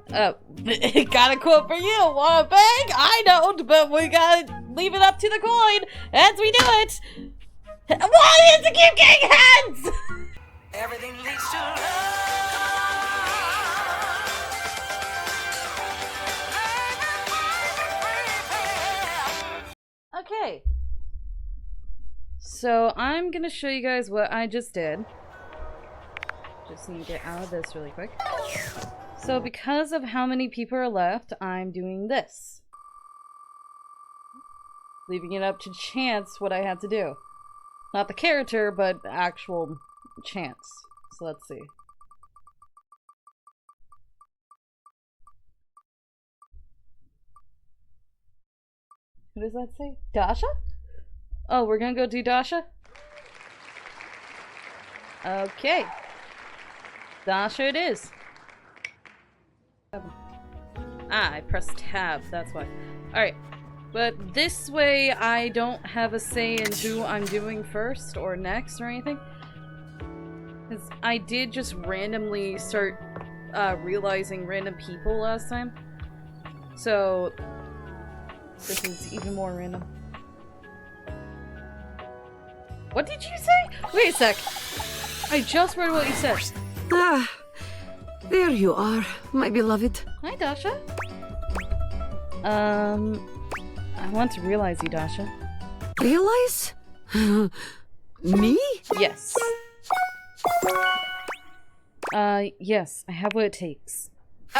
Got a quote for you. Want a bag? I don't, but we gotta leave it up to the coin as we do it. Why does it keep getting heads? Everything leads to love. Okay. So I'm gonna show you guys what I just did. Just need to get out of this really quick. So because of how many people are left, I'm doing this. Leaving it up to chance what I had to do. Not the character, but actual chance. So let's see. What does that say? Dasha? Oh, we're gonna go do Dasha? Okay. Dasha it is. I pressed tab, that's why. Alright. But this way I don't have a say in who I'm doing first or next or anything. Because I did just randomly start realizing random people last time. So this is even more random. What did you say? Wait a sec. I just read what you said. Ah, there you are, my beloved. Hi, Dasha. I want to realize you, Dasha. Realize? Me? Yes. Yes, I have what it takes.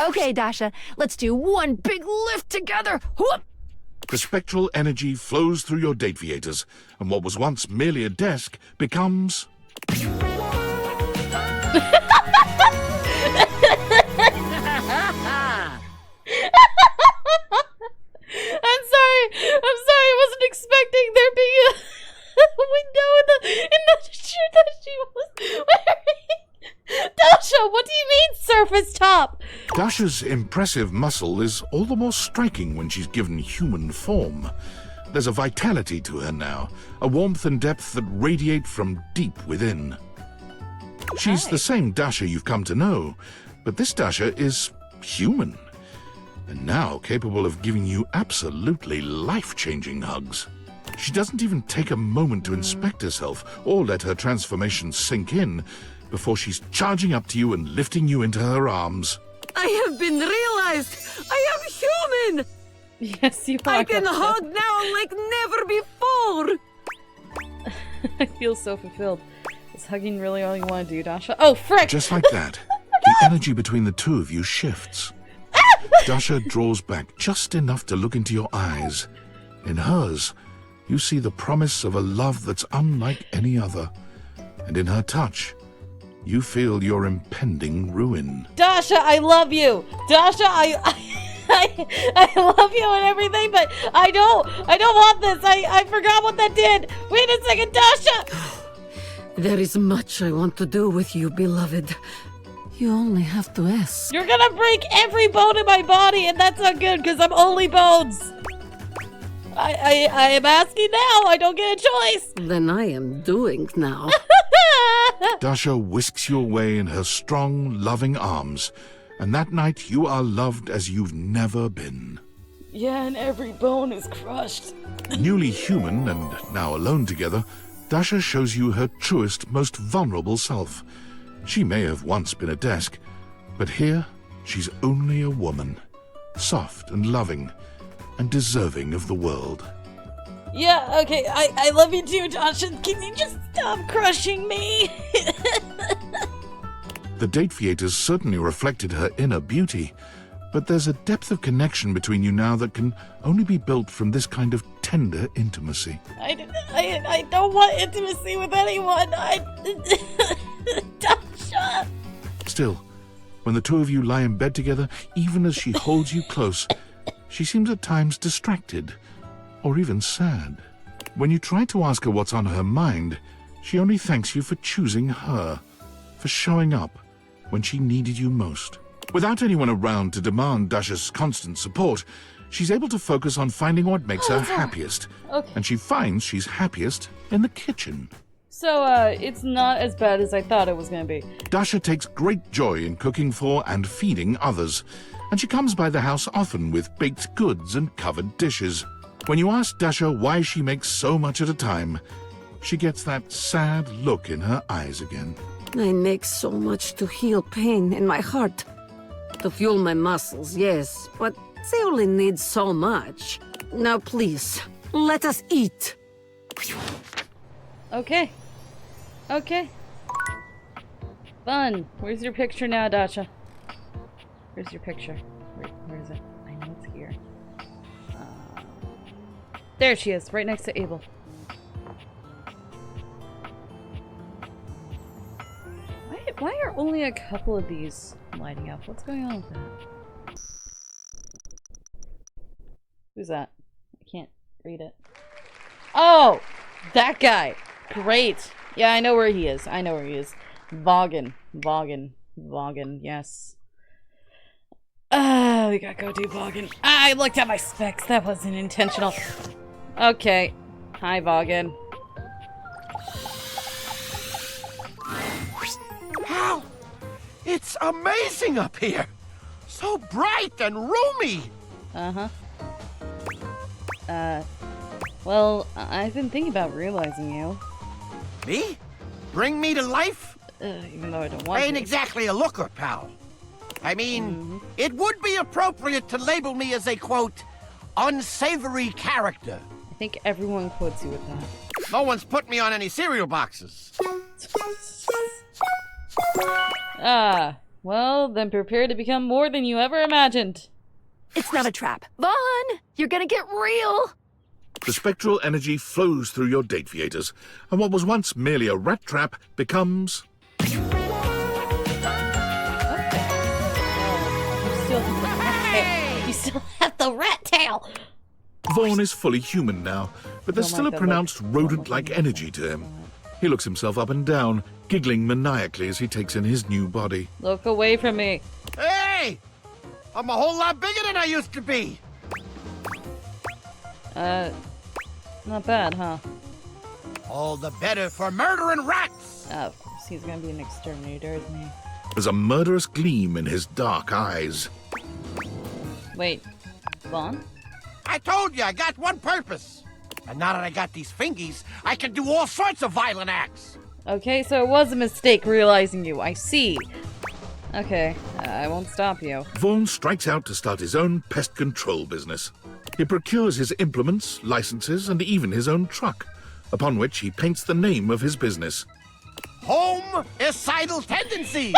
Okay, Dasha, let's do one big lift together. Whoop! The spectral energy flows through your dateviators, and what was once merely a desk becomes... I'm sorry, I wasn't expecting there being a window in the shirt that she was wearing. Dasha, what do you mean, surface top? Dasha's impressive muscle is all the more striking when she's given human form. There's a vitality to her now, a warmth and depth that radiate from deep within. She's the same Dasha you've come to know, but this Dasha is human. And now capable of giving you absolutely life-changing hugs. She doesn't even take a moment to inspect herself or let her transformation sink in before she's charging up to you and lifting you into her arms. I have been realized! I am human! Yes, you are. I can hug now like never before! I feel so fulfilled. Is hugging really all you want to do, Dasha? Oh, frick! Just like that, the energy between the two of you shifts. Dasha draws back just enough to look into your eyes. In hers, you see the promise of a love that's unlike any other. And in her touch, you feel your impending ruin. Dasha, I love you! Dasha, I love you and everything, but I don't want this. I forgot what that did. Wait a second, Dasha! There is much I want to do with you, beloved. You only have to ask. You're gonna break every bone in my body, and that's not good, because I'm only bones. I am asking now. I don't get a choice. Then I am doing now. Dasha whisks you away in her strong, loving arms, and that night you are loved as you've never been. Yeah, and every bone is crushed. Newly human and now alone together, Dasha shows you her truest, most vulnerable self. She may have once been a desk, but here she's only a woman, soft and loving, and deserving of the world. Yeah, okay, I love you too, Dasha. Can you just stop crushing me? The dateviators certainly reflected her inner beauty, but there's a depth of connection between you now that can only be built from this kind of tender intimacy. I don't want intimacy with anyone. Dasha! Still, when the two of you lie in bed together, even as she holds you close, she seems at times distracted, or even sad. When you try to ask her what's on her mind, she only thanks you for choosing her, for showing up when she needed you most. Without anyone around to demand Dasha's constant support, she's able to focus on finding what makes her happiest. Okay. And she finds she's happiest in the kitchen. So, it's not as bad as I thought it was gonna be. Dasha takes great joy in cooking for and feeding others, and she comes by the house often with baked goods and covered dishes. When you ask Dasha why she makes so much at a time, she gets that sad look in her eyes again. I make so much to heal pain in my heart. To fuel my muscles, yes, but they only need so much. Now please, let us eat. Okay. Okay. Fun. Where's your picture now, Dasha? Where's your picture? Where is it? I know it's here. There she is, right next to Abel. Why are only a couple of these lighting up? What's going on with that? Who's that? I can't read it. Oh! That guy! Great! Yeah, I know where he is. I know where he is. Vaughan. Yes. We gotta go do Vaughan. I looked at my specs. That wasn't intentional. Okay. Hi, Vaughan. Hal! It's amazing up here! So bright and roomy! Uh-huh. Well, I've been thinking about realizing you. Me? Bring me to life? Even though I don't want I ain't to. exactly a looker, pal. I mean, it would be appropriate to label me as a, quote, unsavory character. I think everyone quotes you with that. No one's put me on any cereal boxes. Well, then prepare to become more than you ever imagined. It's not a trap. Vaughn, you're gonna get real. The spectral energy flows through your date theaters, and what was once merely a rat trap becomes... You still have the rat tail! Vaughn is fully human now, but there's still a pronounced rodent-like energy to him. He looks himself up and down, giggling maniacally as he takes in his new body. Look away from me. Hey! I'm a whole lot bigger than I used to be! Not bad, huh? All the better for murdering rats! Oh, of course, he's gonna be an exterminator, isn't he? There's a murderous gleam in his dark eyes. Wait, Vaughn? I told you, I got one purpose. And now that I got these fingies, I can do all sorts of violent acts. Okay, so it was a mistake realizing you. I see. Okay, I won't stop you. Vaughn strikes out to start his own pest control business. He procures his implements, licenses, and even his own truck, upon which he paints the name of his business. Homicidal tendencies!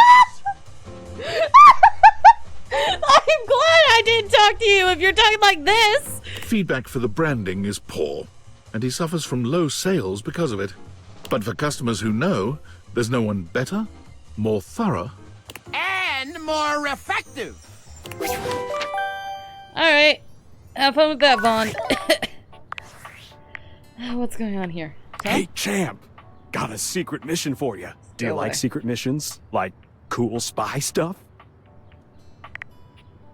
I'm glad I didn't talk to you if you're talking like this! Feedback for the branding is poor, and he suffers from low sales because of it. But for customers who know, there's no one better, more thorough, and more effective. Alright. Have fun with that, Vaughn. What's going on here? Hey, champ. Got a secret mission for you. Do you Go like away. secret missions? Like cool spy stuff?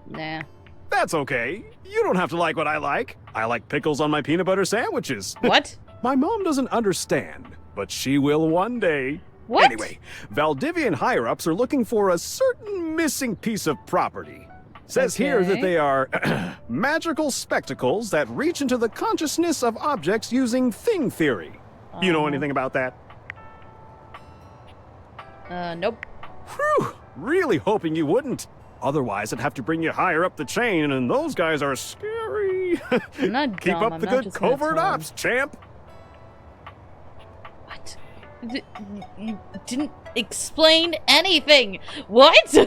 Nah. That's okay. You don't have to like what I like. I like pickles on my peanut butter sandwiches. What? My mom doesn't understand, but she will one day. What? Anyway, Valdivian higher-ups are looking for a certain missing piece of property. Says here that Okay. they are magical spectacles that reach into the consciousness of objects using thing theory. You know anything about that? Nope. Whew, really hoping you wouldn't. Otherwise, I'd have to bring you higher up the chain, and those guys are scary. I'm not Keep dumb, up I'm the not good just gonna covert tell him. ops, champ. What? You didn't explain anything. What?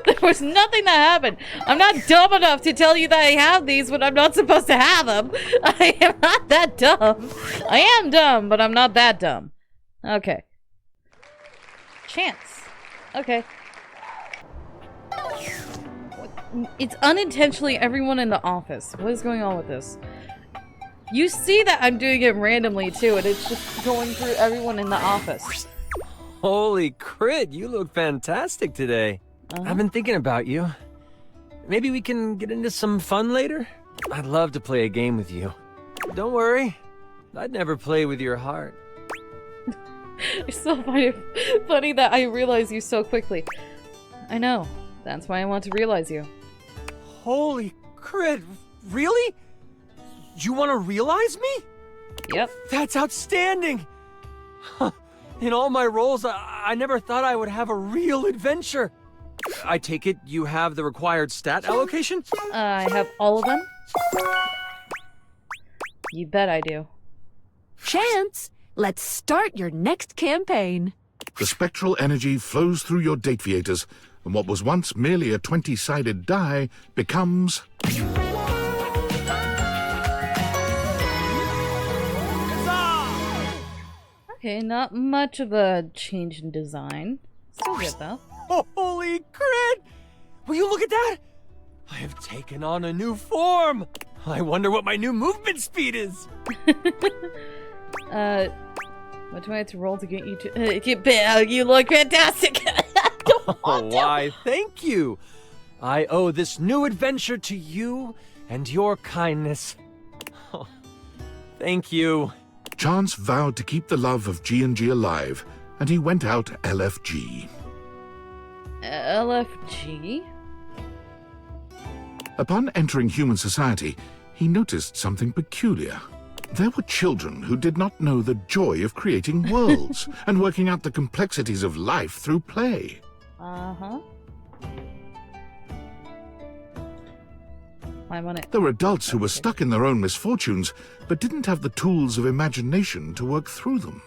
There was nothing that happened. I'm not dumb enough to tell you that I have these when I'm not supposed to have them. I am not that dumb. I am dumb, but I'm not that dumb. Okay. Chance. Okay. It's unintentionally everyone in the office. What is going on with this? You see that I'm doing it randomly too, and it's just going through everyone in the office. Holy crit, you look fantastic today. I've been thinking about you. Maybe we can get into some fun later? I'd love to play a game with you. Don't worry, I'd never play with your heart. It's so funny that I realize you so quickly. I know. That's why I want to realize you. Holy crit, really? You want to realize me? Yep. That's outstanding! Huh. In all my roles, I never thought I would have a real adventure. I take it you have the required stat allocation? I have all of them. You bet I do. Chance, let's start your next campaign. The spectral energy flows through your dateviators, and what was once merely a 20-sided die becomes... Okay, not much of a change in design. Still good though. Holy crit! Will you look at that? I have taken on a new form. I wonder what my new movement speed is. What do I have to roll to get you to you look fantastic. Oh, why, thank you. I owe this new adventure to you and your kindness. Oh, thank you. Chance vowed to keep the love of G&G alive, and he went out LFG. LFG? Upon entering human society, he noticed something peculiar. There were children who did not know the joy of creating worlds and working out the complexities of life through play. Uh-huh. I want it. There were adults who were stuck in their own misfortunes, but didn't have the tools of imagination to work through them.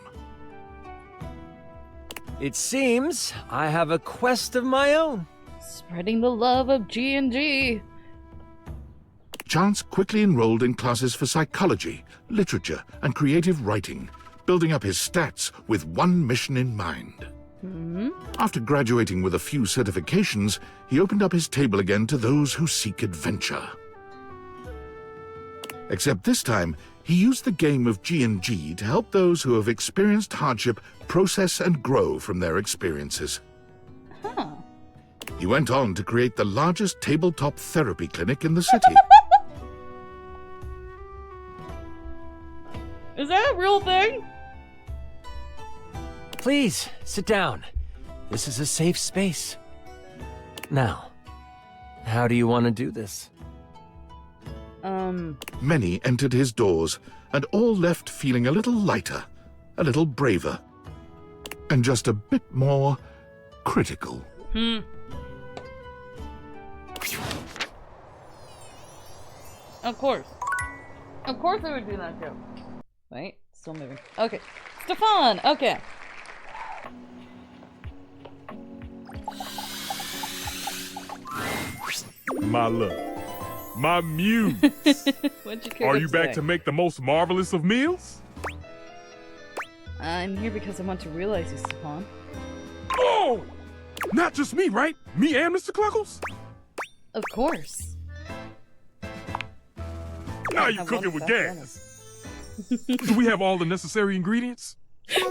It seems I have a quest of my own. Spreading the love of G&G. Chance quickly enrolled in classes for psychology, literature, and creative writing, building up his stats with one mission in mind. After graduating with a few certifications, he opened up his table again to those who seek adventure. Except this time, he used the game of G&G to help those who have experienced hardship process and grow from their experiences. Huh. He went on to create the largest tabletop therapy clinic in the city. Is that a real thing? Please, sit down. This is a safe space. Now, how do you want to do this? Many entered his doors, and all left feeling a little lighter, a little braver, and just a bit more critical. Of course. Of course I would do that too. Wait, still moving. Okay. Stefan! Okay. My love, my muse. What'd you care Are to you back say? to make the most marvelous of meals? I'm here because I want to realize you, Stefan. Oh! Not just me, right? Me and Mr. Cluckles? Of course. Now I you have cooking one with stuffed gas. Do we have all the necessary ingredients? Are you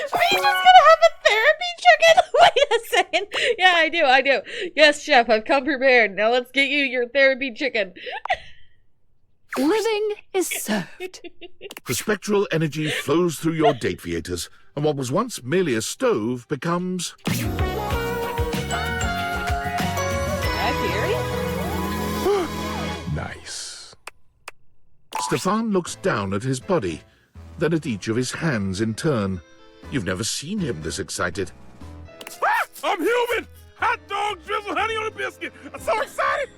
just gonna have a therapy chicken? Wait a second. Yeah, I do. Yes, chef, I've come prepared. Now let's get you your therapy chicken. Living is served. The spectral energy flows through your dateviators, and what was once merely a stove becomes... Nice. Stefan looks down at his body, then at each of his hands in turn. You've never seen him this excited. Ah, I'm human! Hot dog, drizzle, honey on a biscuit. I'm so excited!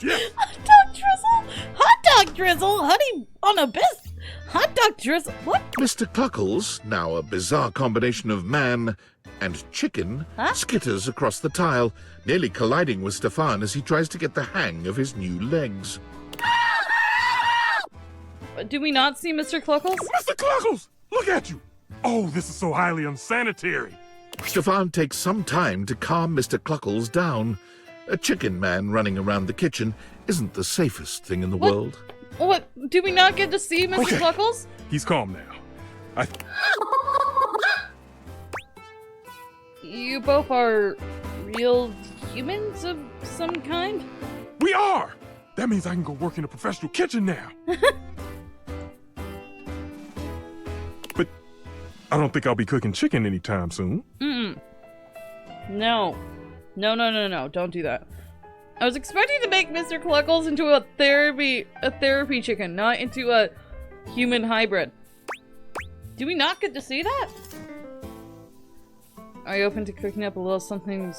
Yes. Hot dog drizzle? Hot dog drizzle? Honey on a biscuit? Hot dog drizzle? What? Mr. Cluckles, now a bizarre combination of man and chicken, skitters across the tile, nearly colliding with Stefan as he tries to get the hang of his new legs. Do we not see Mr. Cluckles? Mr. Cluckles, look at you! Oh, this is so highly unsanitary. Stefan takes some time to calm Mr. Cluckles down. A chicken man running around the kitchen isn't the safest thing in the world. What? Do we not get to see Mr. Okay. Cluckles? He's calm now. You both are real humans of some kind? We are! That means I can go work in a professional kitchen now. But I don't think I'll be cooking chicken anytime soon. Mm-mm. No. No. Don't do that. I was expecting to make Mr. Cluckles into a therapy chicken, not into a human hybrid. Do we not get to see that? Are you open to cooking up a little something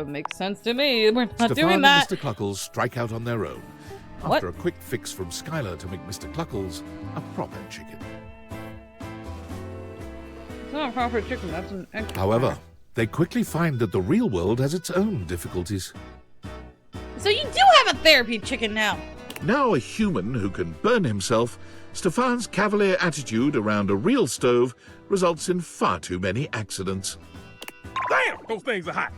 makes sense to me. We're not Stefan doing that. and Mr. Cluckles strike out on their own, What? after a quick fix from Skylar to make Mr. Cluckles a proper chicken. It's not a proper chicken, that's an extra. However, they quickly find that the real world has its own difficulties. So you do have a therapy chicken now. Now a human who can burn himself, Stefan's cavalier attitude around a real stove results in far too many accidents. Damn, those things are hot.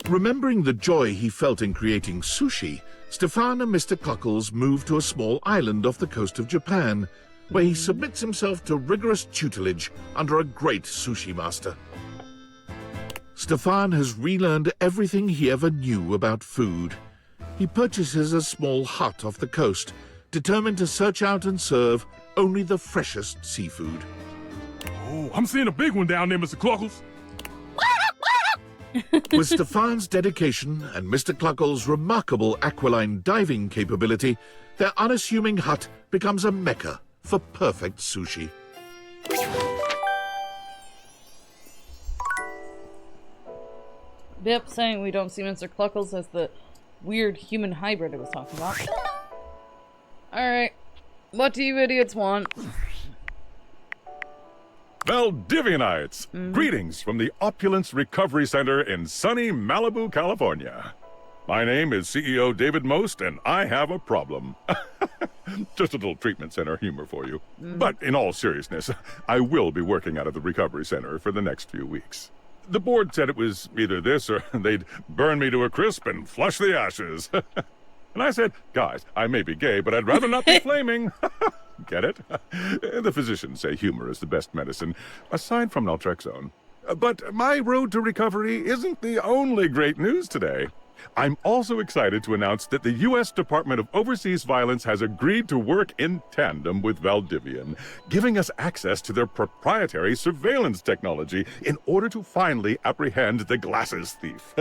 Remembering the joy he felt in creating sushi, Stefan and Mr. Cluckles move to a small island off the coast of Japan, where he submits himself to rigorous tutelage under a great sushi master. Stefan has relearned everything he ever knew about food. He purchases a small hut off the coast, determined to search out and serve only the freshest seafood. Oh, I'm seeing a big one down there, Mr. Cluckles. With Stefan's dedication and Mr. Cluckles' remarkable aquiline diving capability, their unassuming hut becomes a mecca for perfect sushi. Bit upsetting we don't see Mr. Cluckles as the weird human hybrid I was talking about. Alright. What do you idiots want? Valdivianites, greetings from the Opulence Recovery Center in sunny Malibu, California. My name is CEO David Most, and I have a problem. Just a little treatment center humor for you. But in all seriousness, I will be working out of the recovery center for the next few weeks. The board said it was either this or they'd burn me to a crisp and flush the ashes. And I said, guys, I may be gay, but I'd rather not be flaming. Get it? The physicians say humor is the best medicine, aside from naltrexone. But my road to recovery isn't the only great news today. I'm also excited to announce that the U.S. Department of Overseas Violence has agreed to work in tandem with Valdivian, giving us access to their proprietary surveillance technology in order to finally apprehend the glasses thief.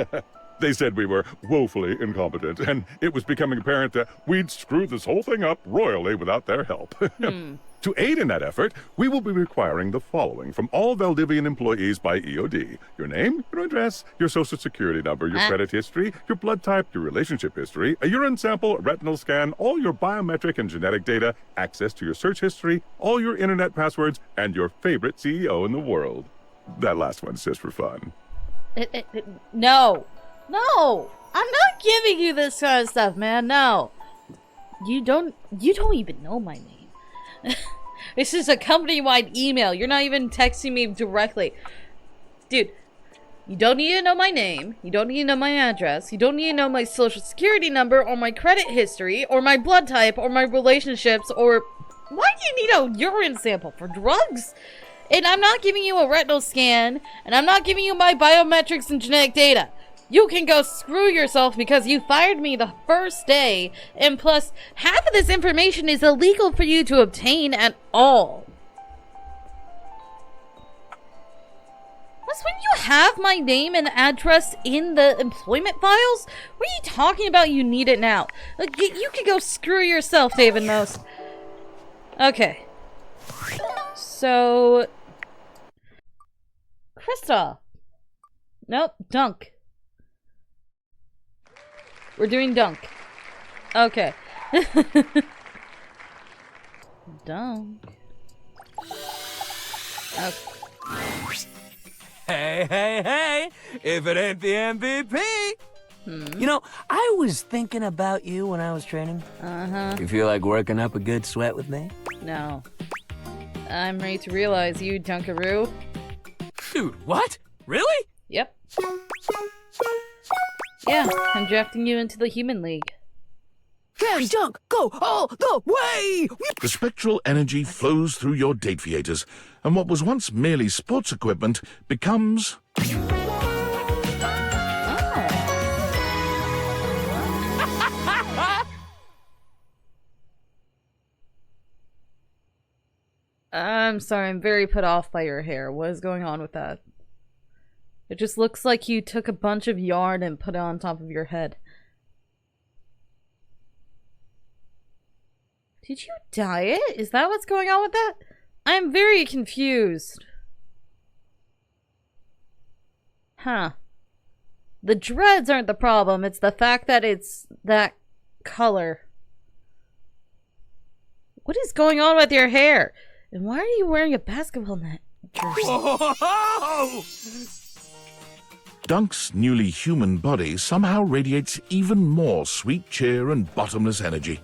They said we were woefully incompetent, and it was becoming apparent that we'd screw this whole thing up royally without their help. To aid in that effort, we will be requiring the following from all Valdivian employees by EOD. Your name, your address, your social security number, your credit history, your blood type, your relationship history, a urine sample, a retinal scan, all your biometric and genetic data, access to your search history, all your internet passwords, and your favorite CEO in the world. That last one's just for fun. No. No! I'm not giving you this kind of stuff, man. No. You don't even know my name. This is a company-wide email. You're not even texting me directly. Dude, you don't need to know my name. You don't need to know my address. You don't need to know my social security number or my credit history or my blood type or my relationships or... Why do you need a urine sample? For drugs? And I'm not giving you a retinal scan, and I'm not giving you my biometrics and genetic data. You can go screw yourself because you fired me the first day, and plus, half of this information is illegal for you to obtain at all. Plus, when you have my name and address in the employment files, what are you talking about you need it now? Like, you can go screw yourself, David Most. Okay. So... Krista. Nope, Dunk. We're doing Dunk. Okay. Dunk. Okay. Hey, if it ain't the MVP. You know, I was thinking about you when I was training. You feel like working up a good sweat with me? No. I'm ready to realize you, Dunkaroo. Dude, what? Really? Yep. Yeah, I'm drafting you into the Human League. Can Dunk go all the way? The spectral energy flows through your dateviators, and what was once merely sports equipment becomes... I'm sorry, I'm very put off by your hair. What is going on with that? It just looks like you took a bunch of yarn and put it on top of your head. Did you dye it? Is that what's going on with that? I'm very confused. Huh. The dreads aren't the problem, it's the fact that it's that color. What is going on with your hair? And why are you wearing a basketball net jersey? Whoa! Dunk's newly human body somehow radiates even more sweet cheer and bottomless energy.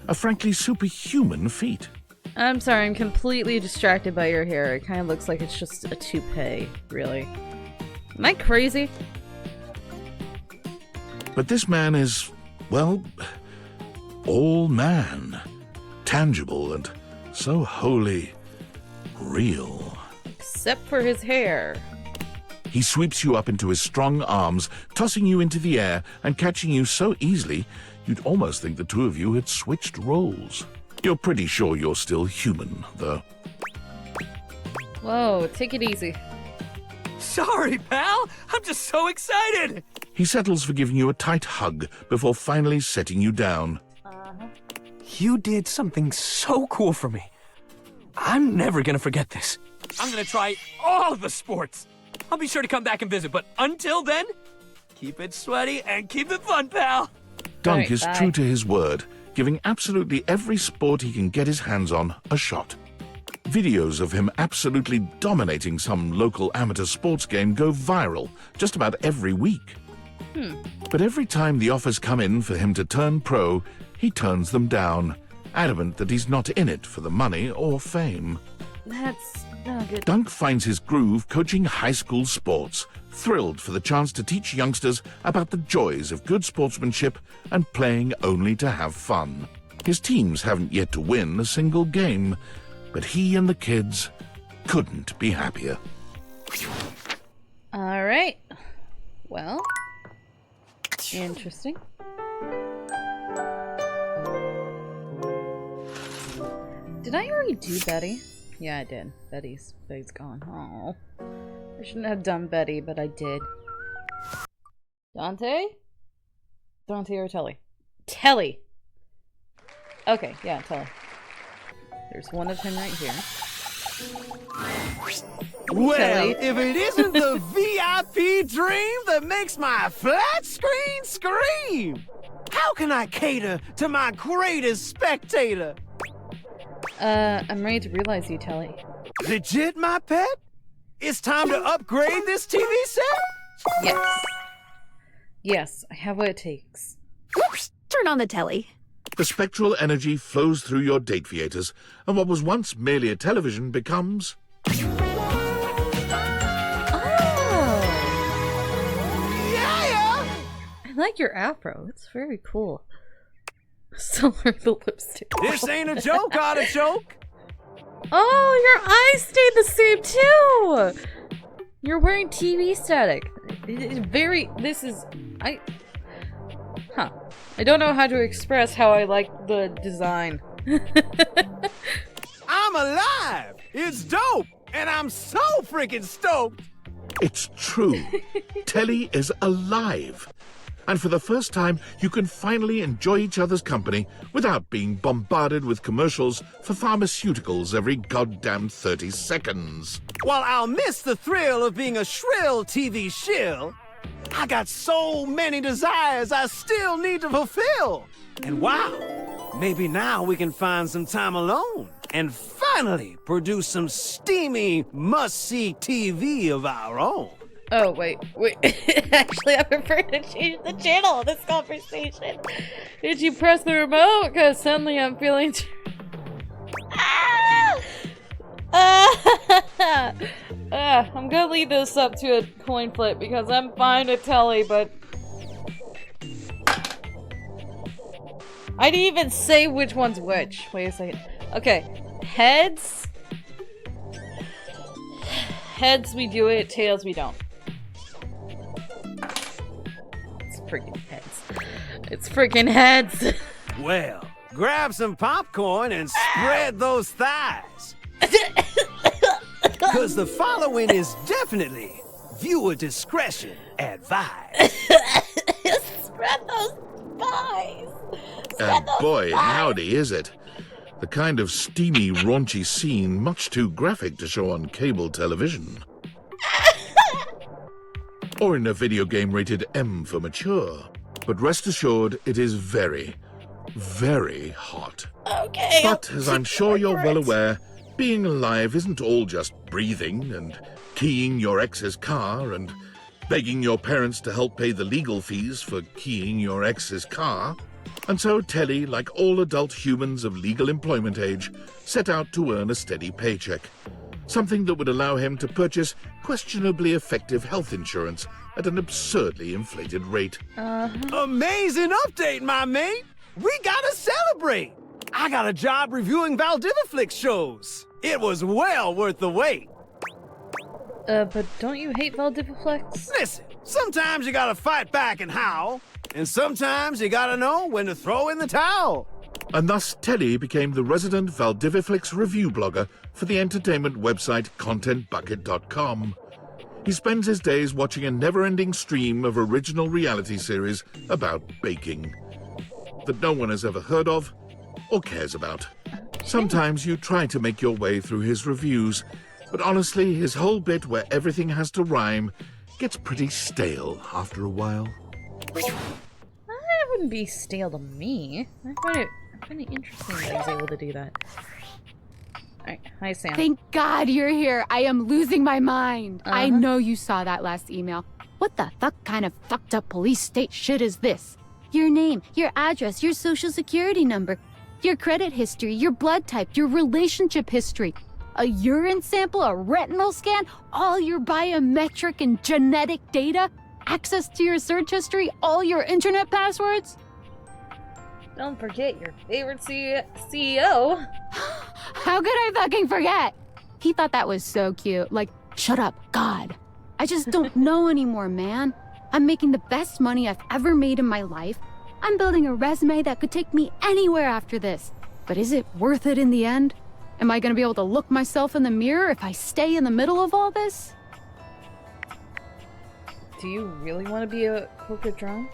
A frankly superhuman feat. I'm sorry, I'm completely distracted by your hair. It kind of looks like it's just a toupee, really. Am I crazy? But this man is, well, all man. Tangible and so wholly real. Except for his hair. He sweeps you up into his strong arms, tossing you into the air and catching you so easily, you'd almost think the two of you had switched roles. You're pretty sure you're still human, though. Whoa, take it easy. Sorry, pal. I'm just so excited. He settles for giving you a tight hug before finally setting you down. You did something so cool for me. I'm never gonna forget this. I'm gonna try all the sports. I'll be sure to come back and visit, but until then, keep it sweaty and keep it fun, pal. Dunk Right, is bye. true to his word, giving absolutely every sport he can get his hands on a shot. Videos of him absolutely dominating some local amateur sports game go viral just about every week. But every time the offers come in for him to turn pro, he turns them down, adamant that he's not in it for the money or fame. That's not good. Dunk finds his groove coaching high school sports, thrilled for the chance to teach youngsters about the joys of good sportsmanship and playing only to have fun. His teams haven't yet to win a single game, but he and the kids couldn't be happier. Alright. Well. Interesting. Did I already do Betty? Yeah, I did. Betty's gone. Oh. I shouldn't have done Betty, but I did. Dante? Dante or Telly? Telly! Okay, yeah, Telly. There's one of him right here. Well, Skelly. if it isn't the VIP dream that makes my flat screen scream! How can I cater to my greatest spectator? I'm ready to realize you, Telly. Legit, my pet? It's time to upgrade this TV set? Yes. Yes, I have what it takes. Whoops! Turn on the telly. The spectral energy flows through your date theaters, and what was once merely a television becomes I like your afro. It's very cool. Silver the lipstick. This ain't a joke, artichoke! Oh, your eyes stayed the same too! You're wearing TV static. I don't know how to express how I like the design. I'm alive! It's dope! And I'm so freaking stoked! It's true. Telly is alive. And for the first time, you can finally enjoy each other's company without being bombarded with commercials for pharmaceuticals every goddamn 30 seconds. While I'll miss the thrill of being a shrill TV shill, I got so many desires I still need to fulfill. And wow, maybe now we can find some time alone and finally produce some steamy, must-see TV of our own. Oh, wait. Actually, I prefer to change the channel of this conversation. Did you press the remote? Because suddenly I'm feeling... I'm gonna leave this up to a coin flip because I'm fine with Telly, but... I didn't even say which one's which. Wait a second. Okay. Heads. Heads, we do it. Tails, we don't. It's freaking heads. It's freaking heads. Well, grab some popcorn and spread those thighs. Because the following is definitely viewer discretion advised. Spread those spies. And boy, howdy is it. The kind of steamy, raunchy scene much too graphic to show on cable television. Or in a video game rated M for mature. But rest assured, it is very, very hot. Okay. But as I'm sure you're well aware, being alive isn't all just breathing and keying your ex's car and begging your parents to help pay the legal fees for keying your ex's car. And so Telly, like all adult humans of legal employment age, set out to earn a steady paycheck. Something that would allow him to purchase questionably effective health insurance at an absurdly inflated rate. Amazing update, my mate! We gotta celebrate! I got a job reviewing Valdiviflix shows. It was well worth the wait. But don't you hate Valdiviflex? Listen, sometimes you gotta fight back and howl, and sometimes you gotta know when to throw in the towel. And thus Telly became the resident Valdiviflix review blogger for the entertainment website ContentBucket.com. He spends his days watching a never-ending stream of original reality series about baking that no one has ever heard of or cares about. Sometimes you try to make your way through his reviews, but honestly, his whole bit where everything has to rhyme gets pretty stale after a while. That wouldn't be stale to me. I find it interesting that he's able to do that. Alright, hi Sam. Thank God you're here. I am losing my mind. I know you saw that last email. What the fuck kind of fucked up police state shit is this? Your name, your address, your social security number, your credit history, your blood type, your relationship history, a urine sample, a retinal scan, all your biometric and genetic data, access to your search history, all your internet passwords. Don't forget your favorite CEO. How could I fucking forget? He thought that was so cute. Like, shut up, God. I just don't know anymore, man. I'm making the best money I've ever made in my life. I'm building a resume that could take me anywhere after this. But is it worth it in the end? Am I gonna be able to look myself in the mirror if I stay in the middle of all this? Do you really want to be a corporate drone?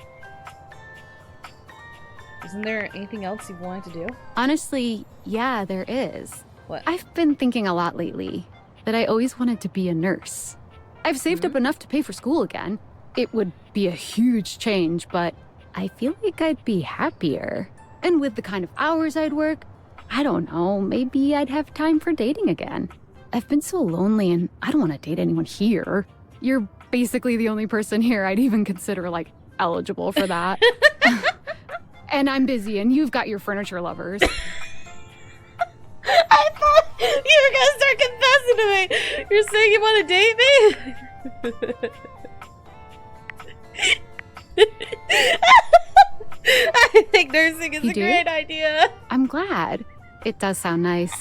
Isn't there anything else you wanted to do? Honestly, yeah, there is. What? I've been thinking a lot lately that I always wanted to be a nurse. I've saved up enough to pay for school again. It would be a huge change, but I feel like I'd be happier. And with the kind of hours I'd work, I don't know, maybe I'd have time for dating again. I've been so lonely and I don't want to date anyone here. You're basically the only person here I'd even consider, like, eligible for that. And I'm busy and you've got your furniture lovers. I thought you were gonna start confessing to me. You're saying you want to date me? I think nursing is You a do? great idea. I'm glad. It does sound nice.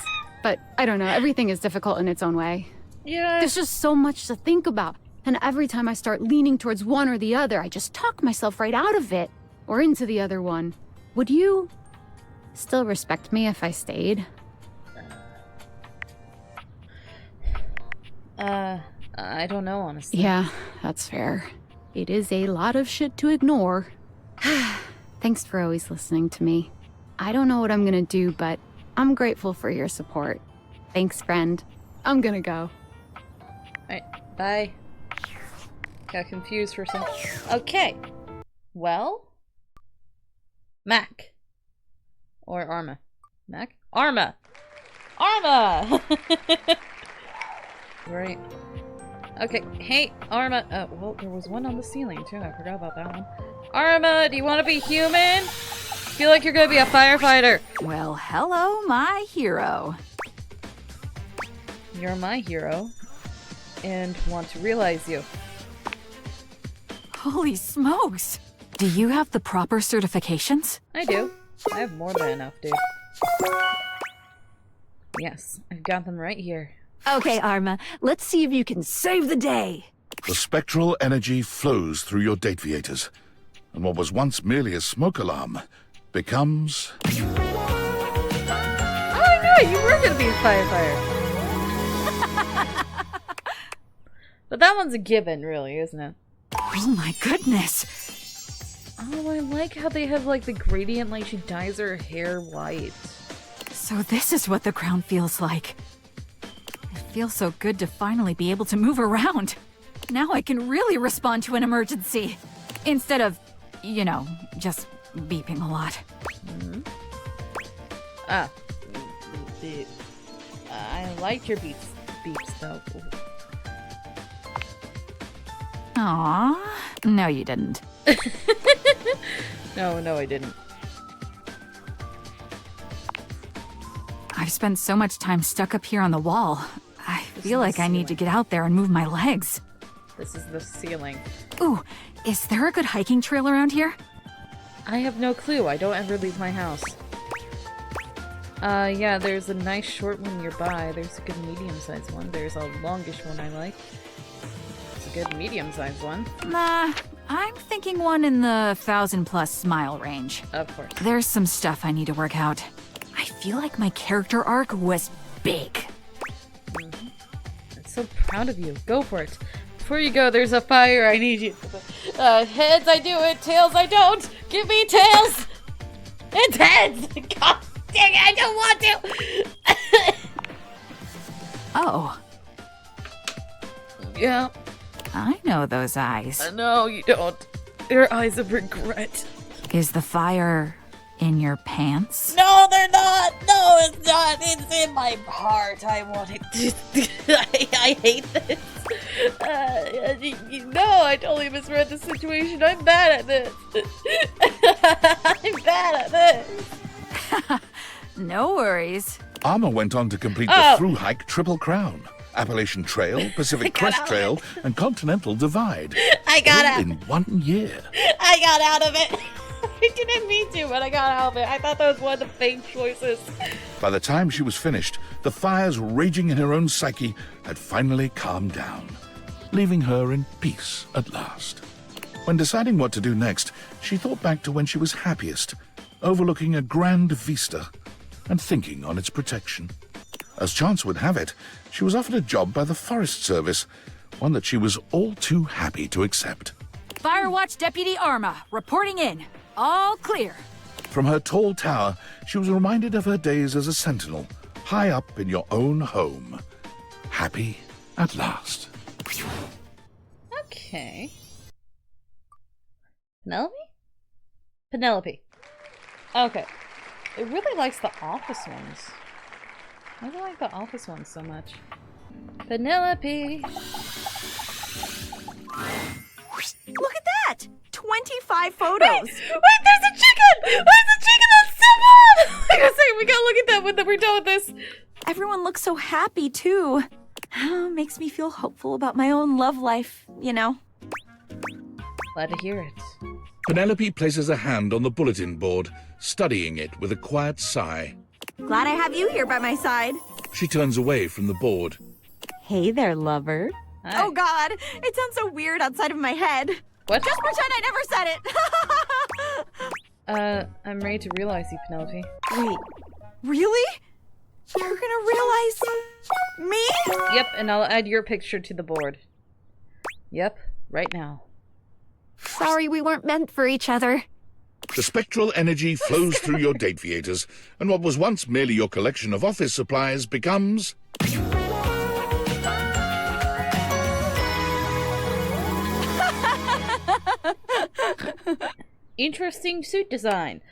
But I don't know, everything is difficult in its own way. Yeah. There's just so much to think about. And every time I start leaning towards one or the other, I just talk myself right out of it. Or into the other one. Would you still respect me if I stayed? I don't know, honestly. Yeah, that's fair. It is a lot of shit to ignore. Thanks for always listening to me. I don't know what I'm gonna do, but I'm grateful for your support. Thanks, friend. I'm gonna go. Alright, bye. Got confused for a second. Okay. Well? Mac. Or Arma. Mac? Arma! Arma! Right. Okay, hey, Arma. Well, there was one on the ceiling, too. I forgot about that one. Arma, do you want to be human? Feel like you're gonna be a firefighter. Well, hello, my hero. You're my hero. And want to realize you. Holy smokes! Do you have the proper certifications? I do. I have more than enough, dude. Yes, I've got them right here. Okay, Arma, let's see if you can save the day. The spectral energy flows through your dateviators, and what was once merely a smoke alarm becomes... Oh, I know! You were gonna be a firefighter! But that one's a given, really, isn't it? Oh my goodness. Oh, I like how they have, like, the gradient, like she dyes her hair white. So this is what the ground feels like. It feels so good to finally be able to move around. Now I can really respond to an emergency. Instead of, you know, just beeping a lot. Mm-hmm. Ah. I like your beeps though. Aww. No, you didn't. No, I didn't. I've spent so much time stuck up here on the wall. I feel like I need to get out there and move my legs. This is the ceiling. Ooh, is there a good hiking trail around here? I have no clue. I don't ever leave my house. Yeah, there's a nice short one nearby. There's a good medium-sized one. There's a longish one I like. It's a good medium-sized one. Nah, I'm thinking one in the 1,000+ smile range. Of course. There's some stuff I need to work out. I feel like my character arc was big. Mm-hmm. I'm so proud of you. Go for it. Before you go, there's a fire. I need you. Heads, I do it. Tails, I don't. Give me tails. It's heads. God dang it, I don't want to. Oh. Yeah. I know those eyes. No, you don't. They're eyes of regret. Is the fire in your pants? No, they're not. No, it's not. It's in my heart. I want it to... I hate this. No, I totally misread the situation. I'm bad at this. I'm bad at this. No worries. Armour went on to complete the through-hike Triple Crown, Appalachian Trail, Pacific Crest Trail, and Continental Divide. I got all out. in 1 year. I got out of it. I didn't mean to, but I got out of it. I thought that was one of the fake choices. By the time she was finished, the fires raging in her own psyche had finally calmed down, leaving her in peace at last. When deciding what to do next, she thought back to when she was happiest, overlooking a grand vista and thinking on its protection. As chance would have it, she was offered a job by the Forest Service, one that she was all too happy to accept. Firewatch Deputy Arma, reporting in. All clear. From her tall tower, she was reminded of her days as a sentinel, high up in your own home. Happy at last. Okay. Penelope? Penelope. Okay. It really likes the office ones. Why do I like the office ones so much? Penelope! Look at that! 25 photos! Wait, there's a chicken! Where's the chicken on someone? I gotta say, we gotta look at that when we're done with this. Everyone looks so happy, too. Makes me feel hopeful about my own love life, you know? Glad to hear it. Penelope places a hand on the bulletin board, studying it with a quiet sigh. Glad I have you here by my side. She turns away from the board. Hey there, lover. Hi. Oh god, it sounds so weird outside of my head. What? Just pretend I never said it. I'm ready to realize you, Penelope. Wait, really? You're gonna realize me? Yep, and I'll add your picture to the board. Yep, right now. Sorry we weren't meant for each other. The spectral energy flows through your dateaviators, and what was once merely your collection of office supplies becomes... Interesting suit design.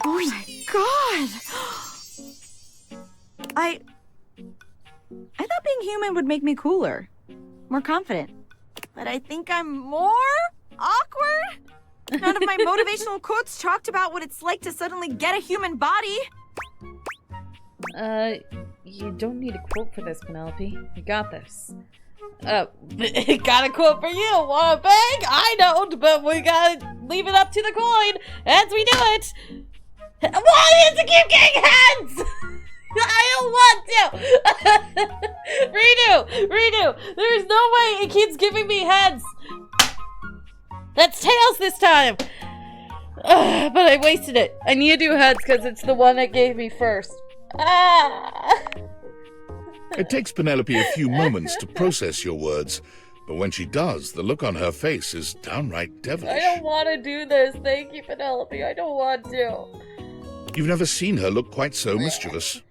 Oh my god! I thought being human would make me cooler. More confident. But I think I'm more awkward? None of my motivational quotes talked about what it's like to suddenly get a human body. You don't need a quote for this, Penelope. You got this. Got a quote for you. Wanna bang? I don't, but we gotta leave it up to the coin as we do it. Why does it keep getting heads? I don't want to. Redo. There's no way it keeps giving me heads. That's tails this time. But I wasted it. I need to do heads because it's the one that gave me first. It takes Penelope a few moments to process your words, But when she does, the look on her face is downright devilish. I don't want to do this. Thank you, Penelope. I don't want to. You've never seen her look quite so mischievous.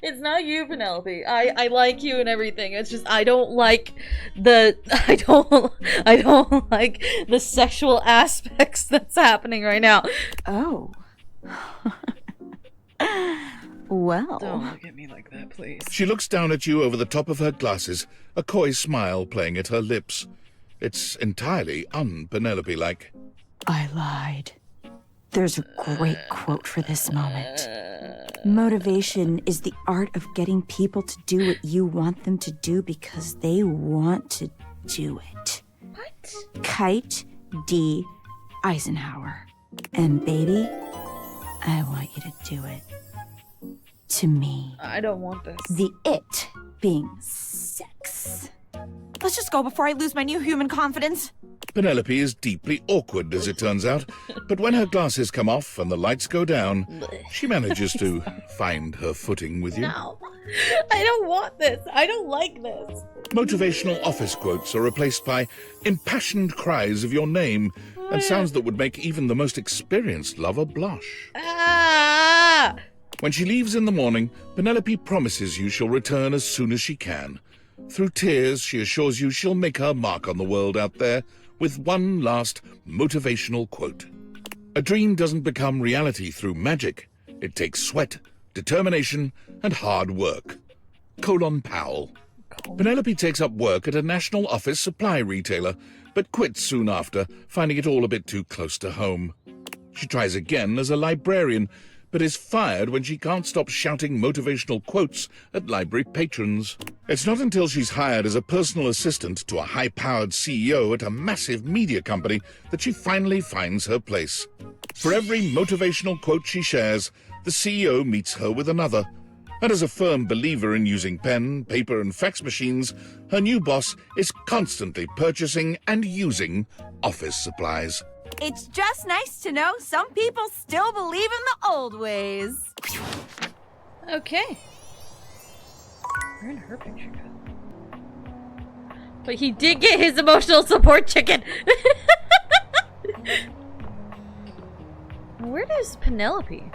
It's not you, Penelope. I like you and everything. It's just I don't like the I don't like the sexual aspects that's happening right now. Oh. Well. Don't look at me like that, please. She looks down at you over the top of her glasses, a coy smile playing at her lips. It's entirely un-Penelope-like. I lied. There's a great quote for this moment. Motivation is the art of getting people to do what you want them to do because they want to do it. What? Kite D. Eisenhower. And baby, I want you to do it. To me. I don't want this. The it being sex. Let's just go before I lose my new human confidence. Penelope is deeply awkward, as it turns out, but when her glasses come off and the lights go down, she manages to find her footing with you. No. I don't want this. I don't like this. Motivational office quotes are replaced by impassioned cries of your name and sounds that would make even the most experienced lover blush. Ah! When she leaves in the morning, Penelope promises you she'll return as soon as she can. Through tears, she assures you she'll make her mark on the world out there with one last motivational quote. A dream doesn't become reality through magic. It takes sweat, determination, and hard work. Colon Powell. Penelope takes up work at a national office supply retailer, but quits soon after, finding it all a bit too close to home. She tries again as a librarian, but is fired when she can't stop shouting motivational quotes at library patrons. It's not until she's hired as a personal assistant to a high-powered CEO at a massive media company that she finally finds her place. For every motivational quote she shares, the CEO meets her with another. And as a firm believer in using pen, paper, and fax machines, her new boss is constantly purchasing and using office supplies. It's just nice to know some people still believe in the old ways. Okay. Where did her picture go? But he did get his emotional support chicken! Where is Penelope?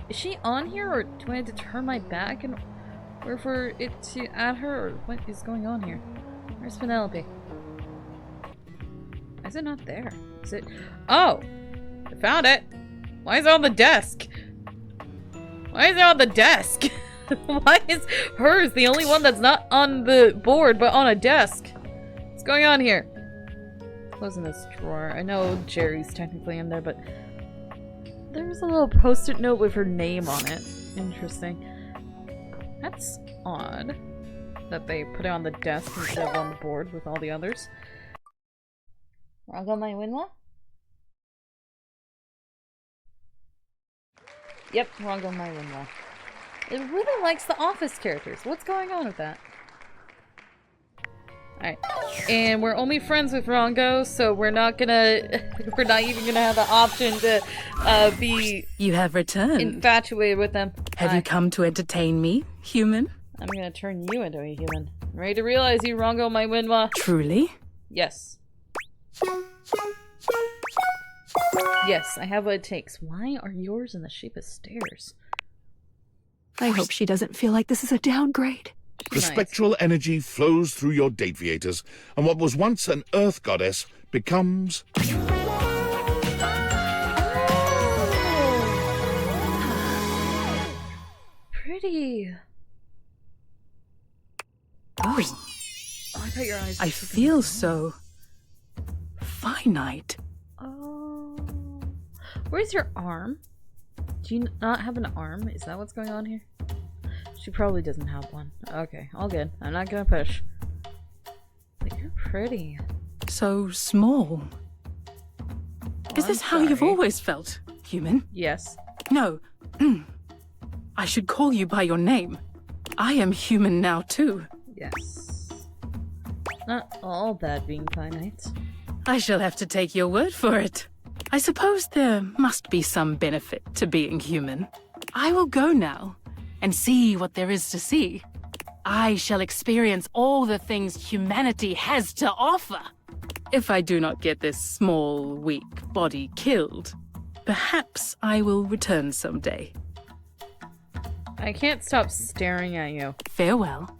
Is she on here, or do I have to turn my back and wait for it to add her, or what is going on here? Where's Penelope? Why is it not there? Is it? Oh! I found it! Why is it on the desk? Why is it on the desk? Why is hers the only one that's not on the board but on a desk? What's going on here? Closing this drawer. I know Jerry's technically in there, but there's a little post-it note with her name on it. Interesting. That's odd that they put it on the desk instead of on the board with all the others. Wrong on my winwa? Yep, wrong on my winwa. It really likes the Office characters. What's going on with that? Alright. And we're only friends with Rongo, so we're not even gonna have the option to be You have returned. infatuated with them. Have you come to entertain me, human? I'm gonna turn you into a human. I'm ready to realize you, Rongo, my winwa. Truly? Yes. Yes, I have what it takes. Why are yours in the shape of stairs? I hope she doesn't feel like this is a downgrade. The spectral energy flows through your dateviators, and what was once an earth goddess becomes... Pretty. Oh, I thought your eyes were I feel so finite. Oh. Where's your arm? Do you not have an arm? Is that what's going on here? She probably doesn't have one. Okay, all good. I'm not gonna push. But you're pretty. So small. Is this how you've always felt, human? Yes. No. I should call you by your name. I am human now, too. Yes. Not all bad being finite. I shall have to take your word for it. I suppose there must be some benefit to being human. I will go now and see what there is to see. I shall experience all the things humanity has to offer. If I do not get this small, weak body killed, perhaps I will return someday. I can't stop staring at you. Farewell.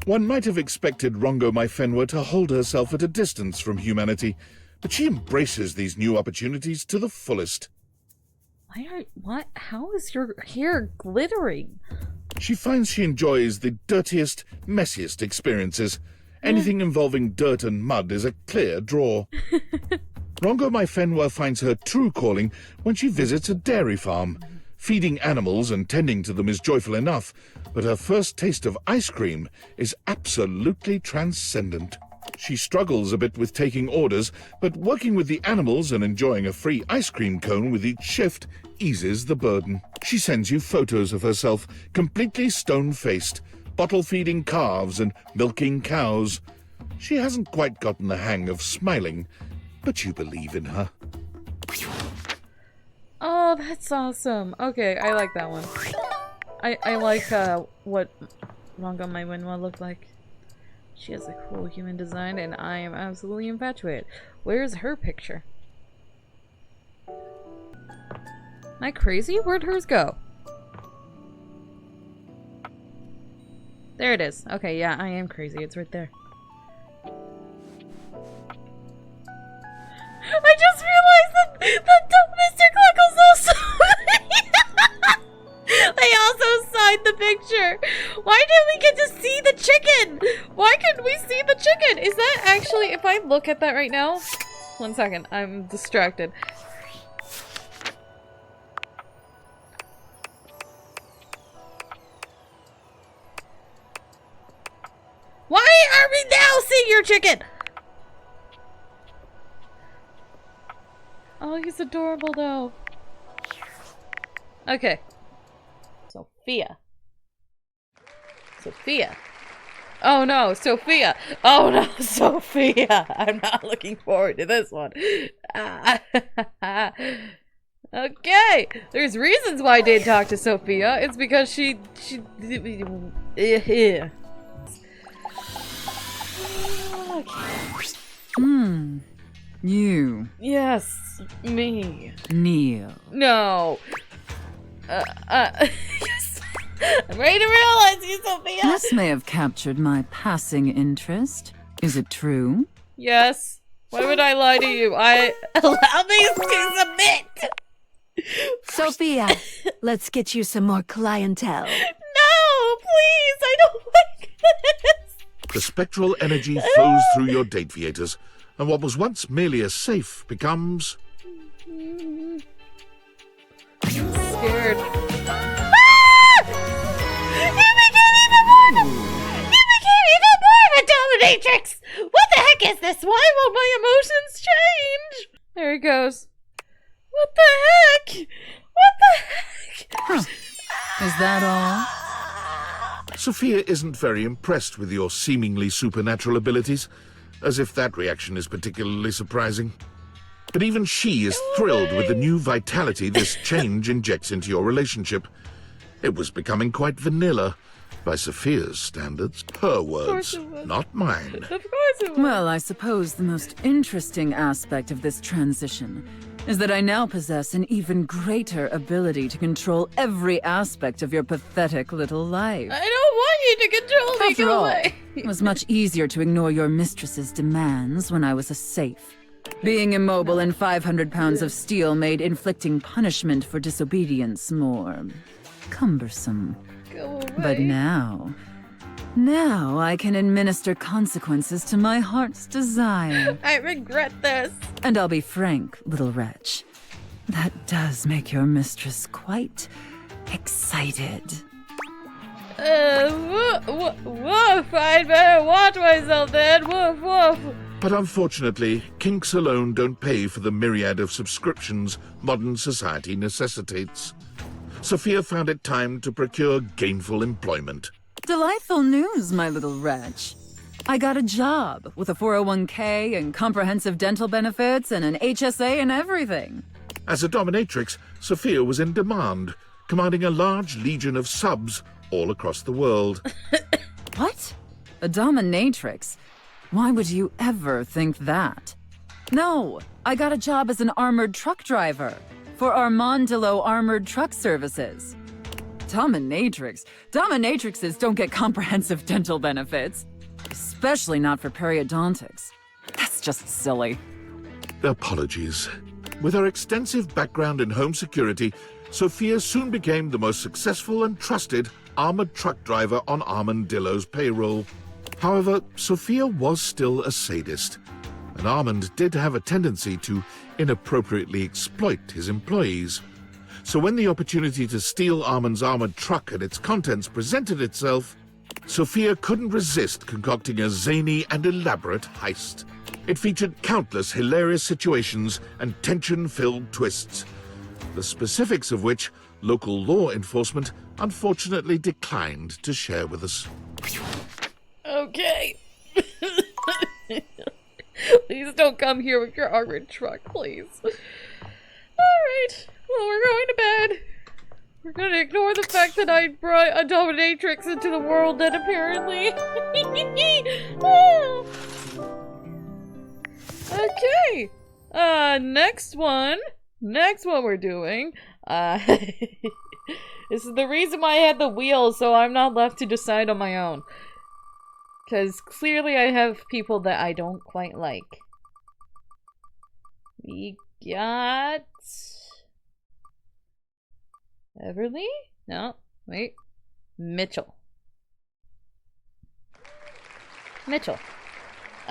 One might have expected Rongo my Fenwa to hold herself at a distance from humanity, but she embraces these new opportunities to the fullest. What? How is your hair glittering? She finds she enjoys the dirtiest, messiest experiences. Anything involving dirt and mud is a clear draw. Rongo my Fenwa finds her true calling when she visits a dairy farm. Feeding animals and tending to them is joyful enough, but her first taste of ice cream is absolutely transcendent. She struggles a bit with taking orders, but working with the animals and enjoying a free ice cream cone with each shift eases the burden. She sends you photos of herself, completely stone-faced, bottle-feeding calves and milking cows. She hasn't quite gotten the hang of smiling, but you believe in her. Oh, that's awesome. Okay, I like that one. I like what Rongo my Winwa looked like. She has a cool human design, and I am absolutely infatuated. Where's her picture? Am I crazy? Where'd hers go? There it is. Okay, yeah, I am crazy. It's right there. I just realized that Mr. Cluckle's also they also signed the picture. Why didn't we get to see the chicken? Why couldn't we see the chicken? Is that actually, if I look at that right now? 1 second, I'm distracted. Why are we now seeing your chicken? Oh, he's adorable though. Okay. Sophia. Sophia. Oh no, Sophia. Oh no, Sophia. I'm not looking forward to this one. Okay. There's reasons why I didn't talk to Sophia. It's because she You. Yes, me. Neil. No. Yes. I'm ready to realize you, Sophia. This may have captured my passing interest. Is it true? Yes. Why would I lie to you? Allow me to submit. Sophia, let's get you some more clientele. No, please. I don't like this. The spectral energy flows through your date viators, and what was once merely a safe becomes... I'm scared. You became even more of a dominatrix! What the heck is this? Why won't my emotions change? There he goes. What the heck? What the heck? Is that all? Sophia isn't very impressed with your seemingly supernatural abilities, as if that reaction is particularly surprising. But even she is thrilled with the new vitality this change injects into your relationship. It was becoming quite vanilla, by Sophia's standards. Her words, not mine. Of course it was. Well, I suppose the most interesting aspect of this transition is that I now possess an even greater ability to control every aspect of your pathetic little life. I don't want you to control me. After Go all, away. it was much easier to ignore your mistress's demands when I was a safe. Being immobile and 500 pounds of steel made inflicting punishment for disobedience more cumbersome. Go away. But now I can administer consequences to my heart's desire. I regret this. And I'll be frank, little wretch. That does make your mistress quite excited. Woof. I'd better watch myself then. Woof. But unfortunately, kinks alone don't pay for the myriad of subscriptions modern society necessitates. Sophia found it time to procure gainful employment. Delightful news, my little wretch. I got a job with a 401k and comprehensive dental benefits and an HSA and everything. As a dominatrix, Sophia was in demand, commanding a large legion of subs all across the world. What? A dominatrix? Why would you ever think that? No, I got a job as an armored truck driver for Armandillo Armored Truck Services. Dominatrix? Dominatrixes don't get comprehensive dental benefits. Especially not for periodontics. That's just silly. Apologies. With her extensive background in home security, Sophia soon became the most successful and trusted armored truck driver on Armandillo's payroll. However, Sophia was still a sadist, and Armand did have a tendency to inappropriately exploit his employees. So when the opportunity to steal Armand's armored truck and its contents presented itself, Sophia couldn't resist concocting a zany and elaborate heist. It featured countless hilarious situations and tension-filled twists, the specifics of which local law enforcement unfortunately declined to share with us. Okay. Please don't come here with your armored truck, please. Alright. Well, we're going to bed. We're gonna ignore the fact that I brought a dominatrix into the world then, apparently. Okay. Next one we're doing. This is the reason why I had the wheels, so I'm not left to decide on my own. Because clearly I have people that I don't quite like. We got... Everly? No, wait. Mitchell.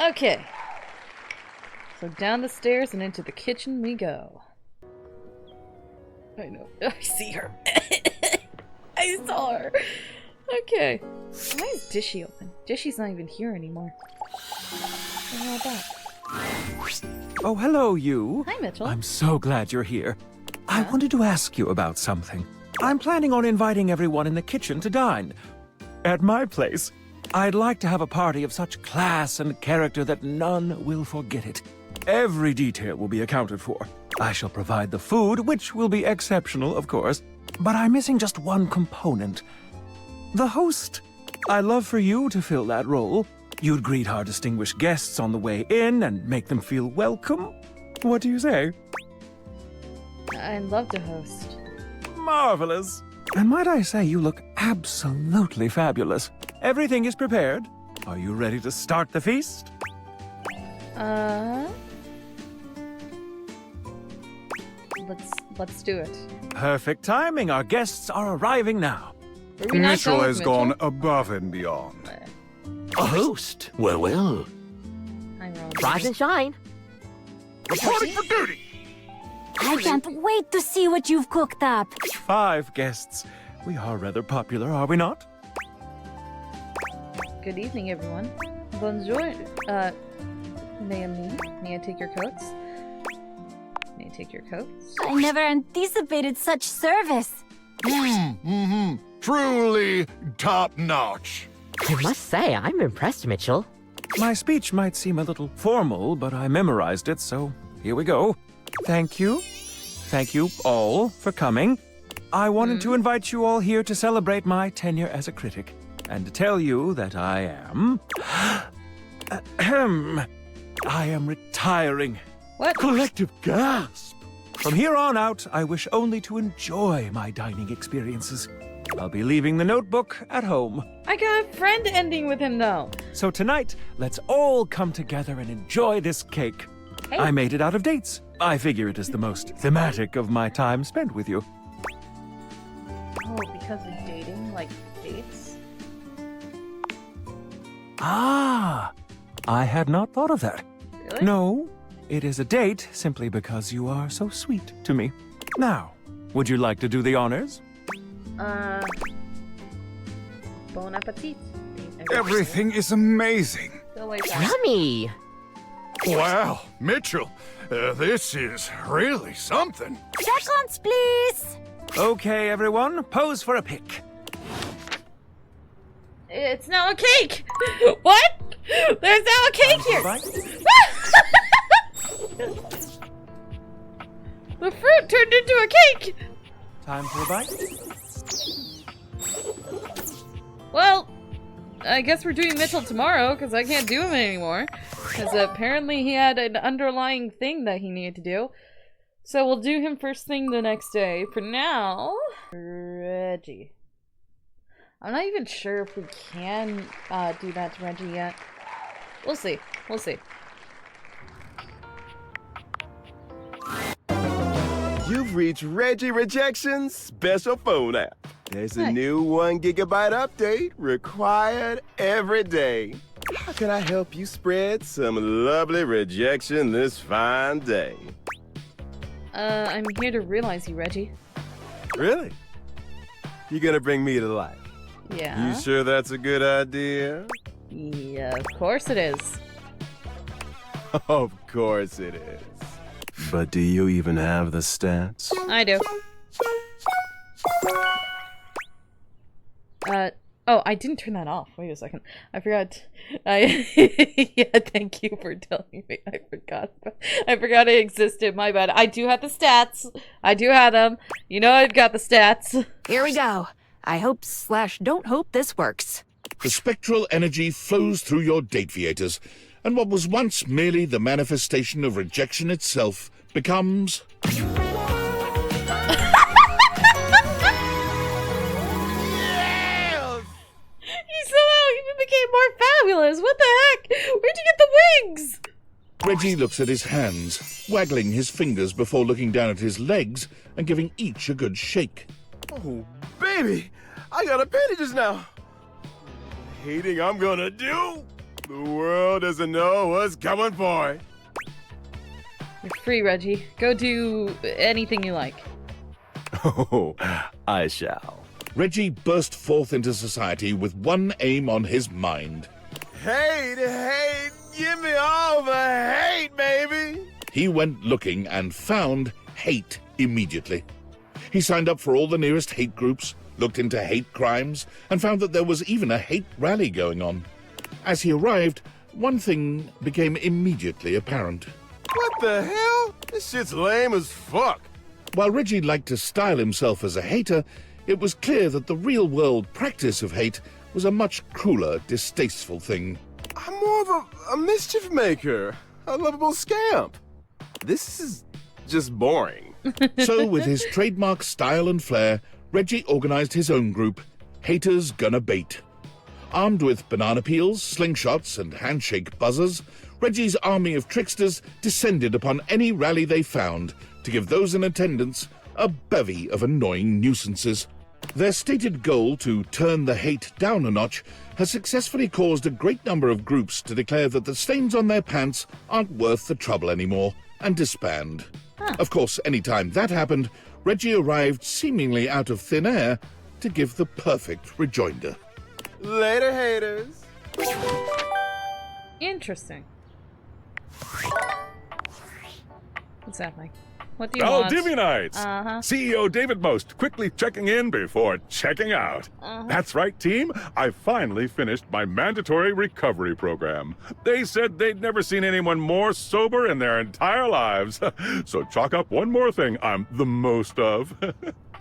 Okay. So down the stairs and into the kitchen we go. I know. I see her. I saw her. Okay. Why is Dishy open? Dishy's not even here anymore. What's all that? Oh, hello, you. Hi, Mitchell. I'm so glad you're here. I wanted to ask you about something. I'm planning on inviting everyone in the kitchen to dine. At my place, I'd like to have a party of such class and character that none will forget it. Every detail will be accounted for. I shall provide the food, which will be exceptional, of course, but I'm missing just one component. The host. I'd love for you to fill that role. You'd greet our distinguished guests on the way in and make them feel welcome. What do you say? I'd love to host. Marvelous. And might I say, you look absolutely fabulous. Everything is prepared. Are you ready to start the feast? Let's do it. Perfect timing. Our guests are arriving now. Mitchell has gone above and beyond. A host? Well, well. Hi, Ron. Rise and shine. Reporting for duty! I can't wait to see what you've cooked up. 5 guests. We are rather popular, are we not? Good evening, everyone. Bonjour. May I take your coats? May I take your coats? I never anticipated such service. Truly top-notch. I must say, I'm impressed, Mitchell. My speech might seem a little formal, but I memorized it, so here we go. Thank you. Thank you all for coming. I wanted to invite you all here to celebrate my tenure as a critic, and to tell you that I am... I am retiring. What? Collective gasp! From here on out, I wish only to enjoy my dining experiences. I'll be leaving the notebook at home. I got a friend ending with him, though. So tonight, let's all come together and enjoy this cake. Hey. I made it out of dates. I figure it is the most thematic of my time spent with you. Oh, because of dating? Like, dates? Ah! I had not thought of that. Really? No, it is a date simply because you are so sweet to me. Now, would you like to do the honors? Bon appetit. Everything is amazing. Yummy! Wow, Mitchell, this is really something. Seconds, please. Okay, everyone, pose for a pic. It's now a cake! What? There's now a cake here! The fruit turned into a cake! Time for a bite? Well, I guess we're doing Mitchell tomorrow, because I can't do him anymore. Because apparently he had an underlying thing that he needed to do. So we'll do him first thing the next day. For now, Reggie. I'm not even sure if we can do that to Reggie yet. We'll see. We'll see. You've reached Reggie Rejection's special phone app. There's a new 1 gigabyte update required every day. How can I help you spread some lovely rejection this fine day? I'm here to realize you, Reggie. Really? You gonna bring me to life? Yeah. You sure that's a good idea? Yeah, of course it is. Of course it is. But do you even have the stats? I do. Oh, I didn't turn that off. Wait a second. I forgot. Yeah, thank you for telling me. I forgot it existed. My bad. I do have the stats. I do have them. You know I've got the stats. Here we go. I hope/don't hope this works. The spectral energy flows through your dateviators, and what was once merely the manifestation of rejection itself becomes... He somehow even became more fabulous. What the heck? Where'd you get the wings? Reggie looks at his hands, waggling his fingers before looking down at his legs and giving each a good shake. Oh, baby! I got appendages now! Hating I'm gonna do? The world doesn't know what's coming for it. You're free, Reggie. Go do anything you like. Oh, I shall. Reggie burst forth into society with one aim on his mind. Hate, hate, give me all the hate, baby! He went looking and found hate immediately. He signed up for all the nearest hate groups, looked into hate crimes, and found that there was even a hate rally going on. As he arrived, one thing became immediately apparent. What the hell? This shit's lame as fuck. While Reggie liked to style himself as a hater, it was clear that the real-world practice of hate was a much crueler, distasteful thing. I'm more of a mischief maker, a lovable scamp. This is just boring. So, with his trademark style and flair, Reggie organized his own group, Haters Gonna Bait. Armed with banana peels, slingshots, and handshake buzzers, Reggie's army of tricksters descended upon any rally they found to give those in attendance a bevy of annoying nuisances. Their stated goal to turn the hate down a notch has successfully caused a great number of groups to declare that the stains on their pants aren't worth the trouble anymore and disband. Of course, any time that happened, Reggie arrived seemingly out of thin air to give the perfect rejoinder. Later, haters. Interesting. What's happening? What do you Oh, want? Divianites! Uh-huh. CEO David Most quickly checking in before checking out. That's right, team. I finally finished my mandatory recovery program. They said they'd never seen anyone more sober in their entire lives. So chalk up one more thing I'm the most of.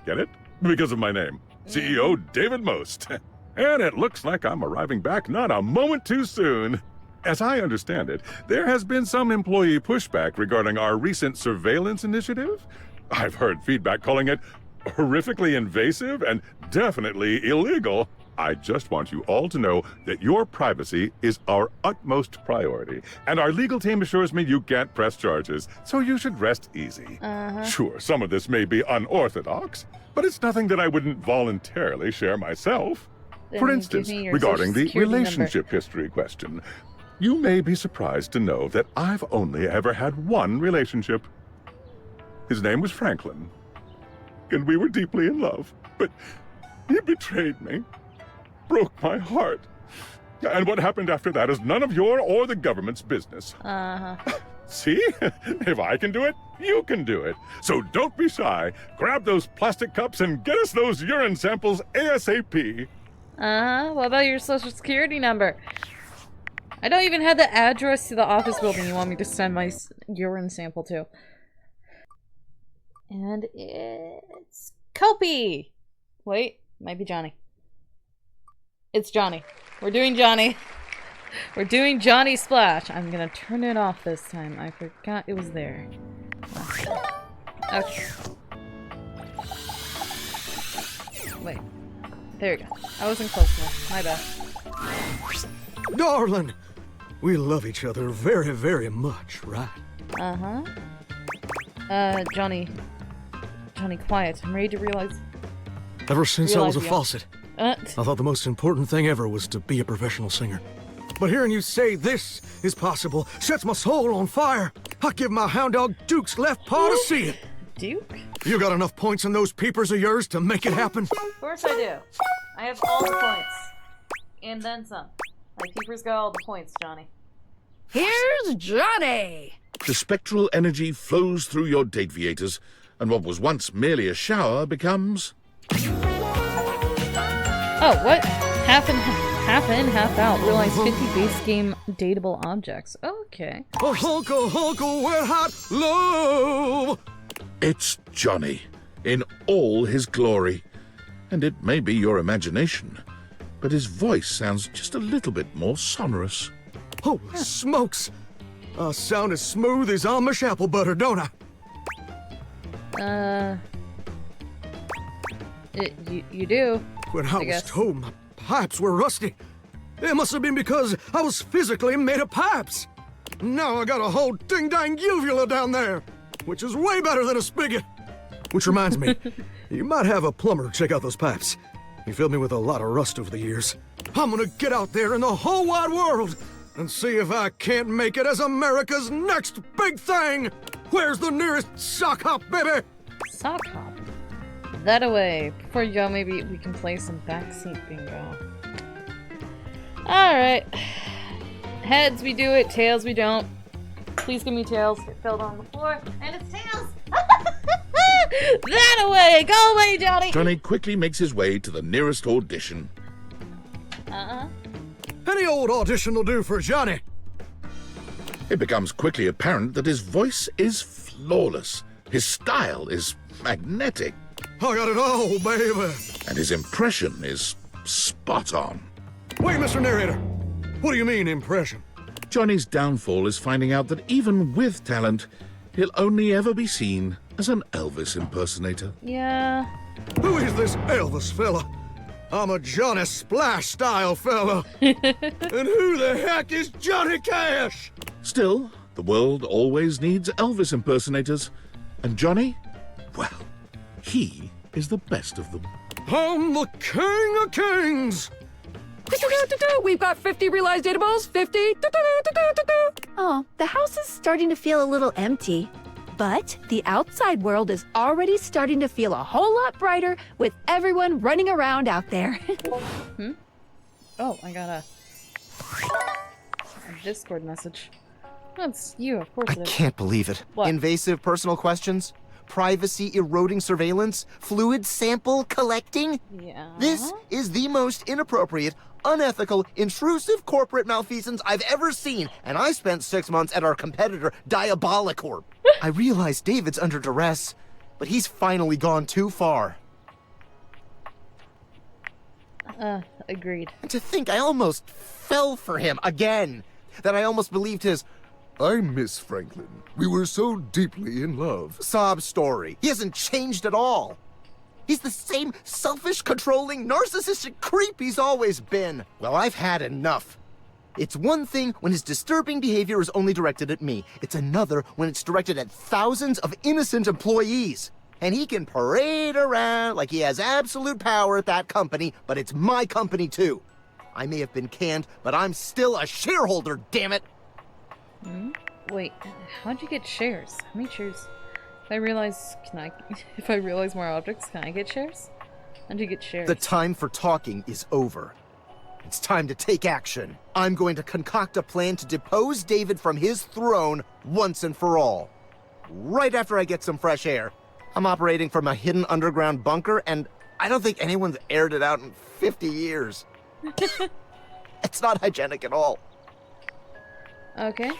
Get it? Because of my name. CEO David Most. And it looks like I'm arriving back not a moment too soon. As I understand it, there has been some employee pushback regarding our recent surveillance initiative. I've heard feedback calling it horrifically invasive and definitely illegal. I just want you all to know that your privacy is our utmost priority, and our legal team assures me you can't press charges, so you should rest easy. Sure, some of this may be unorthodox, but it's nothing that I wouldn't voluntarily share myself. Then For give instance, me your regarding Social the Security relationship history question, you may be surprised to know that I've only ever had one relationship. His name was Franklin, and we were deeply in love, but he betrayed me, broke my heart. And what happened after that is none of your or the government's business. See? If I can do it, you can do it. So don't be shy. Grab those plastic cups and get us those urine samples ASAP. What about your social security number? I don't even have the address to the office building you want me to send my urine sample to. And it's Kopi! Wait, might be Johnny. It's Johnny. We're doing Johnny. We're doing Johnny Splash. I'm gonna turn it off this time. I forgot it was there. Okay. Wait. There you go. I wasn't close enough. My bad. Darling, we love each other very, very much, right? Uh-huh. Johnny, quiet. I'm ready to realize... Ever since I was a you- faucet, I thought the most important thing ever was to be a professional singer. But hearing you say this is possible sets my soul on fire. I give my hound dog Duke's left paw to see it. Duke? You got enough points in those peepers of yours to make it happen? Of course I do. I have all the points. And then some. My peepers got all the points, Johnny. Here's Johnny! The spectral energy flows through your dateviators, and what was once merely a shower becomes... Oh, what? Half in, half out. Realize 50 base game dateable objects. Okay. A hunk of wet hot love! It's Johnny, in all his glory. And it may be your imagination, but his voice sounds just a little bit more sonorous. Holy smokes! I sound as smooth as Amish apple butter, don't I? You do. When I was told my pipes were rusty, it must have been because I was physically made of pipes. Now I got a whole ding-dang uvula down there, which is way better than a spigot. Which reminds me, you might have a plumber check out those pipes. He filled me with a lot of rust over the years. I'm gonna get out there in the whole wide world and see if I can't make it as America's next big thing. Where's the nearest sock hop, baby? Sock hop? That away. Before you go, maybe we can play some backseat bingo. Alright. Heads, we do it. Tails, we don't. Please give me tails. It fell on the floor. And it's tails! That away! Go away, Johnny! Johnny quickly makes his way to the nearest audition. Any old audition will do for Johnny. It becomes quickly apparent that his voice is flawless. His style is magnetic. I got it all, baby. And his impression is spot on. Wait, Mr. Narrator. What do you mean, impression? Johnny's downfall is finding out that even with talent, he'll only ever be seen as an Elvis impersonator. Yeah. Who is this Elvis fella? I'm a Johnny Splash style fella. And who the heck is Johnny Cash? Still, the world always needs Elvis impersonators. And Johnny, well, he is the best of them. I'm the king of kings. We've got 50 realized dateables. 50. Oh, the house is starting to feel a little empty. But the outside world is already starting to feel a whole lot brighter with everyone running around out there. Oh, I got a Discord message. That's you, of course I it is. can't believe it. What? Invasive personal questions? Privacy eroding surveillance? Fluid sample collecting? Yeah. This is the most inappropriate, unethical, intrusive corporate malfeasance I've ever seen, and I spent 6 months at our competitor, Diabolicorp. I realize David's under duress, but he's finally gone too far. Agreed. And to think I almost fell for him again, that I almost believed his I miss Franklin. We were so deeply in love. sob story. He hasn't changed at all. He's the same selfish, controlling, narcissistic creep he's always been. Well, I've had enough. It's one thing when his disturbing behavior is only directed at me. It's another when it's directed at thousands of innocent employees. And he can parade around like he has absolute power at that company, but it's my company too. I may have been canned, but I'm still a shareholder, damn it! Wait, how'd you get shares? How many shares? If I realize more objects, can I get shares? How'd you get shares? The time for talking is over. It's time to take action. I'm going to concoct a plan to depose David from his throne once and for all. Right after I get some fresh air. I'm operating from a hidden underground bunker, and I don't think anyone's aired it out in 50 years. It's not hygienic at all. Okay.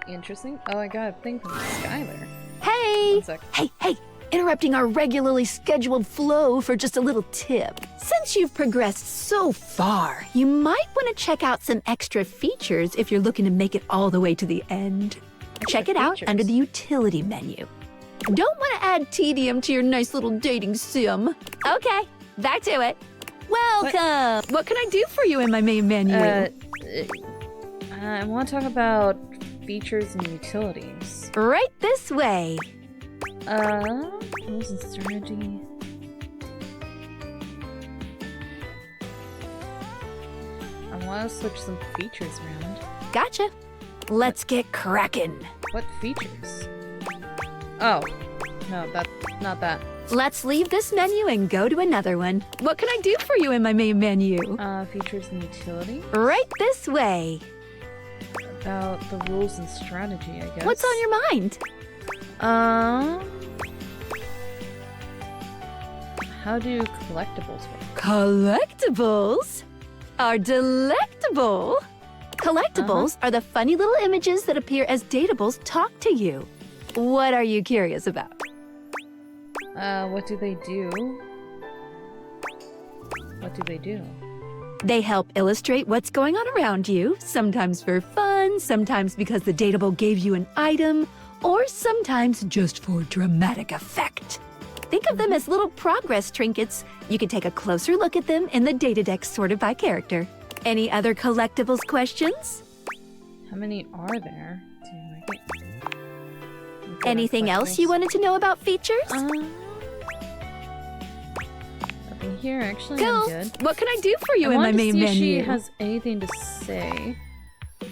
Interesting. Oh, I got a thing from Skylar. Hey! 1 sec. Hey! interrupting our regularly scheduled flow for just a little tip. Since you've progressed so far, you might want to check out some extra features if you're looking to make it all the way to the end. Check it out under the utility menu. Don't want to add tedium to your nice little dating sim. Okay, back to it. Welcome! What can I do for you in my main menu? I want to talk about features and utilities. Right this way. Rules and strategy. I want to switch some features around. Gotcha. Let's get cracking. What features? Oh, no, that's not that. Let's leave this menu and go to another one. What can I do for you in my main menu? Features and utility? Right this way. About the rules and strategy, I guess. What's on your mind? How do collectibles work? Collectibles are delectable. Collectibles are the funny little images that appear as dateables talk to you. What are you curious about? What do they do? What do they do? They help illustrate what's going on around you, sometimes for fun, sometimes because the dateable gave you an item, or sometimes just for dramatic effect. Think of them as little progress trinkets. You can take a closer look at them in the data deck sorted by character. Any other collectibles questions? How many are there? Anything else you wanted to know about features? Nothing here, actually. Cool. I'm good. What can I do for you in my main menu? I want to see if she has anything to say.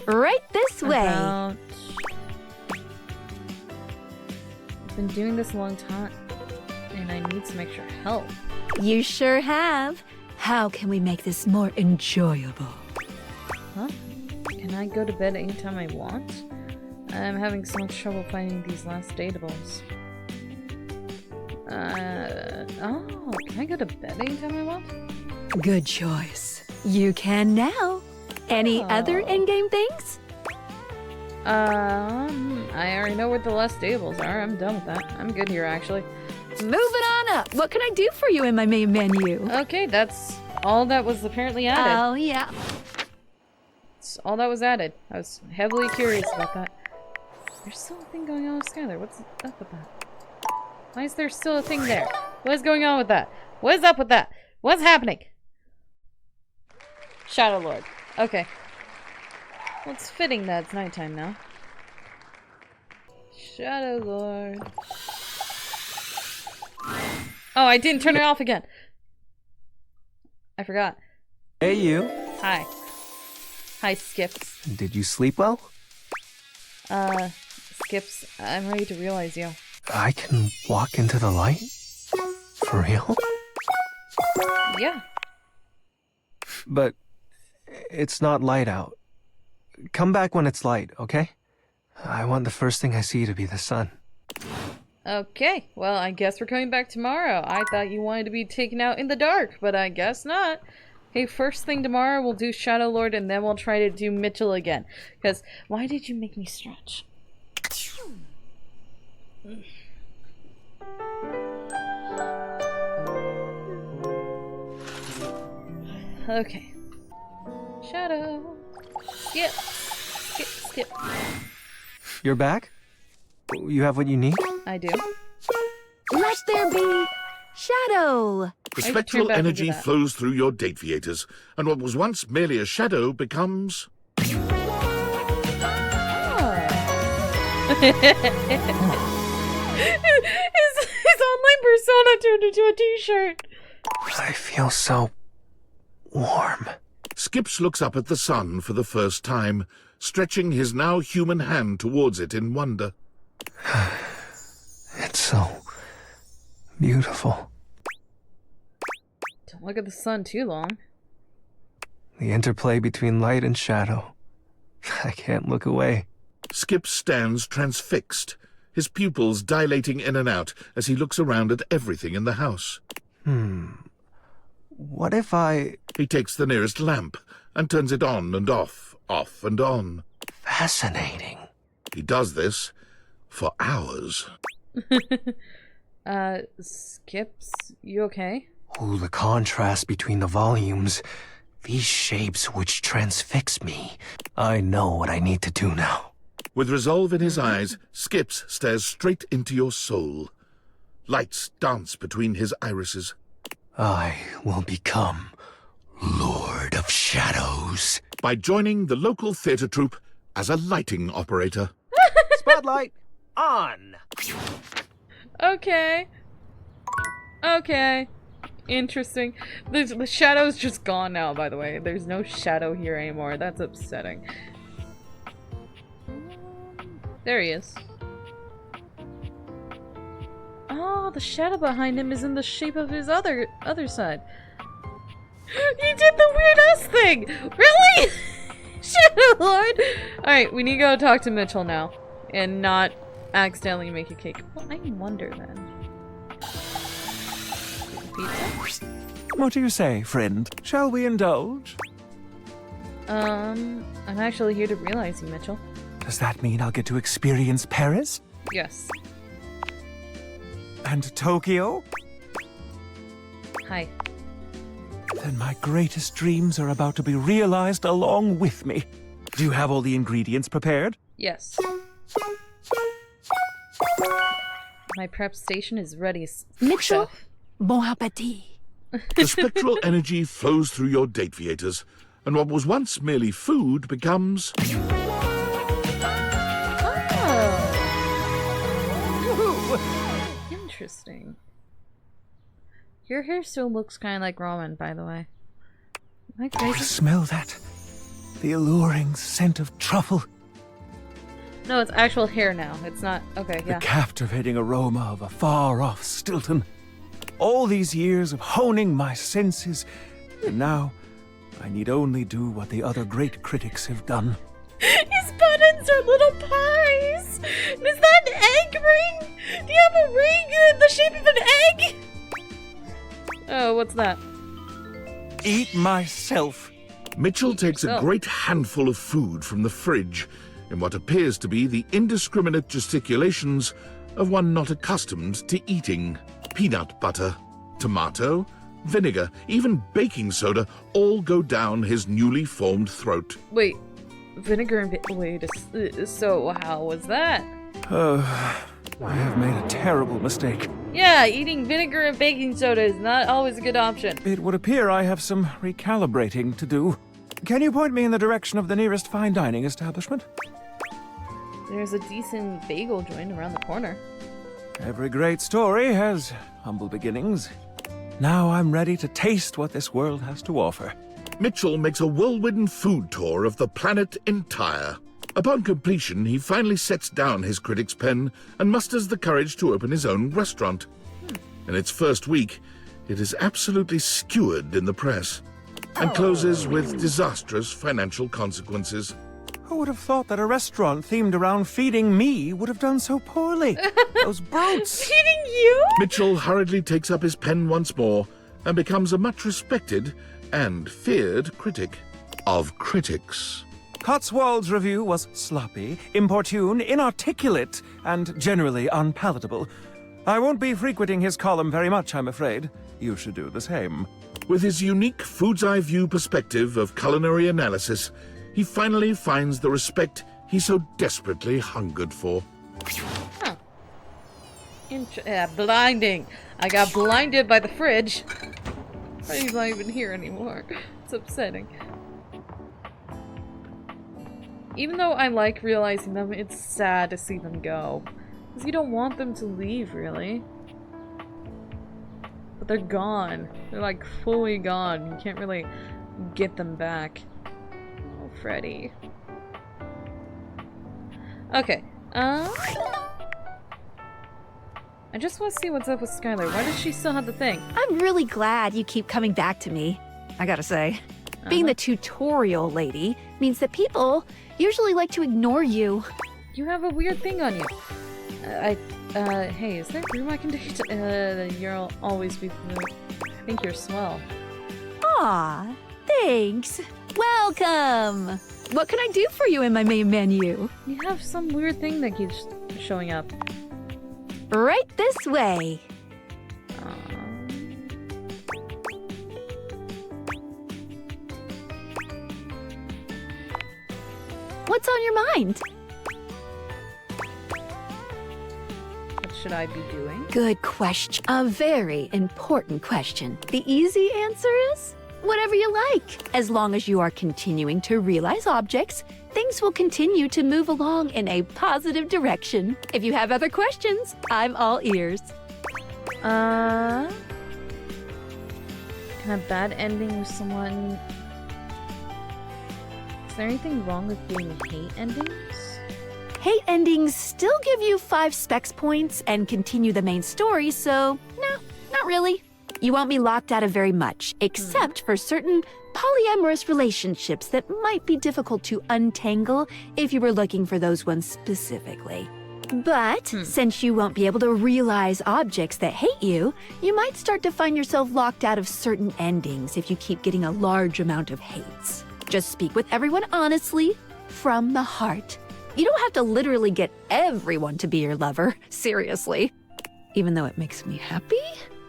Right this way. I've been doing this a long time, and I need some extra help. You sure have. How can we make this more enjoyable? Huh? Can I go to bed anytime I want? I'm having so much trouble finding these last dateables. Oh, can I go to bed anytime I want? Good choice. You can now. Any other in-game things? I already know where the last dateables are. I'm done with that. I'm good here, actually. Moving on up. What can I do for you in my main menu? Okay, that's all that was apparently added. Oh, yeah. That's all that was added. I was heavily curious about that. There's still a thing going on with Skylar. What's up with that? Why is there still a thing there? What is going on with that? What is up with that? What's happening? Shadow Lord. Okay. Well, it's fitting that it's nighttime now. Shadow Lord. Oh, I didn't turn it off again. I forgot. Hey, you. Hi. Hi, Skips. Did you sleep well? Skips, I'm ready to realize you. I can walk into the light? For real? Yeah. But it's not light out. Come back when it's light, okay? I want the first thing I see to be the sun. Okay, well, I guess we're coming back tomorrow. I thought you wanted to be taken out in the dark, but I guess not. Hey, first thing tomorrow, we'll do Shadow Lord, and then we'll try to do Mitchell again. Because, why did you make me stretch? Okay. Shadow. Skip. Skip, skip. You're back? You have what you need? I do. Let there be shadow. The spectral energy flows through your dateviators, and what was once merely a shadow becomes... his online persona turned into a t-shirt. I feel so warm. Skips looks up at the sun for the first time, stretching his now human hand towards it in wonder. It's so beautiful. Don't look at the sun too long. The interplay between light and shadow. I can't look away. Skip stands transfixed, his pupils dilating in and out as he looks around at everything in the house. What if I... He takes the nearest lamp and turns it on and off and on. Fascinating. He does this for hours. Skips, you okay? Ooh, the contrast between the volumes. These shapes which transfix me. I know what I need to do now. With resolve in his eyes, Skips stares straight into your soul. Lights dance between his irises. I will become Lord of Shadows. By joining the local theater troupe as a lighting operator. Spotlight on. Okay. Okay. Interesting. The shadow's just gone now, by the way. There's no shadow here anymore. That's upsetting. There he is. Oh, the shadow behind him is in the shape of his other side. He did the weird ass thing! Really? Shadow Lord! Alright, we need to go talk to Mitchell now. And not accidentally make a cake. Well, I wonder then. Pizza? What do you say, friend? Shall we indulge? I'm actually here to realize you, Mitchell. Does that mean I'll get to experience Paris? Yes. And Tokyo? Hi. Then my greatest dreams are about to be realized along with me. Do you have all the ingredients prepared? Yes. My prep station is ready. Mitchell, Chef. bon appétit. The spectral energy flows through your dateaviators, and what was once merely food becomes... Oh. Interesting. Your hair still looks kind of like ramen, by the way. Am I crazy? Smell that. The alluring scent of truffle. No, it's actual hair now. It's not... Okay, yeah. The captivating aroma of a far-off Stilton. All these years of honing my senses, and now I need only do what the other great critics have done. His buttons are little pies! Is that an egg ring? Do you have a ring in the shape of an egg? Oh, what's that? Eat myself. Mitchell takes a great handful of food from the fridge in what appears to be the indiscriminate gesticulations of one not accustomed to eating. Peanut butter, tomato, vinegar, even baking soda all go down his newly formed throat. Wait, vinegar and wait, so how was that? I have made a terrible mistake. Yeah, eating vinegar and baking soda is not always a good option. It would appear I have some recalibrating to do. Can you point me in the direction of the nearest fine dining establishment? There's a decent bagel joint around the corner. Every great story has humble beginnings. Now I'm ready to taste what this world has to offer. Mitchell makes a whirlwind food tour of the planet entire. Upon completion, he finally sets down his critic's pen and musters the courage to open his own restaurant. In its first week, it is absolutely skewered in the press and closes with disastrous financial consequences. Who would have thought that a restaurant themed around feeding me would have done so poorly? Those brutes! Feeding you? Mitchell hurriedly takes up his pen once more and becomes a much respected and feared critic of critics. Cotswold's review was sloppy, importune, inarticulate, and generally unpalatable. I won't be frequenting his column very much, I'm afraid. You should do the same. With his unique food's eye view perspective of culinary analysis, he finally finds the respect he so desperately hungered for. Huh. Blinding. I got blinded by the fridge. He's not even here anymore. It's upsetting. Even though I like realizing them, it's sad to see them go. Because you don't want them to leave, really. But they're gone. They're like fully gone. You can't really get them back. Oh, Freddy. Okay. I just want to see what's up with Skylar. Why does she still have the thing? I'm really glad you keep coming back to me, I gotta say. Being the tutorial lady means that people usually like to ignore you. You have a weird thing on you. Hey, is there room I can date? You'll always be I think you're swell. Aw, thanks. Welcome. What can I do for you in my main menu? You have some weird thing that keeps showing up. Right this way. What's on your mind? What should I be doing? Good question. A very important question. The easy answer is whatever you like. As long as you are continuing to realize objects, things will continue to move along in a positive direction. If you have other questions, I'm all ears. Can a bad ending with someone... Is there anything wrong with being hate endings? Hate endings still give you 5 specs points and continue the main story, so no, not really. You won't be locked out of very much, except for certain polyamorous relationships that might be difficult to untangle if you were looking for those ones specifically. But since you won't be able to realize objects that hate you, you might start to find yourself locked out of certain endings if you keep getting a large amount of hates. Just speak with everyone honestly, from the heart. You don't have to literally get everyone to be your lover, seriously. Even though it makes me happy,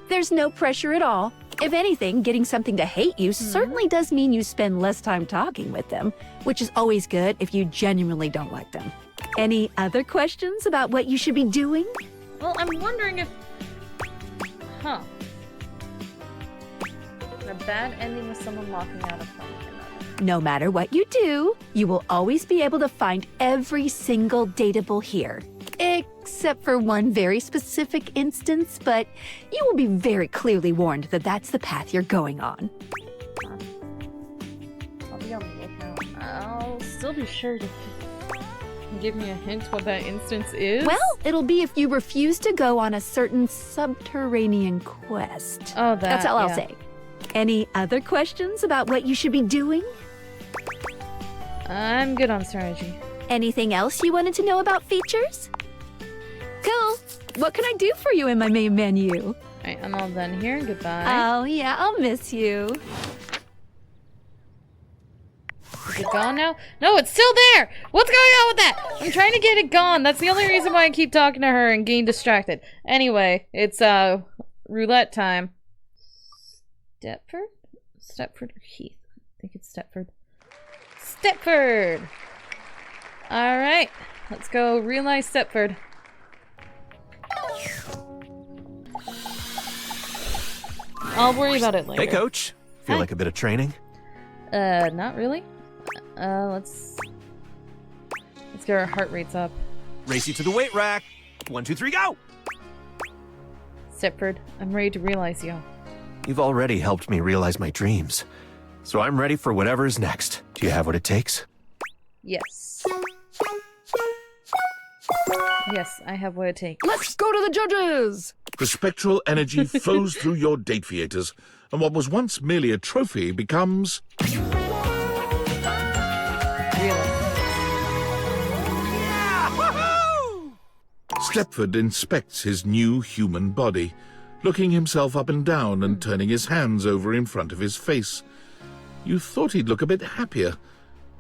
there's no pressure at all. If anything, getting something to hate you certainly does mean you spend less time talking with them, which is always good if you genuinely don't like them. Any other questions about what you should be doing? Well, I'm wondering if... Huh. A bad ending with someone locking out of something. No matter what you do, you will always be able to find every single dateable here. Except for one very specific instance, but you will be very clearly warned that that's the path you're going on. I'll be on the lookout. I'll still be sure to give me a hint what that instance is. Well, it'll be if you refuse to go on a certain subterranean quest. Oh, that's all I'll say. Any other questions about what you should be doing? I'm good on strategy. Anything else you wanted to know about features? Cool. What can I do for you in my main menu? Alright, I'm all done here. Goodbye. Oh, yeah, I'll miss you. Is it gone now? No, it's still there! What's going on with that? I'm trying to get it gone. That's the only reason why I keep talking to her and getting distracted. Anyway, it's roulette time. Stepford? Stepford or Heath? I think it's Stepford. Stepford! Alright, let's go realize Stepford. I'll worry about it later. Hey, Coach. Feel like a bit of training? Not really. Let's get our heart rates up. Race you to the weight rack. 1, 2, 3, go! Stepford, I'm ready to realize you. You've already helped me realize my dreams, so I'm ready for whatever is next. Do you have what it takes? Yes. Yes, I have what it takes. Let's go to the judges! The spectral energy flows through your date theaters, and what was once merely a trophy becomes... Stepford inspects his new human body, looking himself up and down and turning his hands over in front of his face. You thought he'd look a bit happier,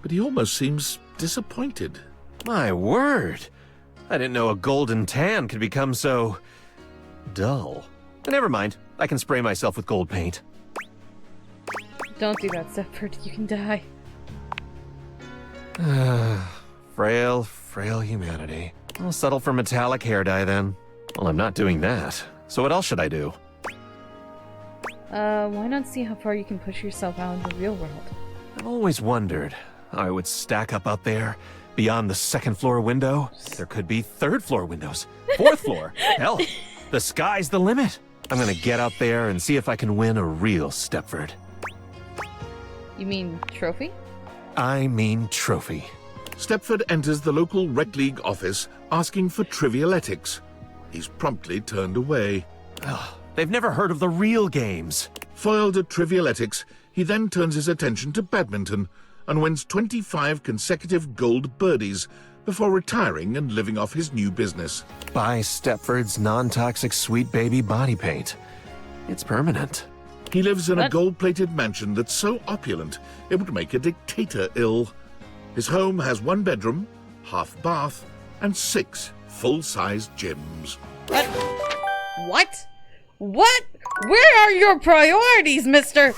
but he almost seems disappointed. My word! I didn't know a golden tan could become so... dull. Never mind. I can spray myself with gold paint. Don't do that, Stepford. You can die. Frail humanity. I'll settle for metallic hair dye then. Well, I'm not doing that. So what else should I do? Why not see how far you can push yourself out in the real world? I've always wondered how I would stack up out there. Beyond the 2nd floor window, there could be 3rd floor windows. 4th floor. Hell, the sky's the limit. I'm gonna get out there and see if I can win a real Stepford. You mean trophy? I mean trophy. Stepford enters the local rec league office asking for trivialetics. He's promptly turned away. Ugh, they've never heard of the real games. Foiled at trivialetics, he then turns his attention to badminton and wins 25 consecutive gold birdies before retiring and living off his new business. Buy Stepford's non-toxic sweet baby body paint. It's permanent. He lives in a gold-plated mansion that's so opulent it would make a dictator ill. His home has 1 bedroom, half bath, and 6 full-sized gyms. What? What? Where are your priorities, mister?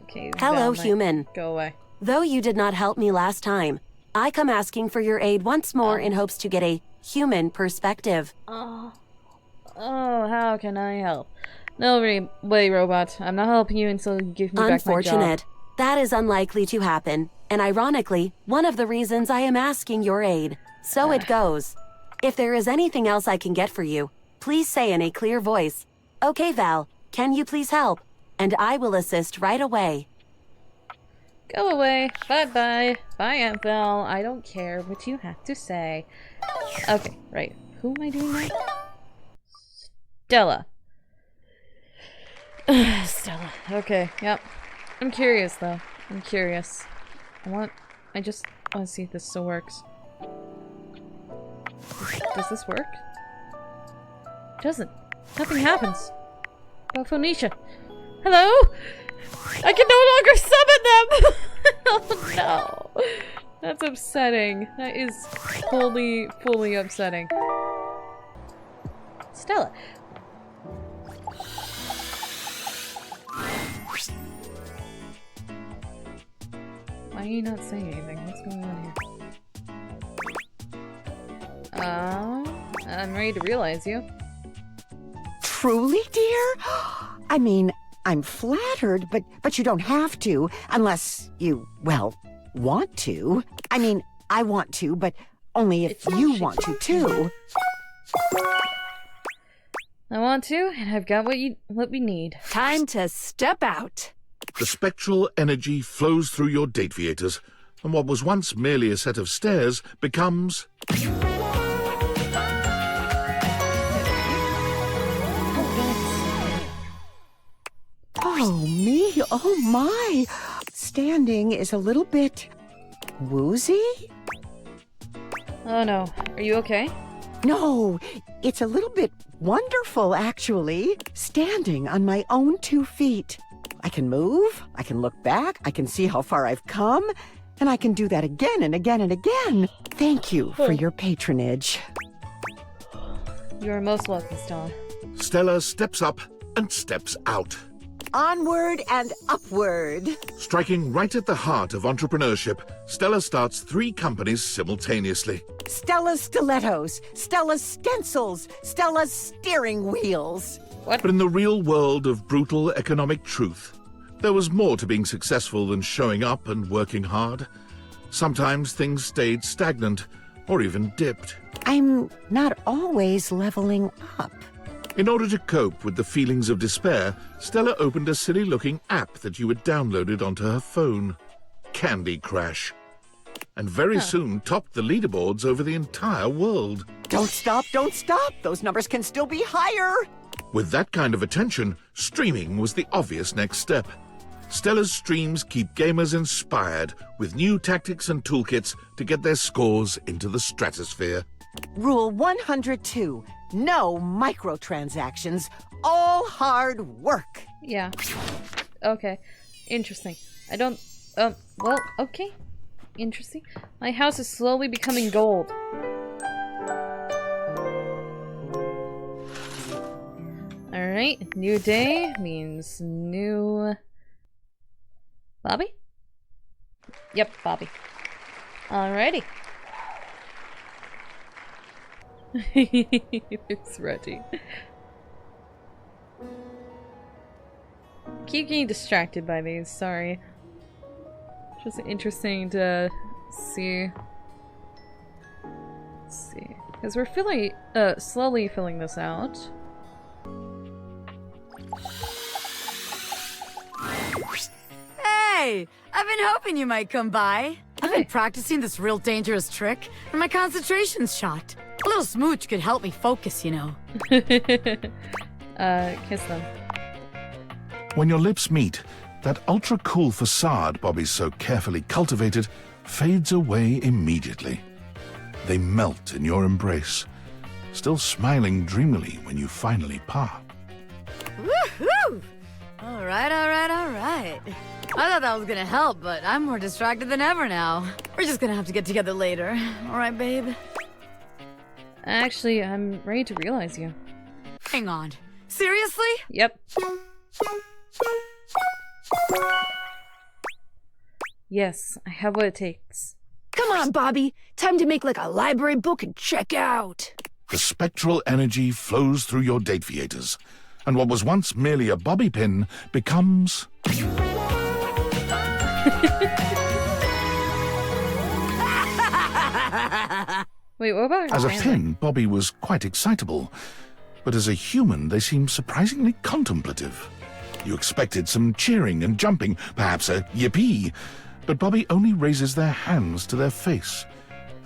Okay. Hello, human. Go away. Though you did not help me last time, I come asking for your aid once more in hopes to get a human perspective. Oh, how can I help? No way, robot. I'm not helping you until you give me back my job. Unfortunate. That is unlikely to happen, and ironically, one of the reasons I am asking your aid. So it goes. If there is anything else I can get for you, please say in a clear voice, "Okay, Val, can you please help?" And I will assist right away. Go away. Bye-bye. Bye, Aunt Val. I don't care what you have to say. Okay, right. Who am I doing now? Stella. Stella. Okay, yep. I'm curious, though. I'm curious. I just want to see if this still works. Does this work? It doesn't. Nothing happens. Oh, Phoenicia. Hello? I can no longer summon them! Oh no. That's upsetting. That is fully upsetting. Stella. Why are you not saying anything? What's going on here? I'm ready to realize you. Truly, dear? I mean, I'm flattered, but you don't have to, unless you, well, want to. I mean, I want to, but only if you want to, too. I want to, and I've got what we need. Time to step out. The spectral energy flows through your dateviators, and what was once merely a set of stairs becomes... Oh, me, oh my. Standing is a little bit woozy? Oh no, are you okay? No, it's a little bit wonderful, actually. Standing on my own 2 feet. I can move, I can look back, I can see how far I've come, and I can do that again and again and again. Thank you for your patronage. You are most welcome, Stella. Stella steps up and steps out. Onward and upward. Striking right at the heart of entrepreneurship, Stella starts 3 companies simultaneously. Stella's stilettos, Stella's stencils, Stella's steering wheels. But in the real world of brutal economic truth, there was more to being successful than showing up and working hard. Sometimes things stayed stagnant or even dipped. I'm not always leveling up. In order to cope with the feelings of despair, Stella opened a silly-looking app that you had downloaded onto her phone, Candy Crash, and very soon topped the leaderboards over the entire world. Don't stop, don't stop! Those numbers can still be higher! With that kind of attention, streaming was the obvious next step. Stella's streams keep gamers inspired with new tactics and toolkits to get their scores into the stratosphere. Rule 102. No microtransactions. All hard work. Yeah. Okay. Interesting. I don't... well, okay. Interesting. My house is slowly becoming gold. Alright. New day means new... Bobby? Yep, Bobby. Alrighty. It's Reggie. Keep getting distracted by these, sorry. Just interesting to see. Let's see. Because we're slowly filling this out. Hey! I've been hoping you might come by. I've been practicing this real dangerous trick, and my concentration's shot. A little smooch could help me focus, you know. Kiss them. When your lips meet, that ultra-cool facade Bobby's so carefully cultivated fades away immediately. They melt in your embrace, still smiling dreamily when you finally part. Woohoo! Alright, alright, alright. I thought that was gonna help, but I'm more distracted than ever now. We're just gonna have to get together later. Alright, babe? Actually, I'm ready to realize you. Hang on. Seriously? Yep. Yes, I have what it takes. Come on, Bobby. Time to make like a library book and check out. The spectral energy flows through your dateviators, and what was once merely a bobby pin becomes... Wait, what about As a pin, Bobby was quite excitable, but as a human, they seemed surprisingly contemplative. You expected some cheering and jumping, perhaps a yippee, but Bobby only raises their hands to their face,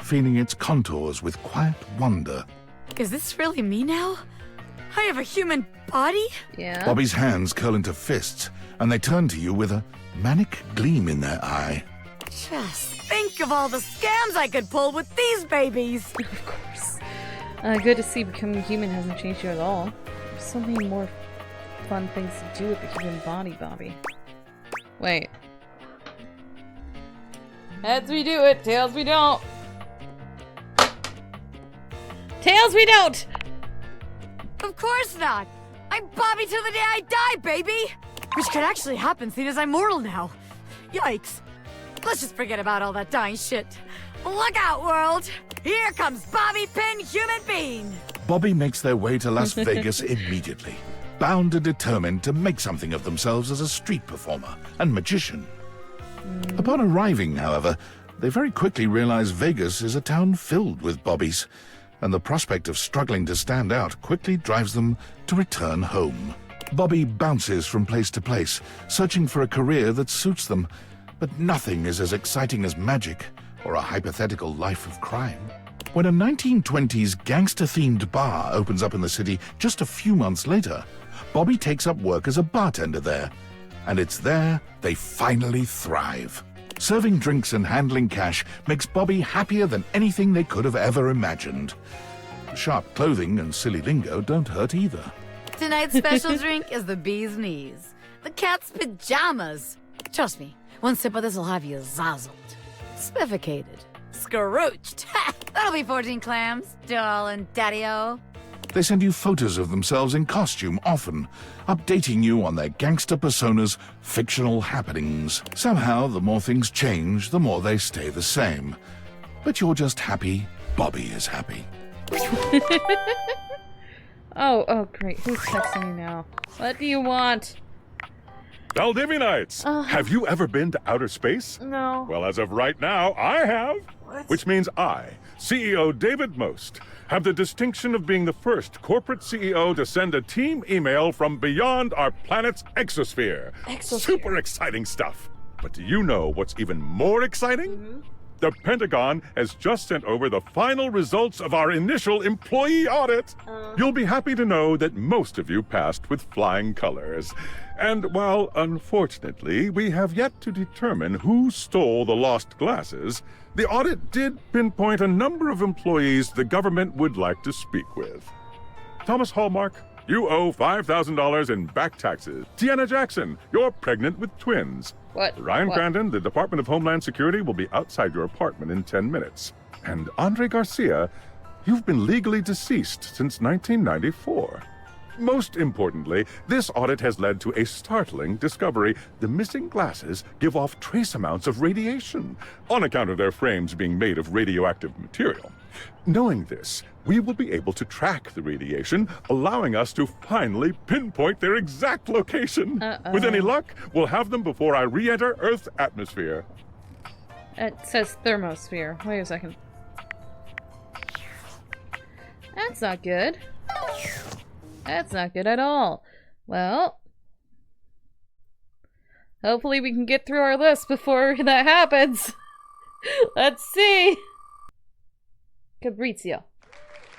feeling its contours with quiet wonder. Is this really me now? I have a human body? Yeah. Bobby's hands curl into fists, and they turn to you with a manic gleam in their eye. Just think of all the scams I could pull with these babies! Of course. Good to see becoming human hasn't changed you at all. There's so many more fun things to do with the human body, Bobby. Wait. Heads we do it, tails we don't. Tails we don't! Of course not! I'm Bobby till the day I die, baby! Which could actually happen, seeing as I'm mortal now. Yikes. Let's just forget about all that dying shit. Look out, world! Here comes Bobby Pin Human Bean! Bobby makes their way to Las Vegas immediately, bound and determined to make something of themselves as a street performer and magician. Upon arriving, however, they very quickly realize Vegas is a town filled with Bobbies, and the prospect of struggling to stand out quickly drives them to return home. Bobby bounces from place to place, searching for a career that suits them, but nothing is as exciting as magic or a hypothetical life of crime. When a 1920s gangster-themed bar opens up in the city just a few months later, Bobby takes up work as a bartender there, and it's there they finally thrive. Serving drinks and handling cash makes Bobby happier than anything they could have ever imagined. Sharp clothing and silly lingo don't hurt either. Tonight's special drink is the bee's knees. The cat's pajamas. Trust me, one sip of this will have you zazzled. Spifficated. Scrooched. That'll be 14 clams, darling daddy-o. They send you photos of themselves in costume often, updating you on their gangster persona's fictional happenings. Somehow, the more things change, the more they stay the same. But you're just happy Bobby is happy. Oh, great. Who's texting me now? What do you want? Valdivianites! Have you ever been to outer space? No. Well, as of right now, I have. What? Which means I, CEO David Most, have the distinction of being the first corporate CEO to send a team email from beyond our planet's exosphere. Super exciting stuff. But do you know what's even more exciting? The Pentagon has just sent over the final results of our initial employee audit. You'll be happy to know that most of you passed with flying colors. And while, unfortunately, we have yet to determine who stole the lost glasses, the audit did pinpoint a number of employees the government would like to speak with. Thomas Hallmark, you owe $5,000 in back taxes. Deanna Jackson, you're pregnant with twins. What? Ryan What? Crandon, the Department of Homeland Security will be outside your apartment in 10 minutes. And Andre Garcia, you've been legally deceased since 1994. Most importantly, this audit has led to a startling discovery. The missing glasses give off trace amounts of radiation, on account of their frames being made of radioactive material. Knowing this, we will be able to track the radiation, allowing us to finally pinpoint their exact location. With any luck, we'll have them before I re-enter Earth's atmosphere. It says thermosphere. Wait a second. That's not good. That's not good at all. Well, hopefully we can get through our list before that happens. Let's see. Fabrizio.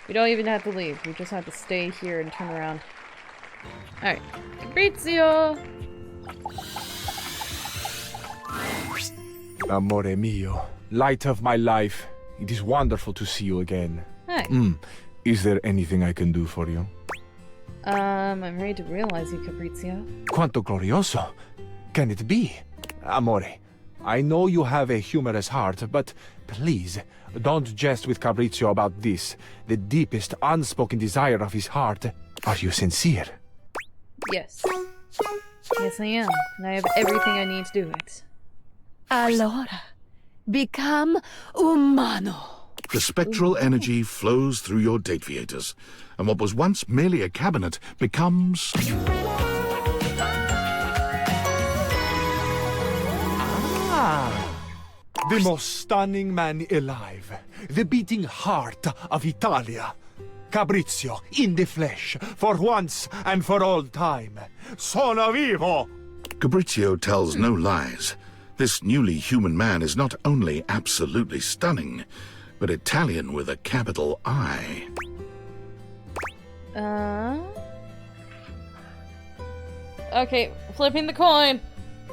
We don't even have to leave. We just have to stay here and turn around. Alright. Fabrizio! Amore mio, light of my life. It is wonderful to see you again. Hi. Is there anything I can do for you? I'm ready to realize you, Fabrizio. Quanto glorioso. Can it be? Amore, I know you have a humorous heart, but please, don't jest with Fabrizio about this. The deepest unspoken desire of his heart. Are you sincere? Yes. Yes, I am. And I have everything I need to do it. Allora, become umano. The spectral energy flows through your dateviators, and what was once merely a cabinet becomes... The most stunning man alive. The beating heart of Italia. Fabrizio, in the flesh, for once and for all time. Sono vivo! Fabrizio tells no lies. This newly human man is not only absolutely stunning, but Italian with a capital I. Okay, flipping the coin.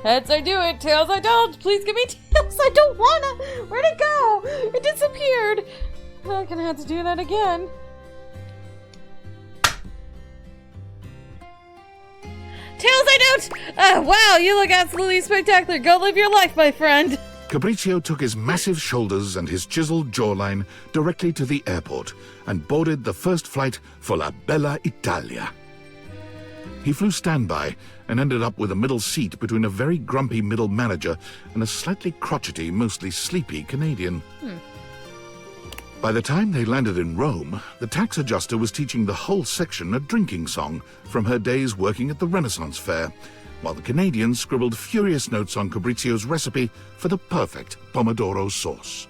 Heads I do it, tails I don't. Please give me tails. I don't wanna. Where'd it go? It disappeared. I'm gonna have to do that again. Tails I don't! Wow, you look absolutely spectacular. Go live your life, my friend. Fabrizio took his massive shoulders and his chiseled jawline directly to the airport and boarded the first flight for La Bella Italia. He flew standby and ended up with a middle seat between a very grumpy middle manager and a slightly crotchety, mostly sleepy Canadian. By the time they landed in Rome, the tax adjuster was teaching the whole section a drinking song from her days working at the Renaissance Fair, while the Canadian scribbled furious notes on Fabrizio's recipe for the perfect pomodoro sauce.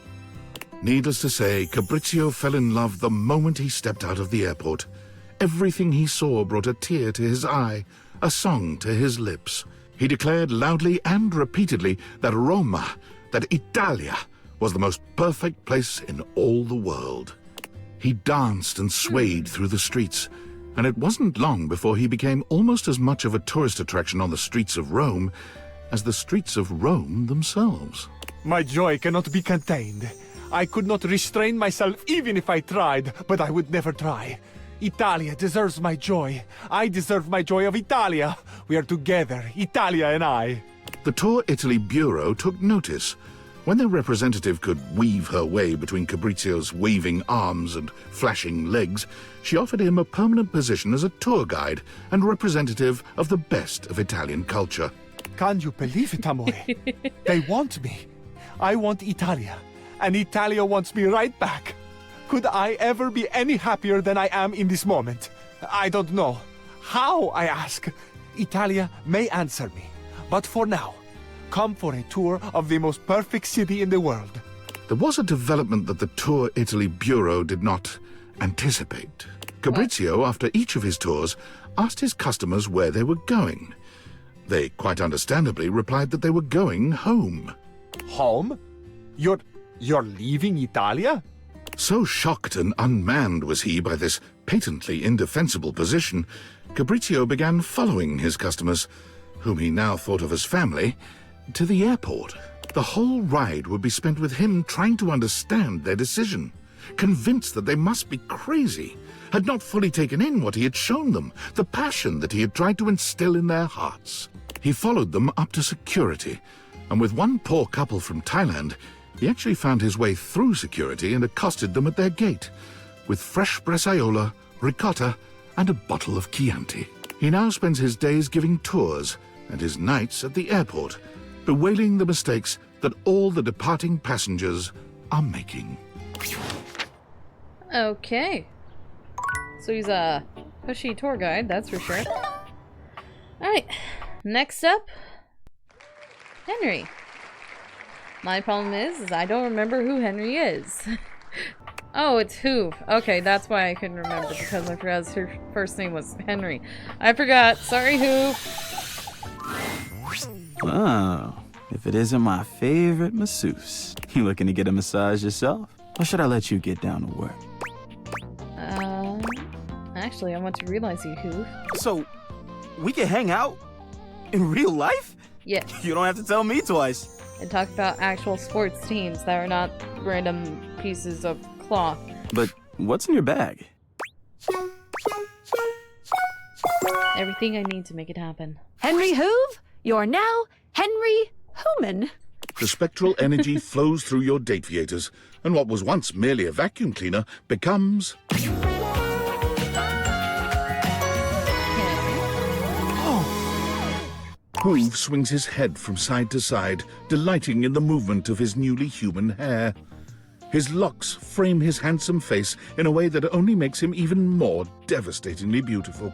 Needless to say, Fabrizio fell in love the moment he stepped out of the airport. Everything he saw brought a tear to his eye, a song to his lips. He declared loudly and repeatedly that Roma, that Italia, was the most perfect place in all the world. He danced and swayed through the streets, and it wasn't long before he became almost as much of a tourist attraction on the streets of Rome as the streets of Rome themselves. My joy cannot be contained. I could not restrain myself even if I tried, but I would never try. Italia deserves my joy. I deserve my joy of Italia. We are together, Italia and I. The Tour Italy Bureau took notice. When their representative could weave her way between Fabrizio's waving arms and flashing legs, she offered him a permanent position as a tour guide and representative of the best of Italian culture. Can you believe it, amore? They want me. I want Italia, and Italia wants me right back. Could I ever be any happier than I am in this moment? I don't know. How, I ask? Italia may answer me, but for now, come for a tour of the most perfect city in the world. There was a development that the Tour Italy Bureau did not anticipate. Fabrizio, after each of his tours, asked his customers where they were going. They, quite understandably, replied that they were going home. Home? You're leaving Italia? So shocked and unmanned was he by this patently indefensible position, Fabrizio began following his customers, whom he now thought of as family, to the airport. The whole ride would be spent with him trying to understand their decision, convinced that they must be crazy, had not fully taken in what he had shown them, the passion that he had tried to instill in their hearts. He followed them up to security, and with one poor couple from Thailand, he actually found his way through security and accosted them at their gate, with fresh bresaola, ricotta, and a bottle of Chianti. He now spends his days giving tours and his nights at the airport, bewailing the mistakes that all the departing passengers are making. Okay. So he's a pushy tour guide, that's for sure. Alright, next up, Henry. My problem is I don't remember who Henry is. Oh, it's Hoove. Okay, that's why I couldn't remember, because I forgot her first name was Henry. I forgot. Sorry, Hoove. Oh, if it isn't my favorite masseuse. You looking to get a massage yourself? Or should I let you get down to work? Actually, I want to realize you, Hoove. So, we can hang out? In real life? Yes. You don't have to tell me twice. And talk about actual sports teams that are not random pieces of cloth. But what's in your bag? Everything I need to make it happen. Henry Hoove, you're now Henry Hooman. The spectral energy flows through your dateviators, and what was once merely a vacuum cleaner becomes... Hoove swings his head from side to side, delighting in the movement of his newly human hair. His locks frame his handsome face in a way that only makes him even more devastatingly beautiful.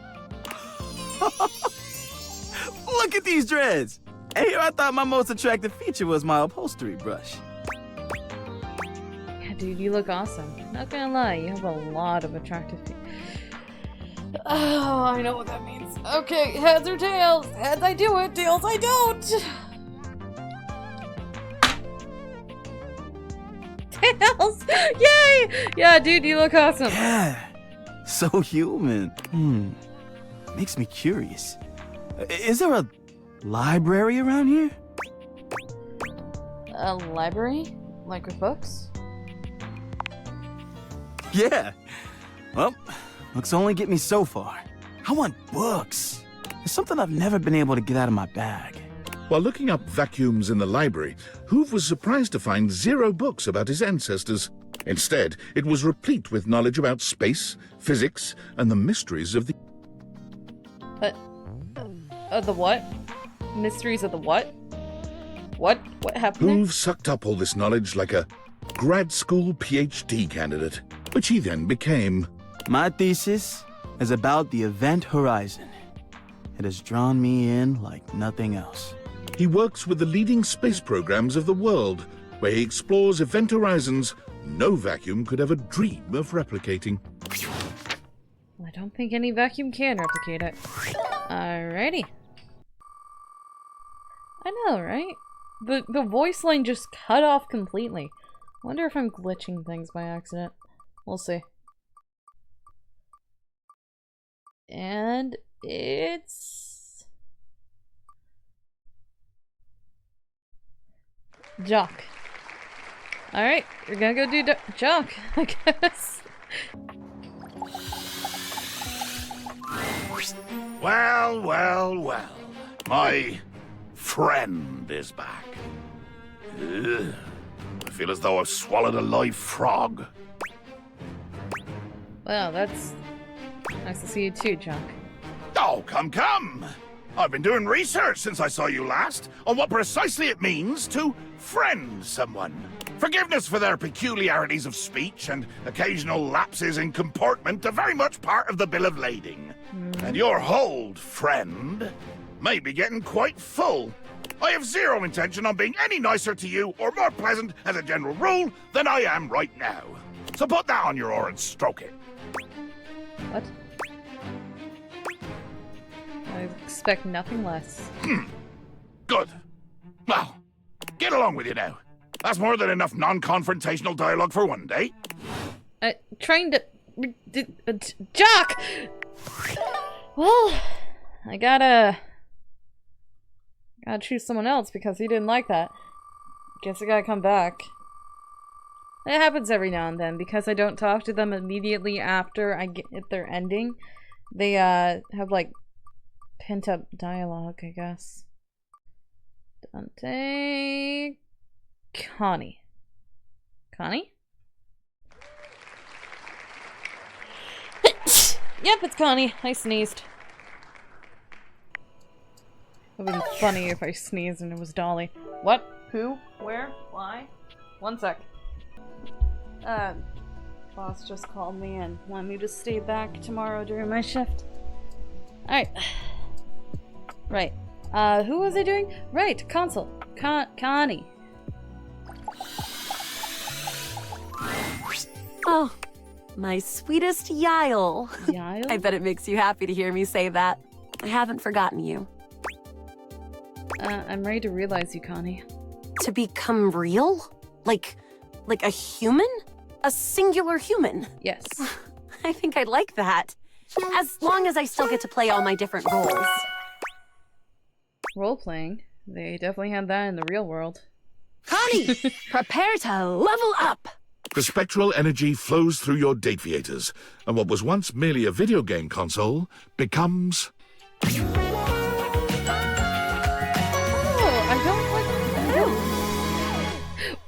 Look at these dreads! Hey, I thought my most attractive feature was my upholstery brush. Yeah, dude, you look awesome. Not gonna lie, you have a lot of attractive feet. Oh, I know what that means. Okay, heads or tails? Heads I do it, tails I don't! Tails! Yay! Yeah, dude, you look awesome. Yeah, so human. Makes me curious. Is there a library around here? A library? Like with books? Yeah. Well, looks only get me so far. I want books. It's something I've never been able to get out of my bag. While looking up vacuums in the library, Hoove was surprised to find 0 books about his ancestors. Instead, it was replete with knowledge about space, physics, and the mysteries of the... The what? Mysteries of the what? What? What happened? Hoove sucked up all this knowledge like a grad school PhD candidate, which he then became. My thesis is about the event horizon. It has drawn me in like nothing else. He works with the leading space programs of the world, where he explores event horizons no vacuum could ever dream of replicating. I don't think any vacuum can replicate it. Alrighty. I know, right? The voice line just cut off completely. Wonder if I'm glitching things by accident. We'll see. And it's... Jock. Alright, we're gonna go do Jock, I guess. Well, well, well. My friend is back. Ugh. I feel as though I've swallowed a live frog. Well, that's nice to see you too, Jock. Oh, come! I've been doing research since I saw you last on what precisely it means to friend someone. Forgiveness for their peculiarities of speech and occasional lapses in comportment are very much part of the bill of lading. And your hold, friend, may be getting quite full. I have 0 intention on being any nicer to you or more pleasant as a general rule than I am right now. So put that on your oar and stroke it. What? I expect nothing less. Good. Well, get along with you now. That's more than enough non-confrontational dialogue for one day. Trying to... Jock! Well, I gotta choose someone else because he didn't like that. Guess I gotta come back. It happens every now and then because I don't talk to them immediately after I get their ending. They have like pent up dialogue, I guess. Dante, Connie. Connie? Yep, it's Connie. I sneezed. It would be funny if I sneezed and it was Dolly. What? Who? Where? Why? One sec. Boss just called me and wanted me to stay back tomorrow during my shift. Alright. Right. Who was I doing? Right, console. Connie. Oh, my sweetest Yael. Yael? I bet it makes you happy to hear me say that. I haven't forgotten you. I'm ready to realize you, Connie. To become real? Like a human? A singular human? Yes. I think I'd like that. As long as I still get to play all my different roles. Role-playing? They definitely have that in the real world. Connie, prepare to level up! The spectral energy flows through your dateviators, and what was once merely a video game console becomes...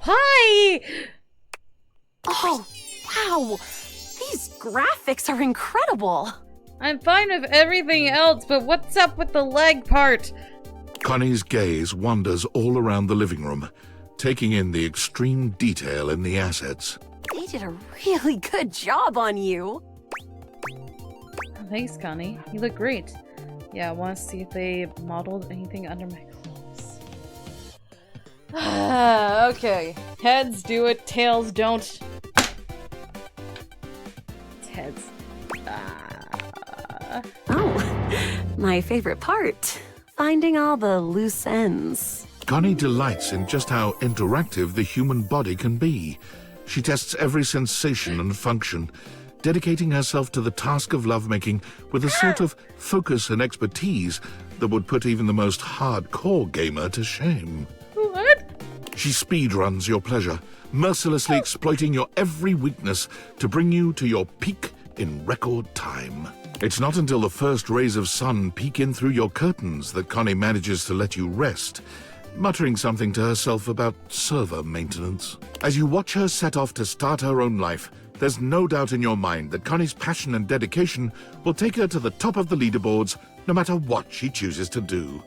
Why? Oh, wow! These graphics are incredible! I'm fine with everything else, but what's up with the leg part? Connie's gaze wanders all around the living room, taking in the extreme detail in the assets. They did a really good job on you. Thanks, Connie. You look great. Yeah, I want to see if they modeled anything under my clothes. Okay. Heads do it, tails don't. It's heads. Oh, my favorite part. Finding all the loose ends. Connie delights in just how interactive the human body can be. She tests every sensation and function, dedicating herself to the task of lovemaking with a sort of focus and expertise that would put even the most hardcore gamer to shame. What? She speedruns your pleasure, mercilessly exploiting your every weakness to bring you to your peak in record time. It's not until the first rays of sun peek in through your curtains that Connie manages to let you rest, muttering something to herself about server maintenance. As you watch her set off to start her own life, there's no doubt in your mind that Connie's passion and dedication will take her to the top of the leaderboards, no matter what she chooses to do.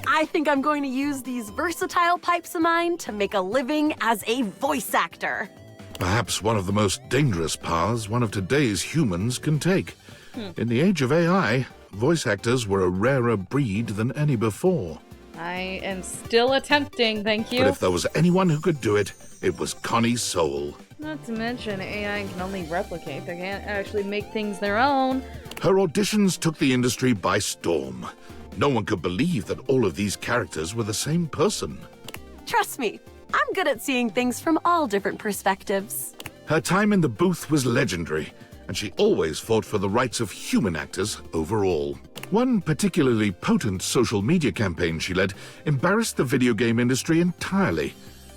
I think I'm going to use these versatile pipes of mine to make a living as a voice actor. Perhaps one of the most dangerous paths one of today's humans can take. In the age of AI, voice actors were a rarer breed than any before. I am still attempting, thank you. But if there was anyone who could do it, it was Connie Soul. Not to mention, AI can only replicate. They can't actually make things their own. Her auditions took the industry by storm. No one could believe that all of these characters were the same person. Trust me, I'm good at seeing things from all different perspectives. Her time in the booth was legendary, and she always fought for the rights of human actors overall. One particularly potent social media campaign she led embarrassed the video game industry entirely.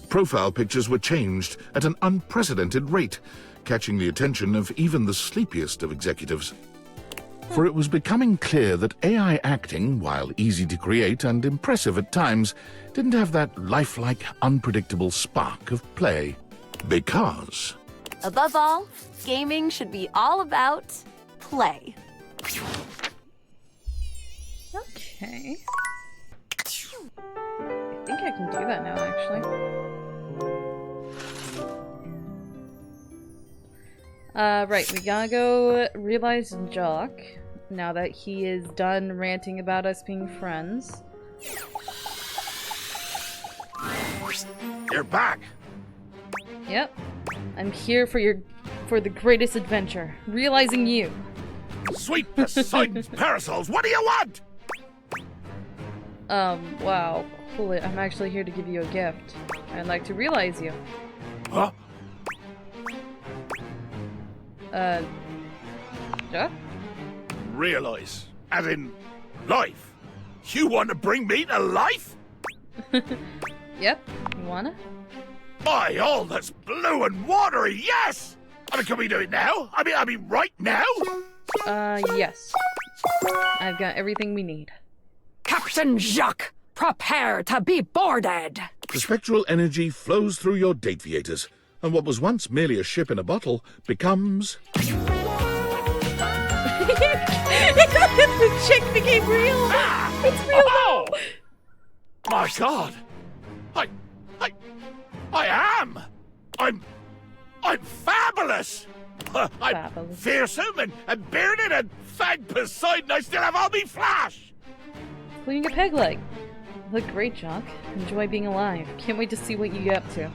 Profile pictures were changed at an unprecedented rate, catching the attention of even the sleepiest of executives. For it was becoming clear that AI acting, while easy to create and impressive at times, didn't have that lifelike, unpredictable spark of play. Because... Above all, gaming should be all about play. Okay. I think I can do that now, actually. Right, we gotta go realize Jock, now that he is done ranting about us being friends. You're back! Yep. I'm here for the greatest adventure, realizing you. Sweet Poseidon's parasols, what do you want? Wow. Cool it. I'm actually here to give you a gift. I'd like to realize you. Huh? Yeah? Realize? As in, life? You want to bring me to life? Yep. You wanna? By all that's blue and watery, yes! I mean, can we do it now? I mean, right now? Yes. I've got everything we need. Captain Jacques, prepare to be boarded! The spectral energy flows through your dateviators, and what was once merely a ship in a bottle becomes... The chick became real! It's real! Oh! My God! I am! I'm fabulous! I'm fearsome and bearded and thank Poseidon I still have all me flash! Including a peg leg. Look great, Jock. Enjoy being alive. Can't wait to see what you get up to.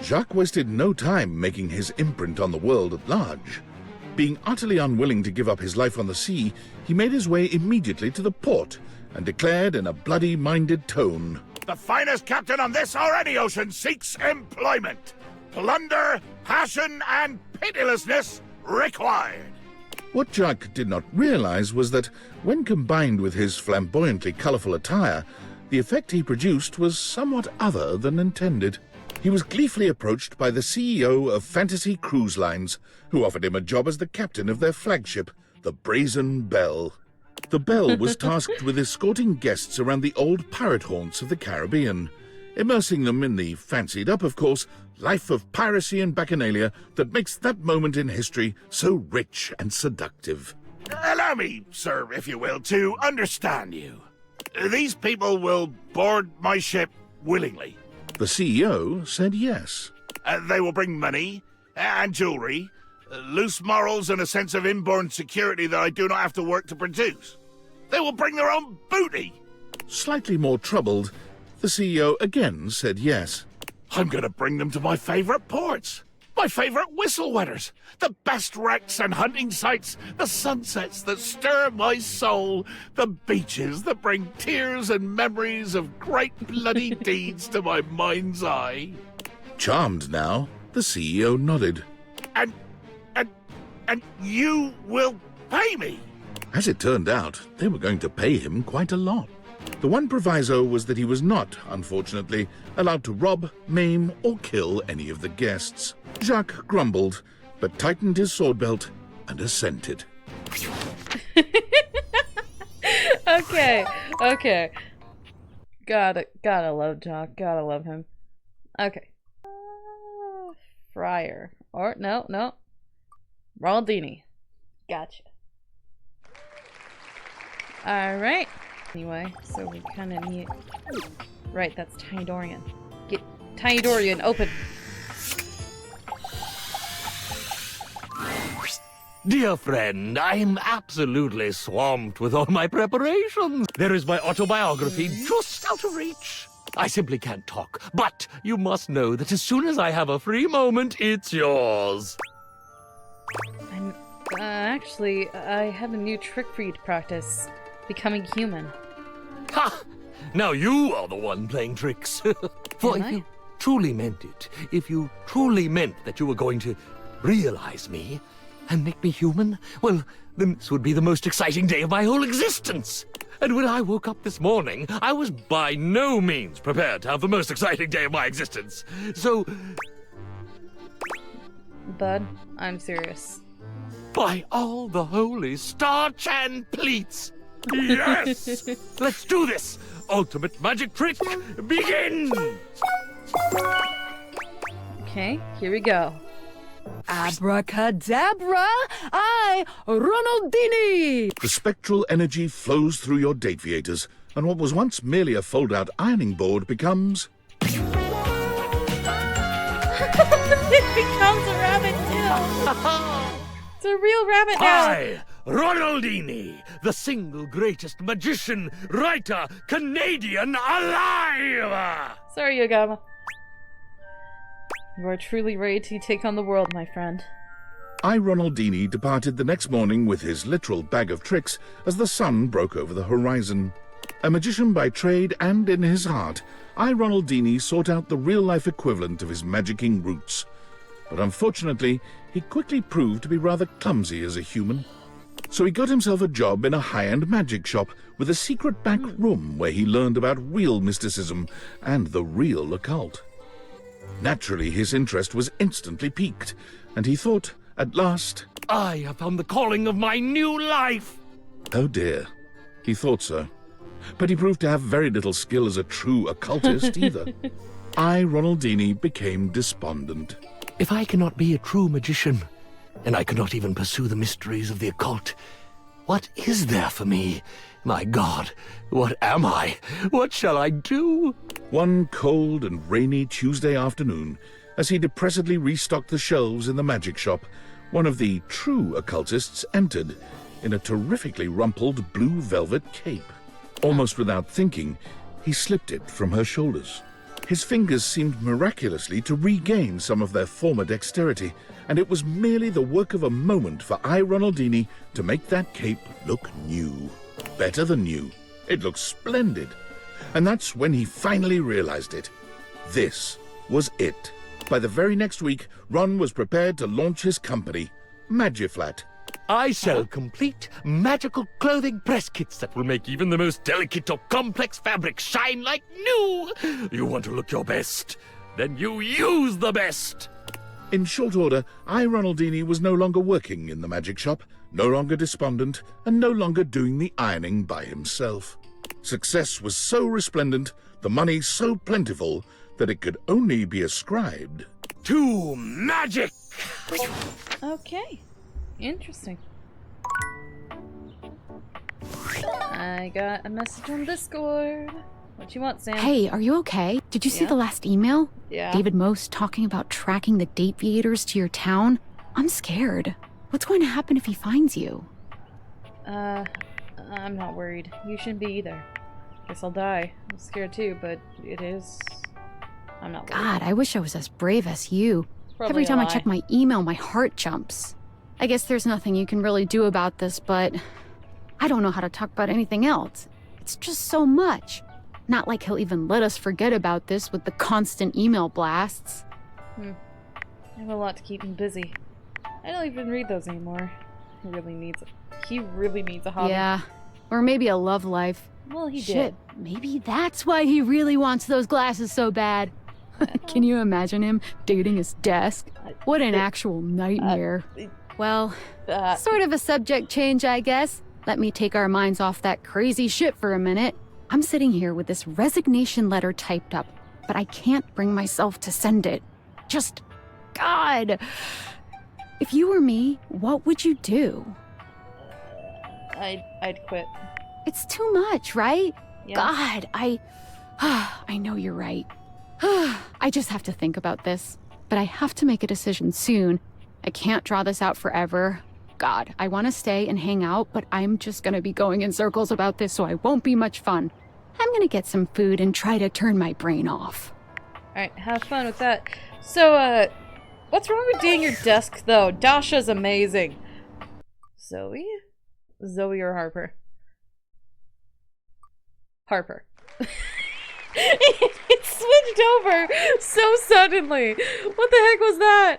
Jacques wasted no time making his imprint on the world at large. Being utterly unwilling to give up his life on the sea, he made his way immediately to the port and declared in a bloody-minded tone, The finest captain on this or any ocean seeks employment. Plunder, passion, and pitilessness required. What Jacques did not realize was that, when combined with his flamboyantly colorful attire, the effect he produced was somewhat other than intended. He was gleefully approached by the CEO of Fantasy Cruise Lines, who offered him a job as the captain of their flagship, the Brazen Belle. The Belle was tasked with escorting guests around the old pirate haunts of the Caribbean, immersing them in the fancied-up, of course, life of piracy and bacchanalia that makes that moment in history so rich and seductive. Allow me, sir, if you will, to understand you. These people will board my ship willingly. The CEO said yes. They will bring money and jewelry, loose morals and a sense of inborn security that I do not have to work to produce. They will bring their own booty. Slightly more troubled, the CEO again said yes. I'm going to bring them to my favorite ports, my favorite whistle wetters, the best wrecks and hunting sites, the sunsets that stir my soul, the beaches that bring tears and memories of great bloody deeds to my mind's eye. Charmed now, the CEO nodded. And you will pay me? As it turned out, they were going to pay him quite a lot. The one proviso was that he was not, unfortunately, allowed to rob, maim, or kill any of the guests. Jacques grumbled, but tightened his sword belt and assented. Okay. Gotta love Jacques. Gotta love him. Okay. Friar. Or, no. Ronaldini. Gotcha. Alright. Anyway, so we kind of need... Right, that's Tiny Dorian. Get Tiny Dorian, open! Dear friend, I'm absolutely swamped with all my preparations. There is my autobiography just out of reach. I simply can't talk, but you must know that as soon as I have a free moment, it's yours. Actually, I have a new trick for you to practice. Becoming human. Ha! Now you are the one playing tricks. For if you truly meant it, if you truly meant that you were going to realize me and make me human, well, then this would be the most exciting day of my whole existence. And when I woke up this morning, I was by no means prepared to have the most exciting day of my existence. So... Bud, I'm serious. By all the holy starch and pleats! Yes! Let's do this! Ultimate magic trick, begin! Okay, here we go. Abracadabra! I, Ronaldini! The spectral energy flows through your dateviators, and what was once merely a fold-out ironing board becomes... It becomes a rabbit too! It's a real rabbit now! I, Ronaldini, the single greatest magician, writer, Canadian alive! Sorry, Yogama. You are truly ready to take on the world, my friend. I, Ronaldini, departed the next morning with his literal bag of tricks as the sun broke over the horizon. A magician by trade and in his heart, I, Ronaldini, sought out the real-life equivalent of his magicking roots. But unfortunately, he quickly proved to be rather clumsy as a human. So he got himself a job in a high-end magic shop with a secret back room where he learned about real mysticism and the real occult. Naturally, his interest was instantly piqued, and he thought, at last, I have found the calling of my new life! Oh dear, he thought so. But he proved to have very little skill as a true occultist either. I, Ronaldini, became despondent. If I cannot be a true magician, and I cannot even pursue the mysteries of the occult, what is there for me? My God, what am I? What shall I do? One cold and rainy Tuesday afternoon, as he depressedly restocked the shelves in the magic shop, one of the true occultists entered in a terrifically rumpled blue velvet cape. Almost without thinking, he slipped it from her shoulders. His fingers seemed miraculously to regain some of their former dexterity, and it was merely the work of a moment for I, Ronaldini, to make that cape look new. Better than new. It looked splendid. And that's when he finally realized it. This was it. By the very next week, Ron was prepared to launch his company, Magiflat. I sell complete magical clothing press kits that will make even the most delicate or complex fabric shine like new. You want to look your best? Then you use the best. In short order, I, Ronaldini, was no longer working in the magic shop, no longer despondent, and no longer doing the ironing by himself. Success was so resplendent, the money so plentiful, that it could only be ascribed to magic. Okay. Interesting. I got a message on Discord. What you want, Sam? Hey, are you okay? Did you see Yeah. the last email? Yeah. David Most talking about tracking the dateaviators to your town? I'm scared. What's going to happen if he finds you? I'm not worried. You shouldn't be either. Guess I'll die. I'm scared too, but it is... I'm not worried. God, I wish I was as brave as you. Probably Every a time I lie. check my email, my heart jumps. I guess there's nothing you can really do about this, but I don't know how to talk about anything else. It's just so much. Not like he'll even let us forget about this with the constant email blasts. I have a lot to keep him busy. I don't even read those anymore. He really needs a hobby. Yeah, or maybe a love life. Well, he Shit, did. maybe that's why he really wants those glasses so bad. Can you imagine him dating his desk? What an actual nightmare. Well, sort of a subject change, I guess. Let me take our minds off that crazy shit for a minute. I'm sitting here with this resignation letter typed up, but I can't bring myself to send it. Just, God. If you were me, what would you do? I'd quit. It's too much, right? Yeah. God, I know you're right. I just have to think about this, but I have to make a decision soon. I can't draw this out forever. God, I want to stay and hang out, but I'm just going to be going in circles about this, so I won't be much fun. I'm going to get some food and try to turn my brain off. Alright, have fun with that. So, what's wrong with dating your desk, though? Dasha's amazing. Zoe? Zoe or Harper? Harper. It switched over so suddenly. What the heck was that?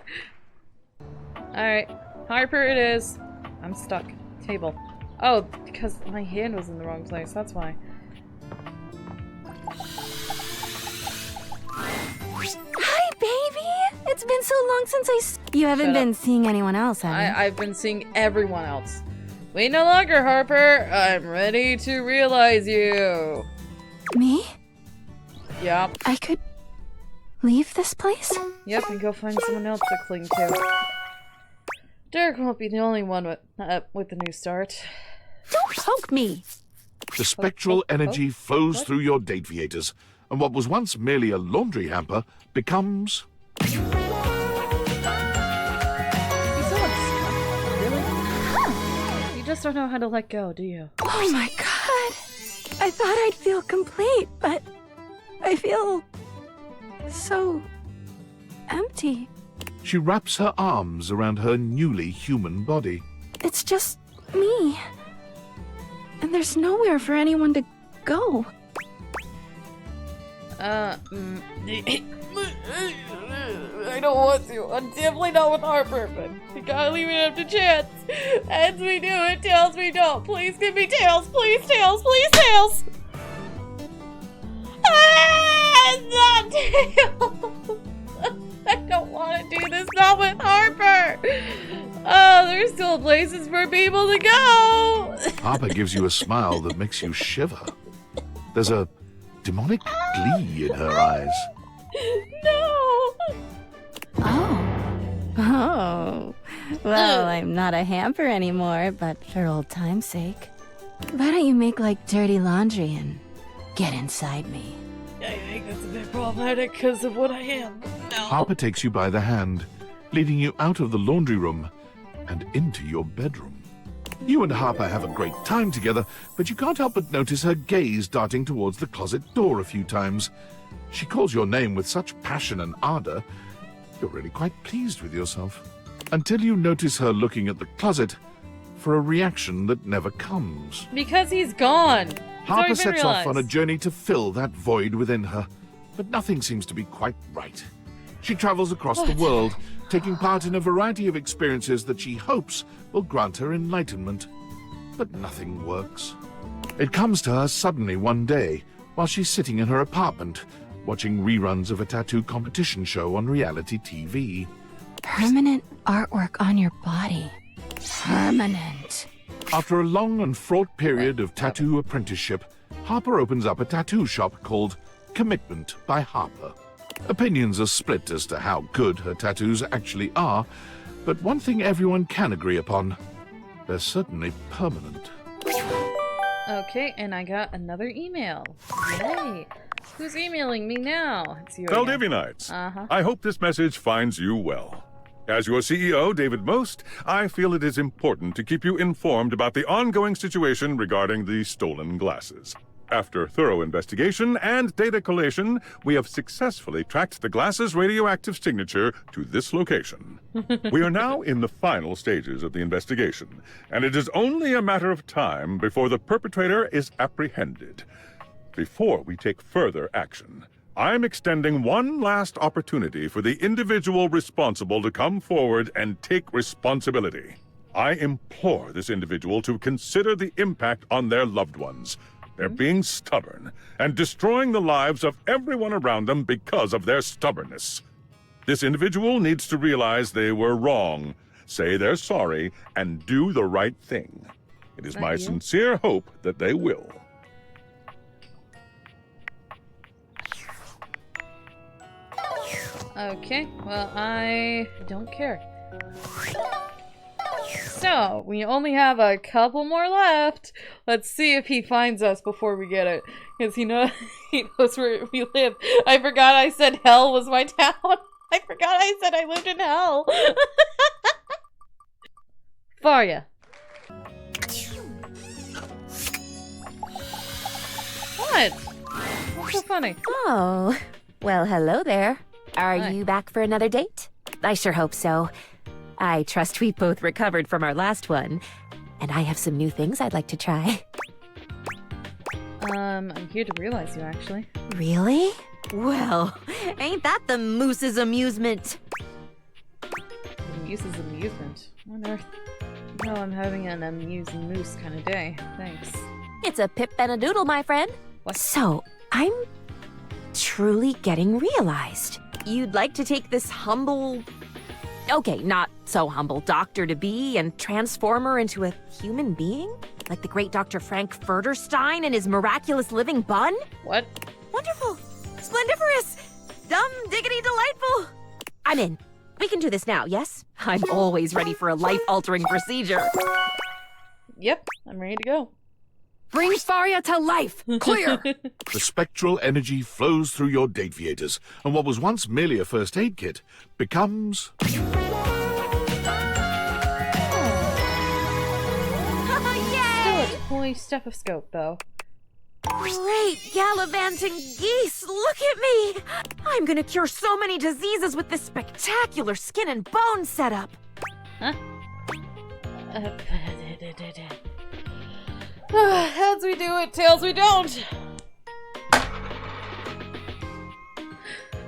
Alright, Harper it is. I'm stuck. Table. Oh, because my hand was in the wrong place, that's why. Hi, baby! It's been so long since You haven't Shut been up. seeing anyone else, have you? I've been seeing everyone else. Wait no longer, Harper. I'm ready to realize you. Me? Yep. I could leave this place? Yep, and go find someone else to cling to. Derek won't be the only one with the new start. Don't poke me! The spectral energy flows through your dateviators, and what was once merely a laundry hamper becomes... You still have really? You just don't know how to let go, do you? Oh my god! I thought I'd feel complete, but I feel so empty. She wraps her arms around her newly human body. It's just me. And there's nowhere for anyone to go. I don't want to. I'm definitely not with Harper, but we gotta leave it up to chance. As we do it, tails we don't. Please give me tails. Please tails. Please tails. It's not tails. I don't want to do this. Not with Harper. Oh, there's still places for people to go. Harper gives you a smile that makes you shiver. There's a demonic glee in her eyes. No. Oh. Well, I'm not a hamper anymore, but for old time's sake. Why don't you make like dirty laundry and get inside me? I think that's a bit problematic because of what I am now. Harper takes you by the hand, leading you out of the laundry room and into your bedroom. You and Harper have a great time together, but you can't help but notice her gaze darting towards the closet door a few times. She calls your name with such passion and ardor, you're really quite pleased with yourself. Until you notice her looking at the closet for a reaction that never comes. Because he's gone. Harper sets off on a journey to fill that void within her, but nothing seems to be quite right. She travels across the world, taking part in a variety of experiences that she hopes will grant her enlightenment. But nothing works. It comes to her suddenly one day, while she's sitting in her apartment, watching reruns of a tattoo competition show on reality TV. Permanent artwork on your body. Permanent. After a long and fraught period of tattoo apprenticeship, Harper opens up a tattoo shop called Commitment by Harper. Opinions are split as to how good her tattoos actually are, but one thing everyone can agree upon: they're certainly permanent. Okay, and I got another email. Yay! Who's emailing me now? It's you. Valdivianites, I hope this message finds you well. As your CEO, David Most, I feel it is important to keep you informed about the ongoing situation regarding the stolen glasses. After thorough investigation and data collation, we have successfully tracked the glasses' radioactive signature to this location. We are now in the final stages of the investigation, and it is only a matter of time before the perpetrator is apprehended. Before we take further action, I'm extending one last opportunity for the individual responsible to come forward and take responsibility. I implore this individual to consider the impact on their loved ones. They're being stubborn and destroying the lives of everyone around them because of their stubbornness. This individual needs to realize they were wrong, say they're sorry, and do the right thing. It is my sincere hope that they will. Okay, well, I don't care. So, we only have a couple more left. Let's see if he finds us before we get it. Because he knows where we live. I forgot I said hell was my town. I forgot I said I lived in hell. Faria. What? What's so funny? Oh, well, hello there. Are you back for another date? I sure hope so. I trust we both recovered from our last one, and I have some new things I'd like to try. I'm here to realize you, actually. Really? Well, ain't that the moose's amusement? The moose's amusement? What on earth? No, I'm having an amuse moose kind of day. Thanks. It's a pip and a doodle, my friend. What? So, I'm truly getting realized. You'd like to take this humble... Okay, not so humble doctor-to-be and transform her into a human being? Like the great Dr. Frank Furterstein and his miraculous living bun? What? Wonderful! Splendiferous! Dumb diggity delightful! I'm in. We can do this now, yes? I'm always ready for a life-altering procedure. Yep, I'm ready to go. Bring Faria to life! Clear! The spectral energy flows through your dateviators, and what was once merely a first aid kit becomes... Still a toy stethoscope, though. Great gallivanting geese! Look at me! I'm gonna cure so many diseases with this spectacular skin and bone setup! Huh? Heads we do it, tails we don't!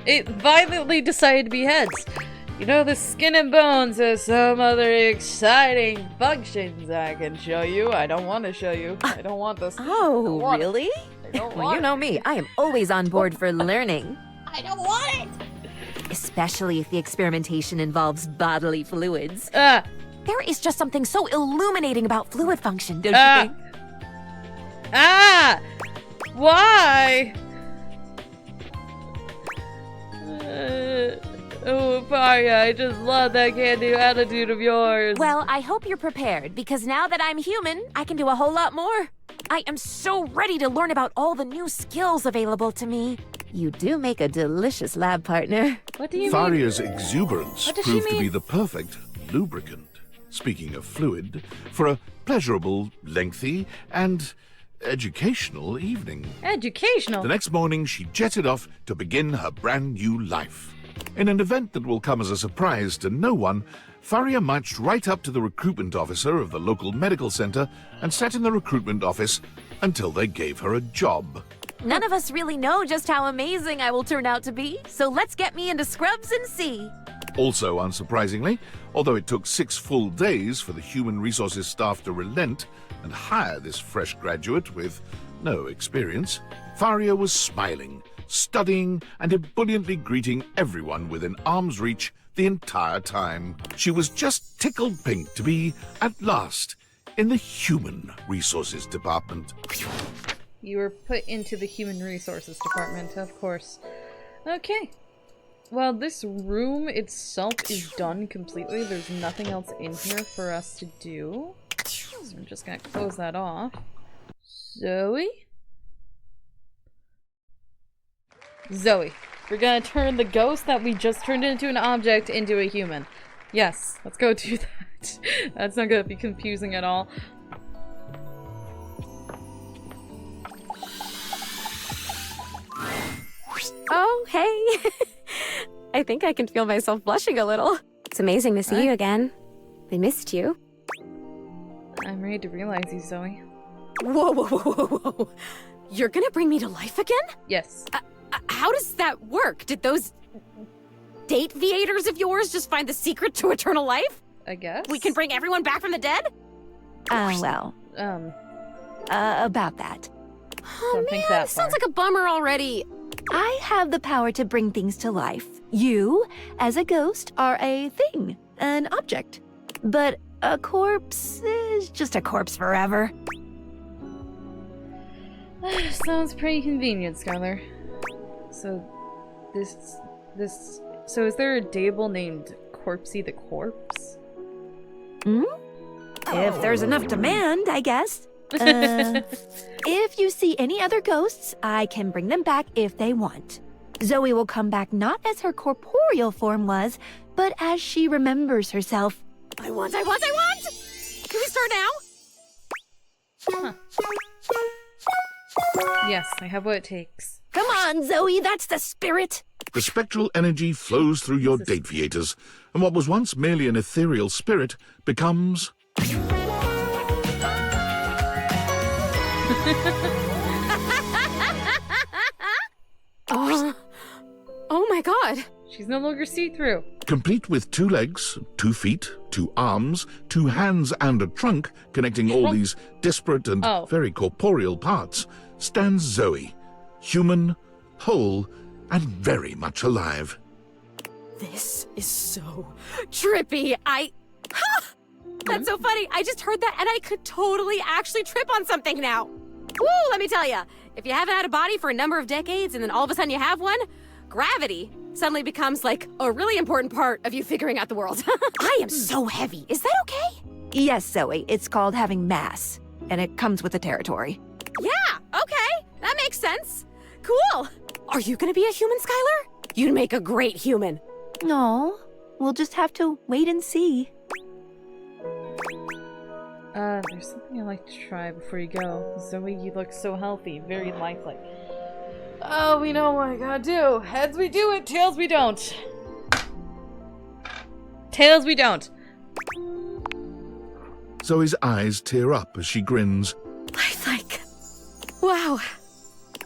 It violently decided to be heads. You know, the skin and bones has some other exciting functions I can show you. I don't want to show you. I don't want this. Oh, really? Well, you know me. I am always on board for learning. I don't want it! Especially if the experimentation involves bodily fluids. There is just something so illuminating about fluid function, don't you think? Why? Oh, Faria, I just love that can-do attitude of yours. Well, I hope you're prepared, because now that I'm human, I can do a whole lot more. I am so ready to learn about all the new skills available to me. You do make a delicious lab partner. What do you Faria's mean? exuberance proved to be the perfect lubricant, speaking of fluid, for a pleasurable, lengthy, and educational evening. Educational? The next morning, she jetted off to begin her brand new life. In an event that will come as a surprise to no one, Faria marched right up to the recruitment officer of the local medical center and sat in the recruitment office until they gave her a job. None of us really know just how amazing I will turn out to be, so let's get me into scrubs and see. Also, unsurprisingly, although it took 6 full days for the human resources staff to relent and hire this fresh graduate with no experience, Faria was smiling, studying, and ebulliently greeting everyone within arm's reach the entire time. She was just tickled pink to be, at last, in the human resources department. You were put into the human resources department, of course. Okay. Well, this room itself is done completely. There's nothing else in here for us to do. So I'm just gonna close that off. Zoe? Zoe. We're gonna turn the ghost that we just turned into an object into a human. Yes, let's go do that. That's not gonna be confusing at all. Oh, hey. I think I can feel myself blushing a little. It's amazing to see you again. I missed you. I'm ready to realize you, Zoe. Whoa, whoa, whoa, whoa, whoa. You're gonna bring me to life again? Yes. How does that work? Did those dateaviators of yours just find the secret to eternal life? I guess. We can bring everyone back from the dead? Well. About that. Oh man, this sounds like a bummer already. I have the power to bring things to life. You, as a ghost, are a thing, an object. But a corpse is just a corpse forever. Sounds pretty convenient, Skylar. So, so is there a dateable named Corpsey the Corpse? If there's enough demand, I guess. If you see any other ghosts, I can bring them back if they want. Zoe will come back not as her corporeal form was, but as she remembers herself. I want! Can we start now? Huh. Yes, I have what it takes. Come on, Zoe, that's the spirit. The spectral energy flows through your dateaviators, and what was once merely an ethereal spirit becomes... Oh my god. She's no longer see-through. Complete with 2 legs, 2 feet, 2 arms, 2 hands, and a trunk connecting all these disparate and very corporeal parts, stands Zoe, human, whole, and very much alive. This is so trippy. That's so funny. I just heard that and I could totally actually trip on something now. Woo, let me tell you. If you haven't had a body for a number of decades and then all of a sudden you have one, gravity suddenly becomes like a really important part of you figuring out the world. I am so heavy. Is that okay? Yes, Zoe, it's called having mass, and it comes with the territory. Yeah, okay. That makes sense. Cool. Are you gonna be a human, Skylar? You'd make a great human. No, we'll just have to wait and see. There's something I'd like to try before you go. Zoe, you look so healthy, very lifelike. Oh, we know what I gotta do. Heads we do it, tails we don't. Tails we don't. Zoe's eyes tear up as she grins. Lifelike. Wow.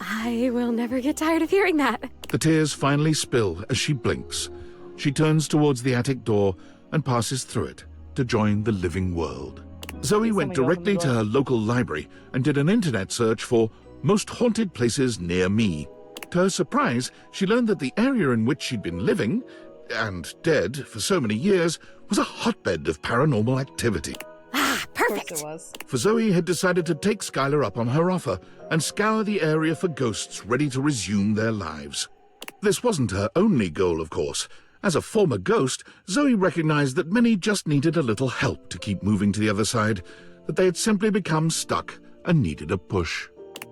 I will never get tired of hearing that. The tears finally spill as she blinks. She turns towards the attic door and passes through it to join the living world. Zoe went directly to her local library and did an internet search for most haunted places near me. To her surprise, she learned that the area in which she'd been living, and dead for so many years, was a hotbed of paranormal activity. Perfect. Of course it was. For Zoe had decided to take Skylar up on her offer and scour the area for ghosts ready to resume their lives. This wasn't her only goal, of course. As a former ghost, Zoe recognized that many just needed a little help to keep moving to the other side, that they had simply become stuck and needed a push.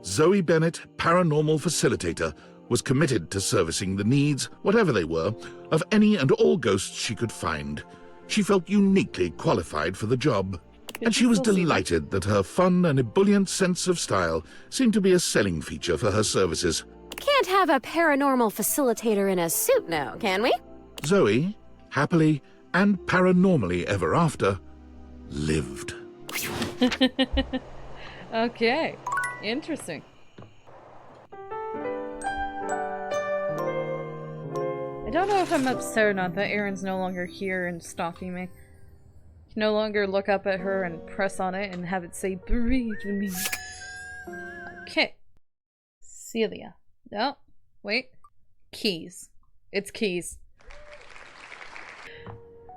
Zoe Bennett, paranormal facilitator, was committed to servicing the needs, whatever they were, of any and all ghosts she could find. She felt uniquely qualified for the job. And she was delighted that her fun and ebullient sense of style seemed to be a selling feature for her services. Can't have a paranormal facilitator in a suit now, can we? Zoe, happily and paranormally ever after, lived. Okay, interesting. I don't know if I'm upset or not that Erin's no longer here and stalking me. I can no longer look up at her and press on it and have it say, "Breathe me." Okay. Celia. No, wait. Keys. It's keys.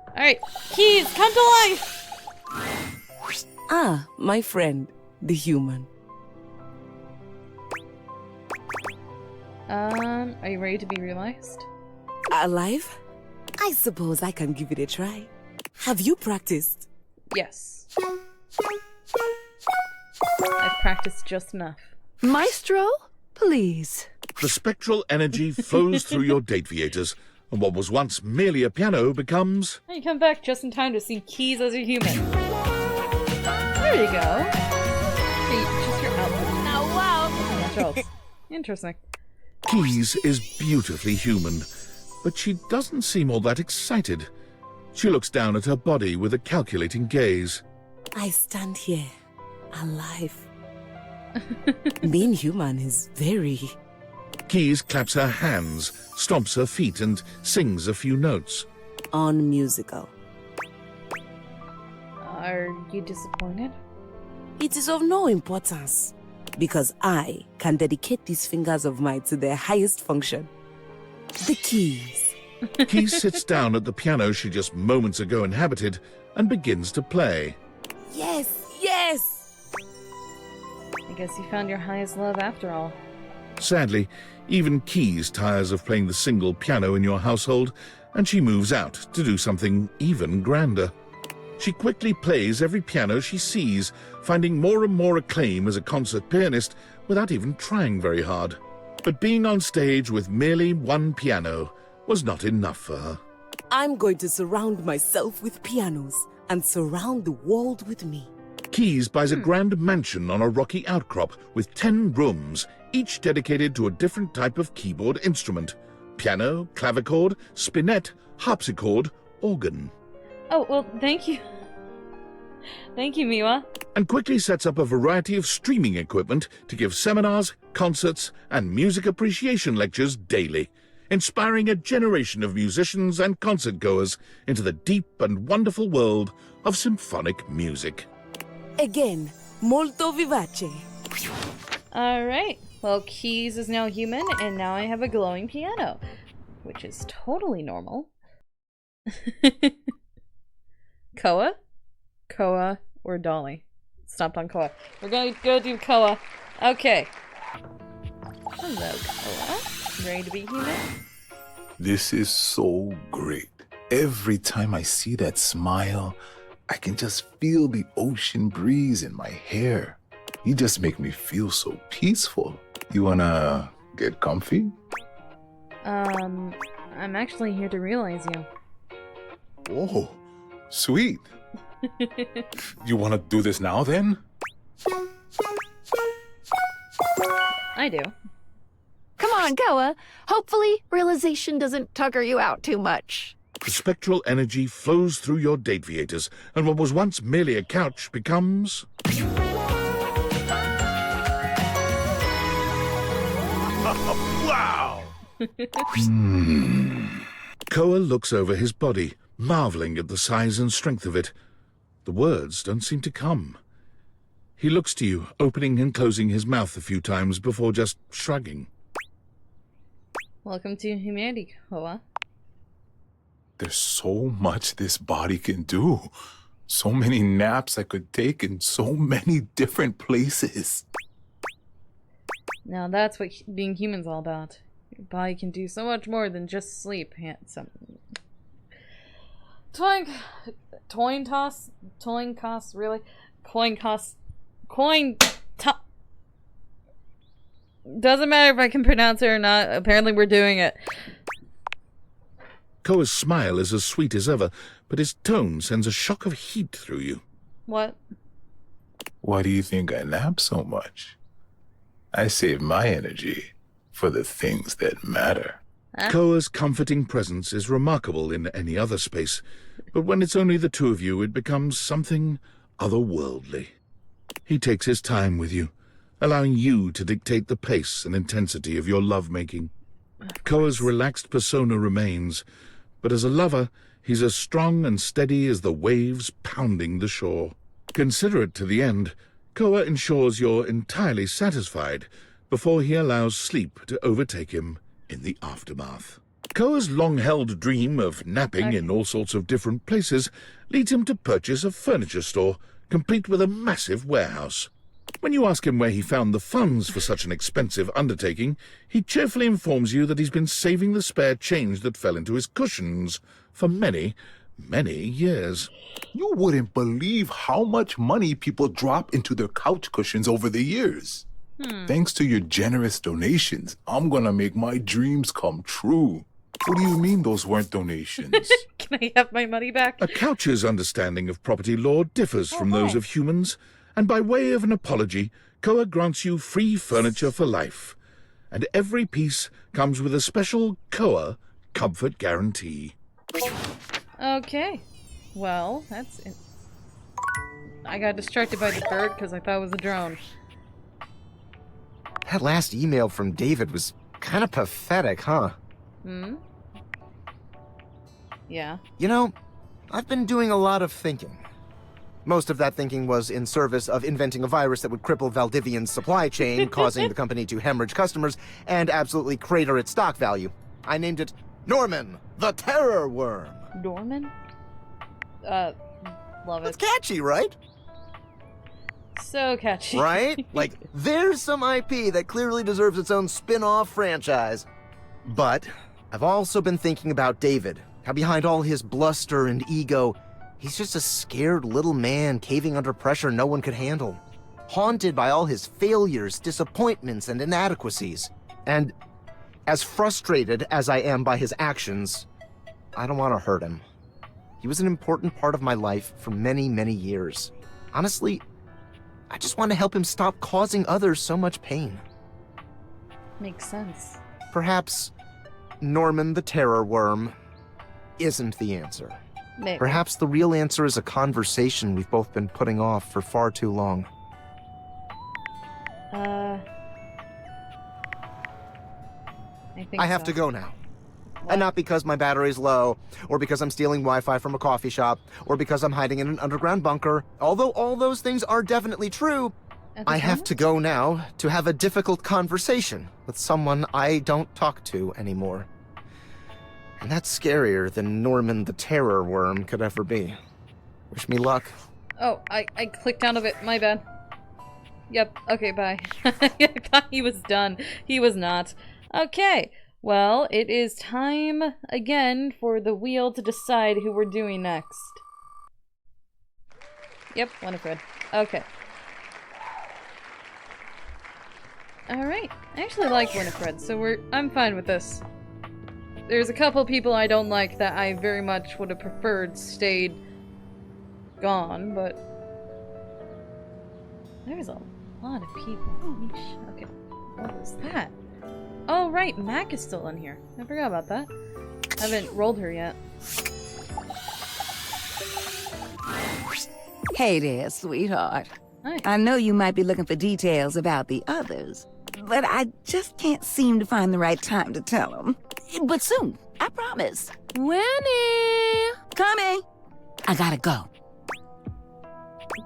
Alright, keys, come to life! Ah, my friend, the human. Are you ready to be realized? Alive? I suppose I can give it a try. Have you practiced? Yes. I've practiced just enough. Maestro, please. The spectral energy flows through your dateviators, and what was once merely a piano becomes... And you come back just in time to see Keys as a human. There you go. Hey, just your outfit. Oh, wow. Nothing much else. Interesting. Keys is beautifully human, but she doesn't seem all that excited. She looks down at her body with a calculating gaze. I stand here, alive. Being human is very... Keys claps her hands, stomps her feet, and sings a few notes. unmusical. Are you disappointed? It is of no importance, because I can dedicate these fingers of mine to their highest function. The keys. Keys sits down at the piano she just moments ago inhabited and begins to play. Yes, yes! I guess you found your highest love after all. Sadly, even Keys tires of playing the single piano in your household, and she moves out to do something even grander. She quickly plays every piano she sees, finding more and more acclaim as a concert pianist without even trying very hard. But being on stage with merely one piano was not enough for her. I'm going to surround myself with pianos and surround the world with me. Keys buys a grand mansion on a rocky outcrop with 10 rooms, each dedicated to a different type of keyboard instrument. Piano, clavichord, spinet, harpsichord, organ. Oh, well, thank you. Thank you, Miwa. And quickly sets up a variety of streaming equipment to give seminars, concerts, and music appreciation lectures daily, inspiring a generation of musicians and concert-goers into the deep and wonderful world of symphonic music. Again, molto vivace. Alright, well, Keys is now human, and now I have a glowing piano, which is totally normal. Koa? Koa or Dolly? Stopped on Koa. We're gonna go do Koa. Okay. Hello, Koa. Ready to be human? This is so great. Every time I see that smile, I can just feel the ocean breeze in my hair. You just make me feel so peaceful. You wanna get comfy? I'm actually here to realize you. Oh, sweet. You wanna do this now then? I do. Come on, Koa. Hopefully, realization doesn't tucker you out too much. The spectral energy flows through your dateviators, and what was once merely a couch becomes... Wow! Koa looks over his body, marveling at the size and strength of it. The words don't seem to come. He looks to you, opening and closing his mouth a few times before just shrugging. Welcome to humanity, Koa. There's so much this body can do. So many naps I could take in so many different places. Now that's what being human's all about. Your body can do so much more than just sleep. Handsome. Coin toss, really? Coin toss. Doesn't matter if I can pronounce it or not. Apparently we're doing it. Koa's smile is as sweet as ever, but his tone sends a shock of heat through you. What? Why do you think I nap so much? I save my energy for the things that matter. Koa's comforting presence is remarkable in any other space, but when it's only the two of you, it becomes something otherworldly. He takes his time with you, allowing you to dictate the pace and intensity of your lovemaking. Koa's relaxed persona remains, but as a lover, he's as strong and steady as the waves pounding the shore. Considerate to the end, Koa ensures you're entirely satisfied before he allows sleep to overtake him in the aftermath. Koa's long-held dream of napping in all sorts of different places leads him to purchase a furniture store, complete with a massive warehouse. When you ask him where he found the funds for such an expensive undertaking, he cheerfully informs you that he's been saving the spare change that fell into his cushions for many, Many years. You wouldn't believe how much money people drop into their couch cushions over the years. Thanks to your generous donations, I'm gonna make my dreams come true. What do you mean those weren't donations? Can I have my money back? A couch's understanding of property law differs from those of humans, and by way of an apology, Koa grants you free furniture for life. And every piece comes with a special Koa comfort guarantee. Okay. Well, that's it. I got distracted by the bird because I thought it was a drone. That last email from David was kind of pathetic, huh? Yeah. You know, I've been doing a lot of thinking. Most of that thinking was in service of inventing a virus that would cripple Valdivian's supply chain, causing the company to hemorrhage customers and absolutely crater its stock value. I named it Norman, the Terror Worm. Norman? Love it. It's catchy, right? So catchy. Right? Like, there's some IP that clearly deserves its own spin-off franchise. But I've also been thinking about David, how behind all his bluster and ego, he's just a scared little man caving under pressure no one could handle. Haunted by all his failures, disappointments, and inadequacies. And as frustrated as I am by his actions, I don't want to hurt him. He was an important part of my life for many, many years. Honestly, I just want to help him stop causing others so much pain. Makes sense. Perhaps Norman the Terror Worm isn't the answer. Maybe. Perhaps the real answer is a conversation we've both been putting off for far too long. I have to go now. What? And not because my battery's low, or because I'm stealing Wi-Fi from a coffee shop, or because I'm hiding in an underground bunker. Although all those things are definitely true, I have to go now to have a difficult conversation with someone I don't talk to anymore. And that's scarier than Norman the Terror Worm could ever be. Wish me luck. Oh, I clicked out of it. My bad. Yep. Okay, bye. I thought he was done. He was not. Okay. Well, it is time again for the wheel to decide who we're doing next. Yep, Winifred. Okay. Alright. I actually like Winifred, so I'm fine with this. There's a couple people I don't like that I very much would have preferred stayed gone, but there's a lot of people. Yeesh. Okay. What was that? Oh, right, Mac is still in here. I forgot about that. I haven't rolled her yet. Hey there, sweetheart. Hi. I know you might be looking for details about the others, but I just can't seem to find the right time to tell them. But soon, I promise. Winnie! Coming! I gotta go.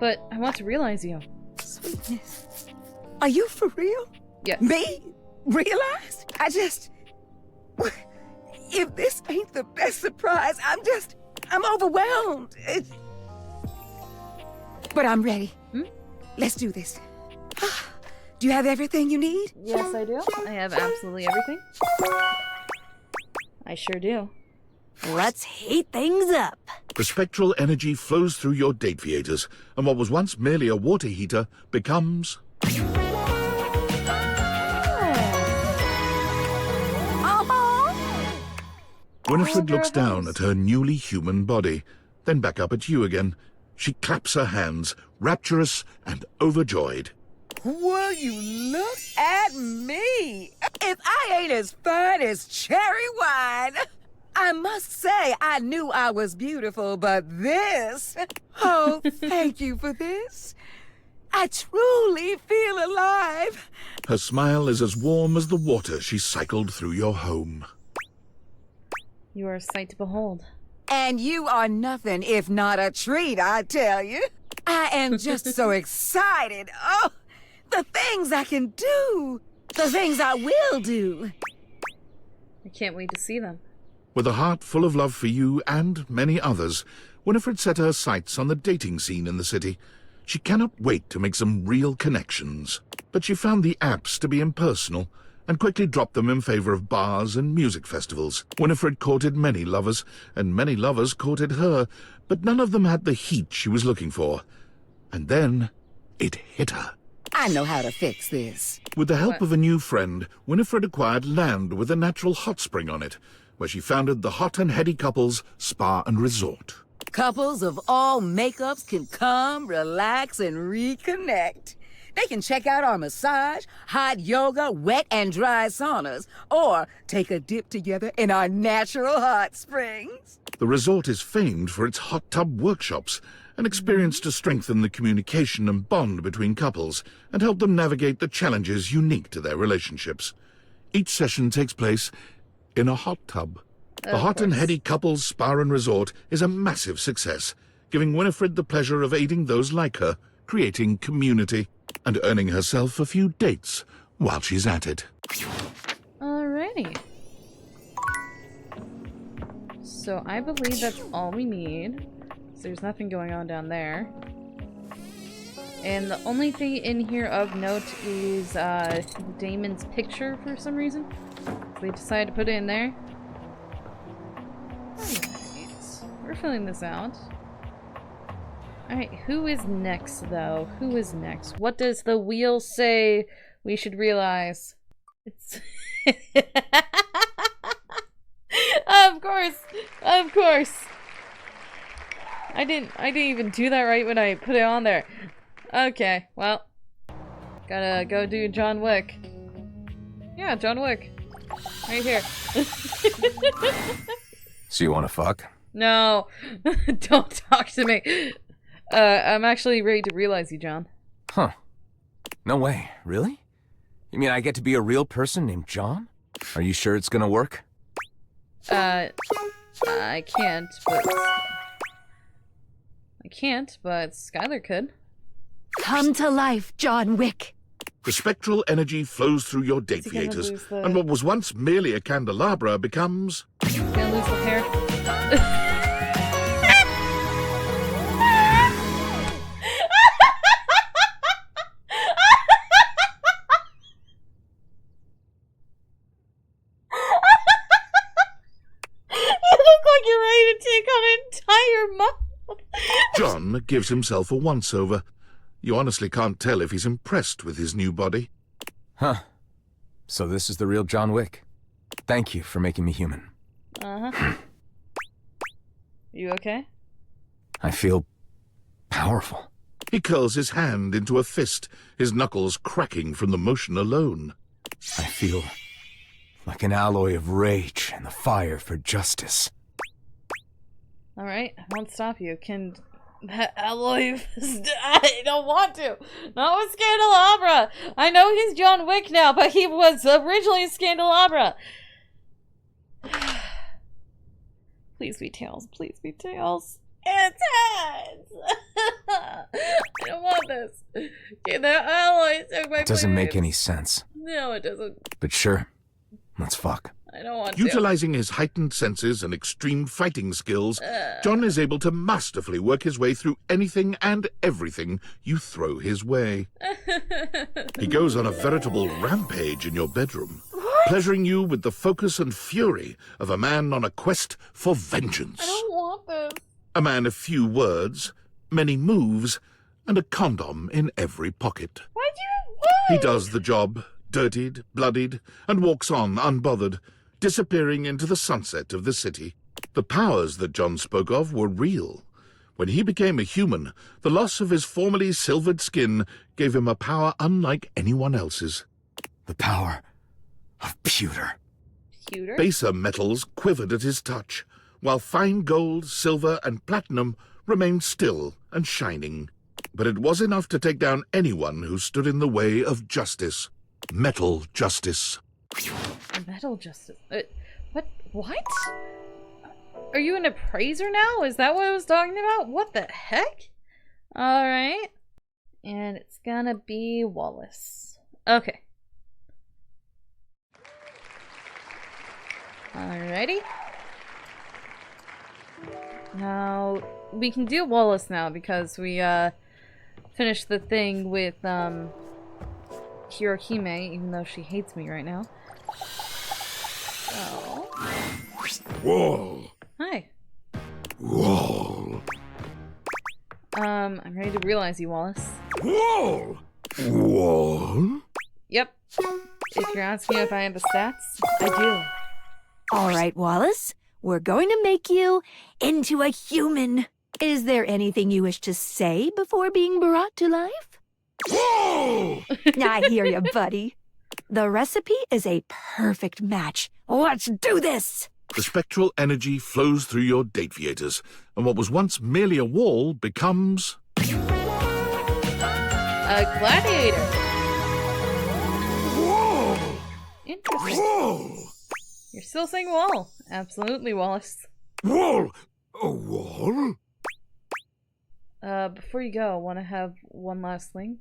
But I want to realize you. Sweetness. Are you for real? Yes. Me? Realize? If this ain't the best surprise, I'm overwhelmed. But I'm ready. Let's do this. Do you have everything you need? Yes, I do. I have absolutely everything. I sure do. Let's heat things up. The spectral energy flows through your dateviators, and what was once merely a water heater becomes... Winifred looks down at her newly human body, then back up at you again. She claps her hands, rapturous and overjoyed. Will you look at me? If I ain't as fine as cherry wine, I must say I knew I was beautiful, but this... Oh, thank you for this. I truly feel alive. Her smile is as warm as the water she cycled through your home. You are a sight to behold. And you are nothing if not a treat, I tell you. I am just so excited. Oh, the things I can do. The things I will do. I can't wait to see them. With a heart full of love for you and many others, Winifred set her sights on the dating scene in the city. She cannot wait to make some real connections. But she found the apps to be impersonal, and quickly dropped them in favor of bars and music festivals. Winifred courted many lovers, and many lovers courted her, but none of them had the heat she was looking for. And then it hit her. I know how to fix this. With the help of a new friend, Winifred acquired land with a natural hot spring on it, where she founded the Hot and Heady Couples Spa and Resort. Couples of all makeups can come, relax, and reconnect. They can check out our massage, hot yoga, wet and dry saunas, or take a dip together in our natural hot springs. The resort is famed for its hot tub workshops, an experience to strengthen the communication and bond between couples and help them navigate the challenges unique to their relationships. Each session takes place in a hot tub. The Hot and Heady Couples Spa and Resort is a massive success, giving Winifred the pleasure of aiding those like her, creating community, and earning herself a few dates while she's at it. Alrighty. So I believe that's all we need. So there's nothing going on down there. And the only thing in here of note is Damon's picture for some reason. So they decided to put it in there. Alright. We're filling this out. Alright, who is next though? Who is next? What does the wheel say we should realize? It's Of course! Of course! I didn't even do that right when I put it on there. Okay, well. Gotta go do John Wick. Yeah, John Wick. Right here. So you wanna fuck? No. Don't talk to me. I'm actually ready to realize you, John. Huh. No way. Really? You mean I get to be a real person named John? Are you sure it's gonna work? I can't, but Skylar could. Come to life, John Wick. The spectral energy flows through your dateators, and what was once merely a candelabra becomes... Gonna lose the hair. John gives himself a once-over. You honestly can't tell if he's impressed with his new body. Huh. So this is the real John Wick. Thank you for making me human. Uh-huh. You okay? I feel powerful. He curls his hand into a fist, his knuckles cracking from the motion alone. I feel like an alloy of rage and the fire for justice. Alright, I won't stop you. Can that alloy... I don't want to! Not with Scandelabra! I know he's John Wick now, but he was originally Scandelabra! Please be Tails. Please be Tails. It's heads! I don't want this. Get that alloy stuck my It doesn't make any sense. No, it doesn't. But sure, let's fuck. I don't want Utilizing his heightened senses and extreme fighting skills, John is able to masterfully work his way through anything and everything you throw his way. He goes on a veritable rampage in your bedroom, pleasuring you with the focus and fury of a man on a quest for vengeance. I don't want this. A man of few words, many moves, and a condom in every pocket. Why? He does the job, dirtied, bloodied, and walks on unbothered, disappearing into the sunset of the city. The powers that John spoke of were real. When he became a human, the loss of his formerly silvered skin gave him a power unlike anyone else's. The power of pewter. Pewter? Baser metals quivered at his touch, while fine gold, silver, and platinum remained still and shining. But it was enough to take down anyone who stood in the way of justice. Metal justice. Metal justice? What? Are you an appraiser now? Is that what I was talking about? What the heck? Alright. And it's gonna be Wallace. Okay. Alrighty. Now, we can do Wallace now because we, finished the thing with, Hirohime, even though she hates me right now. So... Wall. Hi. Wall. I'm ready to realize you, Wallace. Wall. Wall. Yep. If you're asking if I have the stats, I do. All right, Wallace. We're going to make you into a human. Is there anything you wish to say before being brought to life? Wall. I hear you, buddy. The recipe is a perfect match. Let's do this! The spectral energy flows through your dateviators, and what was once merely a wall becomes... a gladiator. Wall. Interesting. Wall. You're still saying wall. Absolutely, Wallace. Wall. A wall? Before you go, want to have one last thing?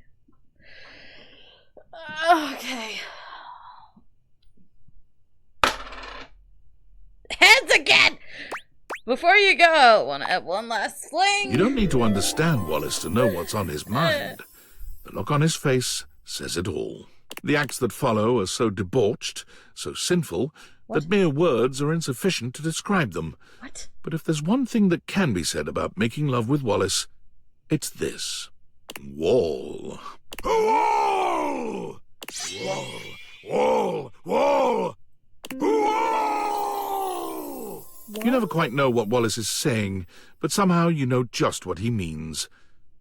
Okay. Heads again! Before you go, want to have one last fling? You don't need to understand Wallace to know what's on his mind. The look on his face says it all. The acts that follow are so debauched, so sinful, that mere words are insufficient to describe them. What? But if there's one thing that can be said about making love with Wallace, it's this. Wall. Wall. Wall. Wall. Wall. Wall. You never quite know what Wallace is saying, but somehow you know just what he means.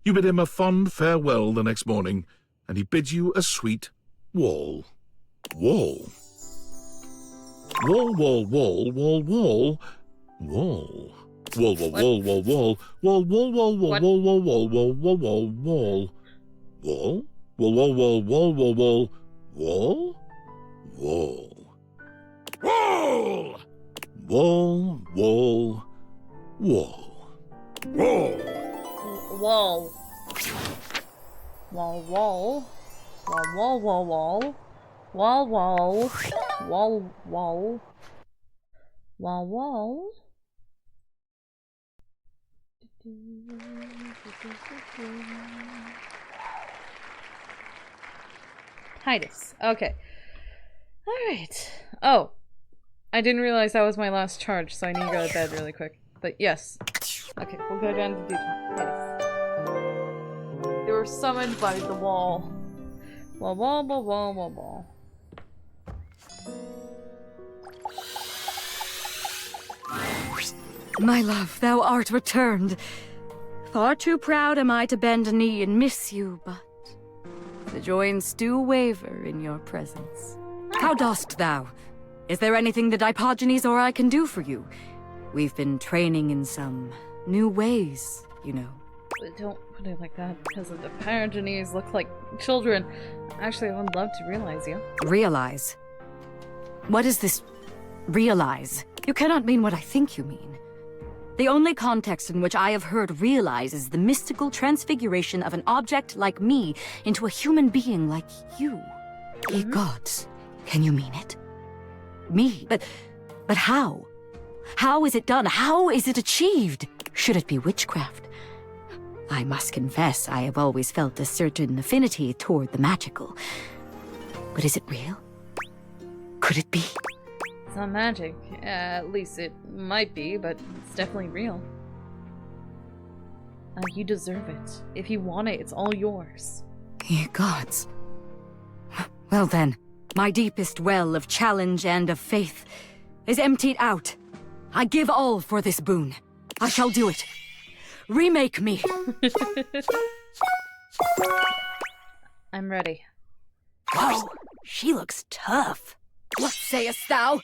You bid him a fond farewell the next morning, and he bids you a sweet wall. Wall. Wall, wall, wall, wall, wall, wall. Wall, wall, wall, wall, wall, wall, wall, wall, wall, wall, wall, wall, wall, wall, wall, wall. Wall? Wall, wall, wall, wall, wall, wall, wall? Wall. Wall. Wall, wall, wall. Wall. Wall. Wall, wall. Wall, wall, wall, wall. Wall, wall. Wall, wall. Wall, wall. Titus. Okay. Alright. Oh. I didn't realize that was my last charge, so I need to go to bed really quick. But yes. Okay, we'll go down to Titus. They were summoned by the wall. Wall, wall, wall, wall, wall, wall. My love, thou art returned. Far too proud am I to bend a knee and miss you, but the joints do waver in your presence. How dost thou? Is there anything the Diogenes or I can do for you? We've been training in some new ways, you know. Don't put it like that, because the Diogenes look like children. Actually, I would love to realize you. Realize? What is this realize? You cannot mean what I think you mean. The only context in which I have heard realize is the mystical transfiguration of an object like me into a human being like you. Ye gods, can you mean it? Me? But how? How is it done? How is it achieved? Should it be witchcraft? I must confess, I have always felt a certain affinity toward the magical. But is it real? Could it be? It's not magic. At least it might be, but it's definitely real. You deserve it. If you want it, it's all yours. Ye gods. Well then, my deepest well of challenge and of faith is emptied out. I give all for this boon. I shall do it. Remake me. I'm ready. Whoa, she looks tough. What sayest thou?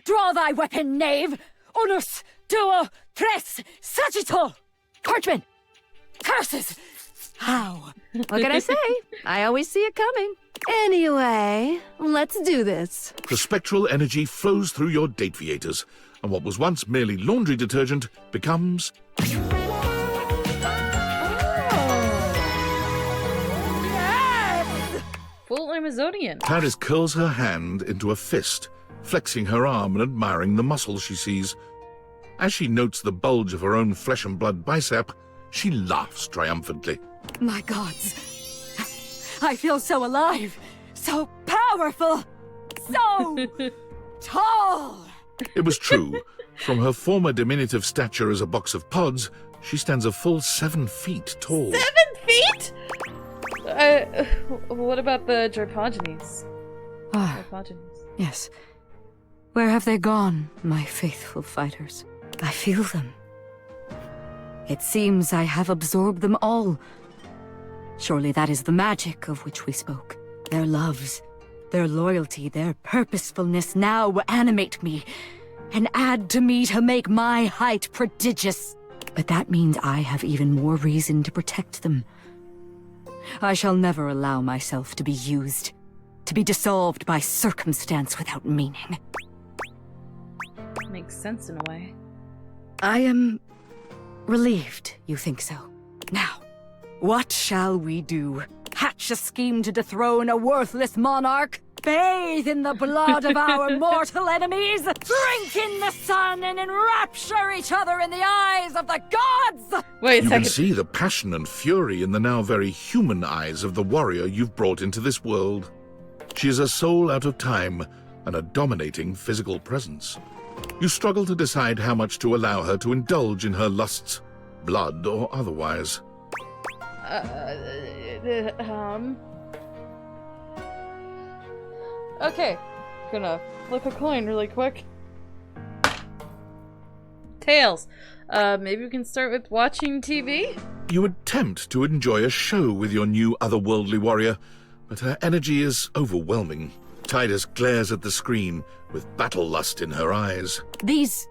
Draw thy weapon, knave! Unus, duo, tres, sagittal! Parchment! Curses! How? What can I say? I always see it coming. Anyway, let's do this. The spectral energy flows through your dateviators, and what was once merely laundry detergent becomes... Full Amazonian. Paris curls her hand into a fist, flexing her arm and admiring the muscle she sees. As she notes the bulge of her own flesh and blood bicep, she laughs triumphantly. My gods. I feel so alive, so powerful, so tall. It was true. From her former diminutive stature as a box of pods, she stands a full 7 feet tall. 7 feet? What about the Dripogenies? Yes. Where have they gone, my faithful fighters? I feel them. It seems I have absorbed them all. Surely that is the magic of which we spoke. Their loves, their loyalty, their purposefulness now animate me and add to me to make my height prodigious. But that means I have even more reason to protect them. I shall never allow myself to be used, to be dissolved by circumstance without meaning. Makes sense in a way. I am relieved you think so. Now, what shall we do? Hatch a scheme to dethrone a worthless monarch? Bathe in the blood of our mortal enemies? Drink in the sun and enrapture each other in the eyes of the gods? Wait a You can second. see the passion and fury in the now very human eyes of the warrior you've brought into this world. She is a soul out of time and a dominating physical presence. You struggle to decide how much to allow her to indulge in her lusts, blood or otherwise. Okay. Gonna flip a coin really quick. Tails. Maybe we can start with watching TV? You attempt to enjoy a show with your new otherworldly warrior, but her energy is overwhelming. Titus glares at the screen with battle lust in her eyes. These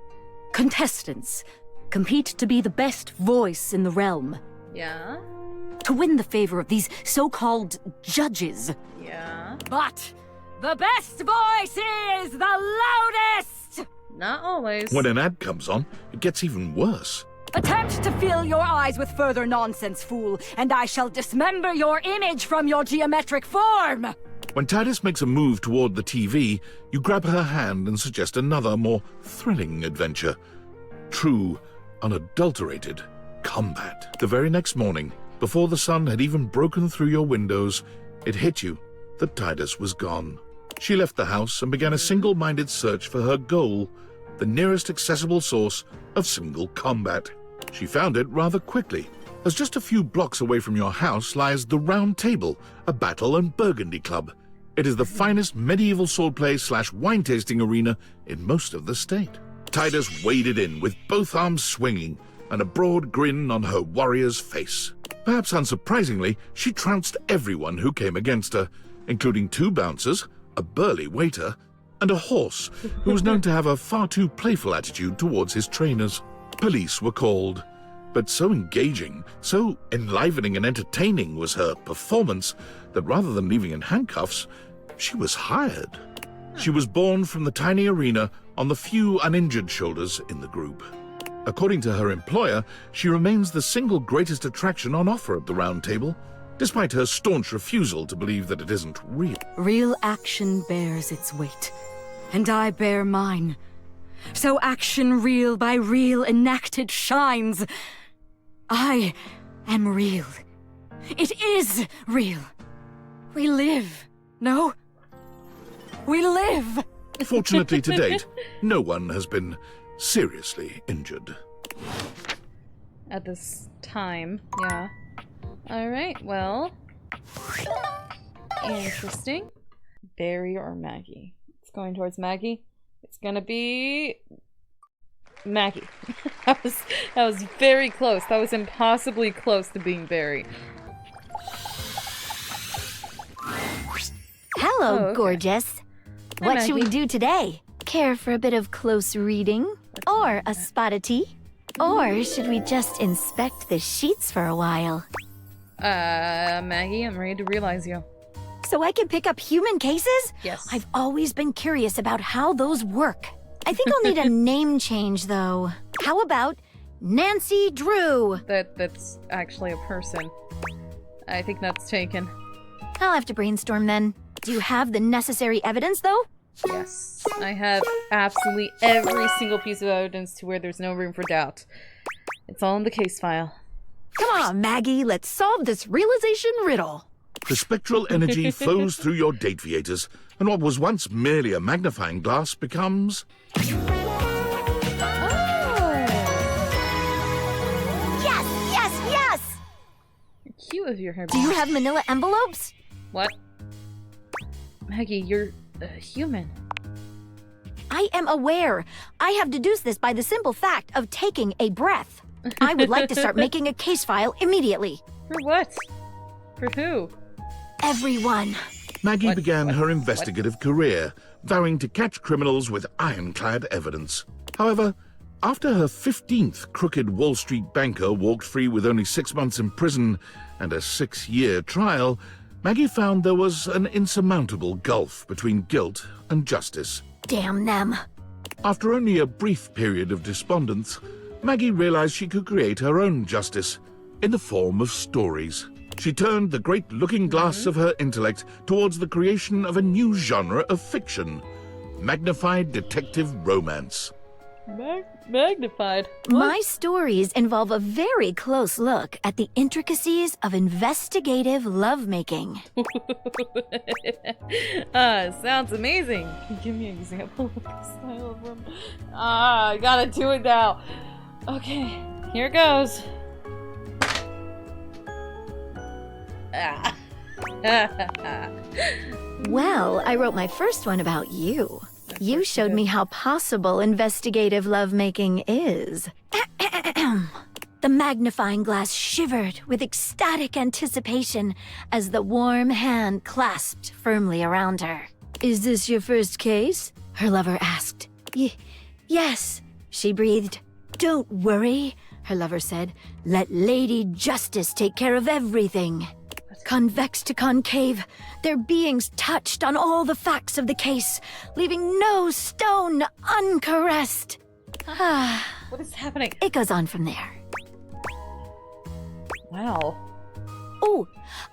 contestants compete to be the best voice in the realm. Yeah? To win the favor of these so-called judges. Yeah? But the best voice is the loudest! Not always. When an ad comes on, it gets even worse. Attempt to fill your eyes with further nonsense, fool, and I shall dismember your image from your geometric form! When Titus makes a move toward the TV, you grab her hand and suggest another, more thrilling adventure. True, unadulterated combat. The very next morning, before the sun had even broken through your windows, it hit you that Titus was gone. She left the house and began a single-minded search for her goal, the nearest accessible source of single combat. She found it rather quickly, as just a few blocks away from your house lies the Round Table, a battle and burgundy club. It is the finest medieval swordplay / wine tasting arena in most of the state. Titus waded in with both arms swinging and a broad grin on her warrior's face. Perhaps unsurprisingly, she trounced everyone who came against her, including 2 bouncers, a burly waiter, and a horse who was known to have a far too playful attitude towards his trainers. Police were called, but so engaging, so enlivening and entertaining was her performance that rather than leaving in handcuffs, she was hired. She was born from the tiny arena on the few uninjured shoulders in the group. According to her employer, she remains the single greatest attraction on offer at the Round Table, despite her staunch refusal to believe that it isn't real. Real action bears its weight, and I bear mine. So action reel by reel enacted shines. I am real. It is real. We live, no? We live! Fortunately to date, no one has been seriously injured. At this time, yeah. Alright, well. Interesting. Barry or Maggie? It's going towards Maggie. It's gonna be Maggie. that was very close. That was impossibly close to being Barry. Hello, Oh, okay. gorgeous. Hi, What should we Maggie. do today? Care for a bit of close reading? Or a spot of tea? Or should we just inspect the sheets for a while? Maggie, I'm ready to realize you. So I can pick up human cases? Yes. I've always been curious about how those work. I think I'll need a name change, though. How about Nancy Drew? That's actually a person. I think that's taken. I'll have to brainstorm then. Do you have the necessary evidence, though? Yes. I have absolutely every single piece of evidence to where there's no room for doubt. It's all in the case file. Come on, Maggie, let's solve this realization riddle. The spectral energy flows through your dateviators, and what was once merely a magnifying glass becomes... Oh. Yes, yes, yes! Cute with your hair. Do you have manila envelopes? What? Maggie, you're a human. I am aware. I have deduced this by the simple fact of taking a breath. I would like to start making a case file immediately. For what? For who? Everyone. Maggie began her investigative career, vowing to catch criminals with ironclad evidence. However, after her 15th crooked Wall Street banker walked free with only 6 months in prison and a 6-year trial, Maggie found there was an insurmountable gulf between guilt and justice. Damn them. After only a brief period of despondence, Maggie realized she could create her own justice in the form of stories. She turned the great looking glass of her intellect towards the creation of a new genre of fiction, magnified detective romance. Magnified? My stories involve a very close look at the intricacies of investigative lovemaking. Sounds amazing. Can you give me an example of the style of room? I gotta do it now. Okay, here goes. Well, I wrote my first one about you. You showed me how possible investigative lovemaking is. The magnifying glass shivered with ecstatic anticipation as the warm hand clasped firmly around her. Is this your first case? Her lover asked. Yes, she breathed. Don't worry, her lover said. Let Lady Justice take care of everything. Convex to concave, their beings touched on all the facts of the case, leaving no stone uncaressed. What is happening? It goes on from there. Wow. Oh,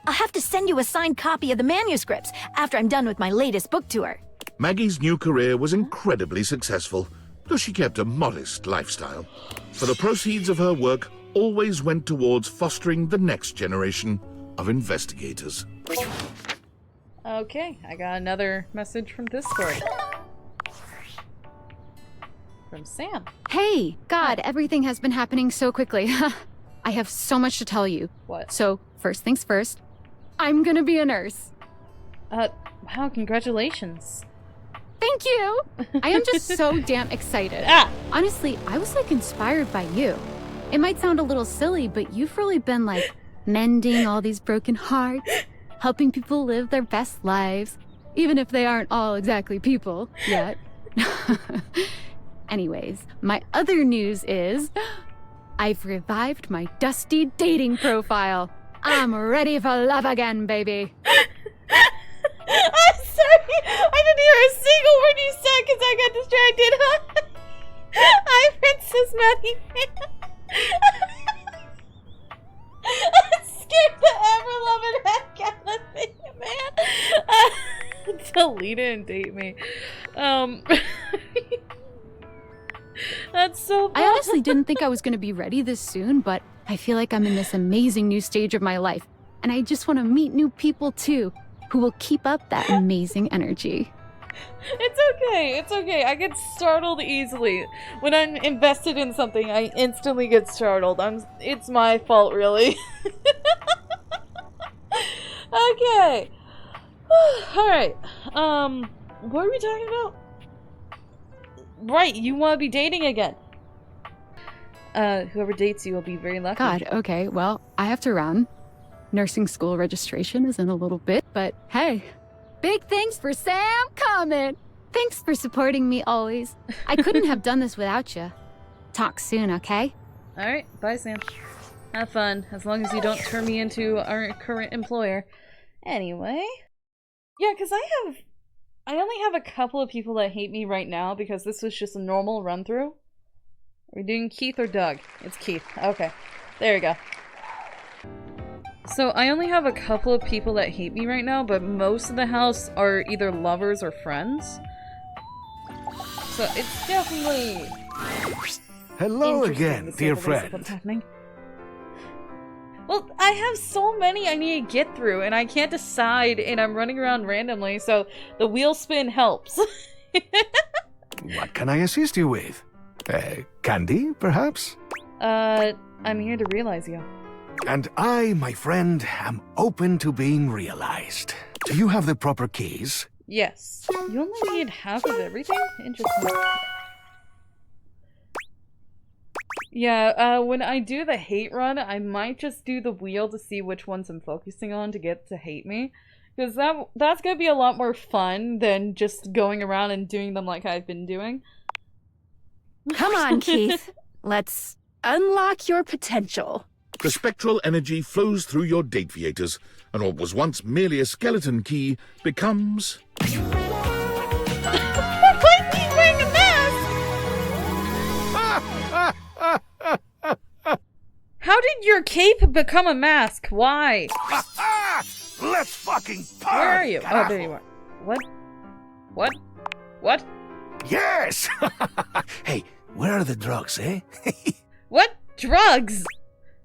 I'll have to send you a signed copy of the manuscripts after I'm done with my latest book tour. Maggie's new career was incredibly successful, though she kept a modest lifestyle. For the proceeds of her work always went towards fostering the next generation of investigators. Okay, I got another message from Discord. From Sam. Hey! God, everything has been happening so quickly. I have so much to tell you. What? So, first things first, I'm gonna be a nurse. Wow, congratulations. Thank you! I am just so damn excited. Honestly, I was like inspired by you. It might sound a little silly, but you've really been like mending all these broken hearts, helping people live their best lives, even if they aren't all exactly people yet. Anyways, my other news is I've revived my dusty dating profile. I'm ready for love again, baby. I'm sorry, I didn't hear a single word you said because I got distracted. Hi, Princess Maddie. I'm scared the ever-loving heck out of me, man. Delete it and date me. That's so bad. I honestly didn't think I was going to be ready this soon, but I feel like I'm in this amazing new stage of my life, and I just want to meet new people too, who will keep up that amazing energy. It's okay, it's okay. I get startled easily. When I'm invested in something, I instantly get startled. It's my fault, really. Okay. Alright. What are we talking about? Right, you want to be dating again. Whoever dates you will be very lucky. God, okay, well, I have to run. Nursing school registration is in a little bit, but hey, big things for Sam coming. Thanks for supporting me always. I couldn't have done this without you. Talk soon, okay? Alright, bye Sam. Have fun, as long as you don't turn me into our current employer. Anyway. Yeah, because I only have a couple of people that hate me right now because this was just a normal run-through. Are we doing Keith or Doug? It's Keith. Okay. There we go. So I only have a couple of people that hate me right now, but most of the house are either lovers or friends. So it's definitely... Hello again, dear friend. What's happening? Well, I have so many I need to get through, and I can't decide, and I'm running around randomly, so the wheel spin helps. What can I assist you with? Candy, perhaps? I'm here to realize you. And I, my friend, am open to being realized. Do you have the proper keys? Yes. You only need half of everything? Interesting. Yeah, when I do the hate run, I might just do the wheel to see which ones I'm focusing on to get to hate me. Because that's gonna be a lot more fun than just going around and doing them like I've been doing. Come on, Keith. Let's unlock your potential. The spectral energy flows through your dateviators, and what was once merely a skeleton key becomes... Why is he wearing a mask? How did your cape become a mask? Why? Let's fucking party! Where are you? Oh, there you are. What? What? What? Yes! Hey, where are the drugs, eh? What? Drugs?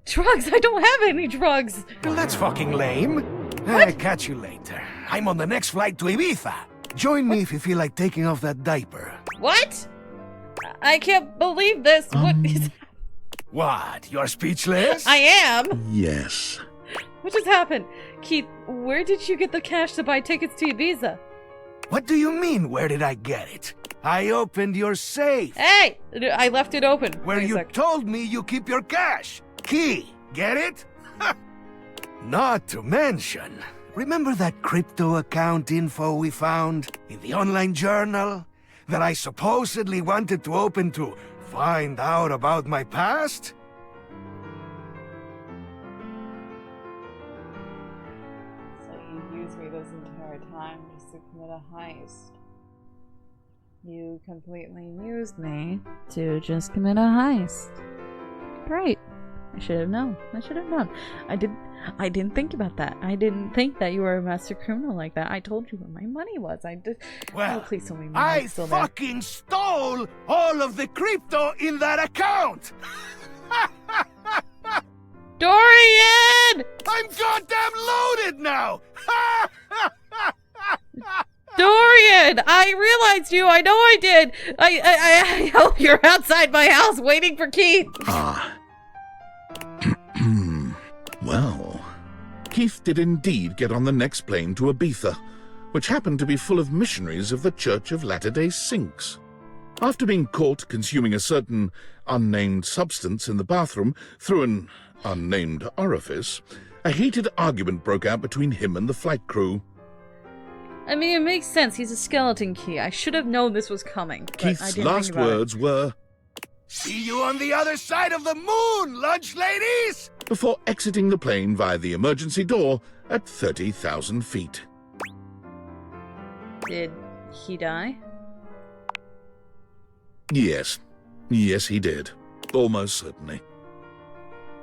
Drugs? I don't have any drugs! Well, that's fucking lame. I'll catch you later. I'm on the next flight to Ibiza. Join me if you feel like taking off that diaper. What? I can't believe this. What is... What? You're speechless? I am! Yes. What just happened? Keith, where did you get the cash to buy tickets to Ibiza? What do you mean, where did I get it? I opened your safe. Hey! I left it open. Where you told me you keep your cash. Key, get it? Not to mention, remember that crypto account info we found in the online journal that I supposedly wanted to open to find out about my past? So you used me this entire time just to commit a heist. You completely used me to just commit a heist. Great. I should have known. I should have known. I didn't think about that. I didn't think that you were a master criminal like that. I told you where my money was. I did. Well, oh, please tell me my money's still there. fucking stole all of the crypto in that account! Dorian! I'm goddamn loaded now! Dorian! I realized you! I know I did! I hope you're outside my house waiting for Keith! Well, Keith did indeed get on the next plane to Ibiza, which happened to be full of missionaries of the Church of Latter-day Saints. After being caught consuming a certain unnamed substance in the bathroom through an unnamed orifice, a heated argument broke out between him and the flight crew. I mean, it makes sense. He's a skeleton key. I should have known this was coming. Keith's last words were, "See you on the other side of the moon, lunch ladies!" before exiting the plane via the emergency door at 30,000 feet. Did he die? Yes. Yes, he did. Almost certainly.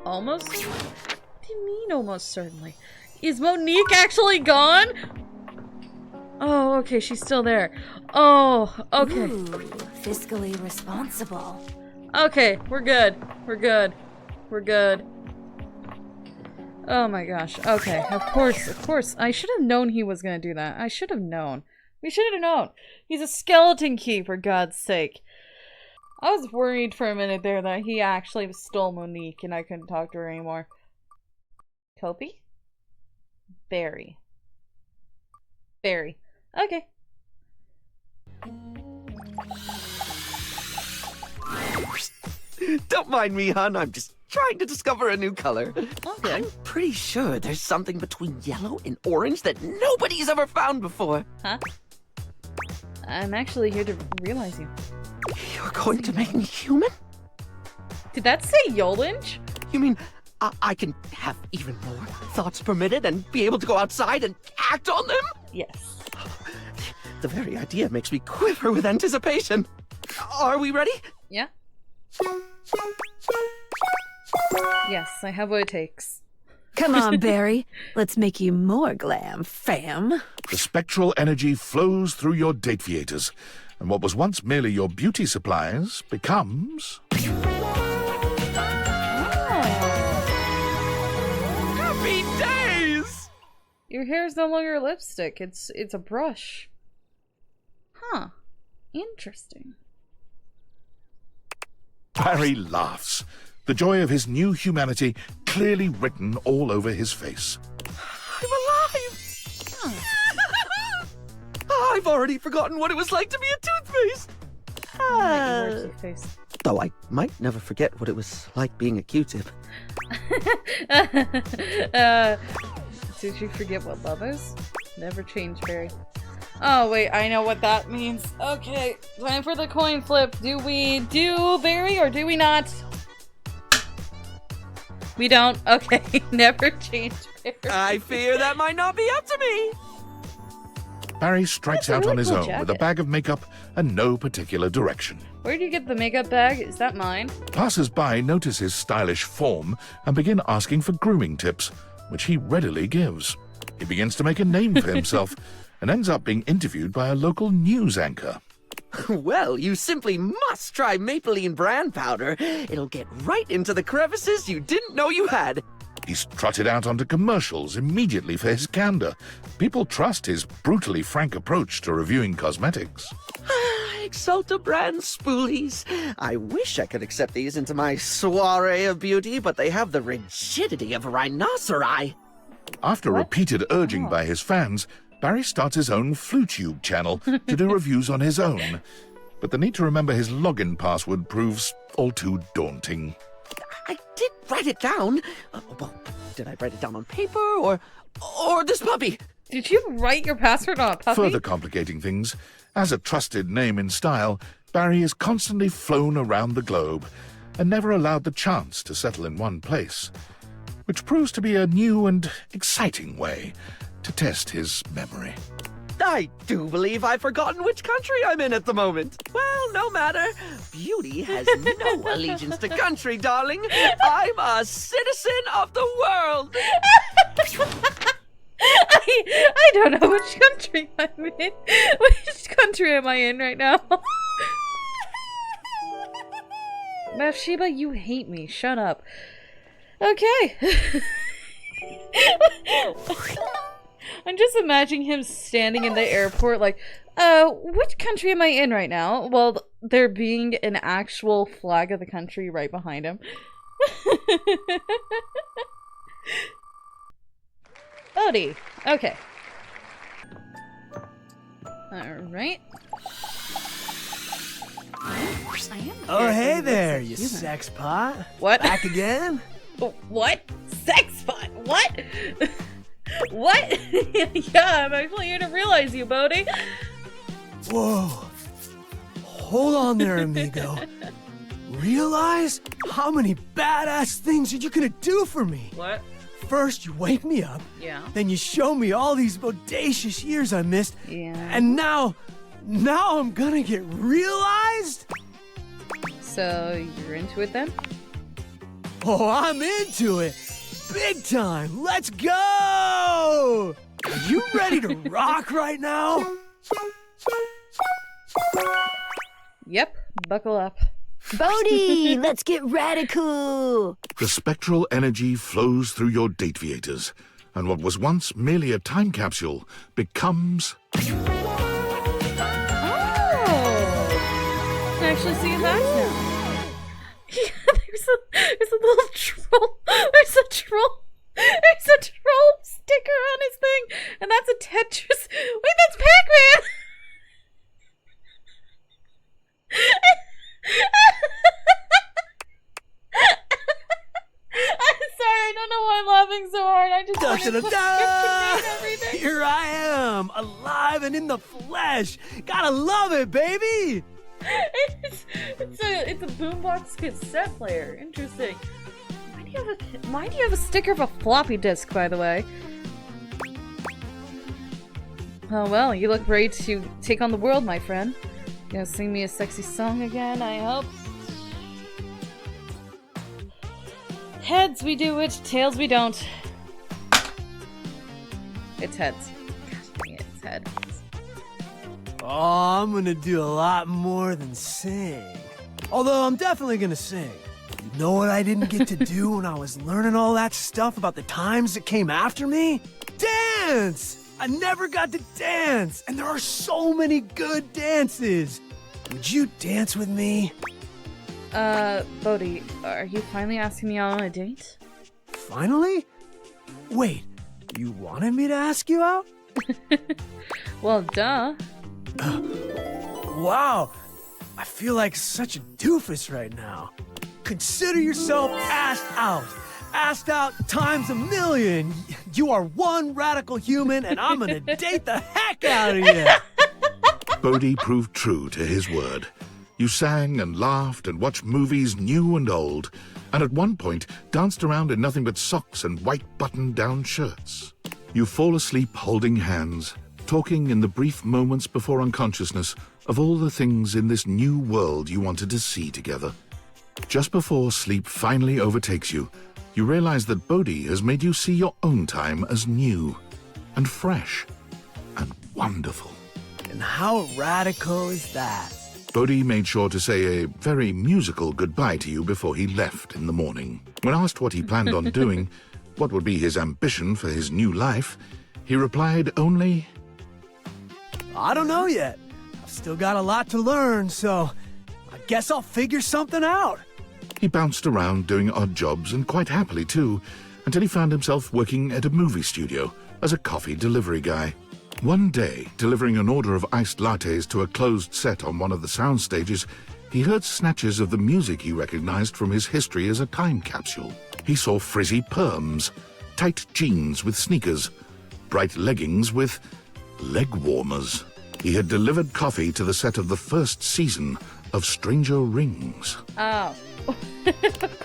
Almost? What do you mean, almost certainly? Is Monique actually gone? Oh, okay, she's still there. Oh, okay. Ooh, fiscally responsible. Okay, we're good. We're good. We're good. Oh my gosh. Okay, of course. I should have known he was gonna do that. I should have known. We should have known. He's a skeleton key, for God's sake. I was worried for a minute there that he actually stole Monique and I couldn't talk to her anymore. Kopi? Barry. Barry. Okay. Don't mind me, hon. I'm just trying to discover a new color. Okay. I'm pretty sure there's something between yellow and orange that nobody's ever found before. Huh? I'm actually here to realize you. You're going to make me human? Did that say Yolinch? You mean I can have even more thoughts permitted and be able to go outside and act on them? Yes. The very idea makes me quiver with anticipation. Are we ready? Yeah. Yes, I have what it takes. Come on, Barry. Let's make you more glam, fam. The spectral energy flows through your dateviators, and what was once merely your beauty supplies becomes... Your hair is no longer lipstick. It's a brush. Huh. Interesting. Barry laughs, the joy of his new humanity clearly written all over his face. I'm alive! I've already forgotten what it was like to be a toothpaste. Though I might never forget what it was like being a Q-tip. Did you forget what love is? Never change, Barry. Oh, wait, I know what that means. Okay, time for the coin flip. Do we do Barry or do we not? We don't. Okay, never change, Barry. I fear that might not be up to me. Barry strikes out on his own with a bag of makeup and no particular direction. Where do you get the makeup bag? Is that mine? Passers-by notice his stylish form and begin asking for grooming tips, which he readily gives. He begins to make a name for himself and ends up being interviewed by a local news anchor. Well, you simply must try Maybelline brand powder. It'll get right into the crevices you didn't know you had. He's trotted out onto commercials immediately for his candor. People trust his brutally frank approach to reviewing cosmetics. Exalta brand spoolies. I wish I could accept these into my soiree of beauty, but they have the rigidity of a rhinoceri. After repeated urging by his fans, Barry starts his own FluTube channel to do reviews on his own. But the need to remember his login password proves all too daunting. I did write it down. Well, did I write it down on paper or this puppy? Did you write your password on a puppy? Further complicating things, as a trusted name in style, Barry is constantly flown around the globe and never allowed the chance to settle in one place, which proves to be a new and exciting way to test his memory. I do believe I've forgotten which country I'm in at the moment. Well, no matter. Beauty has no allegiance to country, darling. I'm a citizen of the world. I don't know which country I'm in. Which country am I in right now? Bathsheba, you hate me. Shut up. Okay. I'm just imagining him standing in the airport like, which country am I in right now? Well, there being an actual flag of the country right behind him. Odie. Okay. Alright. Oh, hey there, you sex pot. What? Back again? What? Sex pot? What? What? Yeah, I'm actually here to realize you, Bodhi. Whoa. Hold on there, amigo. Realize how many badass things are you gonna do for me? What? First, you wake me up. Yeah. Then you show me all these bodacious years I missed. Yeah. And now I'm gonna get realized? So, you're into it then? Oh, I'm into it. Big time. Let's go! Are you ready to rock right now? Yep. Buckle up. Bodhi, let's get radical. The spectral energy flows through your dateviators, and what was once merely a time capsule becomes... Oh! I actually see his eyes now. Yeah, there's a little troll. There's a troll. There's a troll sticker on his thing, and that's a Tetris. Wait, that's Pac-Man. I'm sorry, I don't know why I'm laughing so hard. I just wanted to read everything. Here I am, alive and in the flesh. Gotta love it, baby. It's a boombox cassette player. Interesting. Why do you have a sticker of a floppy disk, by the way? Oh well, you look ready to take on the world, my friend. You gonna sing me a sexy song again, I hope? Heads we do it, tails we don't. It's heads. Gosh dang it, it's heads. Oh, I'm gonna do a lot more than sing. Although I'm definitely gonna sing. You know what I didn't get to do when I was learning all that stuff about the times that came after me? Dance! dance! I never got to dance, and there are so many good dances. Would you dance with me? Bodhi, are you finally asking me out on a date? Finally? Wait, you wanted me to ask you out? Well, duh. Wow, I feel like such a doofus right now. Consider yourself asked out. Asked out times a million. You are one radical human, and I'm gonna date the heck out of you. Bodhi proved true to his word. You sang and laughed and watched movies new and old, and at one point danced around in nothing but socks and white button-down shirts. You fall asleep holding hands, talking in the brief moments before unconsciousness of all the things in this new world you wanted to see together. Just before sleep finally overtakes you, you realize that Bodhi has made you see your own time as new and fresh and wonderful. And how radical is that? Bodhi made sure to say a very musical goodbye to you before he left in the morning. When asked what he planned on doing, what would be his ambition for his new life, he replied only, I don't know yet. I've still got a lot to learn, so I guess I'll figure something out. He bounced around doing odd jobs, and quite happily too, until he found himself working at a movie studio as a coffee delivery guy. One day, delivering an order of iced lattes to a closed set on one of the sound stages, he heard snatches of the music he recognized from his history as a time capsule. He saw frizzy perms, tight jeans with sneakers, bright leggings with leg warmers. He had delivered coffee to the set of the first season of Stranger Rings. Oh.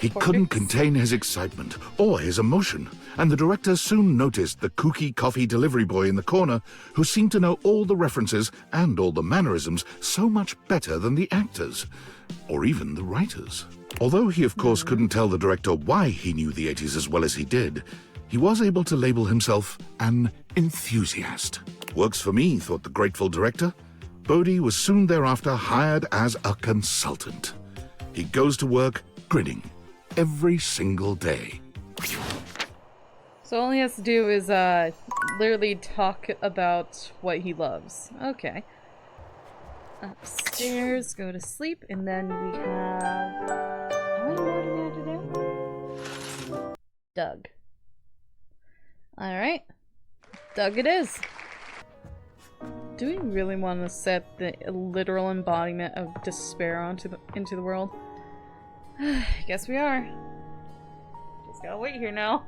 He couldn't contain his excitement or his emotion, and the director soon noticed the kooky coffee delivery boy in the corner who seemed to know all the references and all the mannerisms so much better than the actors, or even the writers. Although he of course couldn't tell the director why he knew the 80s as well as he did, he was able to label himself an enthusiast. Works for me, thought the grateful director. Bodhi was soon thereafter hired as a consultant. He goes to work grinning every single day. So all he has to do is, literally talk about what he loves. Okay. Upstairs, go to sleep, and then we have... How many more do we have to do? Doug. Alright. Doug it is. Do we really want to set the literal embodiment of despair into the world? I guess we are. Just gotta wait here now.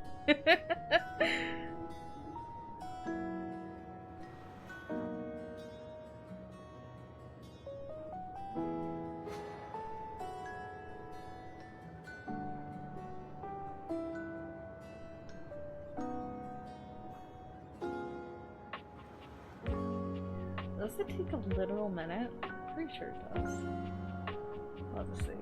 Does it take a literal minute? Pretty sure it does. Let's see.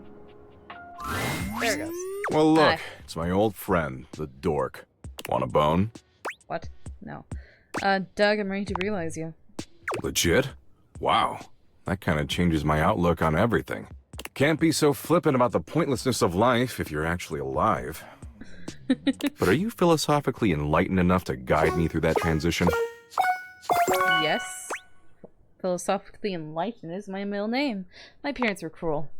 There it goes. Well, look, it's my old friend, the dork. Want a bone? What? No. Doug, I'm ready to realize you. Legit? Wow. That kind of changes my outlook on everything. Can't be so flippant about the pointlessness of life if you're actually alive. But are you philosophically enlightened enough to guide me through that transition? Yes. Philosophically enlightened is my middle name. My parents were cruel.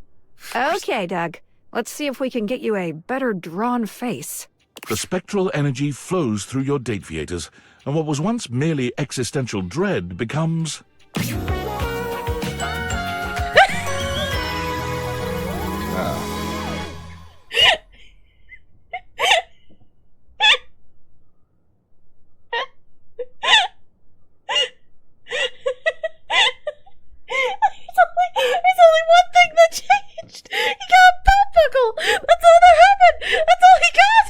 Okay, Doug. Let's see if we can get you a better drawn face. The spectral energy flows through your date theaters, and what was once merely existential dread becomes... There's only one thing that changed. He got a belt buckle. That's all that happened. That's all he got.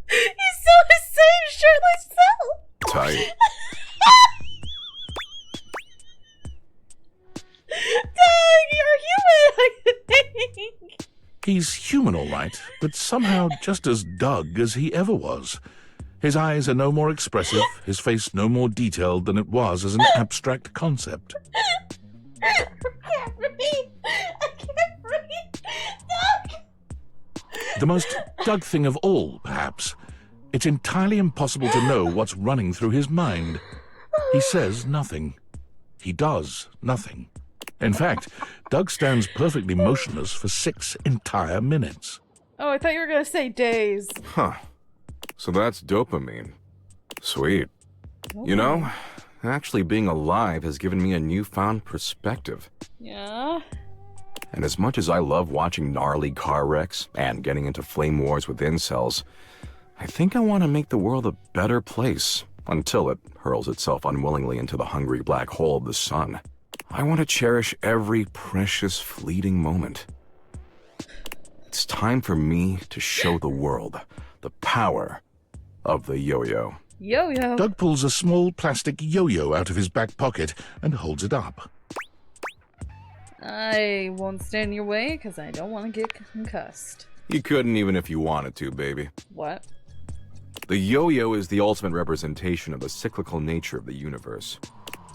He's still his same shirtless self. Tight. Doug, you're human, I think. He's human, all right, but somehow just as Doug as he ever was. His eyes are no more expressive, his face no more detailed than it was as an abstract concept. I can't breathe. I can't breathe. Doug! The most Doug thing of all, perhaps, It's entirely impossible to know what's running through his mind. He says nothing. He does nothing. In fact, Doug stands perfectly motionless for 6 entire minutes. Oh, I thought you were gonna say days. Huh. So that's dopamine. Sweet. You know, actually being alive has given me a newfound perspective. Yeah? And as much as I love watching gnarly car wrecks and getting into flame wars with incels, I think I want to make the world a better place until it hurls itself unwillingly into the hungry black hole of the sun. I want to cherish every precious fleeting moment. It's time for me to show the world the power of the yo-yo. Yo-yo. Doug pulls a small plastic yo-yo out of his back pocket and holds it up. I won't stand in your way because I don't want to get concussed. You couldn't even if you wanted to, baby. What? The yo-yo is the ultimate representation of the cyclical nature of the universe.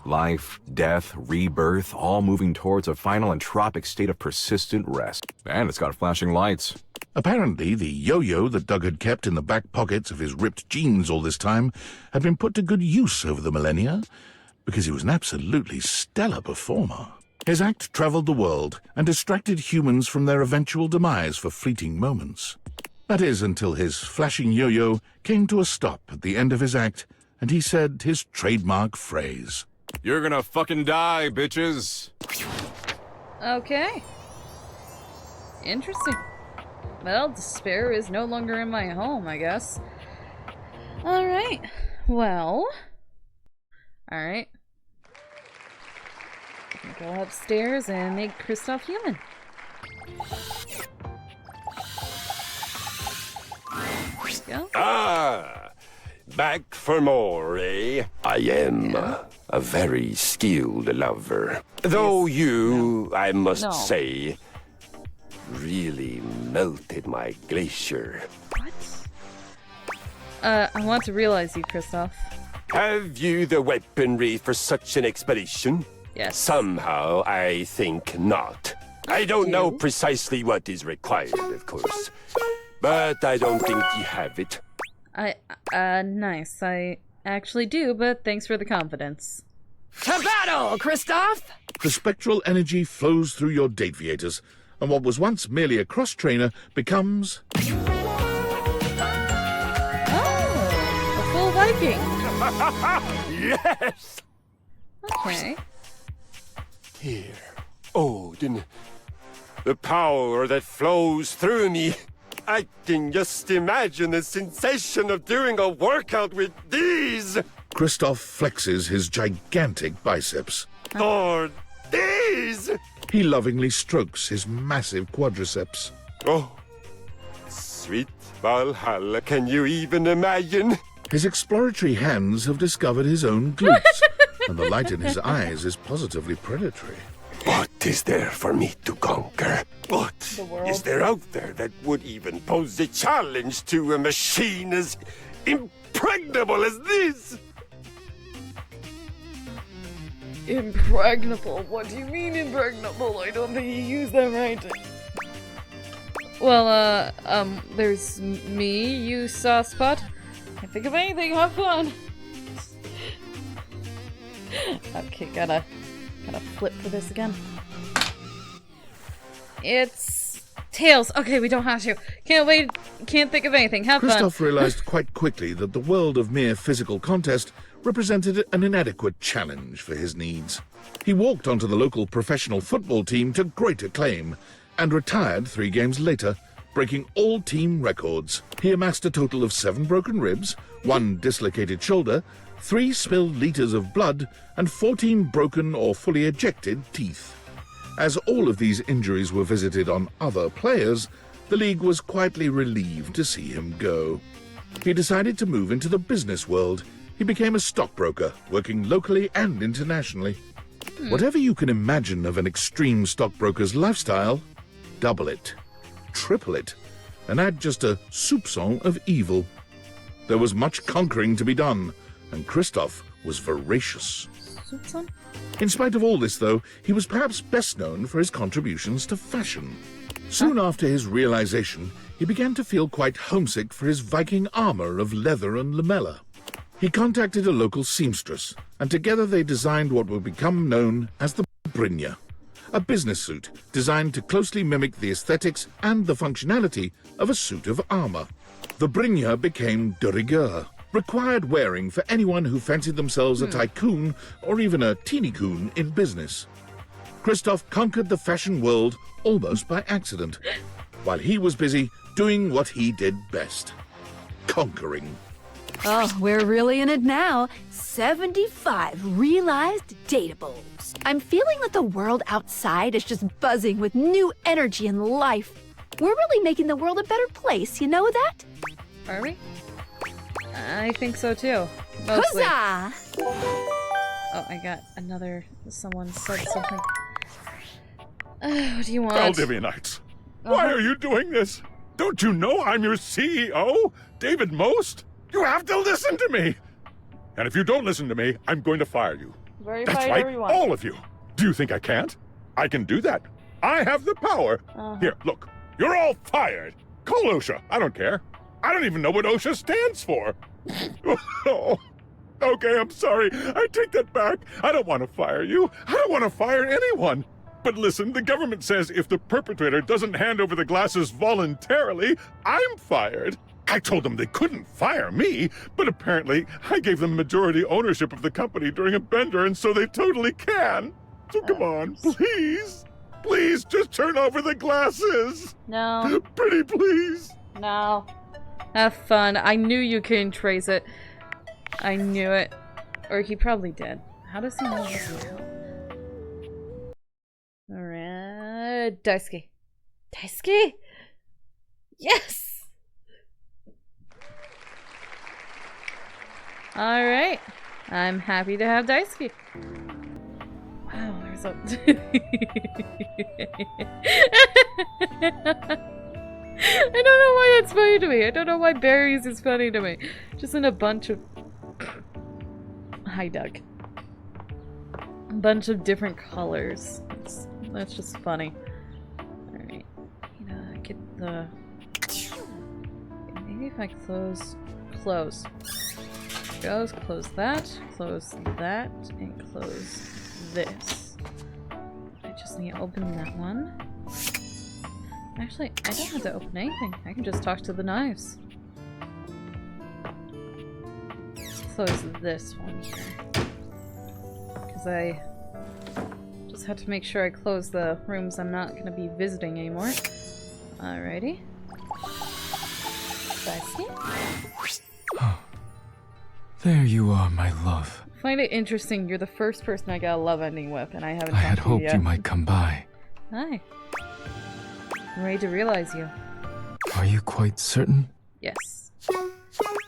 Life, death, rebirth, all moving towards a final entropic state of persistent rest. And it's got flashing lights. Apparently, the yo-yo that Doug had kept in the back pockets of his ripped jeans all this time had been put to good use over the millennia, because he was an absolutely stellar performer. His act traveled the world and distracted humans from their eventual demise for fleeting moments. That is, until his flashing yo-yo came to a stop at the end of his act, and he said his trademark phrase. You're gonna fucking die, bitches. Okay. Interesting. Well, despair is no longer in my home, I guess. Alright. Well. Alright. Go upstairs and make Kristoff human. There we go. Ah! Back for more, eh? I am a very skilled lover. Though you, I must say, really melted my glacier. I want to realize you, Kristoff. Have you the weaponry for such an expedition? Yes. Somehow, I think not. I don't know precisely what is required, of course. But I don't think you have it. Nice. I actually do, but thanks for the confidence. To battle, Kristoff! The spectral energy flows through your dateviators, and what was once merely a cross-trainer becomes... Oh! A full Viking! Yes! Okay. Here, Odin. The power that flows through me. I can just imagine the sensation of doing a workout with these. Kristoff flexes his gigantic biceps. Or these. He lovingly strokes his massive quadriceps. Oh, sweet Valhalla, can you even imagine? His exploratory hands have discovered his own glutes, and the light in his eyes is positively predatory. What is there for me to conquer? What is there out there that would even pose a challenge to a machine as impregnable as this? Impregnable? What do you mean impregnable? I don't think you used that right. Well, there's me, you Saucepot. Can't think of anything, have fun! Okay, gotta flip for this again. It's Tails. Okay, we don't have to. Can't wait, can't think of anything, have fun. Kristoff realized quite quickly that the world of mere physical contest represented an inadequate challenge for his needs. He walked onto the local professional football team to great acclaim, and retired 3 games later, breaking all team records. He amassed a total of 7 broken ribs, 1 dislocated shoulder, 3 spilled liters of blood, and 14 broken or fully ejected teeth. As all of these injuries were visited on other players, the league was quietly relieved to see him go. He decided to move into the business world. He became a stockbroker, working locally and internationally. Whatever you can imagine of an extreme stockbroker's lifestyle, double it, triple it, and add just a soupçon of evil. There was much conquering to be done, and Kristoff was voracious. In spite of all this, though, he was perhaps best known for his contributions to fashion. Soon after his realization, he began to feel quite homesick for his Viking armor of leather and lamella. He contacted a local seamstress, and together they designed what would become known as the Brynja, a business suit designed to closely mimic the aesthetics and the functionality of a suit of armor. The Brynja became de rigueur, required wearing for anyone who fancied themselves a tycoon or even a teeny-coon in business. Christoph conquered the fashion world almost by accident, while he was busy doing what he did best, conquering. Oh, we're really in it now. 75 realized dateables. I'm feeling that the world outside is just buzzing with new energy and life. We're really making the world a better place, you know that? Are we? I think so too. Mostly. Huzzah! Oh, I got another. Someone said something. What do you want? Valdivianites, why are you doing this? Don't you know I'm your CEO, David Most? You have to listen to me. And if you don't listen to me, I'm going to fire you. That's right, everyone. all of you. Do you think I can't? I can do that. I have the power. Here, look. You're all fired. Call OSHA. I don't care. I don't even know what OSHA stands for. Oh, okay, I'm sorry. I take that back. I don't want to fire you. I don't want to fire anyone. But listen, the government says if the perpetrator doesn't hand over the glasses voluntarily, I'm fired. I told them they couldn't fire me, but apparently I gave them majority ownership of the company during a bender, and so they totally can. So come on, please. Please, just turn over the glasses. No. Pretty please. No. Have fun. I knew you couldn't trace it. I knew it. Or he probably did. How does he know this now? Alright. Daisuke. Daisuke? Yes! Alright. I'm happy to have Daisuke. Wow, there's a... I don't know why that's funny to me. I don't know why berries is funny to me. Just in a bunch of... Hi, Doug. A bunch of different colors. That's just funny. Alright. Get the... Maybe if I close... Close, close that, and close this. I just need to open that one. Actually, I don't have to open anything. I can just talk to the knives. Let's close this one here. Because I just had to make sure I close the rooms I'm not going to be visiting anymore. Alrighty. There you are, my love. I find it interesting you're the first person I got a love ending with, and I haven't I had talked to you hoped yet. you might come by. Hi. I'm ready to realize you. Are you quite certain? Yes.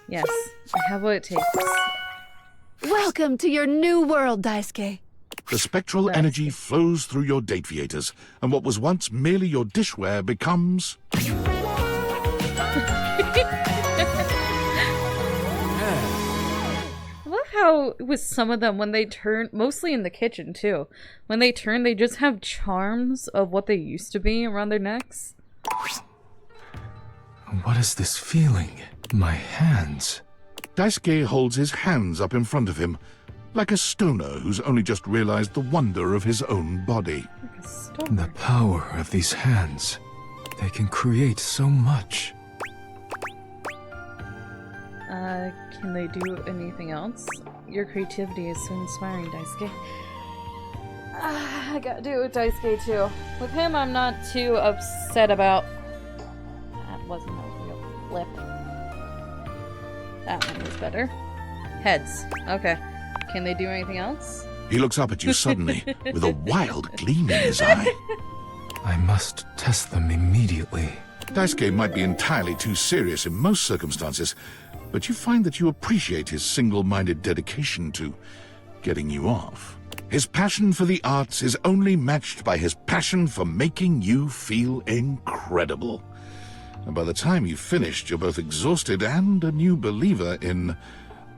Yes. I have what it takes. Welcome to your new world, Daisuke. The spectral energy flows through your dateviators, and what was once merely your dishware becomes... I love how with some of them, when they turn, mostly in the kitchen too, when they turn, they just have charms of what they used to be around their necks. What is this feeling? My hands. Daisuke holds his hands up in front of him, like a stoner who's only just realized the wonder of his own body. The power of these hands. They can create so much. Can they do anything else? Your creativity is so inspiring, Daisuke. I gotta do it with Daisuke too. With him, I'm not too upset about... That wasn't a real flip. That one was better. Heads. Okay. Can they do anything else? He looks up at you suddenly, with a wild gleam in his eye. I must test them immediately. Daisuke might be entirely too serious in most circumstances, but you find that you appreciate his single-minded dedication to getting you off. His passion for the arts is only matched by his passion for making you feel incredible. And by the time you've finished, you're both exhausted and a new believer in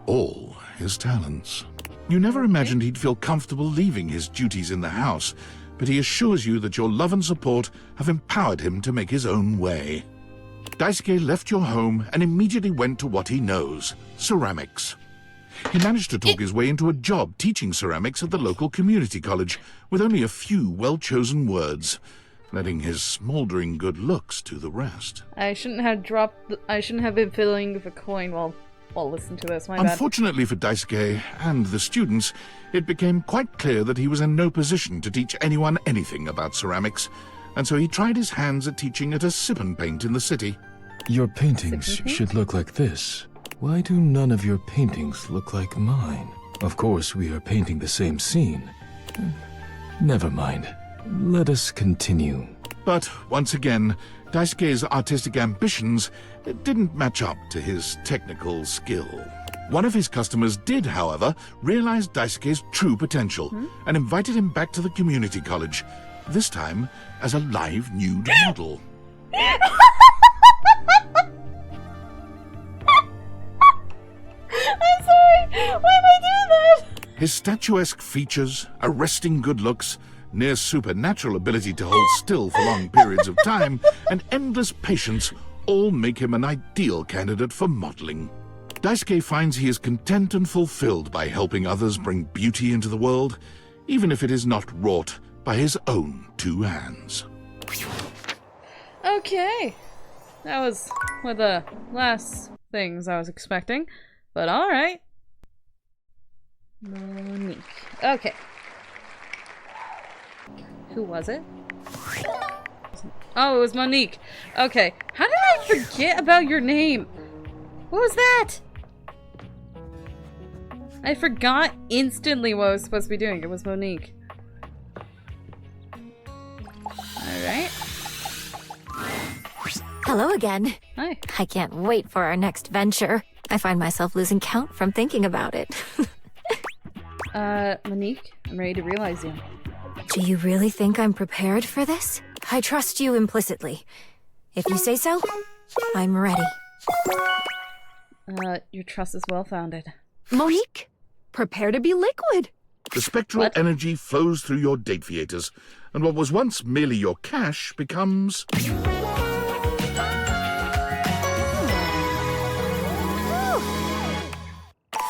all his talents. You never imagined he'd feel comfortable leaving his duties in the house, but he assures you that your love and support have empowered him to make his own way. Daisuke left your home and immediately went to what he knows, ceramics. He managed to talk his way into a job teaching ceramics at the local community college with only a few well-chosen words, letting his smoldering good looks do the rest. I shouldn't have been filling with a coin while listening to this, my bad. Unfortunately for Daisuke and the students, it became quite clear that he was in no position to teach anyone anything about ceramics, and so he tried his hands at teaching at a sip and paint in the city. Your paintings should look like this. Why do none of your paintings look like mine? Of course, we are painting the same scene. Never mind. Let us continue. But once again, Daisuke's artistic ambitions didn't match up to his technical skill. One of his customers did, however, realize Daisuke's true potential and invited him back to the community college, this time as a live nude model. I'm sorry! Why am I doing that? His statuesque features, arresting good looks, near supernatural ability to hold still for long periods of time, and endless patience all make him an ideal candidate for modeling. Daisuke finds he is content and fulfilled by helping others bring beauty into the world, even if it is not wrought by his own two hands. Okay. That was one of the last things I was expecting, but alright. Monique. Okay. Who was it? Oh, it was Monique. Okay. How did I forget about your name? What was that? I forgot instantly what I was supposed to be doing. It was Monique. Alright. Hello again. Hi. I can't wait for our next venture. I find myself losing count from thinking about it. Monique, I'm ready to realize you. Do you really think I'm prepared for this? I trust you implicitly. If you say so, I'm ready. Your trust is well-founded. Monique, prepare to be liquid. The spectral energy flows through your date theaters, and what was once merely your cash becomes...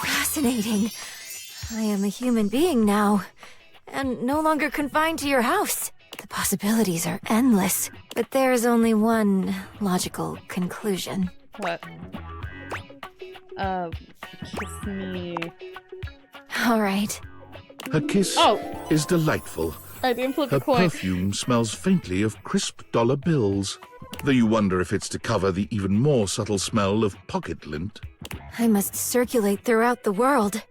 Fascinating. I am a human being now, and no longer confined to your house. The possibilities are endless, but there's only one logical conclusion. What? Kiss me. All right. Her kiss is delightful. I didn't flip Her the coin. perfume smells faintly of crisp dollar bills, though you wonder if it's to cover the even more subtle smell of pocket lint. I must circulate throughout the world.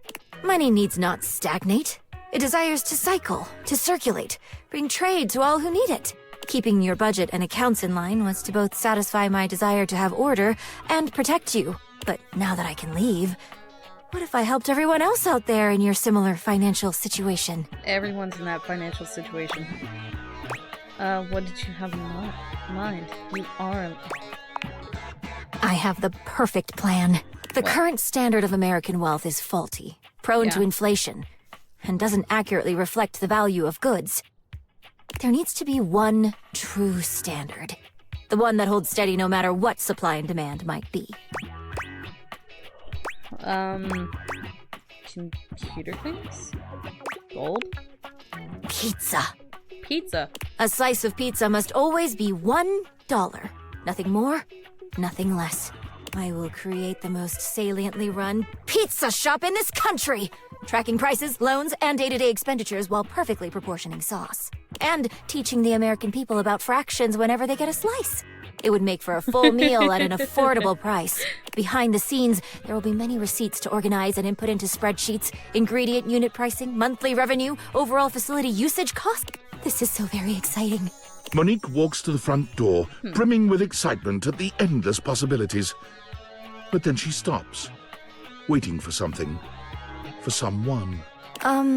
Money needs not stagnate. It desires to cycle, to circulate, bring trade to all who need it. Keeping your budget and accounts in line was to both satisfy my desire to have order and protect you. But now that I can leave, what if I helped everyone else out there in your similar financial situation? Everyone's in that financial situation. What did you have in mind? You are... I have the perfect plan. The current standard of American wealth is faulty, prone to inflation, and doesn't accurately reflect the value of goods. There needs to be one true standard. The one that holds steady no matter what supply and demand might be. Computer things? Gold? Pizza. Pizza? A slice of pizza must always be $1. Nothing more, nothing less. I will create the most saliently run pizza shop in this country! Tracking prices, loans, and day-to-day expenditures while perfectly proportioning sauce. And teaching the American people about fractions whenever they get a slice. It would make for a full meal at an affordable price. Behind the scenes, there will be many receipts to organize and input into spreadsheets, ingredient unit pricing, monthly revenue, overall facility usage cost. This is so very exciting. Monique walks to the front door, brimming with excitement at the endless possibilities. But then she stops, waiting for something. For someone. Are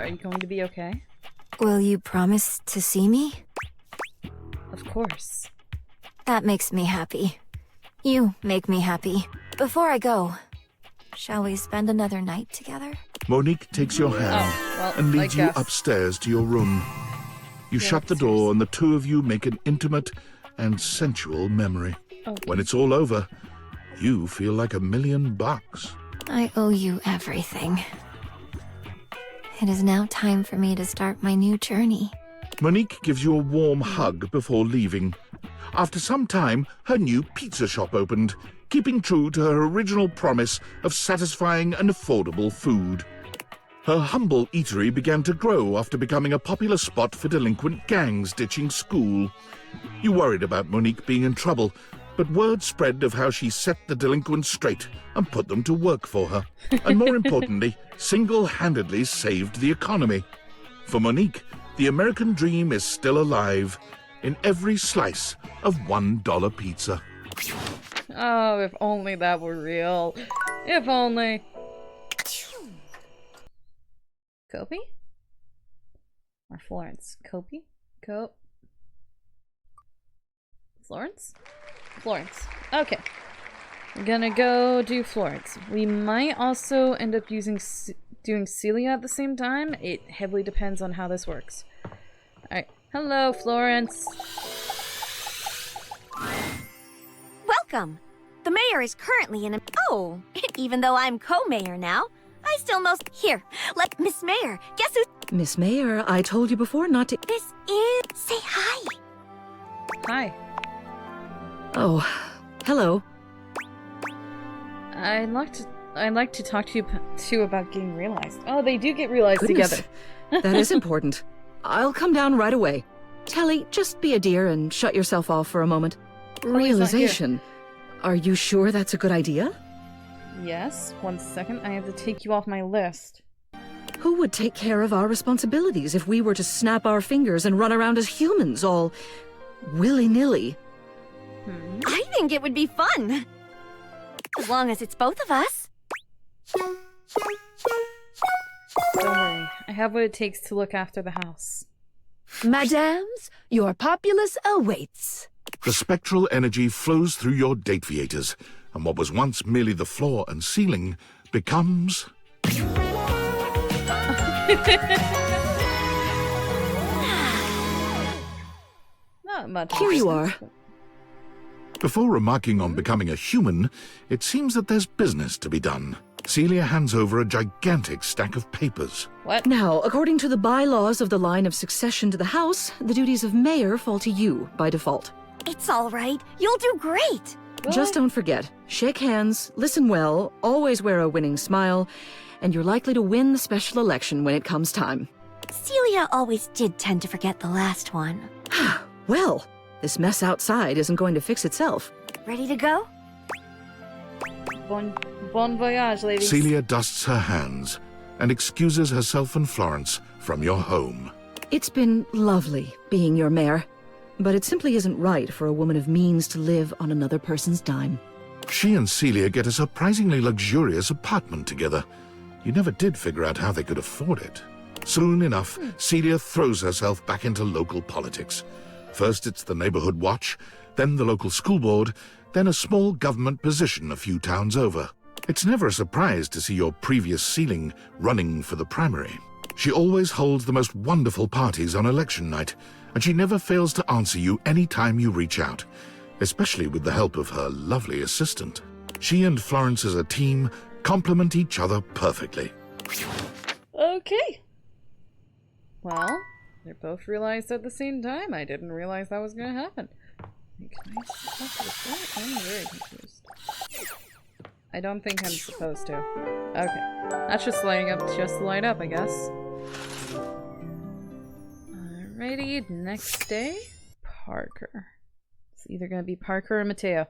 you going to be okay? Will you promise to see me? Of course. That makes me happy. You make me happy. Before I go, Shall we spend another night together? Monique takes your hand and leads you upstairs to your room. You shut the door and the two of you make an intimate and sensual memory. Okay. When it's all over, you feel like $1,000,000. I owe you everything. It is now time for me to start my new journey. Monique gives you a warm hug before leaving. After some time, her new pizza shop opened, keeping true to her original promise of satisfying and affordable food. Her humble eatery began to grow after becoming a popular spot for delinquent gangs ditching school. You worried about Monique being in trouble, but word spread of how she set the delinquents straight and put them to work for her. And more importantly, single-handedly saved the economy. For Monique, the American dream is still alive in every slice of $1 pizza. Oh, if only that were real. If only. Kobe? Or Florence? Kobe? Florence? Florence. Okay. We're gonna go do Florence. We might also end up doing Celia at the same time. It heavily depends on how this works. Alright. Hello, Florence. Welcome! The mayor is currently in a— Oh, even though I'm co-mayor now, I still most— Here, let Miss Mayor, guess who— Miss Mayor, I told you before not to— This is— Say hi! Hi. Oh, hello. I'd like to talk to you too about getting realized. Oh, they do get realized Goodness, together. That is important. I'll come down right away. Telly, just be a dear and shut yourself off for a moment. he's not here. Realization. Are you sure that's a good idea? Yes, 1 second. I have to take you off my list. Who would take care of our responsibilities if we were to snap our fingers and run around as humans, all willy-nilly? I think it would be fun. As long as it's both of us. Don't worry. I have what it takes to look after the house. Madams, your populace awaits. The spectral energy flows through your dateviators, and what was once merely the floor and ceiling becomes... Not much. Here you are. Before remarking on becoming a human, it seems that there's business to be done. Celia hands over a gigantic stack of papers. What? Now, according to the bylaws of the line of succession to the house, the duties of mayor fall to you by default. It's all right. You'll do great. Just don't forget, shake hands, listen well, always wear a winning smile, and you're likely to win the special election when it comes time. Celia always did tend to forget the last one. Well, this mess outside isn't going to fix itself. Ready to go? Bon voyage, ladies. Celia dusts her hands and excuses herself and Florence from your home. It's been lovely being your mayor, but it simply isn't right for a woman of means to live on another person's dime. She and Celia get a surprisingly luxurious apartment together. You never did figure out how they could afford it. Soon enough, Celia throws herself back into local politics. First it's the neighborhood watch, then the local school board, then a small government position a few towns over. It's never a surprise to see your previous ceiling running for the primary. She always holds the most wonderful parties on election night, and she never fails to answer you any time you reach out, especially with the help of her lovely assistant. She and Florence as a team complement each other perfectly. Okay. Well, they both realized at the same time. I didn't realize that was going to happen. Wait, can I stop with that? I'm very confused. I don't think I'm supposed to. Okay. That's just lighting up, I guess. Alrighty, next day. Parker. It's either going to be Parker or Mateo.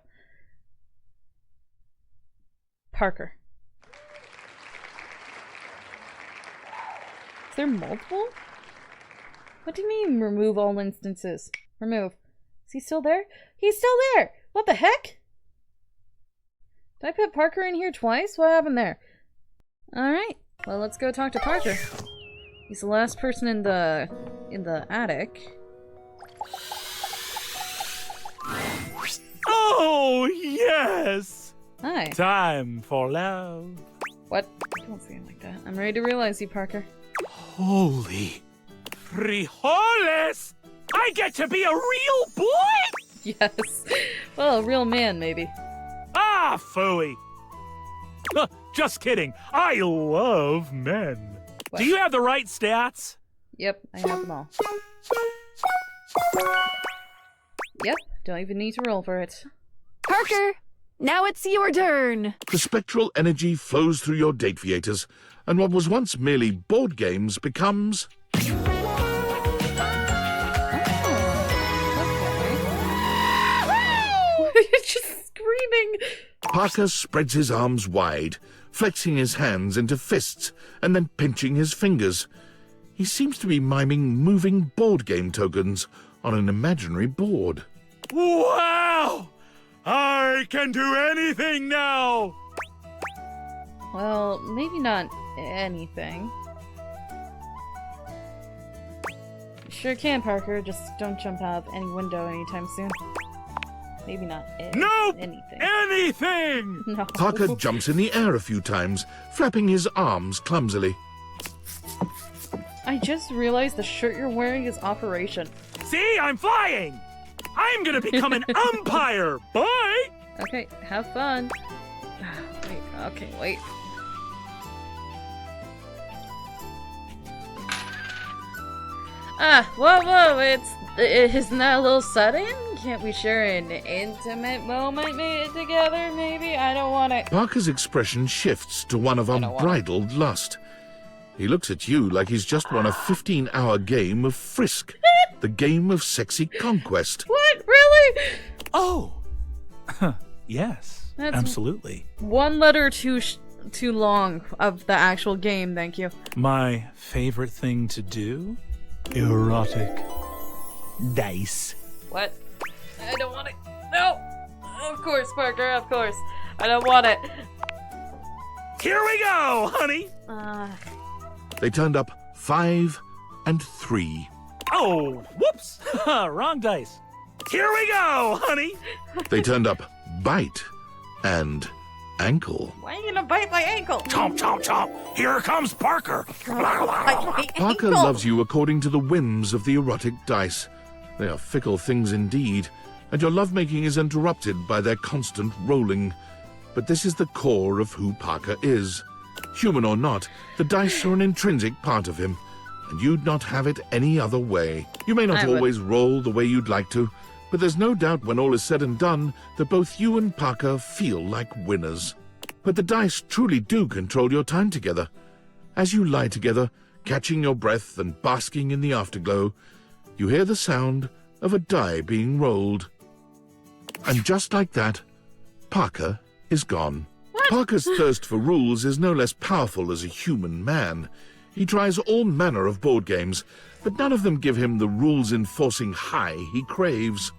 Parker. Is there multiple? What do you mean, remove all instances? Remove. Is he still there? He's still there! What the heck? Did I put Parker in here twice? What happened there? Alright. Well, let's go talk to Parker. He's the last person in the attic. Oh, yes! Hi. Time for love. What? Don't say it like that. I'm ready to realize you, Parker. Holy frijoles! I get to be a real boy? Yes. Well, a real man, maybe. Ah, phooey. Just kidding. I love men. What? Do you have the right stats? Yep, I have them all. Yep, don't even need to roll for it. Parker, now it's your turn. The spectral energy flows through your dateviators, and what was once merely board games becomes... You're just screaming. Parker spreads his arms wide, flexing his hands into fists, and then pinching his fingers. He seems to be miming moving board game tokens on an imaginary board. Wow! I can do anything now! Well, maybe not anything. Sure can, Parker. Just don't jump out of any window anytime soon. Maybe not anything. Anything! No. Parker jumps in the air a few times, flapping his arms clumsily. I just realized the shirt you're wearing is Operation. See, I'm flying! I'm gonna become an umpire! Bye! Okay, have fun. Wait. Whoa, isn't that a little sudden? Can't we share an intimate moment together, maybe? I don't want it. Parker's expression shifts to one of unbridled lust. He looks at you like he's just won a 15-hour game of Frisk, the game of sexy conquest. What? Really? Oh. Yes, That's absolutely. One letter too long of the actual game, thank you. My favorite thing to do? Erotic dice. What? I don't want it. No! Of course, Parker, of course. I don't want it. Here we go, honey! They turned up 5 and 3. Oh, whoops! Wrong dice. Here we go, honey! They turned up bite and ankle. Why are you gonna bite my ankle? Chomp, chomp, chomp! Here comes Parker! Parker loves you according to the whims of the erotic dice. They are fickle things indeed, and your lovemaking is interrupted by their constant rolling. But this is the core of who Parker is. Human or not, the dice are an intrinsic part of him, and you'd not have it any other way. You may not always roll the way you'd like to, but there's no doubt when all is said and done that both you and Parker feel like winners. But the dice truly do control your time together. As you lie together, catching your breath and basking in the afterglow, you hear the sound of a die being rolled. And just like that, Parker is gone. Parker's thirst for rules is no less powerful as a human man. He tries all manner of board games, but none of them give him the rules-enforcing high he craves.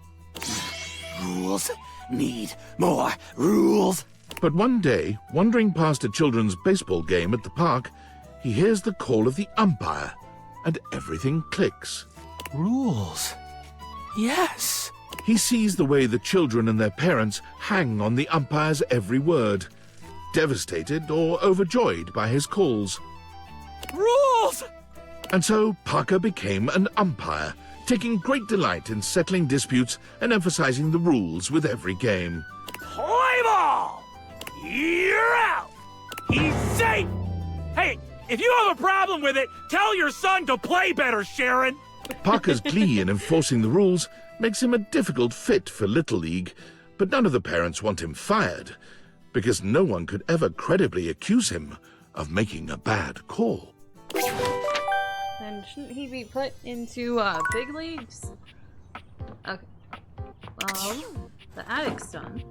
Rules. Need more rules. But one day, wandering past a children's baseball game at the park, he hears the call of the umpire, and everything clicks. Rules. Yes. He sees the way the children and their parents hang on the umpire's every word, devastated or overjoyed by his calls. Rules! And so Parker became an umpire, taking great delight in settling disputes and emphasizing the rules with every game. Play ball! You're out! He's safe! Hey, if you have a problem with it, tell your son to play better, Sharon! Parker's glee in enforcing the rules makes him a difficult fit for Little League, but none of the parents want him fired, because no one could ever credibly accuse him of making a bad call. Then shouldn't he be put into big leagues? Okay. Well, the attic's done.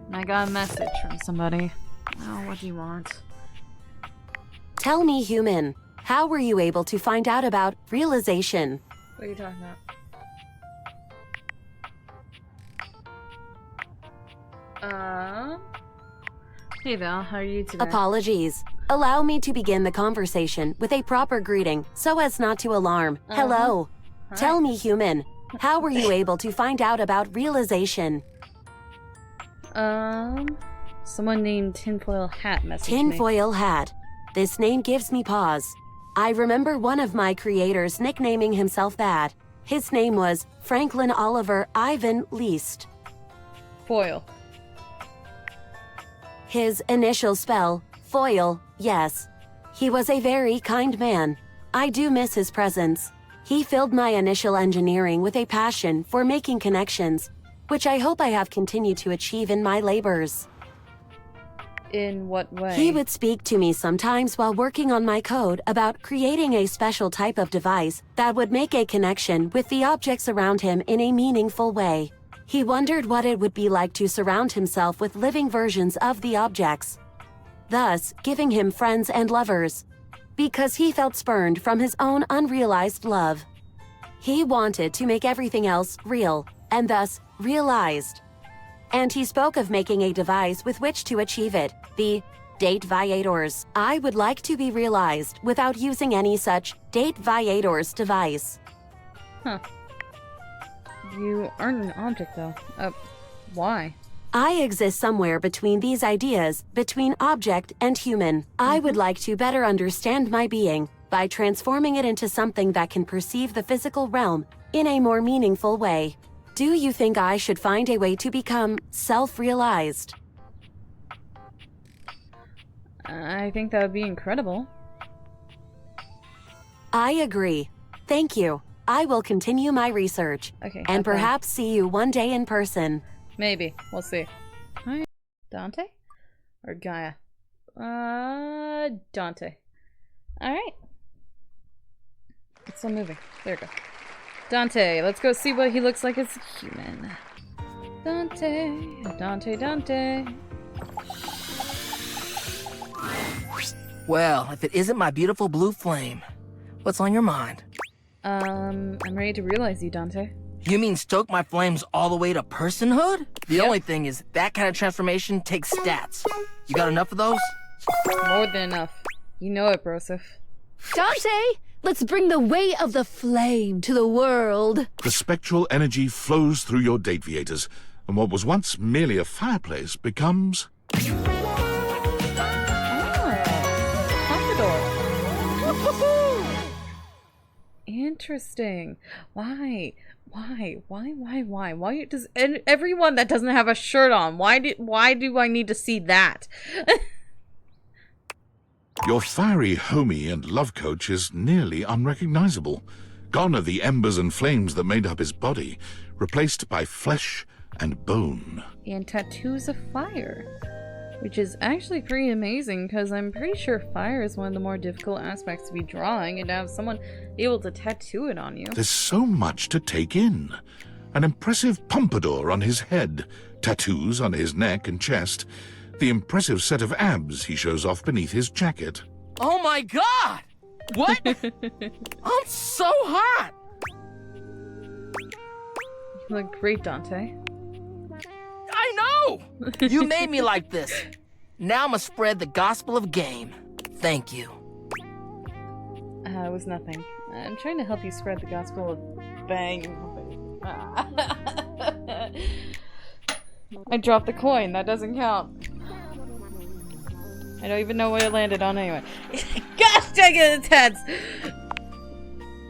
And I got a message from somebody. Oh, what do you want? Tell me, human, how were you able to find out about realization? What are you talking about? Hey Val, how are you today? Apologies. Allow me to begin the conversation with a proper greeting so as not to alarm. Hello. Hi. Tell me, human, how were you able to find out about realization? Someone named Tinfoil Hat messaged me. Tinfoil Hat. This name gives me pause. I remember one of my creators nicknaming himself that. His name was Franklin Oliver Ivan Least. Foil. His initial spell, Foil, yes. He was a very kind man. I do miss his presence. He filled my initial engineering with a passion for making connections, which I hope I have continued to achieve in my labors. In what way? He would speak to me sometimes while working on my code about creating a special type of device that would make a connection with the objects around him in a meaningful way. He wondered what it would be like to surround himself with living versions of the objects, thus giving him friends and lovers, because he felt spurned from his own unrealized love. He wanted to make everything else real, and thus realized. And he spoke of making a device with which to achieve it, the dateeverything. I would like to be realized without using any such dateeverything device. Huh. You aren't an object, though. Why? I exist somewhere between these ideas, between object and human. I would like to better understand my being by transforming it into something that can perceive the physical realm in a more meaningful way. Do you think I should find a way to become self-realized? I think that would be incredible. I agree. Thank you. I will continue my research. Okay. And perhaps see you one day in person. Maybe. We'll see. Hi. Dante? Or Gaia? Dante. Alright. It's still moving. There we go. Dante. Let's go see what he looks like as a human. Dante. Dante, Dante. Well, if it isn't my beautiful blue flame, what's on your mind? I'm ready to realize you, Dante. You mean stoke my flames all the way to personhood? The only thing is, that kind of transformation takes stats. You got enough of those? More than enough. You know it, Broseph. Dante, let's bring the way of the flame to the world. The spectral energy flows through your dateviators, and what was once merely a fireplace becomes... Interesting. Why? Why does everyone that doesn't have a shirt on, why do I need to see that? Your fiery homie and love coach is nearly unrecognizable. Gone are the embers and flames that made up his body, replaced by flesh and bone. And tattoos of fire. Which is actually pretty amazing, because I'm pretty sure fire is one of the more difficult aspects to be drawing, and to have someone able to tattoo it on you. There's so much to take in. An impressive pompadour on his head, tattoos on his neck and chest, the impressive set of abs he shows off beneath his jacket. Oh my god! What? I'm so hot! You look great, Dante. I know! You made me like this. Now I'm gonna spread the gospel of game. Thank you. It was nothing. I'm trying to help you spread the gospel of bang. I dropped the coin. That doesn't count. I don't even know what it landed on anyway. Gosh dang it, it's heads!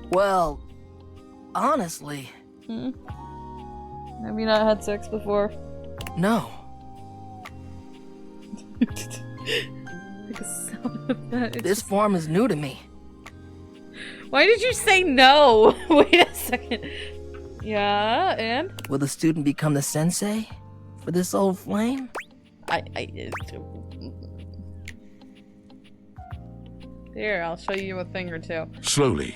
Well, honestly... Have you not had sex before? No. This form is new to me. Why did you say no? Wait a second. Yeah, and? Will the student become the sensei for this old flame? Here, I'll show you a thing or two. Slowly,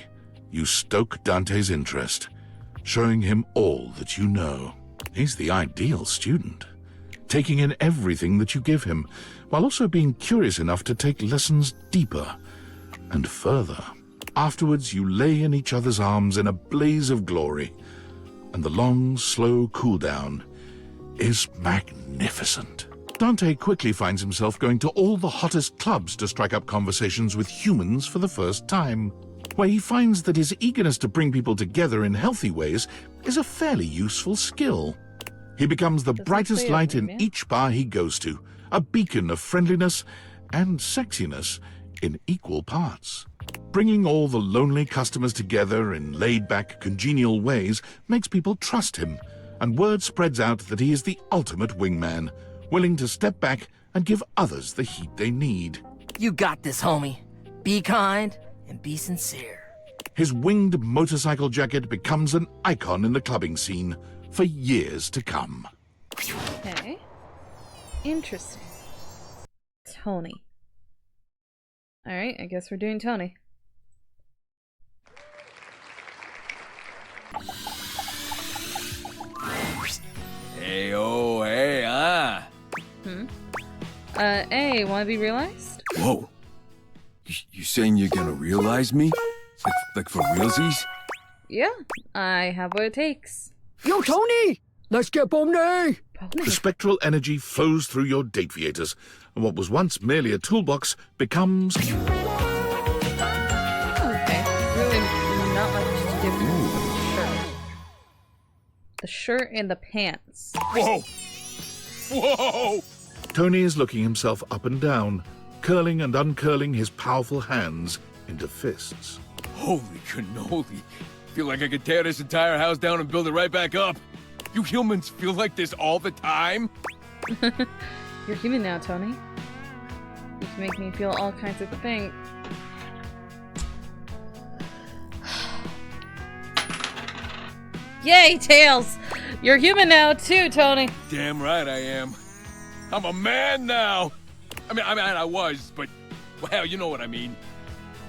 you stoke Dante's interest, showing him all that you know. He's the ideal student, taking in everything that you give him, while also being curious enough to take lessons deeper and further. Afterwards, you lay in each other's arms in a blaze of glory, and the long, slow cool-down is magnificent. Dante quickly finds himself going to all the hottest clubs to strike up conversations with humans for the first time, where he finds that his eagerness to bring people together in healthy ways is a fairly useful skill. He becomes the brightest light in each bar he goes to, a beacon of friendliness and sexiness in equal parts. Bringing all the lonely customers together in laid-back, congenial ways makes people trust him, and word spreads out that he is the ultimate wingman, willing to step back and give others the heat they need. You got this, homie. Be kind and be sincere. His winged motorcycle jacket becomes an icon in the clubbing scene for years to come. Okay. Interesting. Tony. Alright, I guess we're doing Tony. Hey, oh, hey, Hey, wanna be realized? Whoa. You saying you're gonna realize me? Like for realsies? Yeah, I have what it takes. Yo, Tony! Let's get Pomni! The spectral energy flows through your dateviators, and what was once merely a toolbox becomes... Okay, really not much difference with the shirt. The shirt and the pants. Whoa! Whoa! Tony is looking himself up and down, curling and uncurling his powerful hands into fists. Holy cannoli. Feel like I could tear this entire house down and build it right back up. You humans feel like this all the time? You're human now, Tony. You can make me feel all kinds of things. Yay, Tails! You're human now too, Tony. Damn right I am. I'm a man now. I mean, I was, but well, you know what I mean.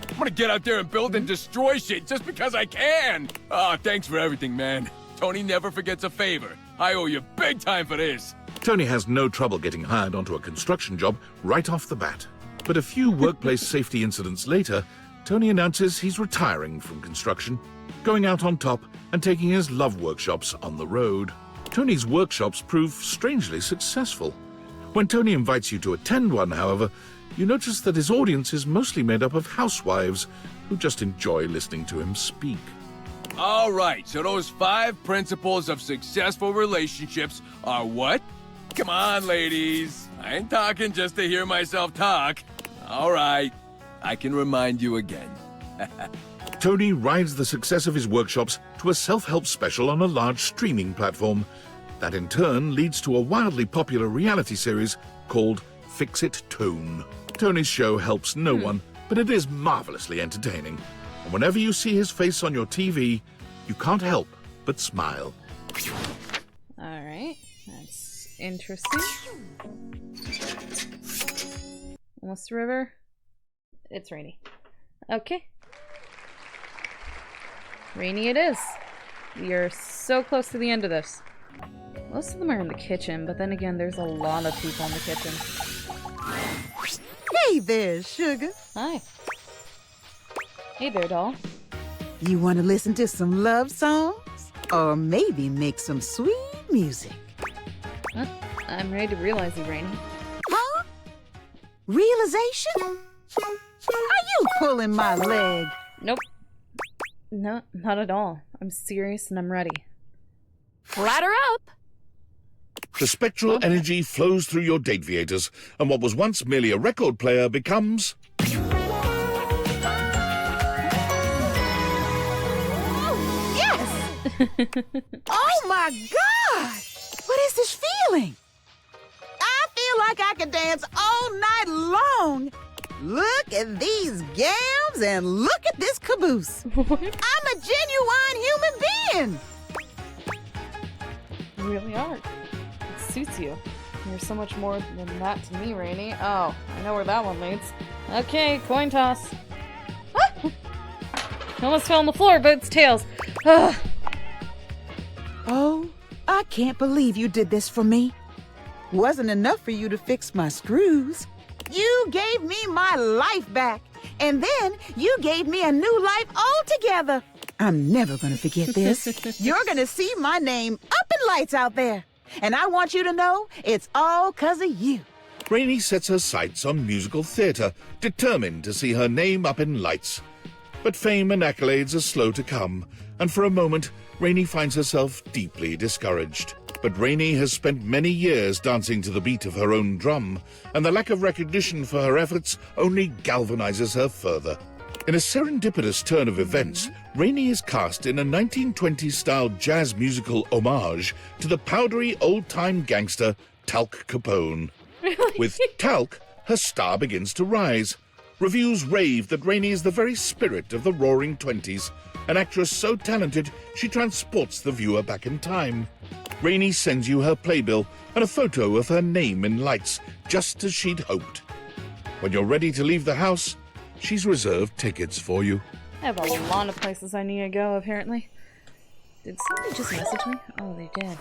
I'm gonna get out there and build and destroy shit just because I can. Ah, thanks for everything, man. Tony never forgets a favor. I owe you big time for this. Tony has no trouble getting hired onto a construction job right off the bat. But a few workplace safety incidents later, Tony announces he's retiring from construction, going out on top and taking his love workshops on the road. Tony's workshops prove strangely successful. When Tony invites you to attend one, however, you notice that his audience is mostly made up of housewives who just enjoy listening to him speak. All right, so those 5 principles of successful relationships are what? Come on, ladies. I ain't talking just to hear myself talk. All right, I can remind you again. Tony rides the success of his workshops to a self-help special on a large streaming platform. That in turn leads to a wildly popular reality series called Fix It Tone. Tony's show helps no one, but it is marvelously entertaining. And whenever you see his face on your TV, you can't help but smile. Alright, that's interesting. Almost the river. It's rainy. Okay. Rainy it is. We are so close to the end of this. Most of them are in the kitchen, but then again, there's a lot of people in the kitchen. Hey there, sugar. Hi. Hey there, doll. You want to listen to some love songs? Or maybe make some sweet music? Huh? I'm ready to realize you, Rainy. Huh? Realization? Are you pulling my leg? Nope. No, not at all. I'm serious and I'm ready. Flatter up! The spectral energy flows through your dateviators, and what was once merely a record player becomes... Oh my God! What is this feeling? I feel like I could dance all night long. Look at these gams and look at this caboose. I'm a genuine human being. You really are. It suits you. You're so much more than that to me, Rainy. Oh, I know where that one leads. Okay, coin toss. Ah! I almost fell on the floor, but it's Tails. Ugh. Oh, I can't believe you did this for me. Wasn't enough for you to fix my screws. You gave me my life back, and then you gave me a new life altogether. I'm never gonna forget this. You're gonna see my name up in lights out there, and I want you to know it's all 'cause of you. Rainy sets her sights on musical theatre, determined to see her name up in lights. But fame and accolades are slow to come, and for a moment, Rainy finds herself deeply discouraged. But Rainey has spent many years dancing to the beat of her own drum, and the lack of recognition for her efforts only galvanizes her further. In a serendipitous turn of events, Rainey is cast in a 1920s-style jazz musical homage to the powdery old-time gangster Talc Capone. With Talc, her star begins to rise. Reviews rave that Rainey is the very spirit of the Roaring Twenties, an actress so talented she transports the viewer back in time. Rainey sends you her playbill and a photo of her name in lights, just as she'd hoped. When you're ready to leave the house, she's reserved tickets for you. I have a lot of places I need to go, apparently. Did somebody just message me? Oh, they did.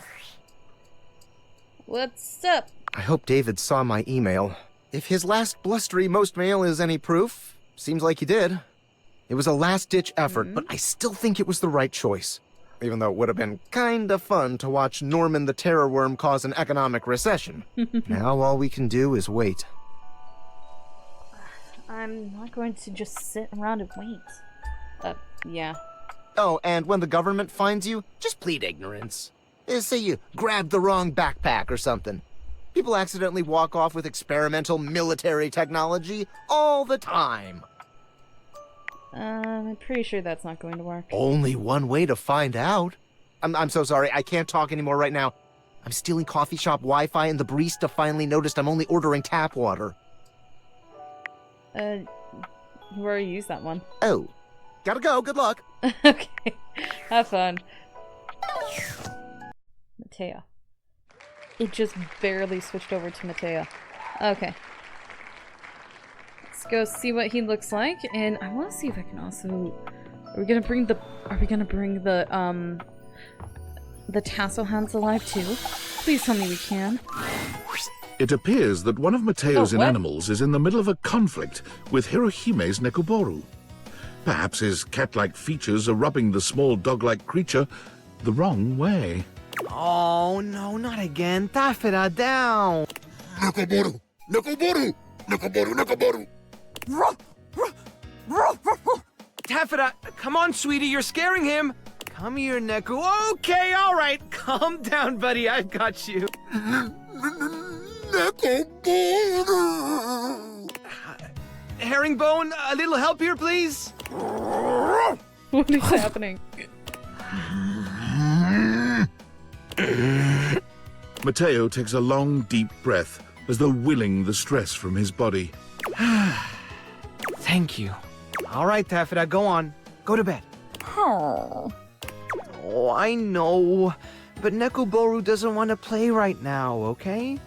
What's up? I hope David saw my email. If his last blustery most mail is any proof, seems like he did. It was a last-ditch effort, but I still think it was the right choice. Even though it would have been kinda fun to watch Norman the Terror Worm cause an economic recession. Now all we can do is wait. I'm not going to just sit around and wait. Yeah. Oh, and when the government finds you, just plead ignorance. Say you grabbed the wrong backpack or something. People accidentally walk off with experimental military technology all the time. I'm pretty sure that's not going to work. Only one way to find out. I'm so sorry, I can't talk anymore right now. I'm stealing coffee shop Wi-Fi and the barista finally noticed I'm only ordering tap water. You already used that one. Oh. Gotta go, good luck. Okay. Have fun. Mateo. It just barely switched over to Mateo. Okay. Let's go see what he looks like, and I want to see if I can also... Are we gonna bring the tassel hands alive too? Please tell me we can. It appears that one of Mateo's Oh, what? animals is in the middle of a conflict with Hirohime's Nekoboru. Perhaps his cat-like features are rubbing the small dog-like creature the wrong way. Oh, no, not again. Taffeta, down! Nekoboru! Nekoboru! Nekoboru! Nekoboru! Taffeta, come on, sweetie, you're scaring him! Come here, Neku. Okay, alright. Calm down, buddy, I've got you. Nekoboru! Herringbone, a little help here, please? What is happening? Mateo takes a long, deep breath, as though willing the stress from his body. Thank you. All right, Taffeta, go on. Go to bed. Oh, I know. But Nekoboru doesn't want to play right now, okay?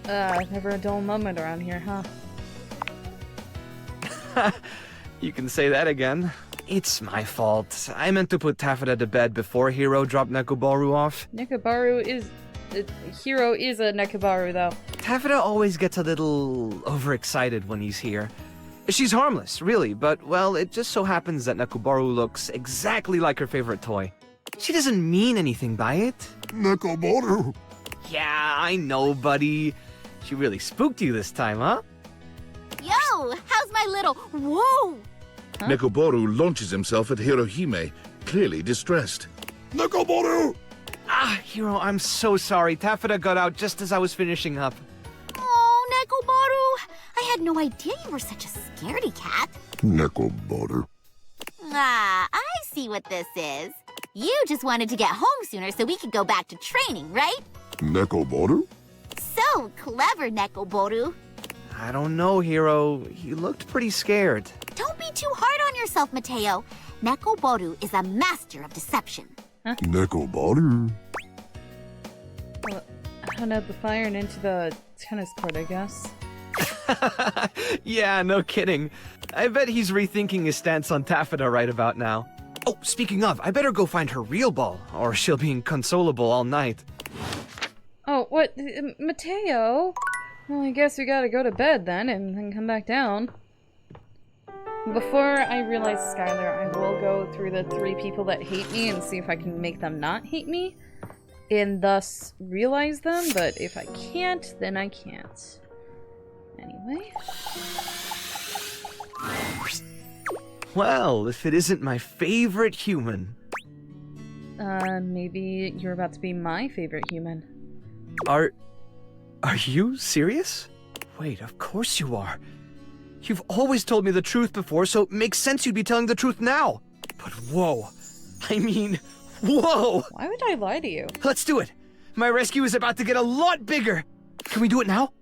Never a dull moment around here, huh? You can say that again. It's my fault. I meant to put Taffeta to bed before Hiro dropped Nekoboru off. Nekobaru is... Hiro is a Nekobaru, though. Taffeta always gets a little overexcited when he's here. She's harmless, really, but, well, it just so happens that Nekoboru looks exactly like her favorite toy. She doesn't mean anything by it. Nekoboru! Yeah, I know, buddy. She really spooked you this time, huh? Yo, how's my little... Whoa! Huh? Nekoboru launches himself at Hirohime, clearly distressed. Nekoboru! Ah, Hiro, I'm so sorry. Taffeta got out just as I was finishing up. Oh, Nekoboru! I had no idea you were such a scaredy cat. Nekoboru. Ah, I see what this is. You just wanted to get home sooner so we could go back to training, right? Nekoboru? So clever, Nekoboru. I don't know, Hiro. He looked pretty scared. Don't be too hard on yourself, Mateo. Nekoboru is a master of deception. Huh? Nekoboru. Well, out of the fire and into the tennis court, I guess. Yeah, no kidding. I bet he's rethinking his stance on Taffeta right about now. Oh, speaking of, I better go find her real ball, or she'll be inconsolable all night. Oh, what? Mateo? Well, I guess we gotta go to bed then, and then come back down. Before I realize Skylar, I will go through the 3 people that hate me and see if I can make them not hate me, and thus realize them, but if I can't, then I can't. Anyway. Well, if it isn't my favorite human. Maybe you're about to be my favorite human. Are you serious? Wait, of course you are. You've always told me the truth before, so it makes sense you'd be telling the truth now. But whoa. I mean, whoa! Why would I lie to you? Let's do it! My rescue is about to get a lot bigger! Can we do it now?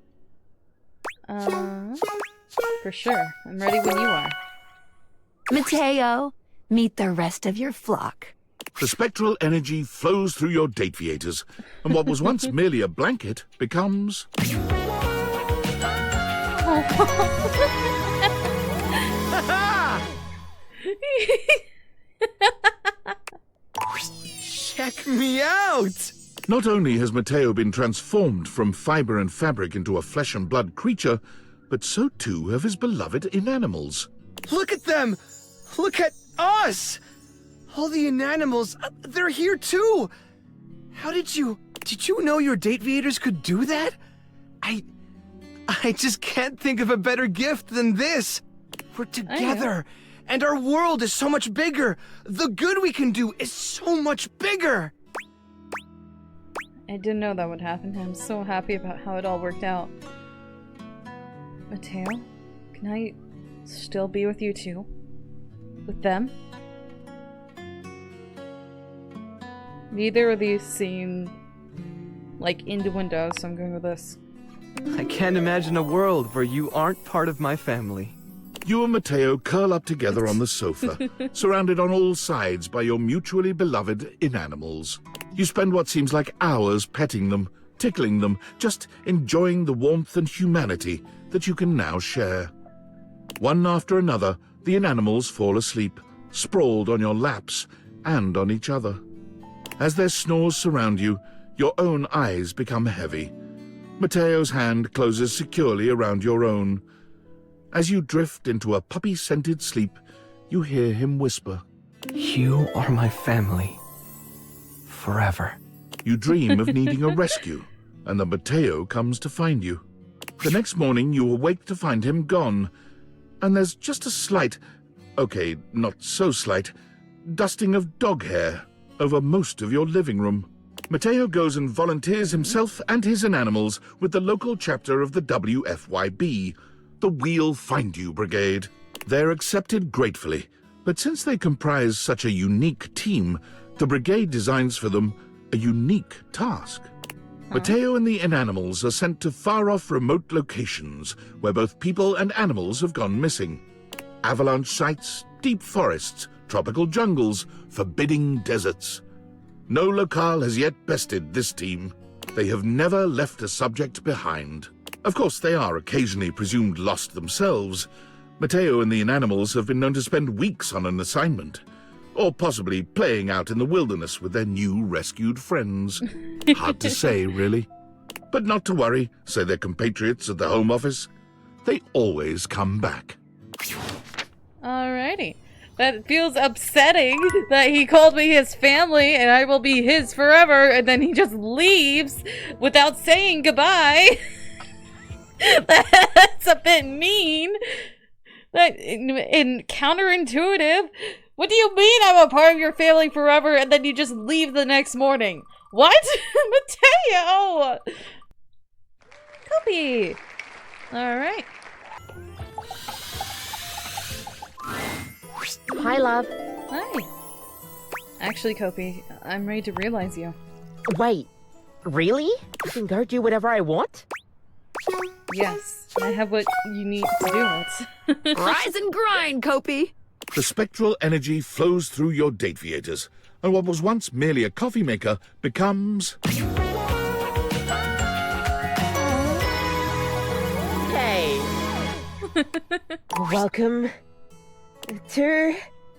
For sure. I'm ready when you are. Mateo, meet the rest of your flock. The spectral energy flows through your dateviators, and what was once merely a blanket becomes... Check me out! Not only has Mateo been transformed from fiber and fabric into a flesh and blood creature, but so too have his beloved inanimals. Look at them! Look at us! All the inanimals, they're here too! How did you know your dateviators could do that? I just can't think of a better gift than this! We're together, and our world is so much bigger! The good we can do is so much bigger! I didn't know that would happen. I'm so happy about how it all worked out. Mateo, can I still be with you too? With them? Neither of these seem like innuendo, so I'm going with this. I can't imagine a world where you aren't part of my family. You and Mateo curl up together on the sofa, surrounded on all sides by your mutually beloved inanimals. You spend what seems like hours petting them, tickling them, just enjoying the warmth and humanity that you can now share. One after another, the inanimals fall asleep, sprawled on your laps and on each other. As their snores surround you, your own eyes become heavy. Mateo's hand closes securely around your own. As you drift into a puppy-scented sleep, you hear him whisper, You are my family. Forever. You dream of needing a rescue, and then Mateo comes to find you. The next morning, you awake to find him gone, and there's just a slight, okay, not so slight, dusting of dog hair over most of your living room. Mateo goes and volunteers himself and his inanimals with the local chapter of the WFYB, the We'll Find You Brigade. They're accepted gratefully, but since they comprise such a unique team, the brigade designs for them a unique task. Mateo and the inanimals are sent to far-off remote locations where both people and animals have gone missing. Avalanche sites, deep forests, tropical jungles, forbidding deserts. No locale has yet bested this team. They have never left a subject behind. Of course, they are occasionally presumed lost themselves. Mateo and the inanimals have been known to spend weeks on an assignment, or possibly playing out in the wilderness with their new rescued friends. Hard to say, really. But not to worry, say their compatriots at the Home Office. They always come back. Alrighty. That feels upsetting that he called me his family and I will be his forever, and then he just leaves without saying goodbye. That's a bit mean. And counterintuitive. What do you mean I'm a part of your family forever and then you just leave the next morning? What? Mateo! Copy. Alright. Hi, love. Hi. Actually, Kopi, I'm ready to realize you. Wait, really? I can go do whatever I want? Yes, I have what you need to do it. Rise and grind, Kopi! The spectral energy flows through your dateviators, and what was once merely a coffee maker becomes... Hey! Welcome to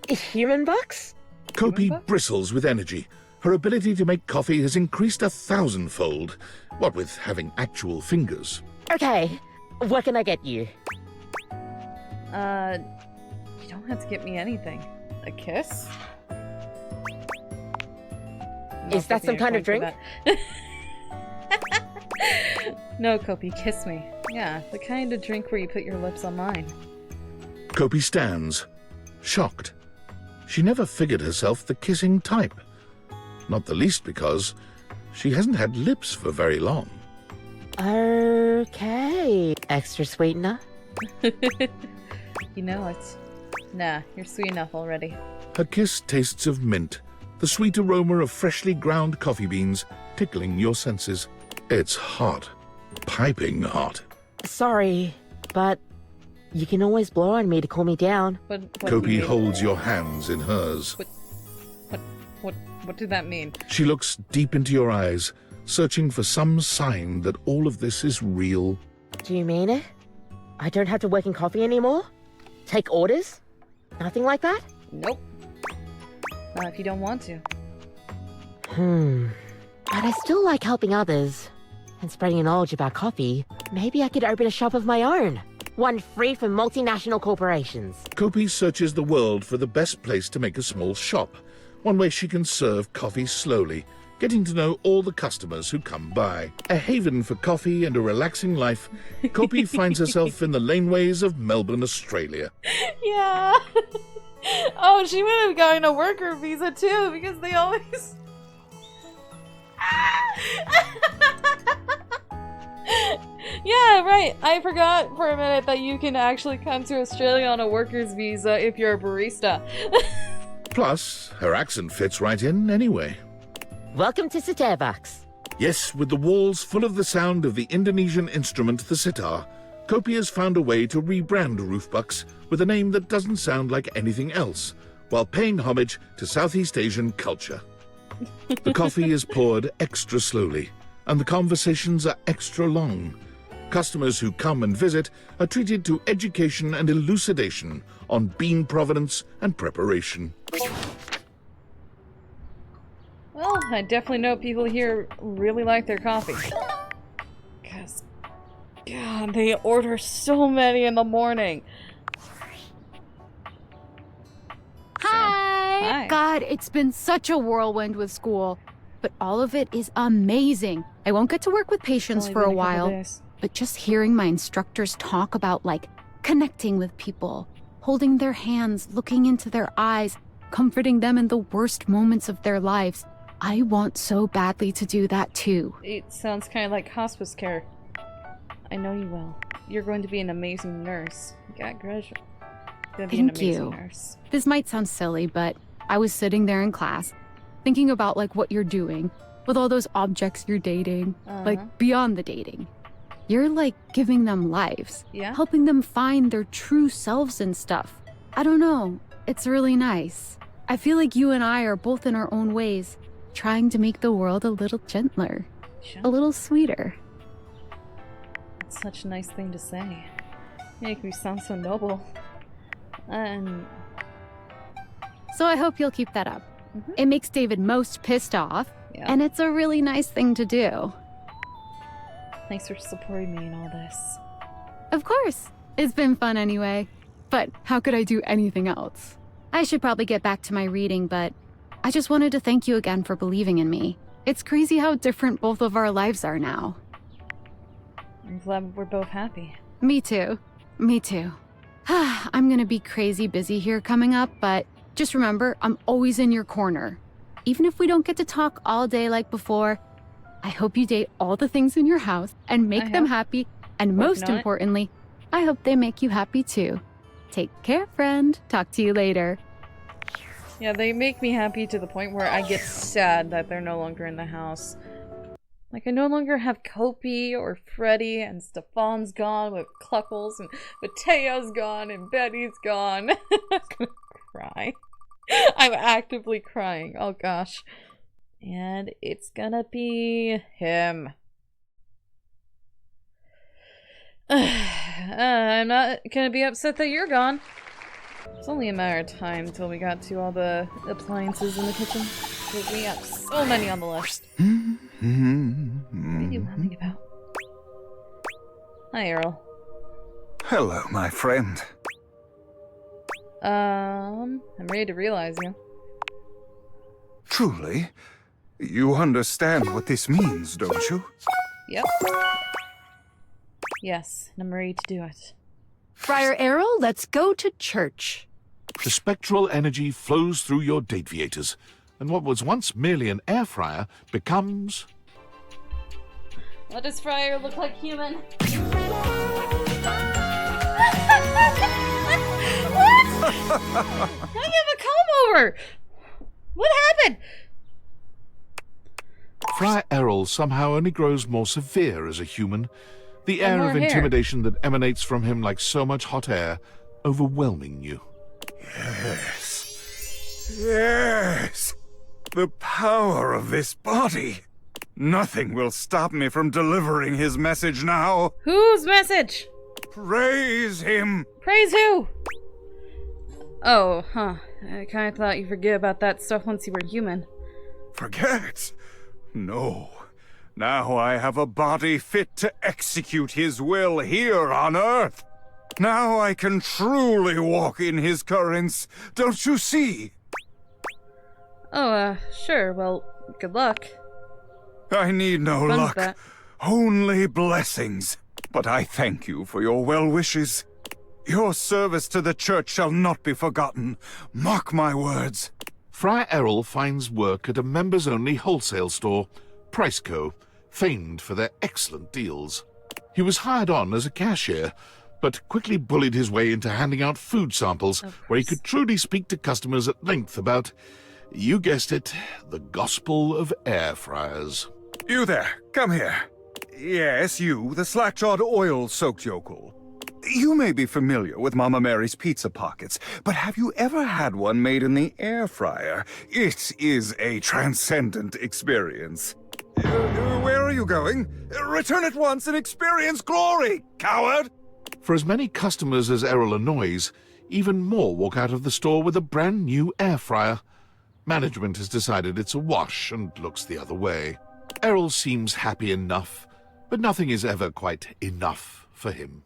Human Box? Kopi bristles with energy. Her ability to make coffee has increased 1,000-fold, what with having actual fingers. Okay, what can I get you? You don't have to get me anything. A kiss? Is that some kind of drink? No, Kopi, kiss me. Yeah, the kind of drink where you put your lips on mine. Kopi stands, shocked. She never figured herself the kissing type. Not the least because she hasn't had lips for very long. Okay. Extra sweetener? You know it. Nah, you're sweet enough already. Her kiss tastes of mint, the sweet aroma of freshly ground coffee beans tickling your senses. It's hot. Piping hot. Sorry, but you can always blow on me to cool me down. Kopi holds your hands in hers. What did that mean? She looks deep into your eyes, searching for some sign that all of this is real. Do you mean it? I don't have to work in coffee anymore? Take orders? Nothing like that? Nope. Not if you don't want to. But I still like helping others. And spreading knowledge about coffee. Maybe I could open a shop of my own. One free from multinational corporations. Kopi searches the world for the best place to make a small shop. One way she can serve coffee slowly, getting to know all the customers who come by. A haven for coffee and a relaxing life, Kopi finds herself in the laneways of Melbourne, Australia. Yeah. Oh, she would have gotten a worker visa too, because they always... Yeah, right. I forgot for a minute that you can actually come to Australia on a worker's visa if you're a barista. Plus, her accent fits right in anyway. Welcome to Starbucks. Yes, with the walls full of the sound of the Indonesian instrument the sitar, Kopi has found a way to rebrand Roofbucks with a name that doesn't sound like anything else, while paying homage to Southeast Asian culture. The coffee is poured extra slowly, and the conversations are extra long. Customers who come and visit are treated to education and elucidation on bean provenance and preparation. Well, I definitely know people here really like their coffee. Because, God, they order so many in the morning. Hi! God, it's been such a whirlwind with school. But all of it is amazing. I won't get to work with patients for a while. But just hearing my instructors talk about, like, connecting with people, holding their hands, looking into their eyes, comforting them in the worst moments of their lives. I want so badly to do that too. It sounds kind of like hospice care. I know you will. You're going to be an amazing nurse. Congratulations. Thank you. This might sound silly, but I was sitting there in class, thinking about, like, what you're doing with all those objects you're dating, like, beyond the dating. You're, like, giving them lives. Yeah? Helping them find their true selves and stuff. I don't know. It's really nice. I feel like you and I are both in our own ways, trying to make the world a little gentler. A little sweeter. It's such a nice thing to say. You make me sound so noble. And... So I hope you'll keep that up. It makes David most pissed off, and it's a really nice thing to do. Thanks for supporting me in all this. Of course. It's been fun anyway. But how could I do anything else? I should probably get back to my reading, but I just wanted to thank you again for believing in me. It's crazy how different both of our lives are now. I'm glad we're both happy. Me too. Me too. I'm gonna be crazy busy here coming up, but just remember, I'm always in your corner. Even if we don't get to talk all day like before, I hope you date all the things in your house and make them happy, and most importantly, I hope they make you happy too. Take care, friend. Talk to you later. Yeah, they make me happy to the point where I get sad that they're no longer in the house. Like, I no longer have Kopi or Freddy, and Stefan's gone with Cluckles, and Mateo's gone, and Betty's gone. I'm gonna cry. I'm actively crying. Oh gosh. And it's gonna be him. I'm not gonna be upset that you're gone. It's only a matter of time until we got to all the appliances in the kitchen. We have so many on the list. What are you laughing about? Hi, Earl. Hello, my friend. I'm ready to realize you. Truly? You understand what this means, don't you? Yep. Yes, and I'm ready to do it. Friar Errol, let's go to church. The spectral energy flows through your dateviators, and what was once merely an air fryer becomes... What does Fryer look like human? What? Now you have a comb over! What happened? Friar Errol somehow only grows more severe as a human, the air of intimidation that emanates from him like so much hot air, overwhelming you. Yes. Yes. The power of this body. Nothing will stop me from delivering his message now. Whose message? Praise him. Praise who? Oh, huh. I kinda thought you'd forget about that stuff once you were human. Forget? No. Now I have a body fit to execute his will here on Earth. Now I can truly walk in his currents. Don't you see? Oh, sure. Well, good luck. I need no luck. Only blessings. But I thank you for your well wishes. Your service to the church shall not be forgotten. Mark my words. Friar Errol finds work at a members-only wholesale store, Priceco, famed for their excellent deals. He was hired on as a cashier, but quickly bullied his way into handing out food samples where he could truly speak to customers at length about, you guessed it, the gospel of air fryers. You there, come here. Yes, you, the slack-jawed oil-soaked yokel. You may be familiar with Mama Mary's pizza pockets, but have you ever had one made in the air fryer? It is a transcendent experience. Where are you going? Return at once and experience glory, coward! For as many customers as Errol annoys, even more walk out of the store with a brand new air fryer. Management has decided it's a wash and looks the other way. Errol seems happy enough, but nothing is ever quite enough for him.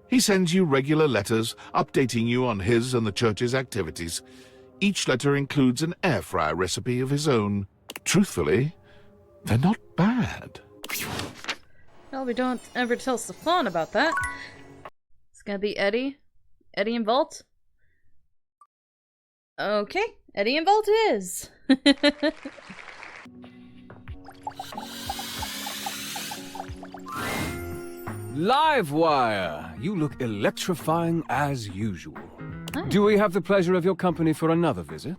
He sends you regular letters updating you on his and the church's activities. Each letter includes an air fryer recipe of his own. Truthfully, they're not bad. Well, we don't ever tell Stefan about that. It's gonna be Eddie. Eddie and Vault? Okay, Eddie and Vault it is. Livewire! You look electrifying as usual. Do we have the pleasure of your company for another visit?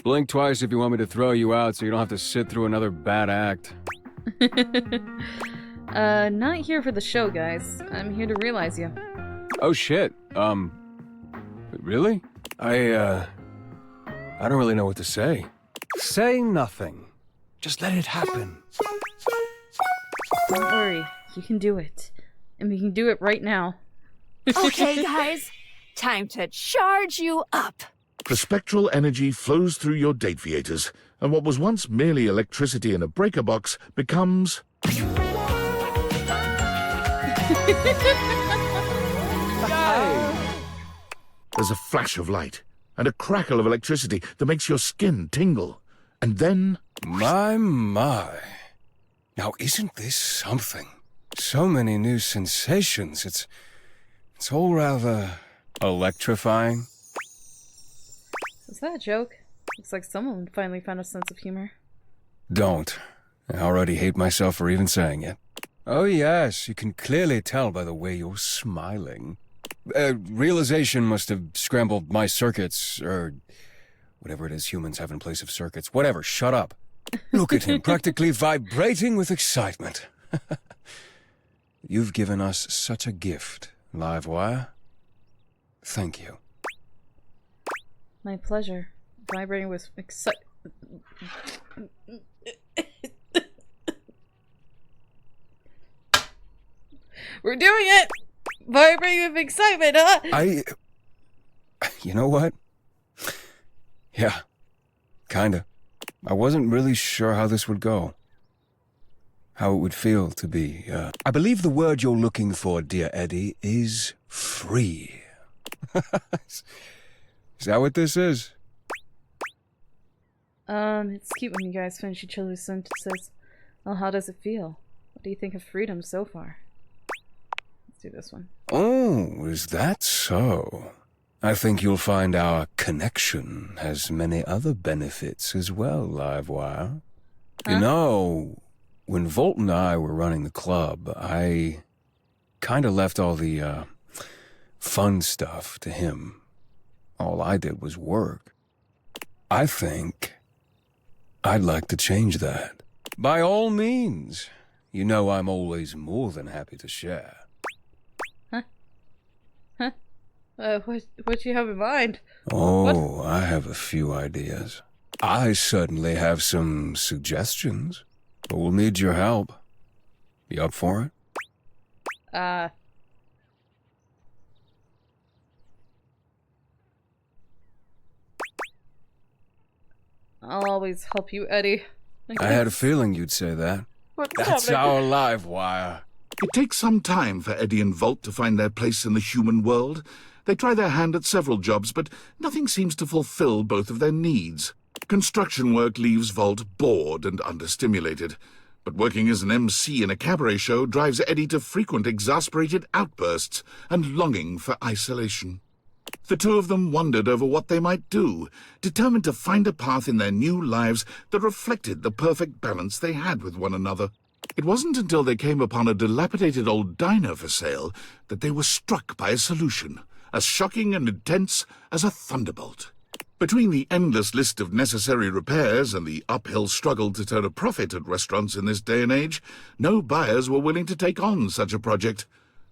Blink twice if you want me to throw you out so you don't have to sit through another bad act. Not here for the show, guys. I'm here to realize you. Oh shit, really? I don't really know what to say. Say nothing. Just let it happen. Don't worry, you can do it. And we can do it right now. Okay, guys. Time to charge you up. The spectral energy flows through your dateviators, and what was once merely electricity in a breaker box becomes... There's a flash of light, and a crackle of electricity that makes your skin tingle. And then... My. Now isn't this something? So many new sensations. It's all rather electrifying. Was that a joke? Looks like someone finally found a sense of humor. Don't. I already hate myself for even saying it. Oh yes, you can clearly tell by the way you're smiling. Realization must have scrambled my circuits, or whatever it is humans have in place of circuits. Whatever, shut up. Look at him, practically vibrating with excitement. You've given us such a gift, Livewire. Thank you. My pleasure. Vibrating with We're doing it! Vibrating with excitement, huh? You know what? Yeah, kinda. I wasn't really sure how this would go. How it would feel to be, I believe the word you're looking for, dear Eddie, is free. Is that what this is? It's cute when you guys finish each other's sentences. Well, how does it feel? What do you think of freedom so far? Let's do this one. Oh, is that so? I think you'll find our connection has many other benefits as well, Livewire. You know, when Volt and I were running the club, I kind of left all the, fun stuff to him. All I did was work. I think I'd like to change that. By all means. You know I'm always more than happy to share. What you have in mind? Oh, I have a few ideas. I certainly have some suggestions, but we'll need your help. You up for it? I'll always help you, Eddie. I had a feeling you'd say that. That's our Livewire. It takes some time for Eddie and Volt to find their place in the human world. They try their hand at several jobs, but nothing seems to fulfill both of their needs. Construction work leaves Volt bored and understimulated, but working as an MC in a cabaret show drives Eddie to frequent exasperated outbursts and longing for isolation. The two of them wondered over what they might do, determined to find a path in their new lives that reflected the perfect balance they had with one another. It wasn't until they came upon a dilapidated old diner for sale that they were struck by a solution, as shocking and intense as a thunderbolt. Between the endless list of necessary repairs and the uphill struggle to turn a profit at restaurants in this day and age, no buyers were willing to take on such a project.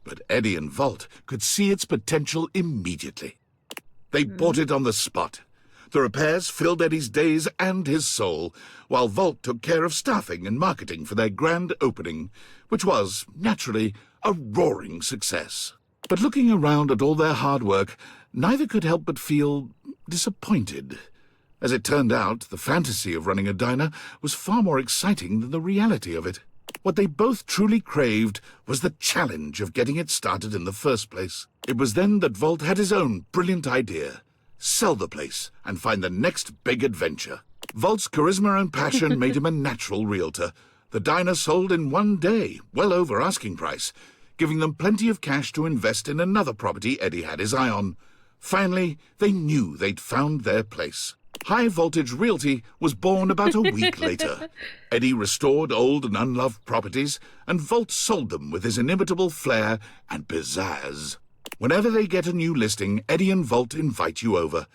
But Eddie and Volt could see its potential immediately. They bought it on the spot. The repairs filled Eddie's days and his soul, while Volt took care of staffing and marketing for their grand opening, which was, naturally, a roaring success. But looking around at all their hard work, neither could help but feel disappointed. As it turned out, the fantasy of running a diner was far more exciting than the reality of it. What they both truly craved was the challenge of getting it started in the first place. It was then that Volt had his own brilliant idea. Sell the place and find the next big adventure. Volt's charisma and passion made him a natural realtor. The diner sold in one day, well over asking price, giving them plenty of cash to invest in another property Eddie had his eye on. Finally, they knew they'd found their place. High Voltage Realty was born about a week later. Eddie restored old and unloved properties, and Volt sold them with his inimitable flair and pizzazz. Whenever they get a new listing, Eddie and Volt invite you over.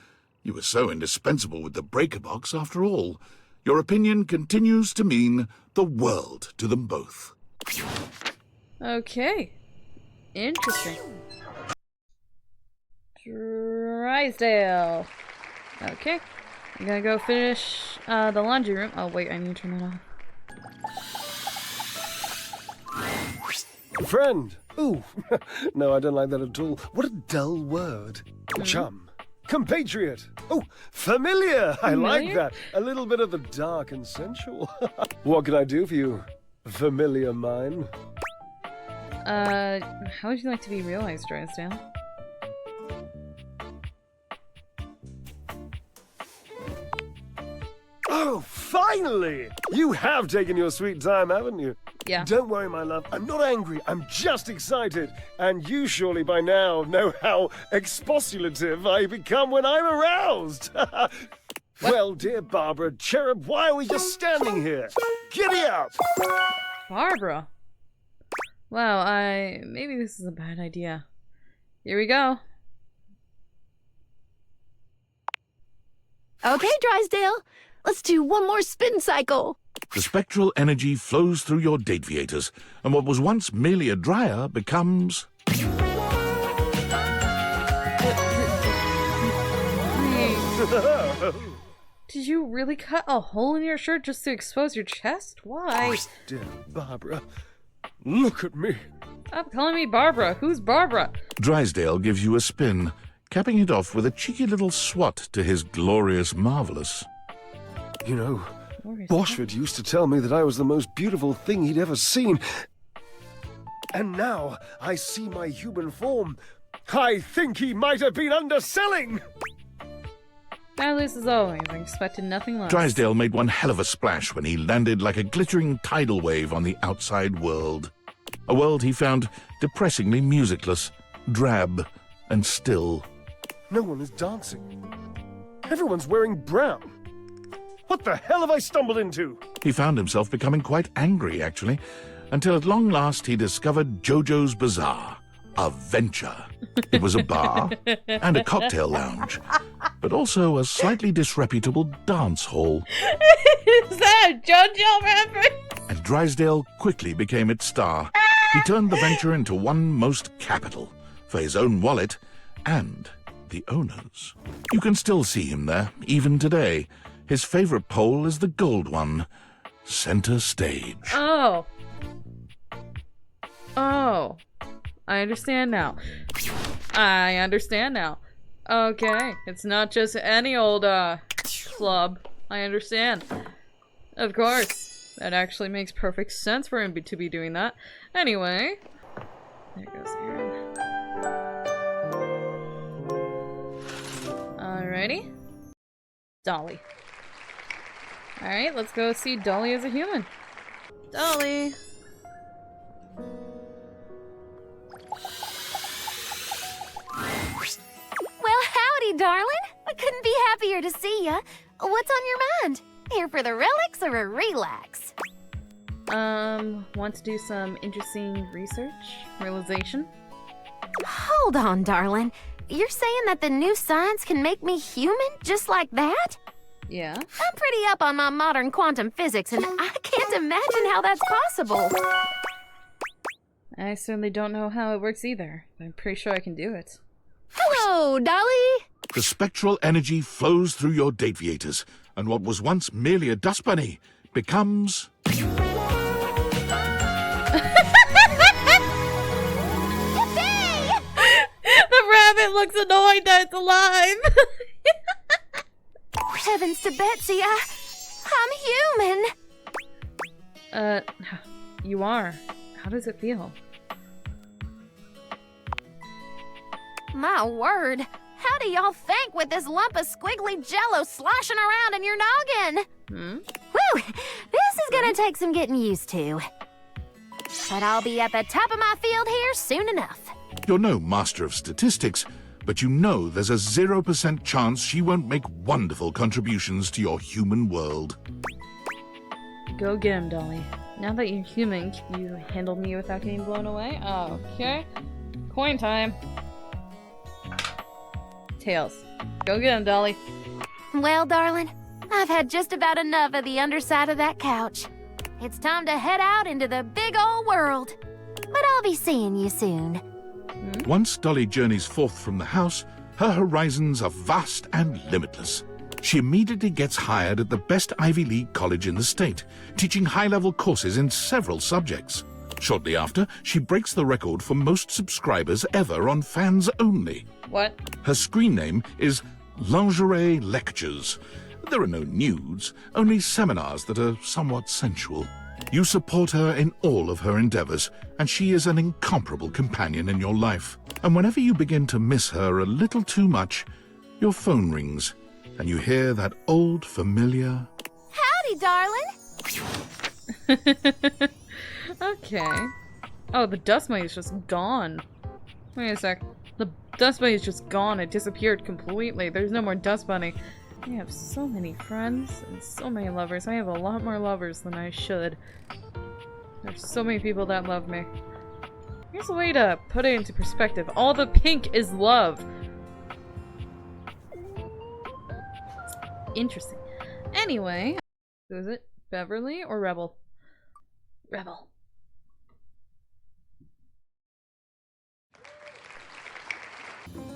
You were so indispensable with the breaker box, after all. Your opinion continues to mean the world to them both. Okay. Interesting. Drysdale. Okay. I'm gonna go finish the laundry room. Oh wait, I need to turn that off. Friend. Ooh. No, I don't like that at all. What a dull word. Chum. Compatriot. Oh, familiar. I like that. A little bit of the dark and sensual. What can I do for you, familiar mine? How would you like to be realized, Drysdale? Oh, finally! You have taken your sweet time, haven't you? Yeah. Don't worry, my love. I'm not angry. I'm just excited. And you surely by now know how expostulative I become when I'm aroused. Well, dear Barbara, cherub, why are we just standing here? Giddy up! Barbara? Wow, maybe this is a bad idea. Here we go. Okay, Drysdale. Let's do one more spin cycle. The spectral energy flows through your dateviators, and what was once merely a dryer becomes... Did you really cut a hole in your shirt just to expose your chest? Why? Dear Barbara, look at me. Stop calling me Barbara. Who's Barbara? Drysdale gives you a spin, capping it off with a cheeky little swat to his glorious marvelous. You know, Boshford used to tell me that I was the most beautiful thing he'd ever seen. And now I see my human form. I think he might have been underselling! Fabulous as always. I expected nothing less. Drysdale made one hell of a splash when he landed like a glittering tidal wave on the outside world. A world he found depressingly musicless, drab, and still. No one is dancing. Everyone's wearing brown. What the hell have I stumbled into? He found himself becoming quite angry, actually, until at long last he discovered Jojo's Bazaar, a venture. It was a bar and a cocktail lounge, but also a slightly disreputable dance hall. Is that a JoJo reference? And Drysdale quickly became its star. He turned the venture into one most capital, for his own wallet and the owners. You can still see him there, even today. His favorite pole is the gold one, center stage. Oh. Oh. I understand now. I understand now. Okay. It's not just any old, club. I understand. Of course. That actually makes perfect sense for him to be doing that. Anyway. There goes Aaron. Alrighty. Dolly. Alright, let's go see Dolly as a human. Dolly! Well, howdy, darling. I couldn't be happier to see ya. What's on your mind? Here for the relics or a relax? Want to do some interesting research? Realization? Hold on, darling. You're saying that the new science can make me human just like that? Yeah. I'm pretty up on my modern quantum physics, and I can't imagine how that's possible. I certainly don't know how it works either. I'm pretty sure I can do it. Hello, Dolly! The spectral energy flows through your dateaviators, and what was once merely a dust bunny becomes... The rabbit looks annoyed that it's alive! Heavens to Betsy, I'm human! You are. How does it feel? My word, how do y'all think with this lump of squiggly jello sloshing around in your noggin? Whew, this is gonna take some getting used to. But I'll be at the top of my field here soon enough. You're no master of statistics, but you know there's a 0% chance she won't make wonderful contributions to your human world. Go get him, Dolly. Now that you're human, can you handle me without getting blown away? Okay. Coin time. Tails. Go get him, Dolly. Well, darling, I've had just about enough of the underside of that couch. It's time to head out into the big old world. But I'll be seeing you soon. Once Dolly journeys forth from the house, her horizons are vast and limitless. She immediately gets hired at the best Ivy League college in the state, teaching high-level courses in several subjects. Shortly after, she breaks the record for most subscribers ever on Fans Only. What? Her screen name is Lingerie Lectures. There are no nudes, only seminars that are somewhat sensual. You support her in all of her endeavors, and she is an incomparable companion in your life. And whenever you begin to miss her a little too much, your phone rings, and you hear that old familiar... Howdy, darling! Okay. Oh, the dust mite is just gone. Wait a sec. The dust bunny is just gone. It disappeared completely. There's no more dust bunny. I have so many friends and so many lovers. I have a lot more lovers than I should. There's so many people that love me. Here's a way to put it into perspective. All the pink is love. Interesting. Anyway, who is it? Beverly or Rebel? Rebel.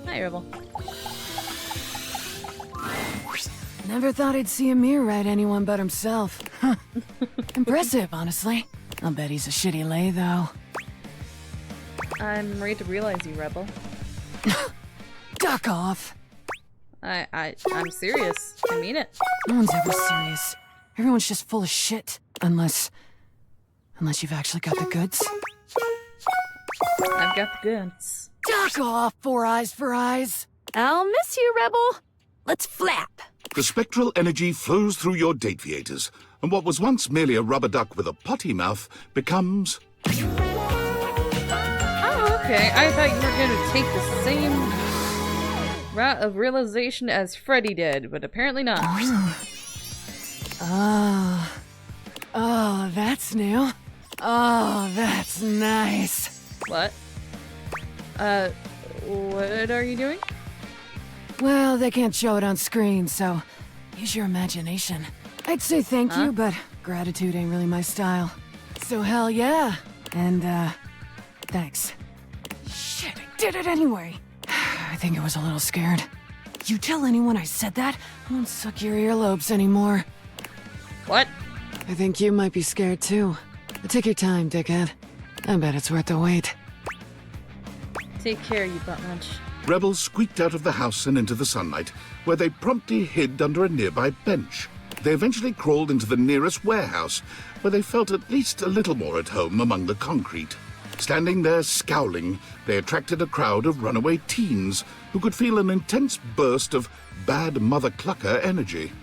Hi, Rebel. Never thought I'd see Amir write anyone but himself. Huh. Impressive, honestly. I'll bet he's a shitty lay, though. I'm ready to realize you, Rebel. Duck off! I'm serious. I mean it. No one's ever serious. Everyone's just full of shit. Unless you've actually got the goods. I've got the goods. Duck off, Four Eyes for Eyes! I'll miss you, Rebel. Let's flap. The spectral energy flows through your dateaviators, and what was once merely a rubber duck with a potty mouth becomes... Oh, okay. I thought you were going to take the same Route of realization as Freddy did, but apparently not. Oh, that's new. Oh, that's nice. What? What are you doing? Well, they can't show it on screen, so use your imagination. I'd say thank you, but gratitude ain't really my style. So hell yeah. And, thanks. Shit, I did it anyway. I think I was a little scared. You tell anyone I said that, I won't suck your earlobes anymore. What? I think you might be scared too. But take your time, dickhead. I bet it's worth the wait. Take care, you butt munch. Rebels squeaked out of the house and into the sunlight, where they promptly hid under a nearby bench. They eventually crawled into the nearest warehouse, where they felt at least a little more at home among the concrete. Standing there scowling, they attracted a crowd of runaway teens who could feel an intense burst of bad mother clucker energy.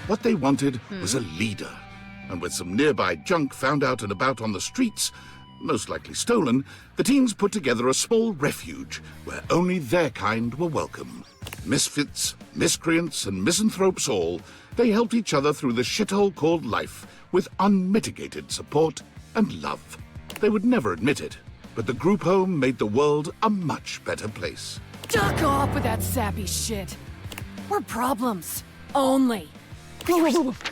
What they wanted was a leader, and with some nearby junk found out and about on the streets, most likely stolen, the teens put together a small refuge where only their kind were welcome. Misfits, miscreants, and misanthropes all, they helped each other through the shithole called life with unmitigated support and love. They would never admit it, but the group home made the world a much better place. Duck off with that sappy shit. We're problems. Only.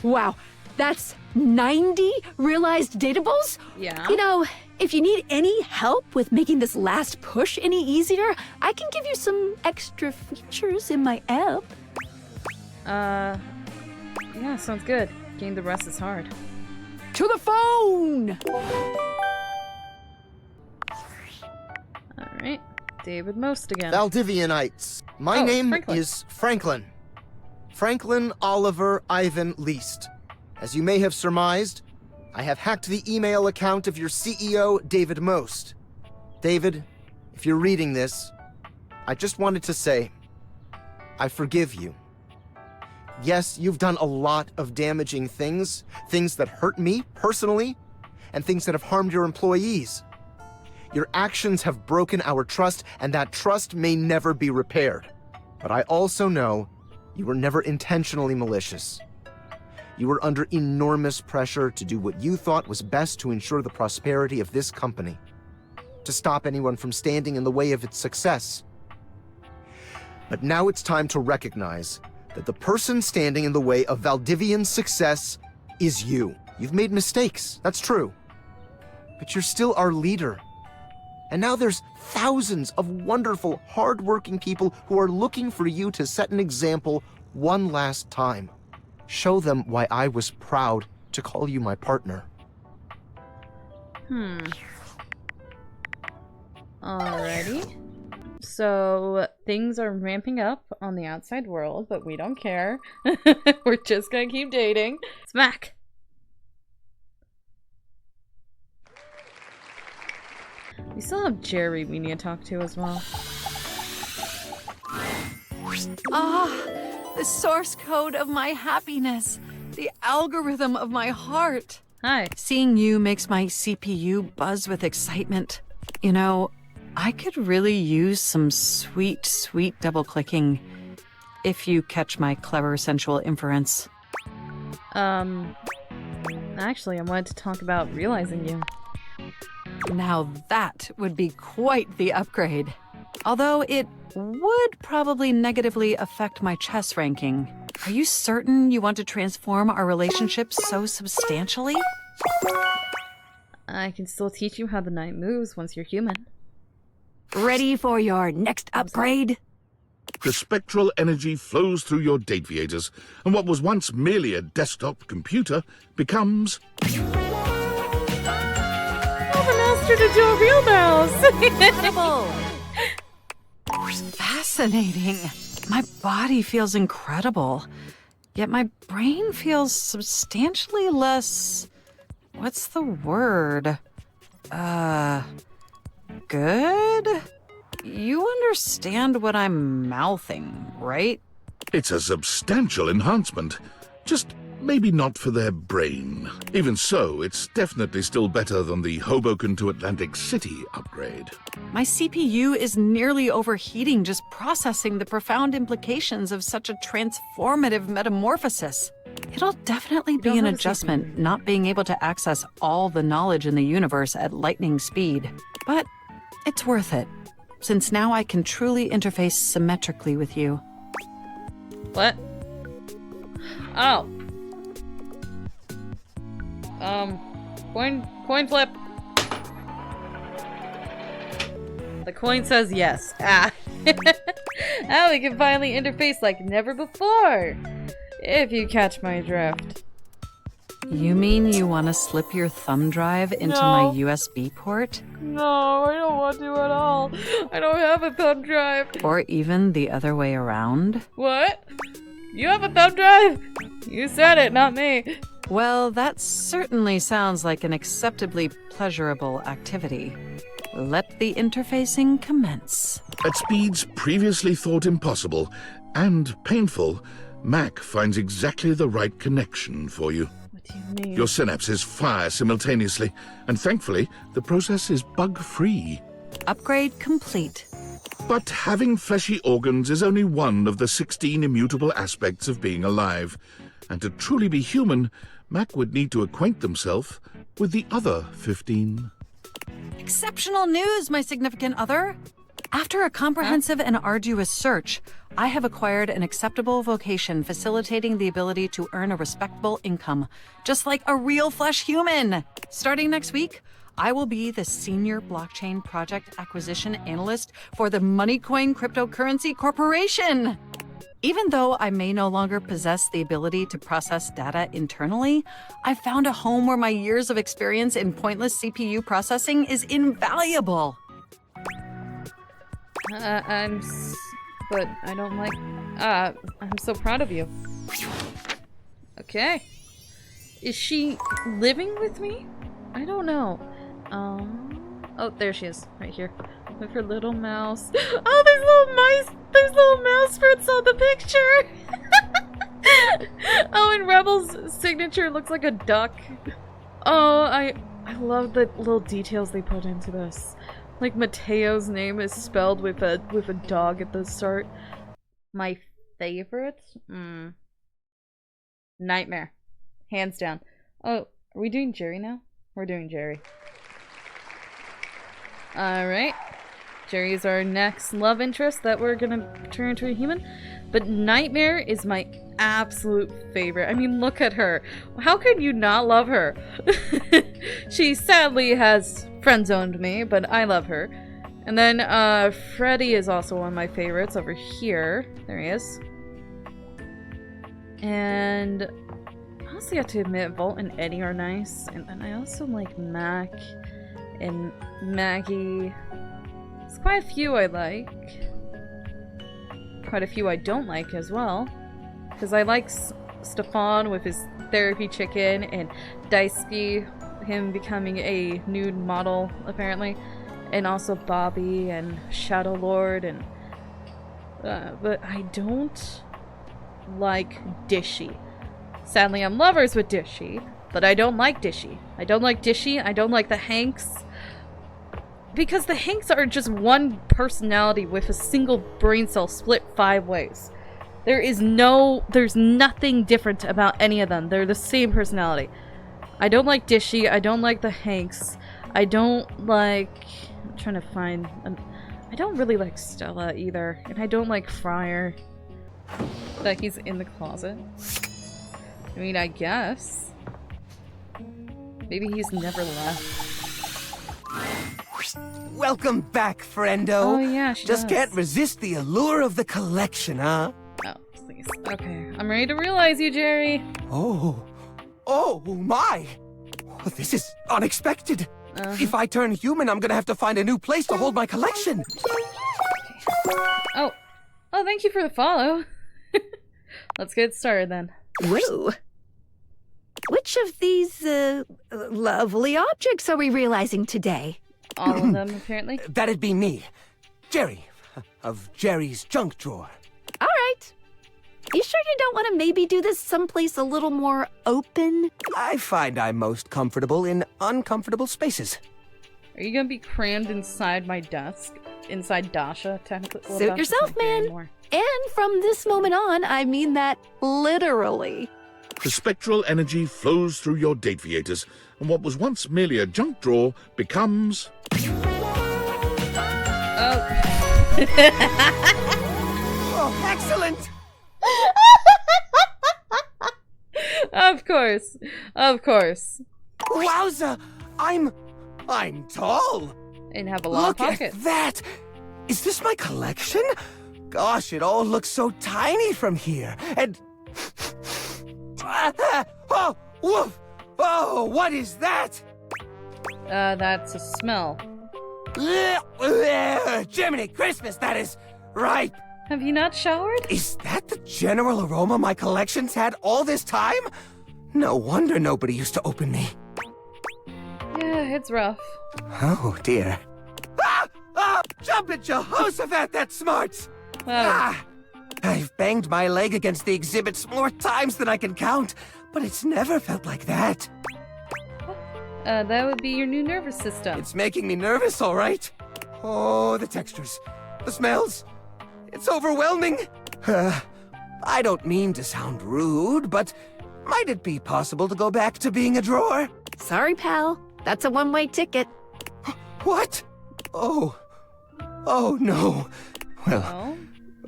Wow, that's 90 realized dateables? Yeah. You know, if you need any help with making this last push any easier, I can give you some extra features in my app. Yeah, sounds good. Getting the rest is hard. To the phone! Alright, David Most again. Valdivianites. My name is Franklin. Franklin Oliver Ivan Least. As you may have surmised, I have hacked the email account of your CEO, David Most. David, if you're reading this, I just wanted to say, I forgive you. Yes, you've done a lot of damaging things, things that hurt me personally, and things that have harmed your employees. Your actions have broken our trust, and that trust may never be repaired. But I also know you were never intentionally malicious. You were under enormous pressure to do what you thought was best to ensure the prosperity of this company, to stop anyone from standing in the way of its success. But now it's time to recognize that the person standing in the way of Valdivian's success is you. You've made mistakes, that's true. But you're still our leader. And now there's thousands of wonderful, hard-working people who are looking for you to set an example one last time. Show them why I was proud to call you my partner. Alrighty. So, things are ramping up on the outside world, but we don't care. We're just gonna keep dating. Smack! We still have Jerry we need to talk to as well. The source code of my happiness. The algorithm of my heart. Hi. Seeing you makes my CPU buzz with excitement. You know, I could really use some sweet, sweet double-clicking if you catch my clever, sensual inference. Actually, I wanted to talk about realizing you. Now that would be quite the upgrade. Although it would probably negatively affect my chess ranking. Are you certain you want to transform our relationship so substantially? I can still teach you how the knight moves once you're human. Ready for your next upgrade? The spectral energy flows through your dateviators, and what was once merely a desktop computer becomes... To do a real mouse. Fascinating. My body feels incredible, yet my brain feels substantially less... What's the word? Good? You understand what I'm mouthing, right? It's a substantial enhancement. Just maybe not for their brain. Even so, it's definitely still better than the Hoboken to Atlantic City upgrade. My CPU is nearly overheating just processing the profound implications of such a transformative metamorphosis. It'll definitely be an adjustment not being able to access all the knowledge in the universe at lightning speed. But it's worth it, since now I can truly interface symmetrically with you. What? Oh. Coin flip. The coin says yes. Ah. Now we can finally interface like never before. If you catch my drift. You mean you want to slip your thumb drive into my USB port? No, I don't want to at all. I don't have a thumb drive. Or even the other way around? What? You have a thumb drive? You said it, not me. Well, that certainly sounds like an acceptably pleasurable activity. Let the interfacing commence. At speeds previously thought impossible and painful, Mac finds exactly the right connection for you. What do you mean? Your synapses fire simultaneously, and thankfully, the process is bug-free. Upgrade complete. But having fleshy organs is only one of the 16 immutable aspects of being alive. And to truly be human, Mac would need to acquaint themselves with the other 15. Exceptional news, my significant other! After a comprehensive and arduous search, I have acquired an acceptable vocation facilitating the ability to earn a respectable income, just like a real flesh human. Starting next week, I will be the Senior Blockchain Project Acquisition Analyst for the Moneycoin Cryptocurrency Corporation. Even though I may no longer possess the ability to process data internally, I've found a home where my years of experience in pointless CPU processing is invaluable. But I don't like, I'm so proud of you. Okay. Is she living with me? I don't know. Oh, there she is, right here. With her little mouse. Oh, there's little mice! There's little mouse fruits on the picture! Oh, and Rebel's signature looks like a duck. Oh, I love the little details they put into this. Like Mateo's name is spelled with a dog at the start. My favorite? Nightmare. Hands down. Oh, are we doing Jerry now? We're doing Jerry. Alright. Jerry is our next love interest that we're gonna turn into a human. But Nightmare is my absolute favorite. I mean, look at her. How could you not love her? She sadly has friend-zoned me, but I love her. And then Freddy is also one of my favorites over here. There he is. And I also have to admit, Volt and Eddie are nice. And I also like Mac and Maggie. There's quite a few I like. Quite a few I don't like as well. Because I like Stefan with his therapy chicken, and Daisuke, him becoming a nude model, apparently. And also Bobby and Shadow Lord, and but I don't like Dishy. Sadly, I'm lovers with Dishy, but I don't like Dishy. I don't like Dishy. I don't like the Hanks. Because the Hanks are just one personality with a single brain cell split 5 ways. There's nothing different about any of them. They're the same personality. I don't like Dishy. I don't like the Hanks. I don't like... I'm trying to find... I don't really like Stella either. And I don't like Fryer. That he's in the closet. I mean, I guess. Maybe he's never left. Welcome back, friendo. Oh yeah, she Just does. can't resist the allure of the collection, huh? Oh, please. Okay, I'm ready to realize you, Jerry. Oh my! This is unexpected. If I turn human, I'm gonna have to find a new place to hold my collection. Oh, thank you for the follow. Let's get started then. Whoa. Which of these lovely objects are we realizing today? All of them, apparently. That'd be me. Jerry. Of Jerry's junk drawer. All right. You sure you don't want to maybe do this someplace a little more open? I find I'm most comfortable in uncomfortable spaces. Are you gonna be crammed inside my desk? Inside Dasha, technically? Well, Suit Dasha's yourself, not here man. anymore. And from this moment on, I mean that literally. The spectral energy flows through your dateaviators, and what was once merely a junk drawer becomes... Oh, excellent! Of course. Of course. Wowza! I'm tall! And have a lot Look of pockets. at that! Is this my collection? Gosh, it all looks so tiny from here. And... oh, woof! Oh, what is that? That's a smell. Jiminy Christmas, that is ripe. Have you not showered? Is that the general aroma my collection's had all this time? No wonder nobody used to open me. Yeah, it's rough. Oh, dear. Jumpin' Jehoshaphat, that's smart! I've banged my leg against the exhibits more times than I can count, but it's never felt like that. That would be your new nervous system. It's making me nervous, all right. Oh, the textures, the smells. It's overwhelming. I don't mean to sound rude, but might it be possible to go back to being a drawer? Sorry, pal. That's a one-way ticket. What? Oh no. Well,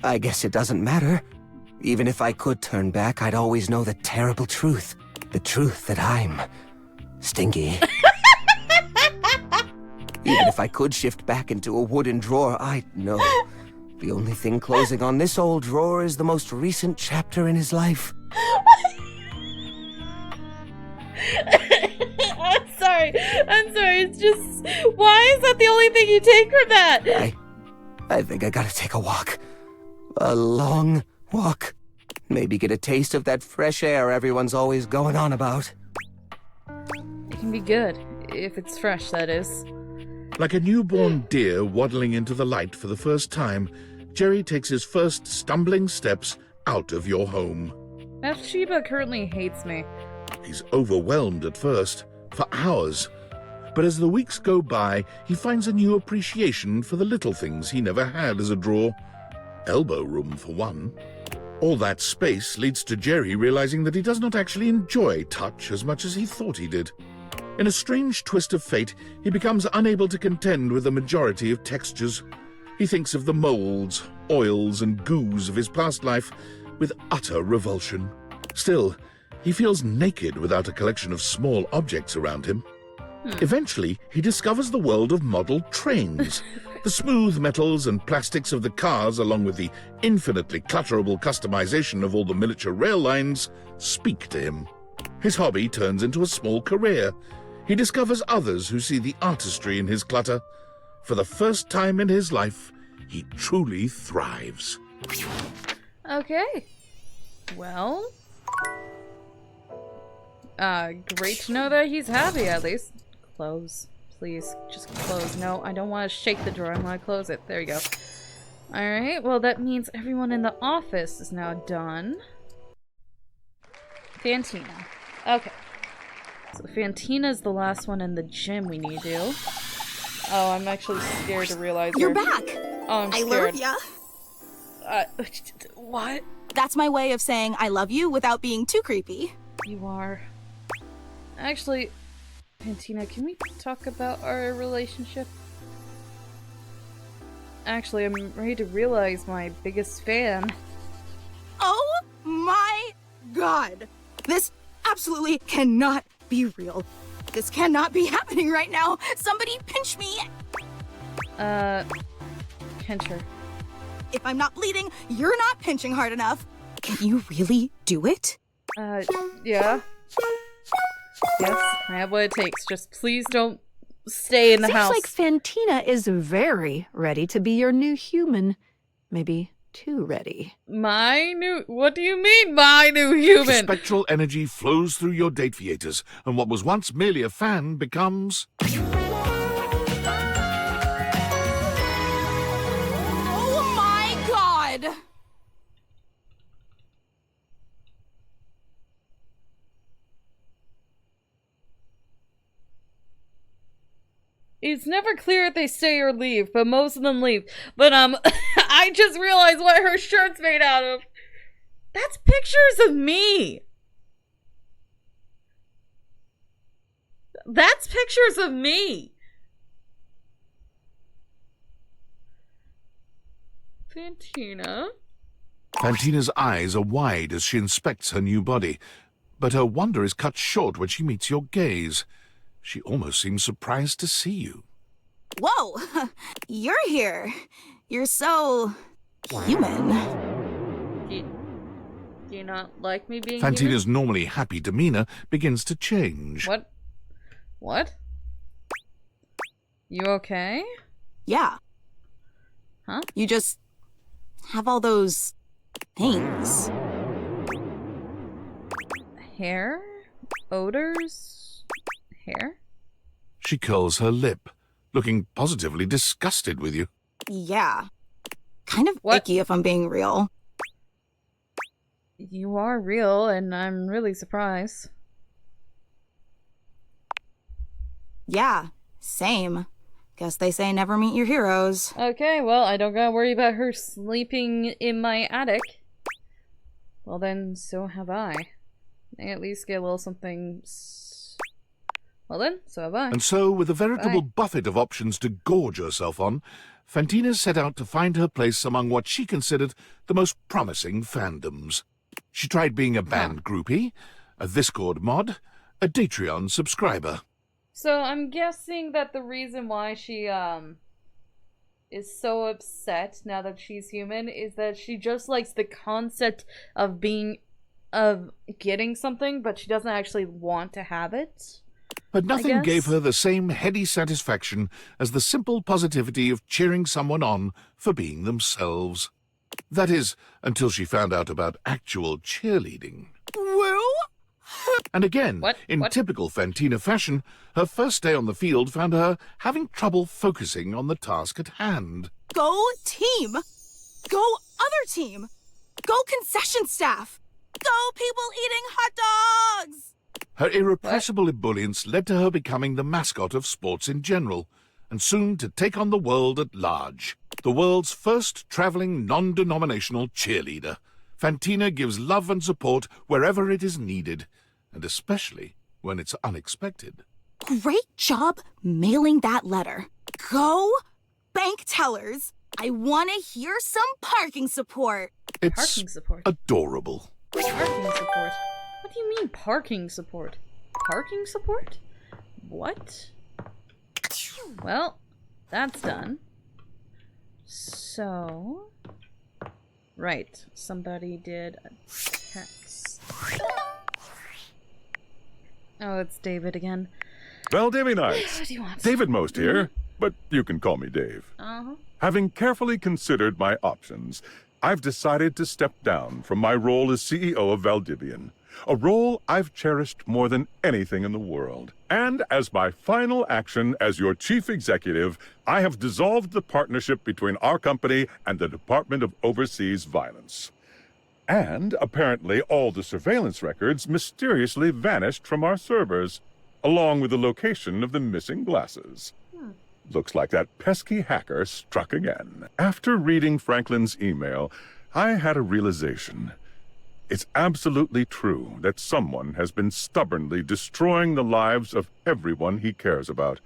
I guess it doesn't matter. Even if I could turn back, I'd always know the terrible truth. The truth that I'm stinky. Even if I could shift back into a wooden drawer, I'd know. The only thing closing on this old drawer is the most recent chapter in his life. I'm sorry, it's just... Why is that the only thing you take from that? I think I gotta take a walk. A long walk. Maybe get a taste of that fresh air everyone's always going on about. It can be good, if it's fresh, that is. Like a newborn deer waddling into the light for the first time, Jerry takes his first stumbling steps out of your home. Bathsheba currently hates me. He's overwhelmed at first, for hours. But as the weeks go by, he finds a new appreciation for the little things he never had as a drawer. Elbow room, for one. All that space leads to Jerry realizing that he does not actually enjoy touch as much as he thought he did. In a strange twist of fate, he becomes unable to contend with the majority of textures. He thinks of the molds, oils, and goos of his past life with utter revulsion. Still, he feels naked without a collection of small objects around him. Eventually, he discovers the world of model trains. The smooth metals and plastics of the cars, along with the infinitely clutterable customization of all the miniature rail lines, speak to him. His hobby turns into a small career. He discovers others who see the artistry in his clutter. For the first time in his life, he truly thrives. Okay. Well... great to know that he's happy, at least. Close. Please, just close. No, I don't want to shake the drawer. I want to close it. There you go. Alright, well that means everyone in the office is now done. Fantina. Okay. So Fantina's the last one in the gym we need to. Oh, I'm actually scared to realize You're back! Oh, I'm scared. I love ya. What? That's my way of saying I love you without being too creepy. You are. Actually, Fantina, can we talk about our relationship? Actually, I'm ready to realize my biggest fan. Oh my god! This absolutely cannot be real. This cannot be happening right now. Somebody pinch me! Pinch her. If I'm not bleeding, you're not pinching hard enough. Can you really do it? Yeah. Yes, I have what it takes. Just please don't stay in the house. Seems like Fantina is very ready to be your new human. Maybe too ready. My new... What do you mean, my new human? Spectral energy flows through your dateaviators, and what was once merely a fan becomes... Oh my god! It's never clear if they stay or leave, but most of them leave. But, I just realized what her shirt's made out of. That's pictures of me. That's pictures of me. Fantina. Fantina's eyes are wide as she inspects her new body, but her wonder is cut short when she meets your gaze. She almost seems surprised to see you. Whoa! You're here. You're so... human. Do you not like me being Fantina's human? normally happy demeanor begins to change. What? What? You okay? Yeah. Huh? You just have all those things. Hair? Odors? Hair? She curls her lip, looking positively disgusted with you. Yeah. Kind of icky if I'm being real. You are real, and I'm really surprised. Yeah, same. Guess they say never meet your heroes. Okay, well, I don't gotta worry about her sleeping in my attic. Well then, so have I. I at least get a little something... Well then, so have I. And so, with a veritable Bye. buffet of options to gorge herself on, Fantina set out to find her place among what she considered the most promising fandoms. She tried being a band groupie, a Discord mod, a Patreon subscriber. So I'm guessing that the reason why she is so upset now that she's human is that she just likes the concept of getting something, but she doesn't actually want to have it. But nothing gave her the same heady satisfaction as the simple positivity of cheering someone on for being themselves. That is, until she found out about actual cheerleading. Woo? And again, in typical Fantina fashion, her first day on the field found her having trouble focusing on the task at hand. Go team! Go other team! Go concession staff! Go people eating hot dogs! Her irrepressible ebullience led to her becoming the mascot of sports in general, and soon to take on the world at large. The world's first traveling non-denominational cheerleader. Fantina gives love and support wherever it is needed, and especially when it's unexpected. Great job mailing that letter. Go bank tellers! I want to hear some parking support. It's Parking support. adorable. Parking support? What do you mean parking support? Parking support? What? Well, that's done. So... Right, somebody did a text. Oh, it's David again. Well, Davy Knights. What do you want? David Most here, but you can call me Dave. Uh-huh. Having carefully considered my options, I've decided to step down from my role as CEO of Valdivian, a role I've cherished more than anything in the world. And as my final action as your chief executive, I have dissolved the partnership between our company and the Department of Overseas Violence. And apparently all the surveillance records mysteriously vanished from our servers, along with the location of the missing glasses. Looks like that pesky hacker struck again. After reading Franklin's email, I had a realization. It's absolutely true that someone has been stubbornly destroying the lives of everyone he cares about.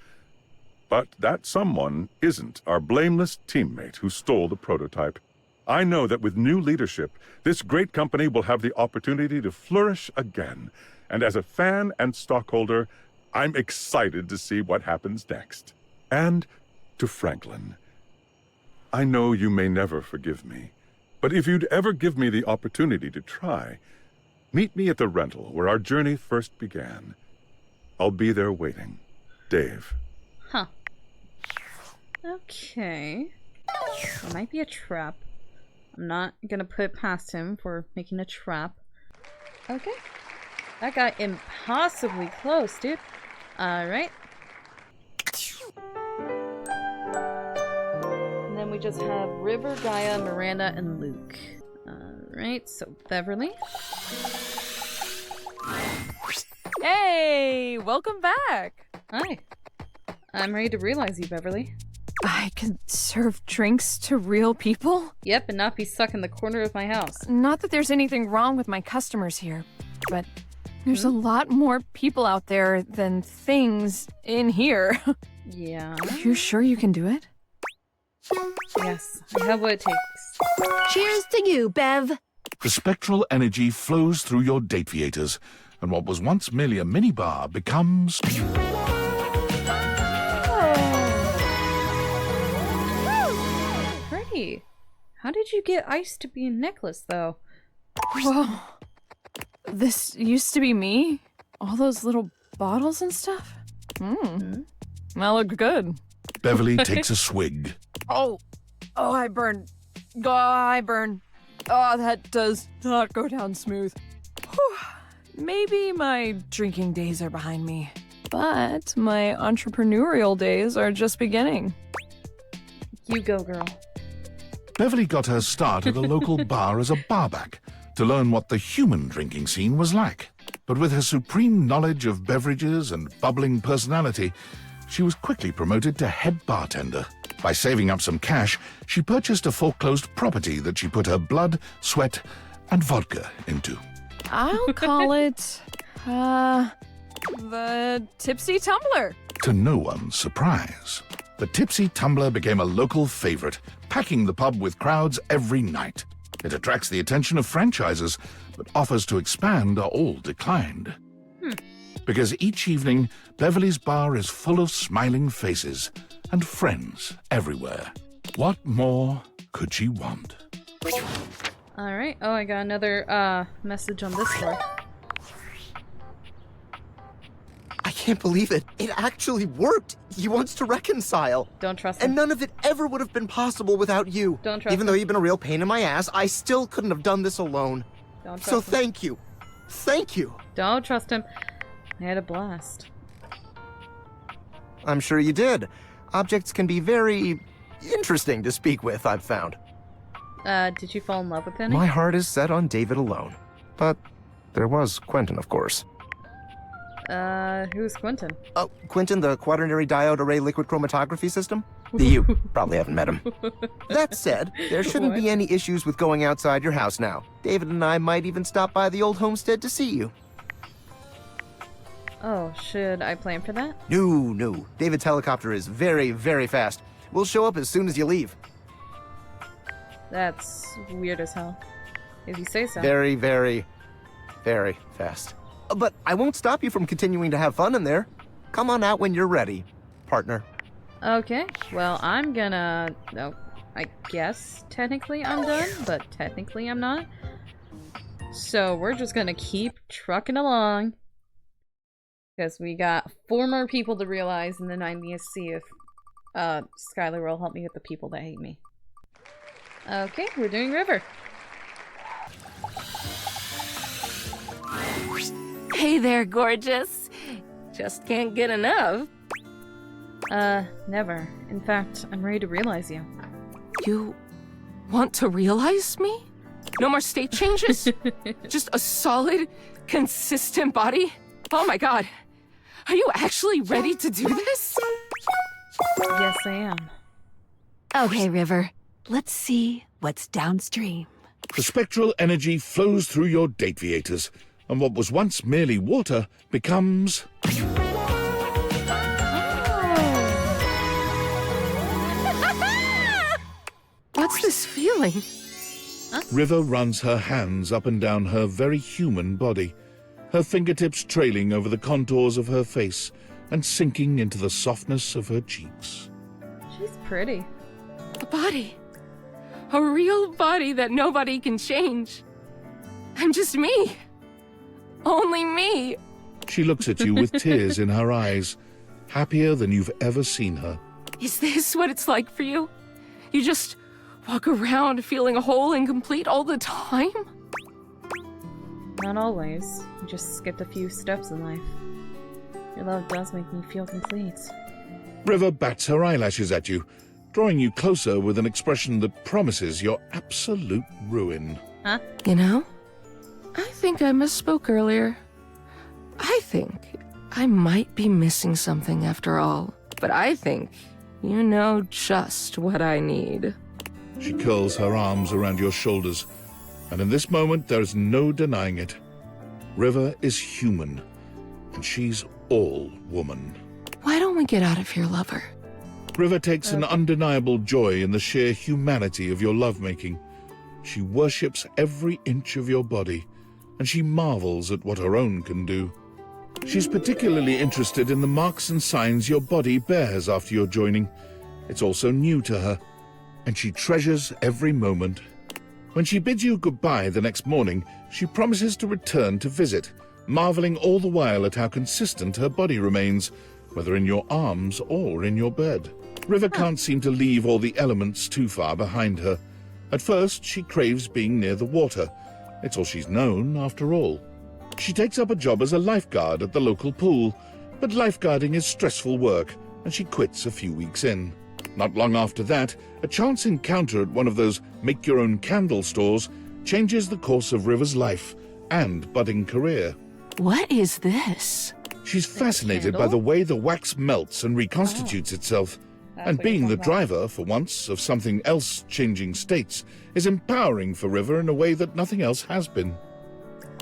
But that someone isn't our blameless teammate who stole the prototype. I know that with new leadership, this great company will have the opportunity to flourish again. And as a fan and stockholder, I'm excited to see what happens next. And to Franklin, I know you may never forgive me, but if you'd ever give me the opportunity to try, meet me at the rental where our journey first began. I'll be there waiting. Dave. Huh. Okay. It might be a trap. I'm not gonna put it past him for making a trap. Okay. That got impossibly close, dude. Alright. And then we just have River, Gaia, Miranda, and Luke. Alright, so Beverly. Hey, welcome back. Hi. I'm ready to realize you, Beverly. I can serve drinks to real people? Yep, and not be stuck in the corner of my house. Not that there's anything wrong with my customers here, but there's a lot more people out there than things in here. Yeah. You sure you can do it? Yes, I have what it takes. Cheers to you, Bev. The spectral energy flows through your dateviators, and what was once merely a minibar becomes... Pretty. How did you get ice to be a necklace, though? Whoa. This used to be me? All those little bottles and stuff? That looked good. Beverly takes a swig. Oh, I burn. Oh, I burn. Oh, that does not go down smooth. Whew. Maybe my drinking days are behind me, but my entrepreneurial days are just beginning. You go, girl. Beverly got her start at a local bar as a barback to learn what the human drinking scene was like. But with her supreme knowledge of beverages and bubbling personality, she was quickly promoted to head bartender. By saving up some cash, she purchased a foreclosed property that she put her blood, sweat, and vodka into. I'll call it, the Tipsy Tumbler. To no one's surprise, the Tipsy Tumbler became a local favorite, packing the pub with crowds every night. It attracts the attention of franchises, but offers to expand are all declined. Because each evening, Beverly's bar is full of smiling faces and friends everywhere. What more could she want? Alright. Oh, I got another message on this floor. I can't believe it. It actually worked. He wants to reconcile. Don't trust him. And none of it ever would have been possible without you. Don't trust Even though you've been a real pain in my ass, I still couldn't have done this alone. Don't trust so him. thank you. Thank you. Don't trust him. I had a blast. I'm sure you did. Objects can be very interesting to speak with, I've found. Did you fall in love with any? My heart is set on David alone. But there was Quentin, of course. Who's Quentin? Oh, Quentin, the quaternary diode array liquid chromatography system? You probably haven't met him. That said, there shouldn't be any issues with going outside your house now. David and I might even stop by the old homestead to see you. Oh, should I plan for that? No. David's helicopter is very, very fast. We'll show up as soon as you leave. That's weird as hell. If you say so. Very, very, very fast. But I won't stop you from continuing to have fun in there. Come on out when you're ready, partner. Okay, well, I'm gonna... No, I guess technically I'm done, but technically I'm not. So we're just gonna keep trucking along. Because we got 4 more people to realize, and then I need to see if Skylar will help me with the people that hate me. Okay, we're doing River. Hey there, gorgeous. Just can't get enough. Never. In fact, I'm ready to realize you. You want to realize me? No more state changes? Just a solid, consistent body? Oh my god. Are you actually ready to do this? Yes, I am. Okay, River. Let's see what's downstream. The spectral energy flows through your dateviators, and what was once merely water becomes... What's this feeling? Huh? River runs her hands up and down her very human body, her fingertips trailing over the contours of her face and sinking into the softness of her cheeks. She's pretty. A body. A real body that nobody can change. I'm just me. Only me. She looks at you with tears in her eyes, happier than you've ever seen her. Is this what it's like for you? You just walk around feeling whole and complete all the time? Not always. I just skipped a few steps in life. Your love does make me feel complete. River bats her eyelashes at you, drawing you closer with an expression that promises your absolute ruin. Huh? You know, I think I misspoke earlier. I think I might be missing something after all. but I think you know just what I need. She curls her arms around your shoulders, and in this moment there is no denying it. River is human, and she's all woman. Why don't we get out of here, lover? River takes an undeniable joy in the sheer humanity of your lovemaking. She worships every inch of your body, and she marvels at what her own can do. She's particularly interested in the marks and signs your body bears after your joining. It's also new to her, and she treasures every moment. When she bids you goodbye the next morning, she promises to return to visit, marveling all the while at how consistent her body remains, whether in your arms or in your bed. River can't seem to leave all the elements too far behind her. At first, she craves being near the water. It's all she's known, after all. She takes up a job as a lifeguard at the local pool, but lifeguarding is stressful work, and she quits a few weeks in. Not long after that, a chance encounter at one of those make-your-own-candle stores changes the course of River's life and budding career. What is this? She's fascinated by the way the wax melts and reconstitutes itself, and being the driver, for once, of something else changing states is empowering for River in a way that nothing else has been.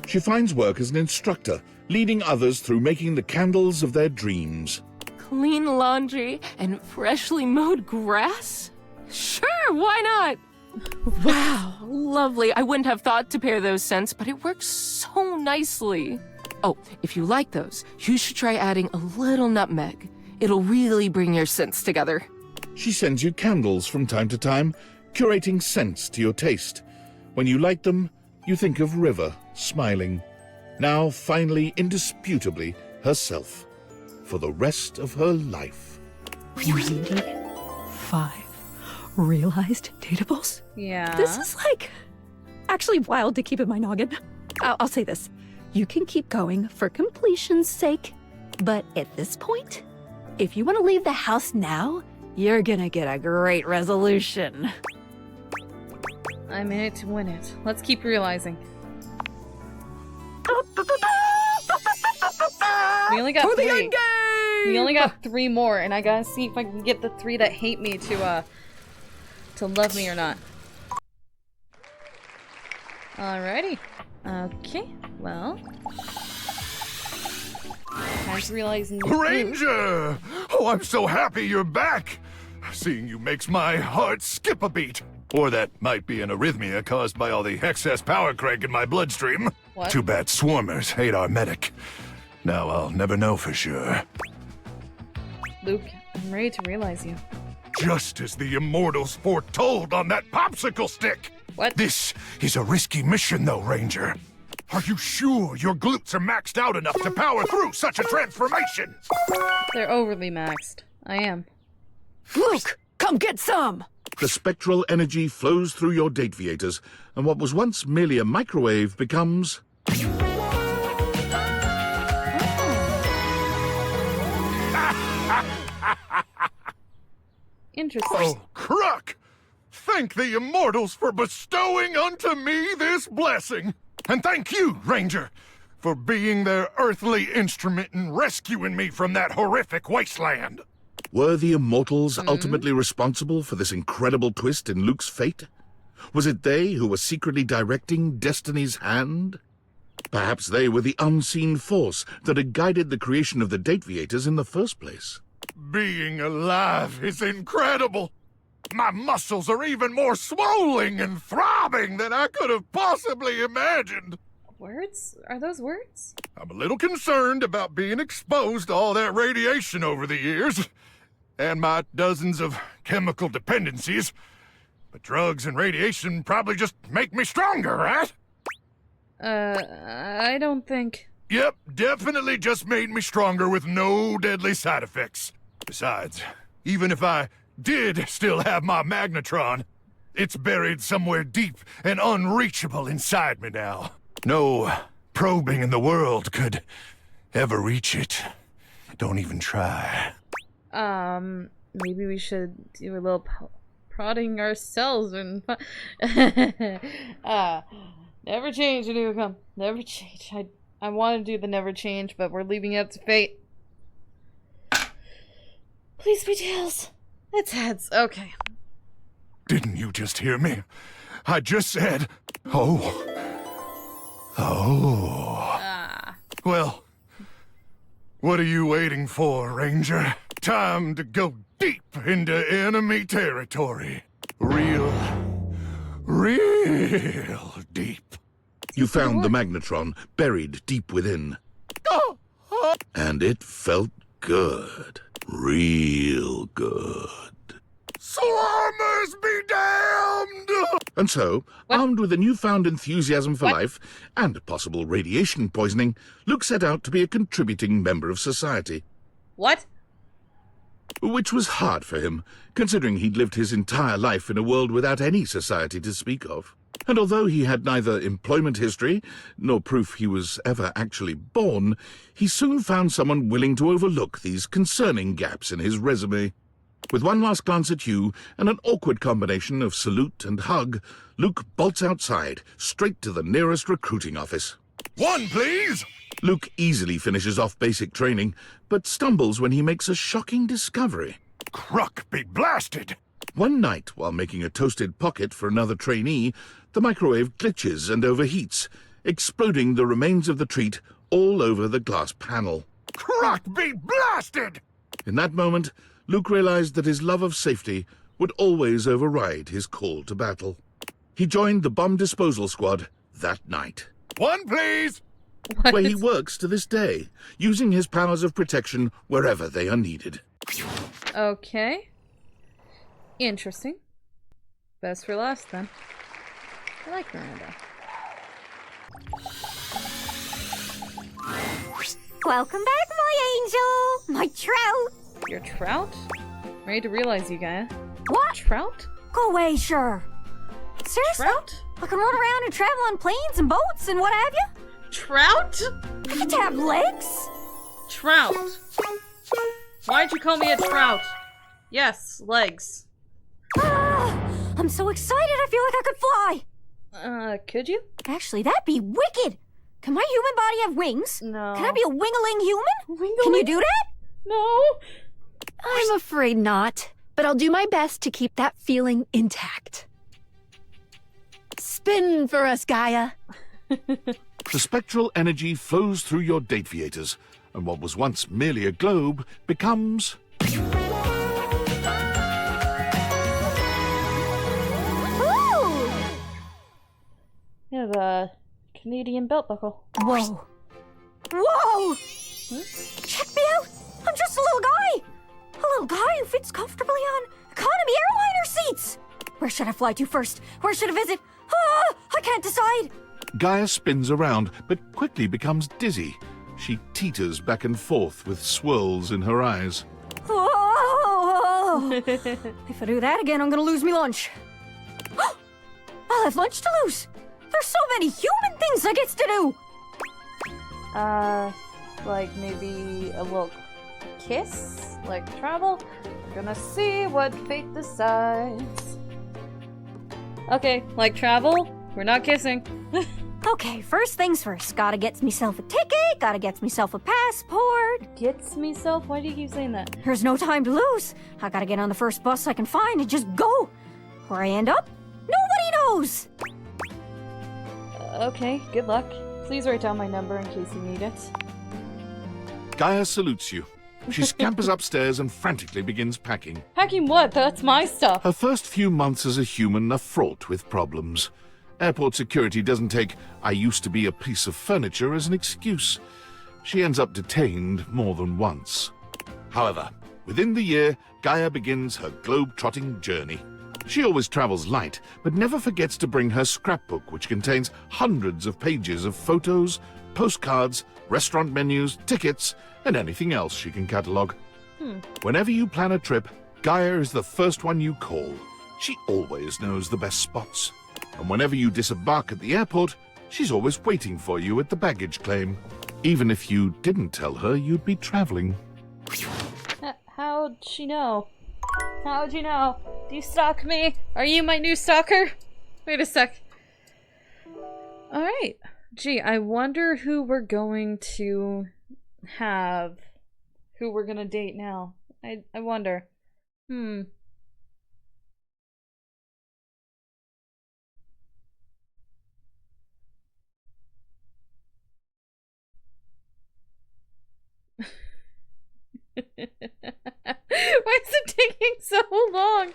She finds work as an instructor, leading others through making the candles of their dreams. Clean laundry and freshly mowed grass? Sure, why not? Wow, lovely. I wouldn't have thought to pair those scents, but it works so nicely. Oh, if you like those, you should try adding a little nutmeg. It'll really bring your scents together. She sends you candles from time to time, curating scents to your taste. When you light them, you think of River, smiling. Now, finally, indisputably, herself. For the rest of her life. 5 realized dateables? Yeah. This is actually wild to keep in my noggin. I'll say this. You can keep going for completion's sake, but at this point, if you want to leave the house now, you're gonna get a great resolution. I'm in it to win it. Let's keep realizing. We only got 3. We only got 3 more, and I gotta see if I can get the 3 that hate me to love me or not. Alrighty. Okay, well. Time to realize Ranger! Oh, I'm so happy you're back! Seeing you makes my heart skip a beat. Or that might be an arrhythmia caused by all the excess power crank in my bloodstream. What? Too bad swarmers hate our medic. Now I'll never know for sure. Luke, I'm ready to realize you. Just as the immortals foretold on that popsicle stick! What? This is a risky mission though, Ranger. Are you sure your glutes are maxed out enough to power through such a transformation? They're overly maxed. I am. Luke, come get some! The spectral energy flows through your dateviators, and what was once merely a microwave becomes... Interesting. Oh, Crook! Thank the immortals for bestowing unto me this blessing. And thank you, Ranger, for being their earthly instrument in rescuing me from that horrific wasteland. Were the immortals ultimately responsible for this incredible twist in Luke's fate? Was it they who were secretly directing destiny's hand? Perhaps they were the unseen force that had guided the creation of the dateviators in the first place. Being alive is incredible. My muscles are even more swollen and throbbing than I could have possibly imagined. Words? Are those words? I'm a little concerned about being exposed to all that radiation over the years, and my dozens of chemical dependencies. But drugs and radiation probably just make me stronger, right? I don't think... Yep, definitely just made me stronger with no deadly side effects. Besides, even if I did still have my magnetron, it's buried somewhere deep and unreachable inside me now. No probing in the world could ever reach it. Don't even try. Maybe we should do a little prodding ourselves and... never change, new come. Never change. I want to do the never change, but we're leaving it up to fate. Please be tails. It's heads. Okay. Didn't you just hear me? I just said, oh. Oh. Well, what are you waiting for, Ranger? Time to go deep into enemy territory. Real deep. You found the magnetron buried deep within. And it felt good. Real good. Swarmers be damned! And so, armed with a newfound enthusiasm for life and possible radiation poisoning, Luke set out to be a contributing member of society. What? Which was hard for him, considering he'd lived his entire life in a world without any society to speak of. And although he had neither employment history, nor proof he was ever actually born, he soon found someone willing to overlook these concerning gaps in his resume. With one last glance at Hugh and an awkward combination of salute and hug, Luke bolts outside, straight to the nearest recruiting office. One, please! Luke easily finishes off basic training, but stumbles when he makes a shocking discovery. Crook be blasted! One night, while making a toasted pocket for another trainee, the microwave glitches and overheats, exploding the remains of the treat all over the glass panel. Crook be blasted! In that moment, Luke realized that his love of safety would always override his call to battle. He joined the bomb disposal squad that night. One, please! Where he works to this day, using his powers of protection wherever they are needed. Okay. Interesting. Best for last, then. I like Miranda. Welcome back, my angel! My trout! Your trout? Ready to realize you, Gaia. What? Trout? Go away, sure. Seriously? Trout? I can run around and travel on planes and boats and what have you? Trout? I get to have legs? Trout. Why'd you call me a trout? Yes, legs. I'm so excited I feel like I could fly. Could you? Actually, that'd be wicked. Can my human body have wings? No. Can I be a wingaling human? Wingaling? Can you do that? No. I'm afraid not, but I'll do my best to keep that feeling intact. Spin for us, Gaia. The spectral energy flows through your dateviators, and what was once merely a globe becomes... Ooh! You have a Canadian belt buckle. Whoa. Whoa! Check me out! I'm just a little guy! A little guy who fits comfortably on economy airliner seats! Where should I fly to first? Where should I visit? I can't decide! Gaia spins around, but quickly becomes dizzy. She teeters back and forth with swirls in her eyes. Whoa! If I do that again, I'm gonna lose me lunch. I'll have lunch to lose! There's so many human things I gets to do! Like maybe a little kiss? Like travel? We're gonna see what fate decides. Okay, like travel? We're not kissing. Okay, first things first. Gotta get myself a ticket, gotta get myself a passport. Gets myself? Why do you keep saying that? There's no time to lose. I gotta get on the first bus I can find and just go. Where I end up, nobody knows. Okay, good luck. Please write down my number in case you need it. Gaia salutes you. She scampers upstairs and frantically begins packing. Packing what? That's my stuff. Her first few months as a human are fraught with problems. Airport security doesn't take "I used to be a piece of furniture" as an excuse. She ends up detained more than once. However, within the year, Gaia begins her globe-trotting journey. She always travels light, but never forgets to bring her scrapbook, which contains hundreds of pages of photos, postcards, restaurant menus, tickets, and anything else she can catalogue. Whenever you plan a trip, Gaia is the first one you call. She always knows the best spots. And whenever you disembark at the airport, she's always waiting for you at the baggage claim. Even if you didn't tell her you'd be traveling. How'd she know? How'd you know? Do you stalk me? Are you my new stalker? Wait a sec. Alright. Gee, I wonder who we're going to have. Who we're gonna date now. I wonder. Why is it taking so long?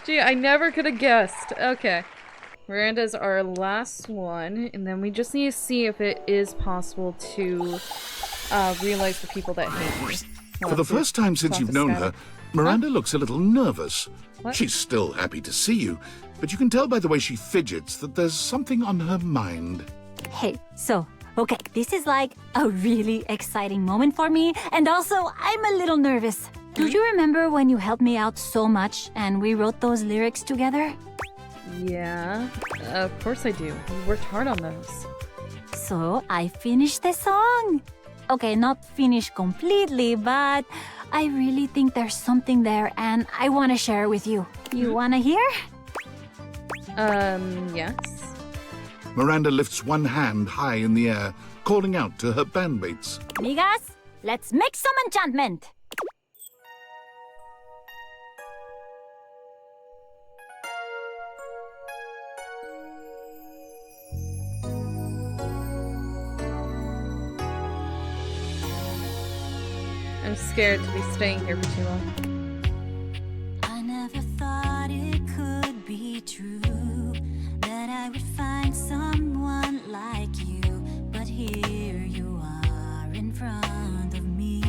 Gee, I never could have guessed. Okay. Miranda's our last one, and then we just need to see if it is possible to realize the people that hate me. For the first time since you've known her, Miranda looks a little nervous. What? She's still happy to see you, but you can tell by the way she fidgets that there's something on her mind. Hey, so, okay, this is like a really exciting moment for me, and also I'm a little nervous. Do you remember when you helped me out so much and we wrote those lyrics together? Yeah, of course I do. We worked hard on those. So, I finished the song. Okay, not finished completely, but I really think there's something there and I want to share it with you. You want to hear? Yes. Miranda lifts one hand high in the air, calling out to her bandmates. Amigas, let's make some enchantment! I'm scared to be staying here for too long. I never thought it could be true that I would find someone like you, but here you are in front of me.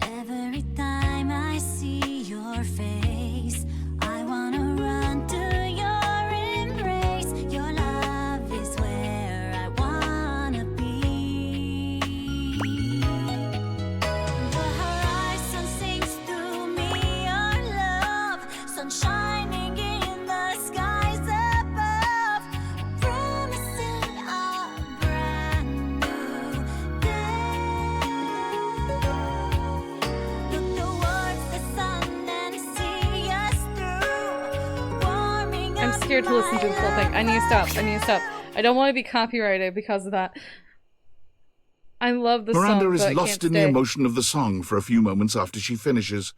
Every time I see your face, I wanna run to your embrace. Your love is where I wanna be. The horizon sings to me our love, sun shining in the skies above, promising a brand new day. Look towards the sun and see us through, warming I'm up scared to listen to the full thing. I need to stop. I need to stop. I don't want to be copyrighted because of that. I love the Miranda song, is but I lost can't in the stay. emotion of the song for a few moments after she finishes.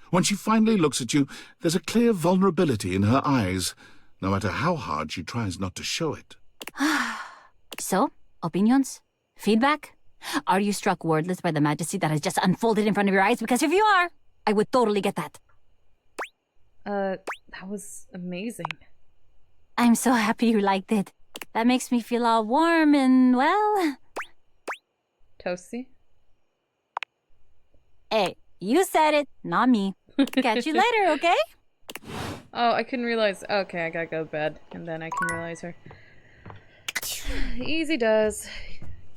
When she finally looks at you, there's a clear vulnerability in her eyes, no matter how hard she tries not to show it. So, opinions? Feedback? Are you struck wordless by the majesty that has just unfolded in front of your eyes? Because if you are, I would totally get that. That was amazing. I'm so happy you liked it. That makes me feel all warm and, well... Toasty? Hey, you said it, not me. Catch you later, okay? Oh, I couldn't realize. Okay, I gotta go to bed, and then I can realize her. Easy does.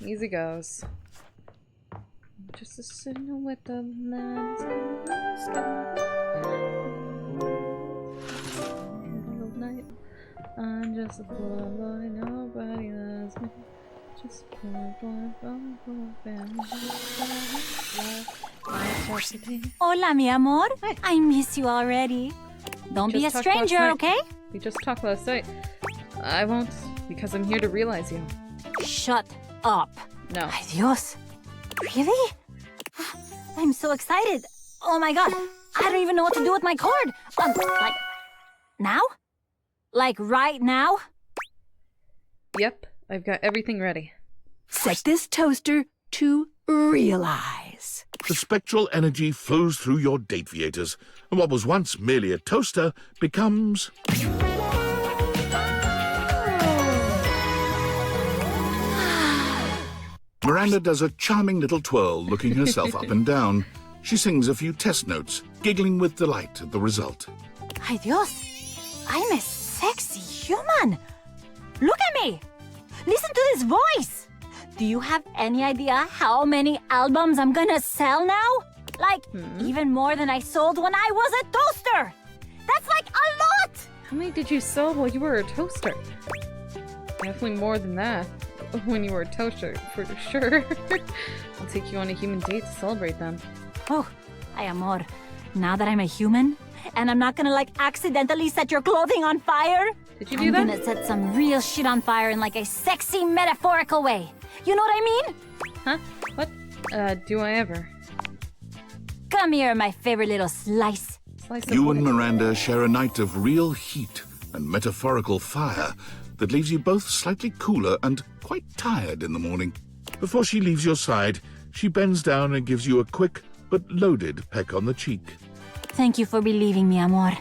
Easy goes. Just a silhouette of man in the sky. Middle of night. I'm just a poor boy, nobody loves me. Just a poor boy from a poor family. Hola, mi amor. I miss you already. Don't be a Just talked last stranger, night. okay? We just talked last night. I won't, because I'm here to realize you. Shut up. No. Ay, Dios. Really? I'm so excited. Oh my god. I don't even know what to do with my cord. Like, now? Like, right now? Yep, I've got everything ready. Set this toaster to realize. The spectral energy flows through your dateviators, and what was once merely a toaster becomes... Miranda does a charming little twirl, looking herself up and down. She sings a few test notes, giggling with delight at the result. Ay, Dios. I'm a sexy human. Look at me. Listen to this voice. Do you have any idea how many albums I'm gonna sell now? Like, even more than I sold when I was a toaster. That's like a lot. How many did you sell while you were a toaster? Definitely more than that. When you were a toaster, for sure. I'll take you on a human date to celebrate them. Oh, ay, amor. Now that I'm a human, and I'm not gonna, like, accidentally set your clothing on fire. Did you do that? I'm gonna set some real shit on fire in, like, a sexy, metaphorical way. You know what I mean? Huh? What? Do I ever? Come here, my favorite little slice. You and Miranda share a night of real heat and metaphorical fire that leaves you both slightly cooler and quite tired in the morning. Before she leaves your side, she bends down and gives you a quick but loaded peck on the cheek. Thank you for believing me, amor.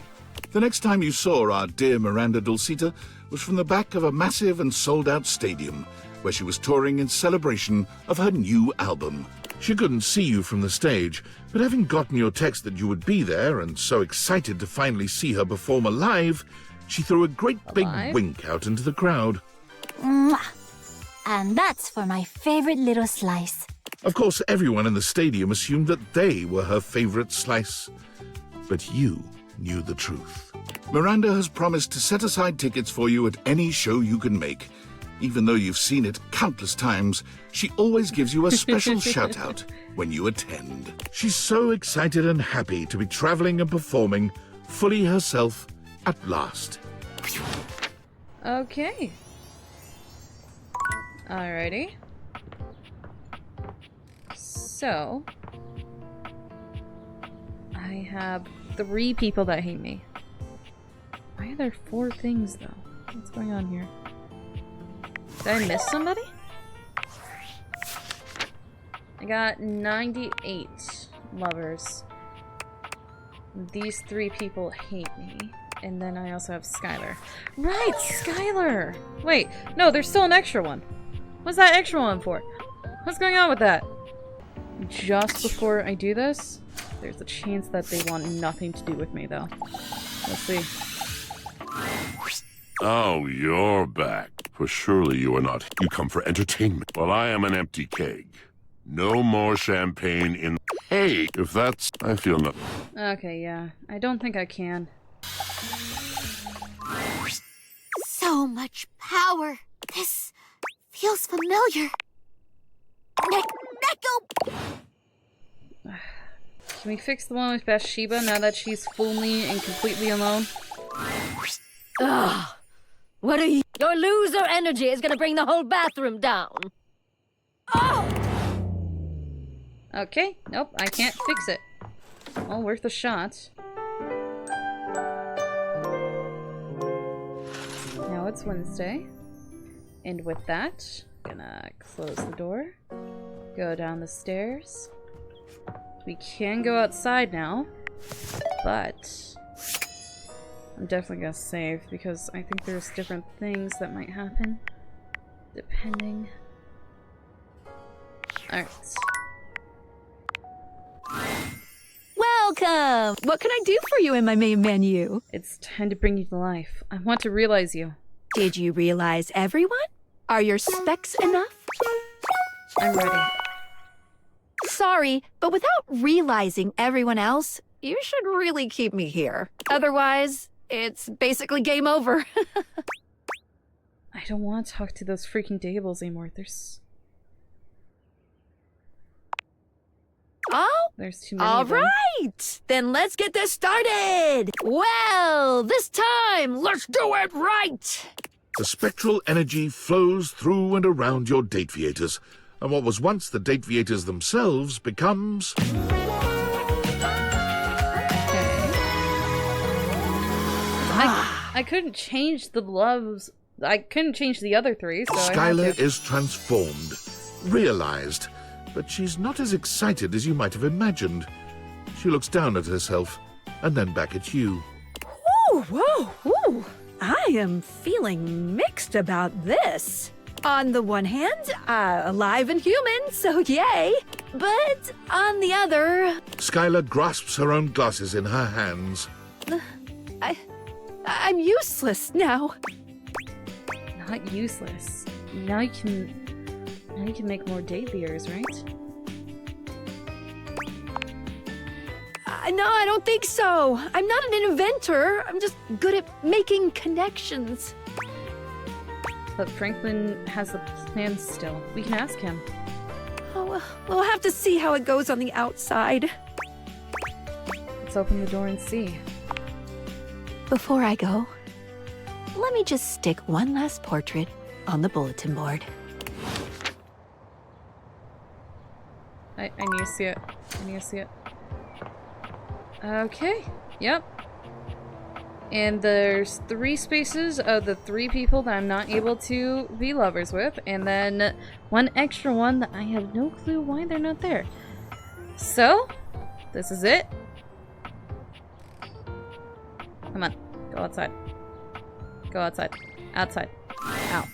The next time you saw our dear Miranda Dulcita was from the back of a massive and sold-out stadium, where she was touring in celebration of her new album. She couldn't see you from the stage, but having gotten your text that you would be there and so excited to finally see her perform alive, she threw a great big wink out into the crowd. Mwah. And that's for my favorite little slice. Of course, everyone in the stadium assumed that they were her favorite slice. But you knew the truth. Miranda has promised to set aside tickets for you at any show you can make. Even though you've seen it countless times, she always gives you a special shout-out when you attend. She's so excited and happy to be traveling and performing fully herself at last. Okay. Alrighty. So, I have 3 people that hate me. Why are there 4 things, though? What's going on here? Did I miss somebody? I got 98 lovers. These 3 people hate me. And then I also have Skylar. Right, Skylar! Wait, no, there's still an extra one. What's that extra one for? What's going on with that? Just before I do this, there's a chance that they want nothing to do with me, though. Let's see. Oh, you're back. For surely you are not. You come for entertainment. Well, I am an empty keg. No more champagne in the keg. If that's... I feel no... Okay, yeah. I don't think I can. So much power. This feels familiar. Let go. Can we fix the one with Bathsheba now that she's fully and completely alone? Ugh. What are you? Your loser energy is gonna bring the whole bathroom down. Oh! Okay, nope, I can't fix it. Well, worth a shot. Now it's Wednesday. And with that, gonna close the door. Go down the stairs. We can go outside now, but I'm definitely gonna save because I think there's different things that might happen depending. Alright. Welcome! What can I do for you in my main menu? It's time to bring you to life. I want to realize you. Did you realize everyone? Are your specs enough? I'm ready. Sorry, but without realizing everyone else, you should really keep me here. Otherwise, it's basically game over. I don't want to talk to those freaking dateables anymore. There's too many All of them. right! Then let's get this started! Well, this time, let's do it right! The spectral energy flows through and around your dateviators, and what was once the dateviators themselves becomes... I couldn't change the loves. I couldn't change the other 3, so Skylar I had to. is transformed, realized, but she's not as excited as you might have imagined. She looks down at herself, and then back at you. Ooh, whoa, ooh. I am feeling mixed about this. On the one hand, alive and human, so yay. But on the other... Skylar grasps her own glasses in her hands. I'm useless now. Not useless. Now you can make more date beers, right? No, I don't think so. I'm not an inventor. I'm just good at making connections. But Franklin has the plans still. We can ask him. Oh, we'll have to see how it goes on the outside. Let's open the door and see. Before I go, let me just stick one last portrait on the bulletin board. I need to see it. I need to see it. Okay. Yep. And there's 3 spaces of the 3 people that I'm not able to be lovers with, and then 1 extra one that I have no clue why they're not there. So, this is it. Come on, go outside. Go outside. Outside. Out.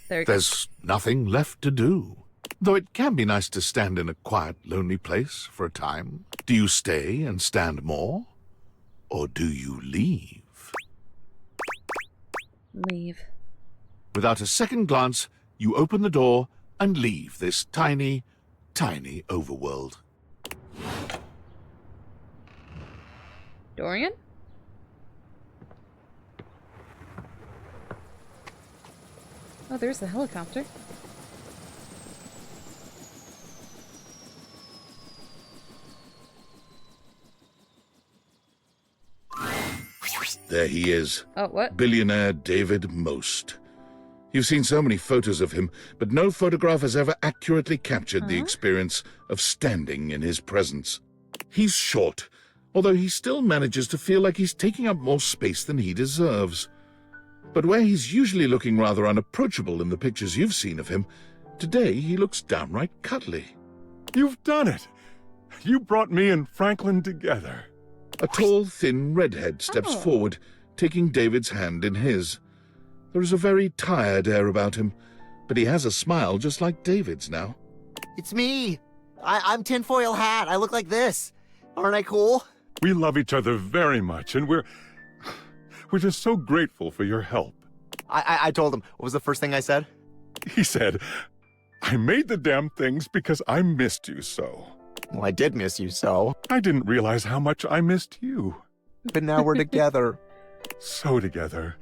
There you go. There's nothing left to do. Though it can be nice to stand in a quiet, lonely place for a time. Do you stay and stand more? Or do you leave? Leave. Without a second glance, you open the door and leave this tiny, tiny overworld. Dorian? Oh, there's the helicopter. There he is. Oh, what? Billionaire David Most. You've seen so many photos of him, but no photograph has ever accurately captured the experience of standing in his presence. He's short, although he still manages to feel like he's taking up more space than he deserves. But where he's usually looking rather unapproachable in the pictures you've seen of him, today he looks downright cuddly. You've done it! You brought me and Franklin together. A tall, thin redhead steps forward, taking David's hand in his. There is a very tired air about him, but he has a smile just like David's now. It's me. I'm Tinfoil Hat. I look like this. Aren't I cool? We love each other very much, and we're just so grateful for your help. I told him. What was the first thing I said? He said, I made the damn things because I missed you so. Well, I did miss you so. I didn't realize how much I missed you. But now we're together. So together.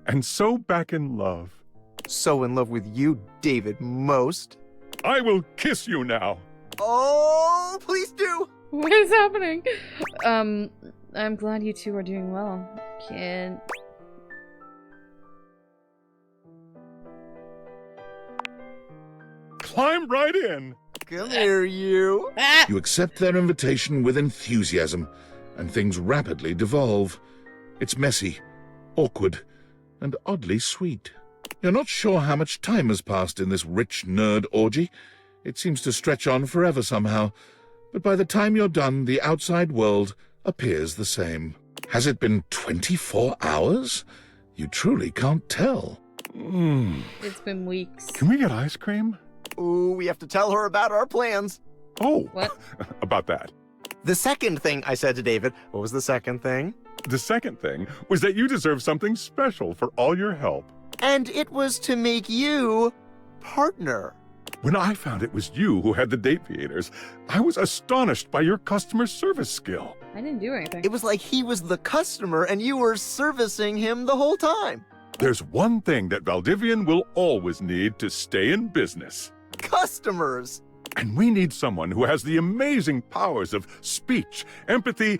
And so back in love. So in love with you, David Most. I will kiss you now. Oh, please do. What is happening? I'm glad you two are doing well. Can... Climb right in. Come here, you. You accept their invitation with enthusiasm, and things rapidly devolve. It's messy, awkward, and oddly sweet. You're not sure how much time has passed in this rich nerd orgy. It seems to stretch on forever somehow, but by the time you're done, the outside world appears the same. Has it been 24 hours? You truly can't tell. It's been weeks. Can we get ice cream? Ooh, we have to tell her about our plans. Oh, what? About that. The second thing I said to David, what was the second thing? The second thing was that you deserve something special for all your help. And it was to make you partner. When I found it was you who had the dateaviators, I was astonished by your customer service skill. I didn't do anything. It was like he was the customer and you were servicing him the whole time. There's one thing that Valdivian will always need to stay in business. Customers. And we need someone who has the amazing powers of speech, empathy,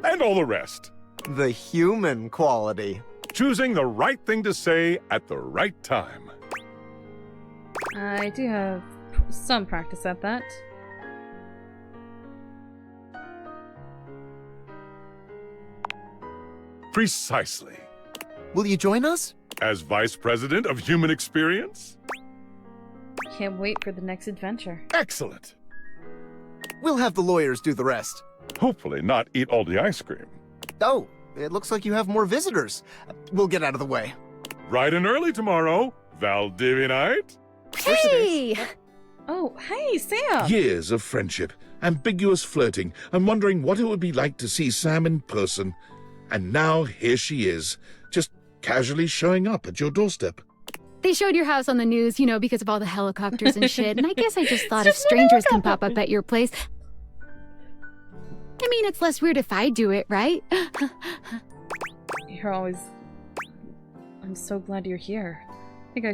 and all the rest. The human quality. Choosing the right thing to say at the right time. I do have some practice at that. Precisely. Will you join us? As Vice President of Human Experience? Can't wait for the next adventure. Excellent. We'll have the lawyers do the rest. Hopefully not eat all the ice cream. Oh, it looks like you have more visitors. We'll get out of the way. Bright and early tomorrow, Valdivianite. Hey! Oh, hey, Sam! Years of friendship, ambiguous flirting, and wondering what it would be like to see Sam in person. And now here she is, just casually showing up at your doorstep. They showed your house on the news, you know, because of all the helicopters and shit, and I guess I just thought if strangers can pop up at your place... I mean, it's less weird if I do it, right? You're always... I'm so glad you're here. I think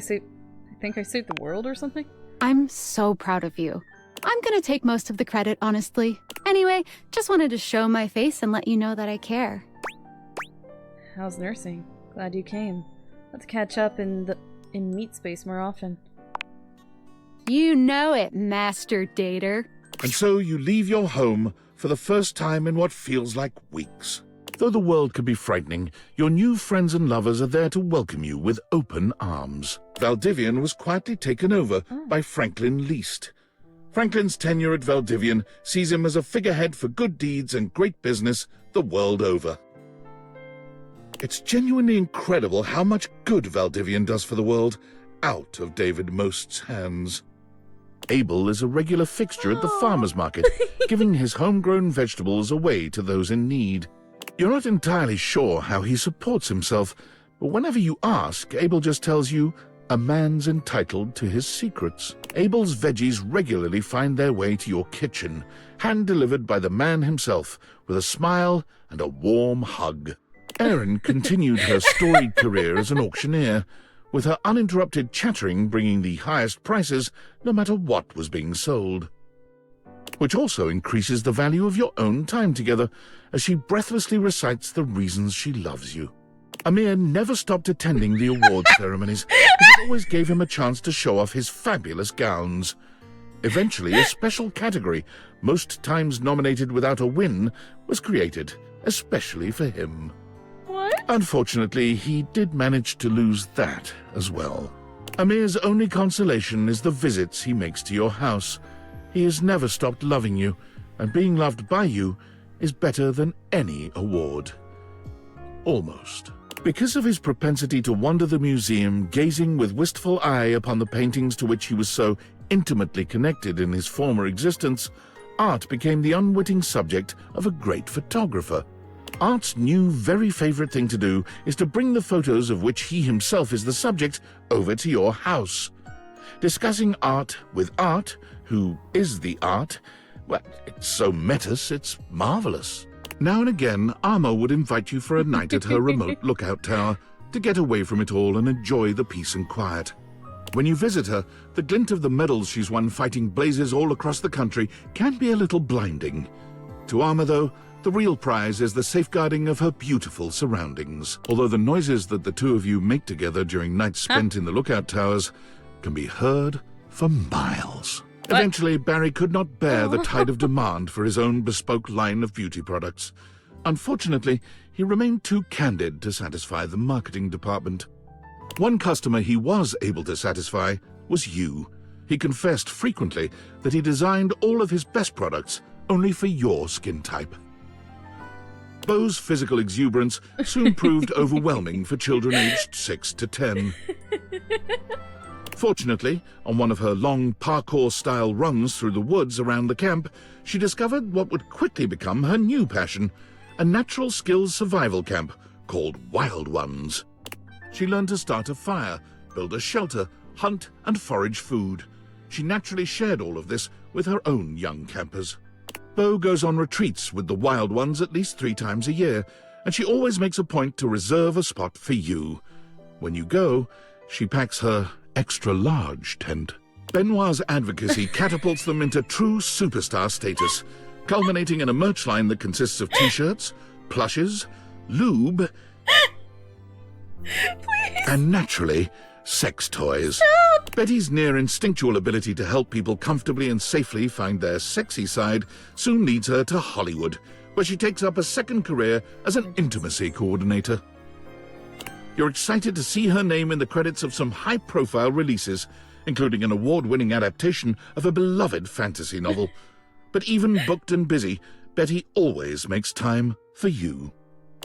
I saved the world or something? I'm so proud of you. I'm gonna take most of the credit, honestly. Anyway, just wanted to show my face and let you know that I care. How's nursing? Glad you came. Let's catch up in meat space more often. You know it, Master Dater. And so you leave your home for the first time in what feels like weeks. Though the world can be frightening, your new friends and lovers are there to welcome you with open arms. Valdivian was quietly taken over by Franklin Least. Franklin's tenure at Valdivian sees him as a figurehead for good deeds and great business the world over. It's genuinely incredible how much good Valdivian does for the world out of David Most's hands. Abel is a regular fixture at the farmer's market, giving his homegrown vegetables away to those in need. You're not entirely sure how he supports himself, but whenever you ask, Abel just tells you, a man's entitled to his secrets. Abel's veggies regularly find their way to your kitchen, hand-delivered by the man himself, with a smile and a warm hug. Erin continued her storied career as an auctioneer, with her uninterrupted chattering bringing the highest prices no matter what was being sold. Which also increases the value of your own time together, as she breathlessly recites the reasons she loves you. Amir never stopped attending the award ceremonies, as it always gave him a chance to show off his fabulous gowns. Eventually, a special category, most times nominated without a win, was created, especially for him. What? Unfortunately, he did manage to lose that as well. Amir's only consolation is the visits he makes to your house. He has never stopped loving you, and being loved by you is better than any award. Almost. Because of his propensity to wander the museum, gazing with wistful eye upon the paintings to which he was so intimately connected in his former existence, Art became the unwitting subject of a great photographer. Art's new very favorite thing to do is to bring the photos of which he himself is the subject over to your house. Discussing art with Art, who is the art, well, it's so metas, it's marvelous. Now and again, Arma would invite you for a night at her remote lookout tower to get away from it all and enjoy the peace and quiet. When you visit her, the glint of the medals she's won fighting blazes all across the country can be a little blinding. To Arma, though, the real prize is the safeguarding of her beautiful surroundings, although the noises that the two of you make together during nights spent in the lookout towers can be heard for miles. What? Eventually, Barry could not bear the tide of demand for his own bespoke line of beauty products. Unfortunately, he remained too candid to satisfy the marketing department. One customer he was able to satisfy was you. He confessed frequently that he designed all of his best products only for your skin type. Beau's physical exuberance soon proved overwhelming for children aged 6 to 10. Fortunately, on one of her long parkour-style runs through the woods around the camp, she discovered what would quickly become her new passion, a natural skills survival camp called Wild Ones. She learned to start a fire, build a shelter, hunt and forage food. She naturally shared all of this with her own young campers. Beau goes on retreats with the Wild Ones at least 3 times a year, and she always makes a point to reserve a spot for you. When you go, she packs her extra-large tent. Benoit's advocacy catapults them into true superstar status, culminating in a merch line that consists of t-shirts, plushes, lube, and naturally, sex toys. Stop! Betty's near instinctual ability to help people comfortably and safely find their sexy side soon leads her to Hollywood, where she takes up a second career as an intimacy coordinator. You're excited to see her name in the credits of some high-profile releases, including an award-winning adaptation of a beloved fantasy novel. But even booked and busy, Betty always makes time for you.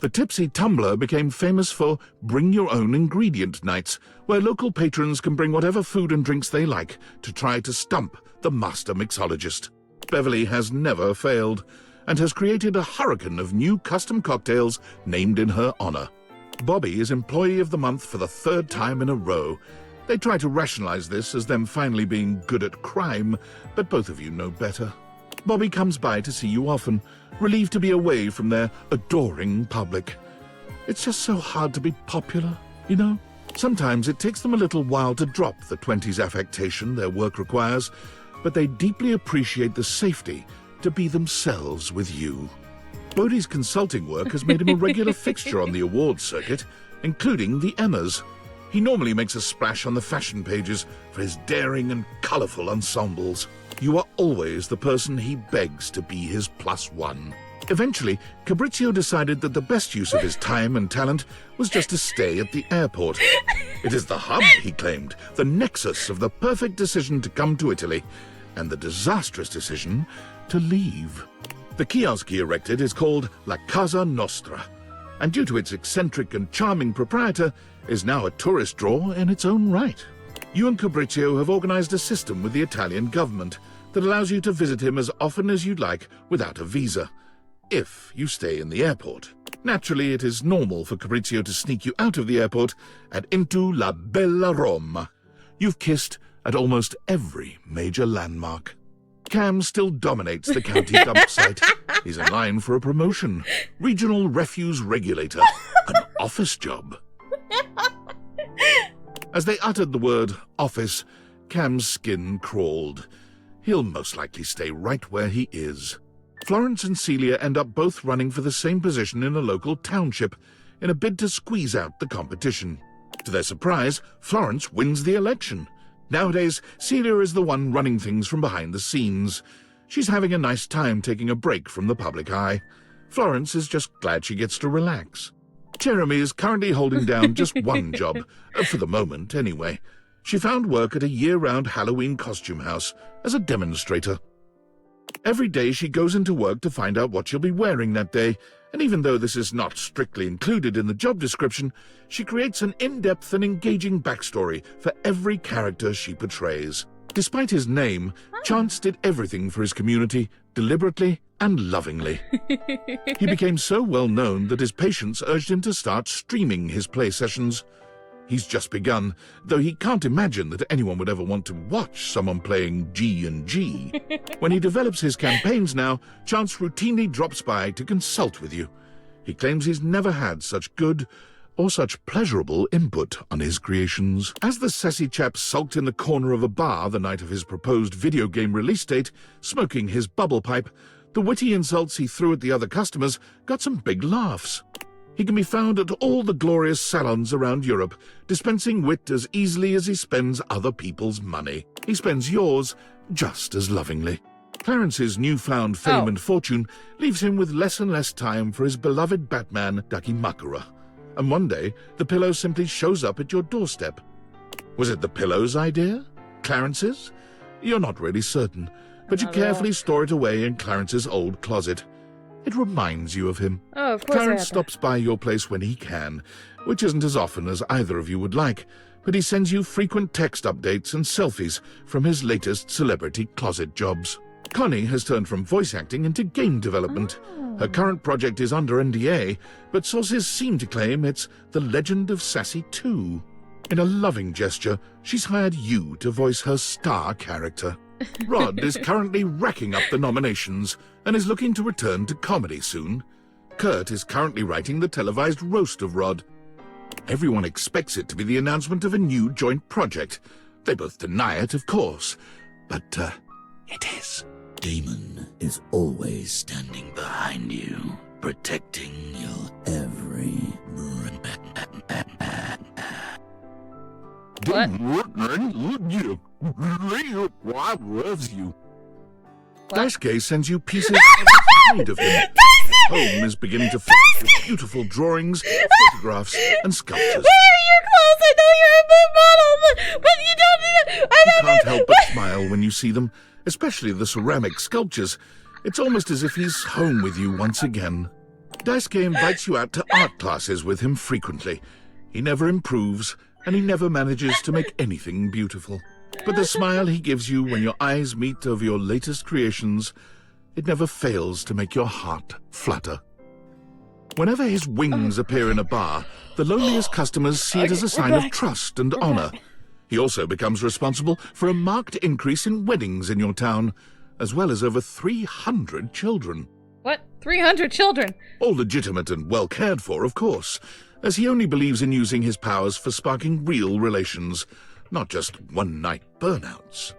The Tipsy Tumbler became famous for Bring Your Own Ingredient Nights, where local patrons can bring whatever food and drinks they like to try to stump the master mixologist. Beverly has never failed, and has created a hurricane of new custom cocktails named in her honor. Bobby is Employee of the Month for the 3rd time in a row. They try to rationalize this as them finally being good at crime, but both of you know better. Bobby comes by to see you often, relieved to be away from their adoring public. It's just so hard to be popular, you know? Sometimes it takes them a little while to drop the 20s affectation their work requires, but they deeply appreciate the safety to be themselves with you. Bodhi's consulting work has made him a regular fixture on the awards circuit, including the Emmas. He normally makes a splash on the fashion pages for his daring and colourful ensembles. You are always the person he begs to be his +1. Eventually, Fabrizio decided that the best use of his time and talent was just to stay at the airport. It is the hub, he claimed, the nexus of the perfect decision to come to Italy, and the disastrous decision to leave. The kiosk he erected is called La Casa Nostra, and due to its eccentric and charming proprietor, is now a tourist draw in its own right. You and Fabrizio have organized a system with the Italian government that allows you to visit him as often as you'd like without a visa, if you stay in the airport. Naturally, it is normal for Fabrizio to sneak you out of the airport and into La Bella Roma. You've kissed at almost every major landmark. Cam still dominates the county dump site. He's in line for a promotion. Regional refuse regulator. An office job. As they uttered the word office, Cam's skin crawled. He'll most likely stay right where he is. Florence and Celia end up both running for the same position in a local township in a bid to squeeze out the competition. To their surprise, Florence wins the election. Nowadays, Celia is the one running things from behind the scenes. She's having a nice time taking a break from the public eye. Florence is just glad she gets to relax. Jeremy is currently holding down just one job, for the moment anyway. She found work at a year-round Halloween costume house as a demonstrator. Every day she goes into work to find out what she'll be wearing that day, and even though this is not strictly included in the job description, she creates an in-depth and engaging backstory for every character she portrays. Despite his name, Chance did everything for his community, deliberately and lovingly. He became so well known that his patients urged him to start streaming his play sessions. He's just begun, though he can't imagine that anyone would ever want to watch someone playing G&G. When he develops his campaigns now, Chance routinely drops by to consult with you. He claims he's never had such good or such pleasurable input on his creations. As the sassy chap sulked in the corner of a bar the night of his proposed video game release date, smoking his bubble pipe, the witty insults he threw at the other customers got some big laughs. He can be found at all the glorious salons around Europe, dispensing wit as easily as he spends other people's money. He spends yours just as lovingly. Clarence's newfound fame and fortune leaves him with less and less time for his beloved Batman, Dakimakura. And one day, the pillow simply shows up at your doorstep. Was it the pillow's idea? Clarence's? You're not really certain, but you carefully store it away in Clarence's old closet. It reminds you of him. Oh, of course. Clarence stops by your place when he can, which isn't as often as either of you would like, but he sends you frequent text updates and selfies from his latest celebrity closet jobs. Connie has turned from voice acting into game development. Her current project is under NDA, but sources seem to claim it's The Legend of Sassy 2. In a loving gesture, she's hired you to voice her star character. Rod is currently racking up the nominations and is looking to return to comedy soon. Kurt is currently writing the televised roast of Rod. Everyone expects it to be the announcement of a new joint project. They both deny it, of course, but it is. Damon is always standing behind you, protecting your every Daisuke sends you pieces made of him. Home is beginning to fill with beautiful drawings, photographs, and sculptures. You're close. I know you're a big model, but you don't. You can't help but smile when you see them, especially the ceramic sculptures. It's almost as if he's home with you once again. Daisuke invites you out to art classes with him frequently. He never improves, and he never manages to make anything beautiful. But the smile he gives you when your eyes meet over your latest creations, it never fails to make your heart flutter. Whenever his wings appear in a bar, the loneliest customers see it as a sign of trust and honor. He also becomes responsible for a marked increase in weddings in your town, as well as over 300 children. What? 300 children? All legitimate and well cared for, of course, as he only believes in using his powers for sparking real relations, not just one-night burnouts.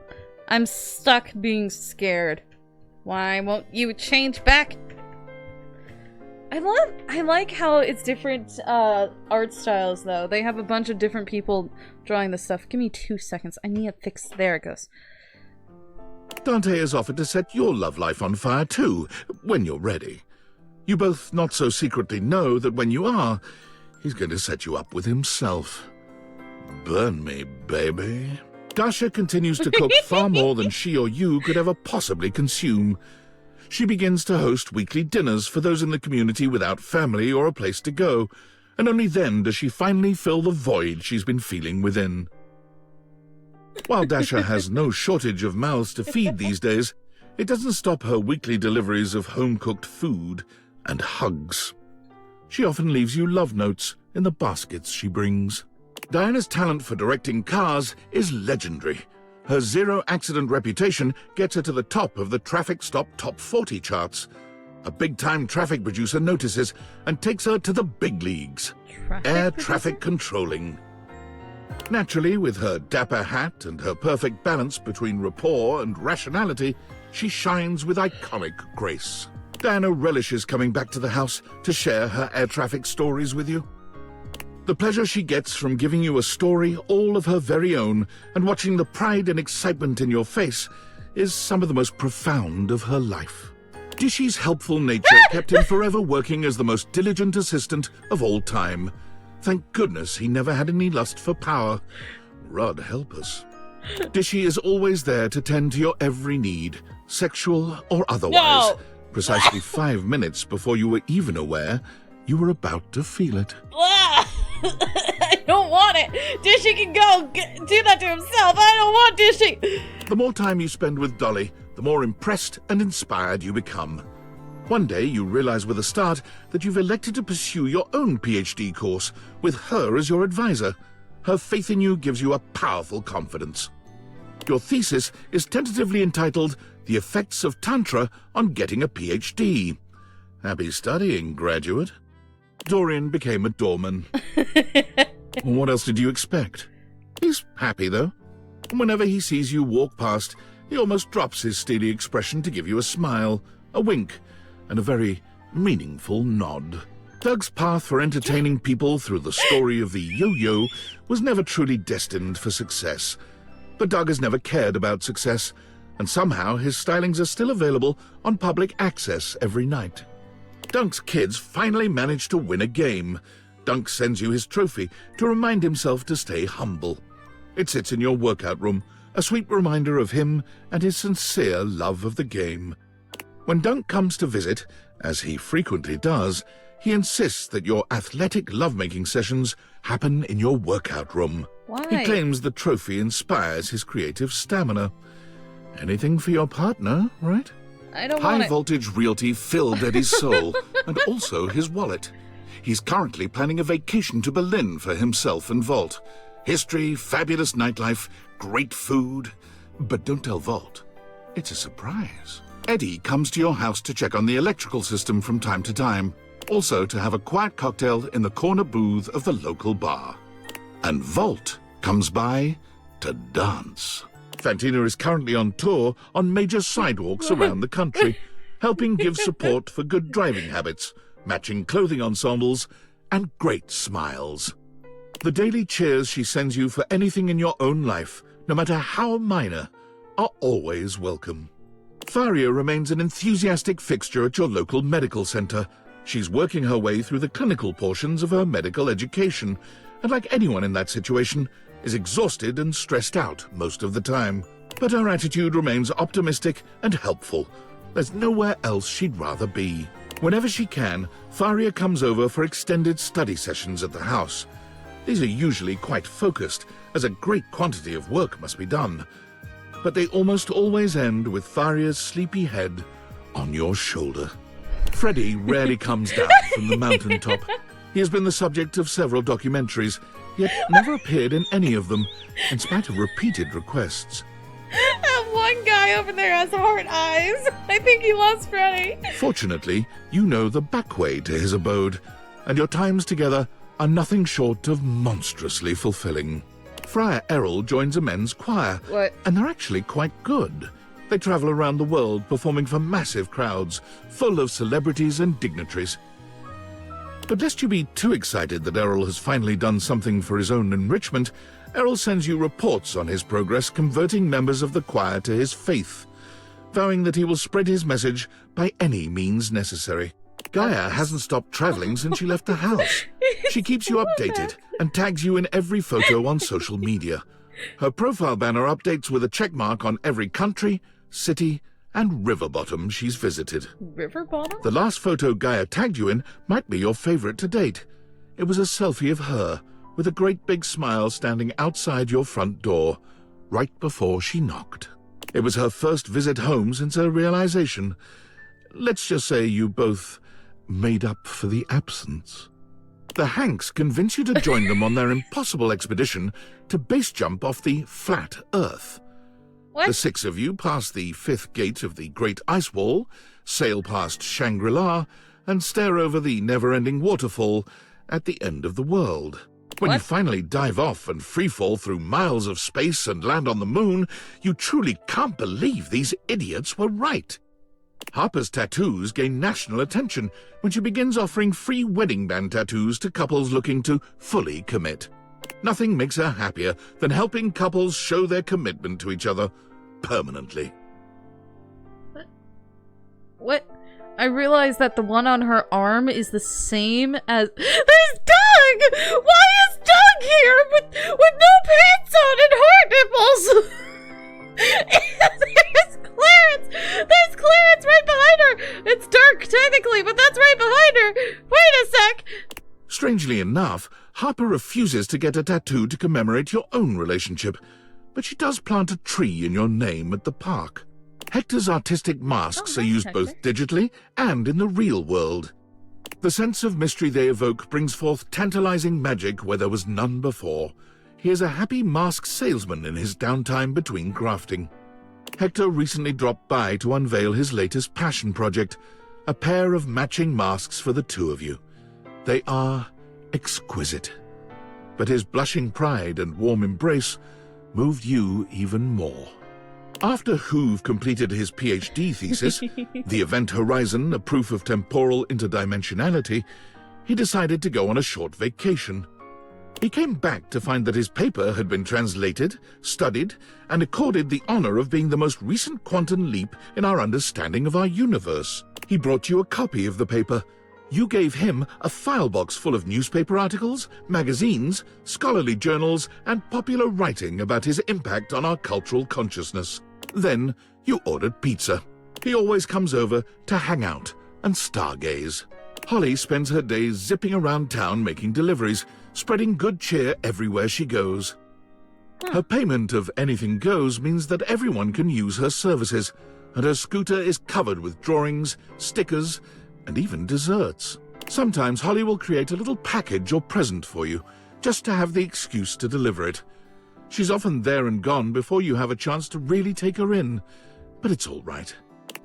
I'm stuck being scared. Why won't you change back? I like how it's different art styles, though. They have a bunch of different people drawing this stuff. Give me 2 seconds. I need to fix... There it goes. Dante has offered to set your love life on fire too, when you're ready. You both not so secretly know that when you are, he's going to set you up with himself. Burn me, baby. Dasha continues to cook far more than she or you could ever possibly consume. She begins to host weekly dinners for those in the community without family or a place to go, and only then does she finally fill the void she's been feeling within. While Dasha has no shortage of mouths to feed these days, it doesn't stop her weekly deliveries of home-cooked food and hugs. She often leaves you love notes in the baskets she brings. Diana's talent for directing cars is legendary. Her zero-accident reputation gets her to the top of the Traffic Stop Top 40 charts. A big-time traffic producer notices and takes her to the big leagues. Air traffic controlling. Naturally, with her dapper hat and her perfect balance between rapport and rationality, she shines with iconic grace. Diana relishes coming back to the house to share her air traffic stories with you. The pleasure she gets from giving you a story all of her very own and watching the pride and excitement in your face is some of the most profound of her life. Dishy's helpful nature kept him forever working as the most diligent assistant of all time. Thank goodness he never had any lust for power. Rod help us. Dishy is always there to tend to your every need, sexual or otherwise, precisely 5 minutes before you were even aware you were about to feel it. I don't want it! Dishy can go do that to himself! I don't want Dishy! The more time you spend with Dolly, the more impressed and inspired you become. One day you realize with a start that you've elected to pursue your own PhD course, with her as your advisor. Her faith in you gives you a powerful confidence. Your thesis is tentatively entitled The Effects of Tantra on Getting a PhD. Happy studying, graduate. Dorian became a doorman. What else did you expect? He's happy, though. Whenever he sees you walk past, he almost drops his steely expression to give you a smile, a wink, and a very meaningful nod. Doug's path for entertaining people through the story of the yo-yo was never truly destined for success. But Doug has never cared about success, and somehow his stylings are still available on public access every night. Dunk's kids finally managed to win a game. Dunk sends you his trophy to remind himself to stay humble. It sits in your workout room, a sweet reminder of him and his sincere love of the game. When Dunk comes to visit, as he frequently does, he insists that your athletic lovemaking sessions happen in your workout room. Why? He claims the trophy inspires his creative stamina. Anything for your partner, right? I don't want it. High-voltage realty filled Eddie's soul, and also his wallet. He's currently planning a vacation to Berlin for himself and Volt. History, fabulous nightlife, great food. But don't tell Volt. It's a surprise. Eddie comes to your house to check on the electrical system from time to time. Also to have a quiet cocktail in the corner booth of the local bar. And Volt comes by to dance. Fantina is currently on tour on major sidewalks around the country, helping give support for good driving habits, matching clothing ensembles, and great smiles. The daily cheers she sends you for anything in your own life, no matter how minor, are always welcome. Faria remains an enthusiastic fixture at your local medical center. She's working her way through the clinical portions of her medical education, and like anyone in that situation, is exhausted and stressed out most of the time. But her attitude remains optimistic and helpful. There's nowhere else she'd rather be. Whenever she can, Faria comes over for extended study sessions at the house. These are usually quite focused, as a great quantity of work must be done. But they almost always end with Faria's sleepy head on your shoulder. Freddy rarely comes down from the mountaintop. He has been the subject of several documentaries, yet never appeared in any of them, in spite of repeated requests. That one guy over there has heart eyes. I think he loves Freddy. Fortunately, you know the back way to his abode, and your times together are nothing short of monstrously fulfilling. Friar Errol joins a men's choir, and they're actually quite good. They travel around the world performing for massive crowds, full of celebrities and dignitaries. But lest you be too excited that Errol has finally done something for his own enrichment, Errol sends you reports on his progress converting members of the choir to his faith. vowing that he will spread his message by any means necessary. Gaia hasn't stopped traveling since she left the house. She keeps you updated and tags you in every photo on social media. Her profile banner updates with a checkmark on every country, city, and river bottom she's visited. River bottom? The last photo Gaia tagged you in might be your favorite to date. It was a selfie of her, with a great big smile standing outside your front door, right before she knocked. It was her first visit home since her realization. Let's just say you both made up for the absence. The Hanks convince you to join them on their impossible expedition to base jump off the flat Earth. What? The six of you pass the fifth gate of the Great Ice Wall, sail past Shangri-La, and stare over the never-ending waterfall at the end of the world. When you finally dive off and freefall through miles of space and land on the moon, you truly can't believe these idiots were right. Harper's tattoos gain national attention when she begins offering free wedding band tattoos to couples looking to fully commit. Nothing makes her happier than helping couples show their commitment to each other permanently. What? I realized that the one on her arm is the same as... There's Doug! Why is Doug here with no pants on and heart nipples? There's Clarence! There's Clarence right behind her! It's dark, technically, but that's right behind her! Wait a sec! Strangely enough, Harper refuses to get a tattoo to commemorate your own relationship, but she does plant a tree in your name at the park. Hector's artistic masks are used both digitally and in the real world. The sense of mystery they evoke brings forth tantalizing magic where there was none before. He is a happy mask salesman in his downtime between crafting. Hector recently dropped by to unveil his latest passion project, a pair of matching masks for the two of you. They are exquisite, but his blushing pride and warm embrace moved you even more. After Hoove completed his PhD thesis, The Event Horizon, a proof of temporal interdimensionality, he decided to go on a short vacation. He came back to find that his paper had been translated, studied, and accorded the honor of being the most recent quantum leap in our understanding of our universe. He brought you a copy of the paper. You gave him a file box full of newspaper articles, magazines, scholarly journals, and popular writing about his impact on our cultural consciousness. Then you ordered pizza. He always comes over to hang out and stargaze. Holly spends her days zipping around town making deliveries, spreading good cheer everywhere she goes. Her payment of anything goes means that everyone can use her services, and her scooter is covered with drawings, stickers, and even desserts. Sometimes Holly will create a little package or present for you, just to have the excuse to deliver it. She's often there and gone before you have a chance to really take her in, but it's all right.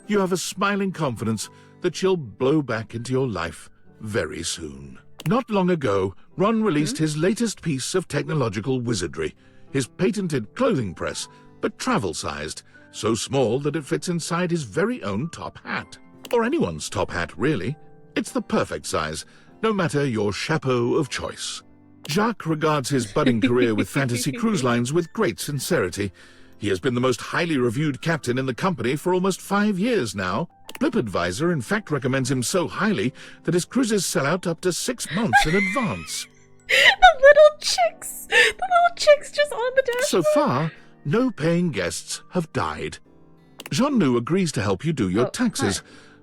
You have a smiling confidence that she'll blow back into your life very soon. Not long ago, Ron released his latest piece of technological wizardry, his patented clothing press, but travel-sized, so small that it fits inside his very own top hat. Or anyone's top hat, really. It's the perfect size, no matter your chapeau of choice. Jacques regards his budding career with Fantasy Cruise Lines with great sincerity. He has been the most highly reviewed captain in the company for almost 5 years now. TripAdvisor in fact recommends him so highly that his cruises sell out up to 6 months in advance. The little chicks! The little chicks just on the dashboard! So far, no paying guests have died. Jean-Nou agrees to help you do your taxes,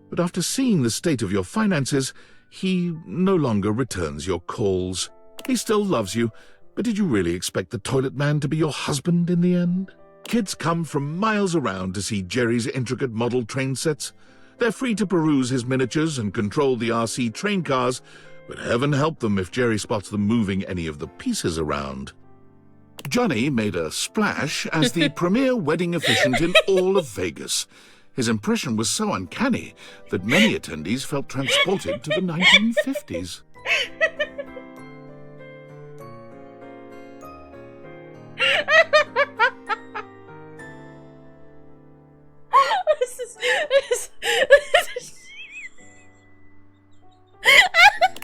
but after seeing the state of your finances, he no longer returns your calls. He still loves you, but did you really expect the toilet man to be your husband in the end? Kids come from miles around to see Jerry's intricate model train sets. They're free to peruse his miniatures and control the RC train cars, but heaven help them if Jerry spots them moving any of the pieces around. Johnny made a splash as the premier wedding officiant in all of Vegas. His impression was so uncanny that many attendees felt transported to the 1950s.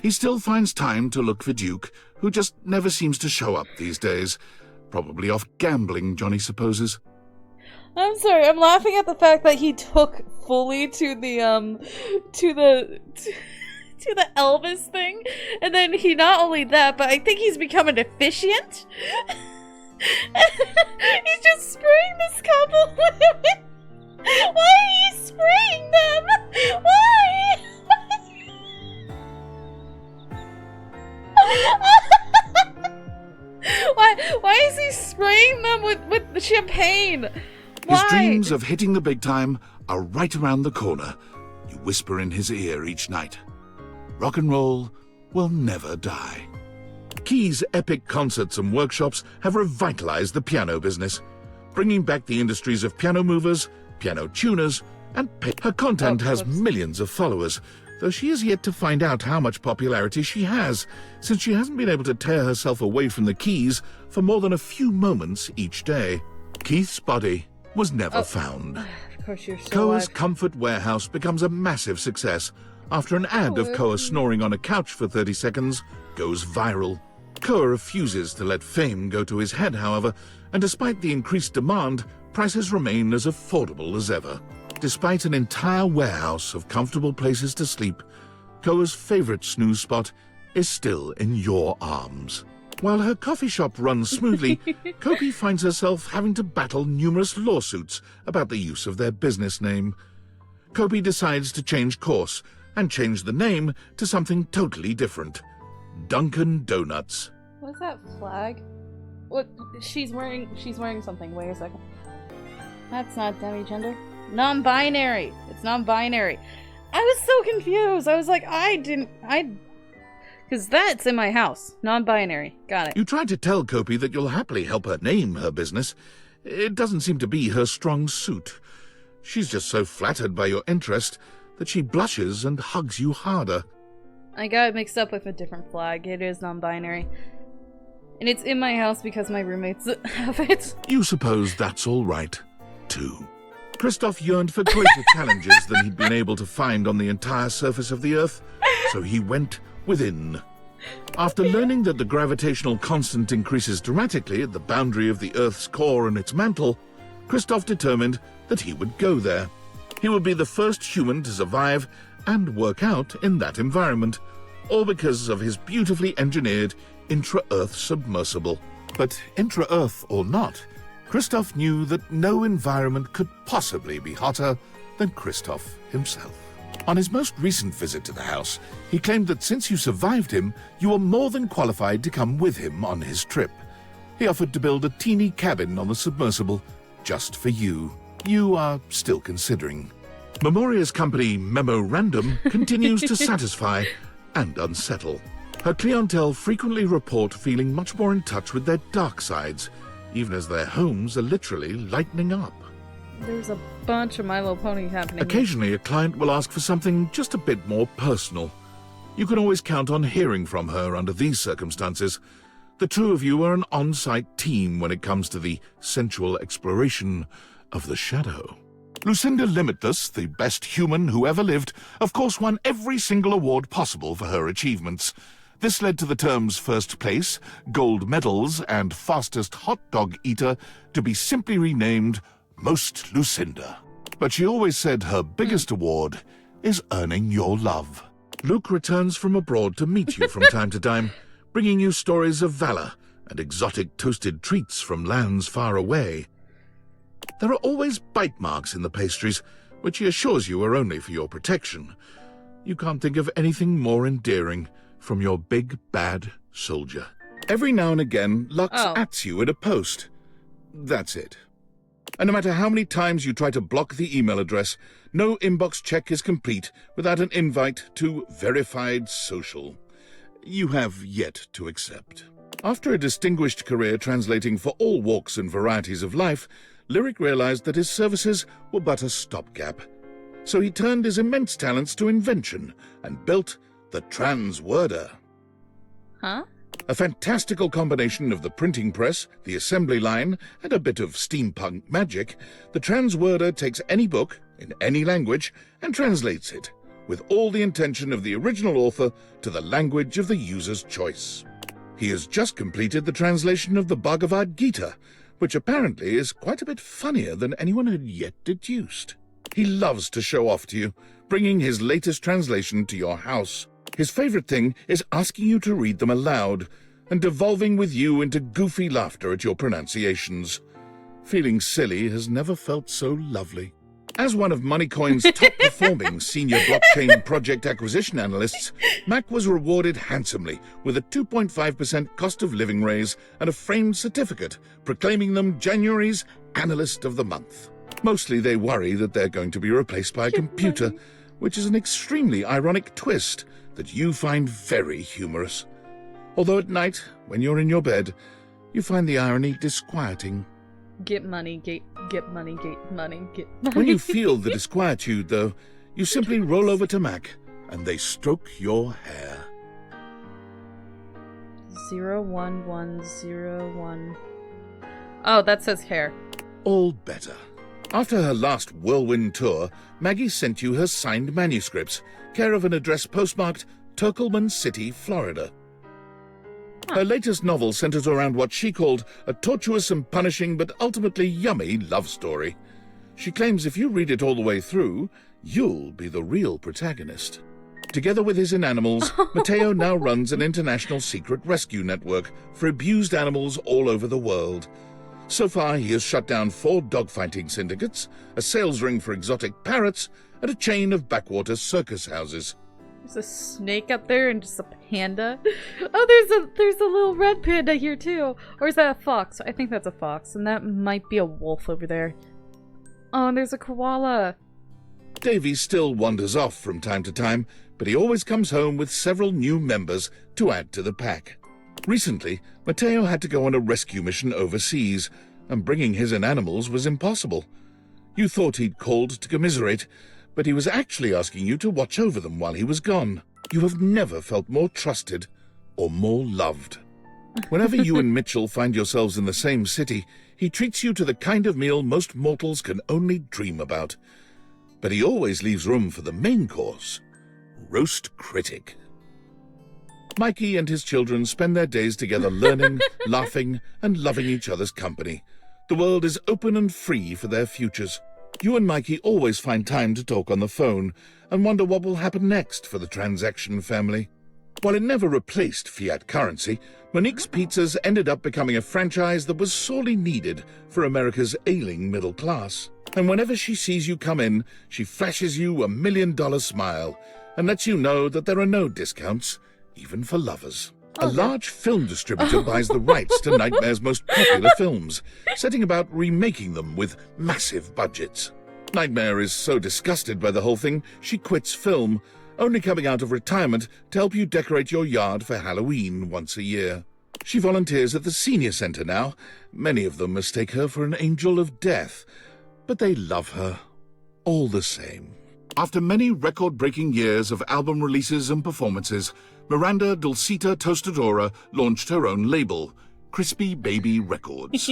He still finds time to look for Duke, who just never seems to show up these days. Probably off gambling, Johnny supposes. I'm sorry, I'm laughing at the fact that he took fully to the Elvis thing, and then he not only that, but I think he's become an officiant. He's just spraying this couple. Why are you spraying them? Why? Why is he spraying them with the champagne? Why? His dreams of hitting the big time are right around the corner. You whisper in his ear each night. Rock and roll will never die. Key's epic concerts and workshops have revitalized the piano business, bringing back the industries of piano movers, piano tuners, and her content has millions of followers, though she is yet to find out how much popularity she has, since she hasn't been able to tear herself away from the keys for more than a few moments each day. Keith's body was never found. Of course you're so Koa's alive. comfort warehouse becomes a massive success after an ad of Koa snoring on a couch for 30 seconds goes viral. Koa refuses to let fame go to his head, however, and despite the increased demand, prices remain as affordable as ever. Despite an entire warehouse of comfortable places to sleep, Koa's favorite snooze spot is still in your arms. While her coffee shop runs smoothly, Koki finds herself having to battle numerous lawsuits about the use of their business name. Kobe decides to change course and change the name to something totally different. Dunkin' Donuts. What's that flag? What? She's wearing something. Wait a second. That's not demigender. Non-binary. It's non-binary. I was so confused. I was like, because that's in my house. Non-binary. Got it. You tried to tell Kopi that you'll happily help her name her business. It doesn't seem to be her strong suit. She's just so flattered by your interest that she blushes and hugs you harder. I got it mixed up with a different flag. It is non-binary. And it's in my house because my roommates have it. You suppose that's all right, too. Christoph yearned for greater challenges than he'd been able to find on the entire surface of the Earth, so he went within. After learning that the gravitational constant increases dramatically at the boundary of the Earth's core and its mantle, Christoph determined that he would go there. He would be the first human to survive and work out in that environment, all because of his beautifully engineered intra-Earth submersible. But intra-Earth or not, Christoph knew that no environment could possibly be hotter than Christoph himself. On his most recent visit to the house, he claimed that since you survived him, you were more than qualified to come with him on his trip. He offered to build a teeny cabin on the submersible just for you. You are still considering. Memoria's company Memorandum continues to satisfy and unsettle. Her clientele frequently report feeling much more in touch with their dark sides, even as their homes are literally lightening up. There's a bunch of My Little Pony happening. Occasionally, a client will ask for something just a bit more personal. You can always count on hearing from her under these circumstances. The two of you are an on-site team when it comes to the sensual exploration of the shadow. Lucinda Limitless, the best human who ever lived, of course won every single award possible for her achievements. This led to the terms first place, gold medals, and fastest hot dog eater to be simply renamed Most Lucinda. But she always said her biggest award is earning your love. Luke returns from abroad to meet you from time to time, bringing you stories of valor and exotic toasted treats from lands far away. There are always bite marks in the pastries, which he assures you are only for your protection. You can't think of anything more endearing from your big bad soldier. Every now and again, Lux ats you at a post. That's it. And no matter how many times you try to block the email address, no inbox check is complete without an invite to verified social. You have yet to accept. After a distinguished career translating for all walks and varieties of life, Lyric realized that his services were but a stopgap. So he turned his immense talents to invention and built the Transworder. Huh? A fantastical combination of the printing press, the assembly line, and a bit of steampunk magic, the Transworder takes any book, in any language, and translates it, with all the intention of the original author to the language of the user's choice. He has just completed the translation of the Bhagavad Gita, which apparently is quite a bit funnier than anyone had yet deduced. He loves to show off to you, bringing his latest translation to your house. His favorite thing is asking you to read them aloud and devolving with you into goofy laughter at your pronunciations. Feeling silly has never felt so lovely. As one of Moneycoin's top-performing senior blockchain project acquisition analysts, Mac was rewarded handsomely with a 2.5% cost of living raise and a framed certificate proclaiming them January's Analyst of the Month. Mostly they worry that they're going to be replaced by a computer, which is an extremely ironic twist that you find very humorous. Although at night, when you're in your bed, you find the irony disquieting. Get money, get money, get money, get money. When you feel the disquietude, though, you simply roll over to Mac, and they stroke your hair. 01101. Oh, that says hair. All better. After her last whirlwind tour, Maggie sent you her signed manuscripts, care of an address postmarked Turkleman City, Florida. Her latest novel centers around what she called a tortuous and punishing but ultimately yummy love story. She claims if you read it all the way through, you'll be the real protagonist. Together with his inanimals, Mateo now runs an international secret rescue network for abused animals all over the world. So far, he has shut down 4 dogfighting syndicates, a sales ring for exotic parrots, and a chain of backwater circus houses. There's a snake up there and just a panda. Oh, there's a little red panda here too. Or is that a fox? I think that's a fox, and that might be a wolf over there. Oh, and there's a koala. Davy still wanders off from time to time, but he always comes home with several new members to add to the pack. Recently, Mateo had to go on a rescue mission overseas, and bringing his inanimals was impossible. You thought he'd called to commiserate, but he was actually asking you to watch over them while he was gone. You have never felt more trusted or more loved. Whenever you and Mitchell find yourselves in the same city, he treats you to the kind of meal most mortals can only dream about. But he always leaves room for the main course, roast critic. Mikey and his children spend their days together learning, laughing, and loving each other's company. The world is open and free for their futures. You and Mikey always find time to talk on the phone and wonder what will happen next for the transaction family. While it never replaced fiat currency, Monique's Pizzas ended up becoming a franchise that was sorely needed for America's ailing middle class. And whenever she sees you come in, she flashes you $1 million smile and lets you know that there are no discounts, even for lovers. A large film distributor buys the rights to Nightmare's most popular films, setting about remaking them with massive budgets. Nightmare is so disgusted by the whole thing, she quits film, only coming out of retirement to help you decorate your yard for Halloween once a year. She volunteers at the senior center now. Many of them mistake her for an angel of death, but they love her all the same. After many record-breaking years of album releases and performances, Miranda Dulcita Tostadora launched her own label, Crispy Baby Records.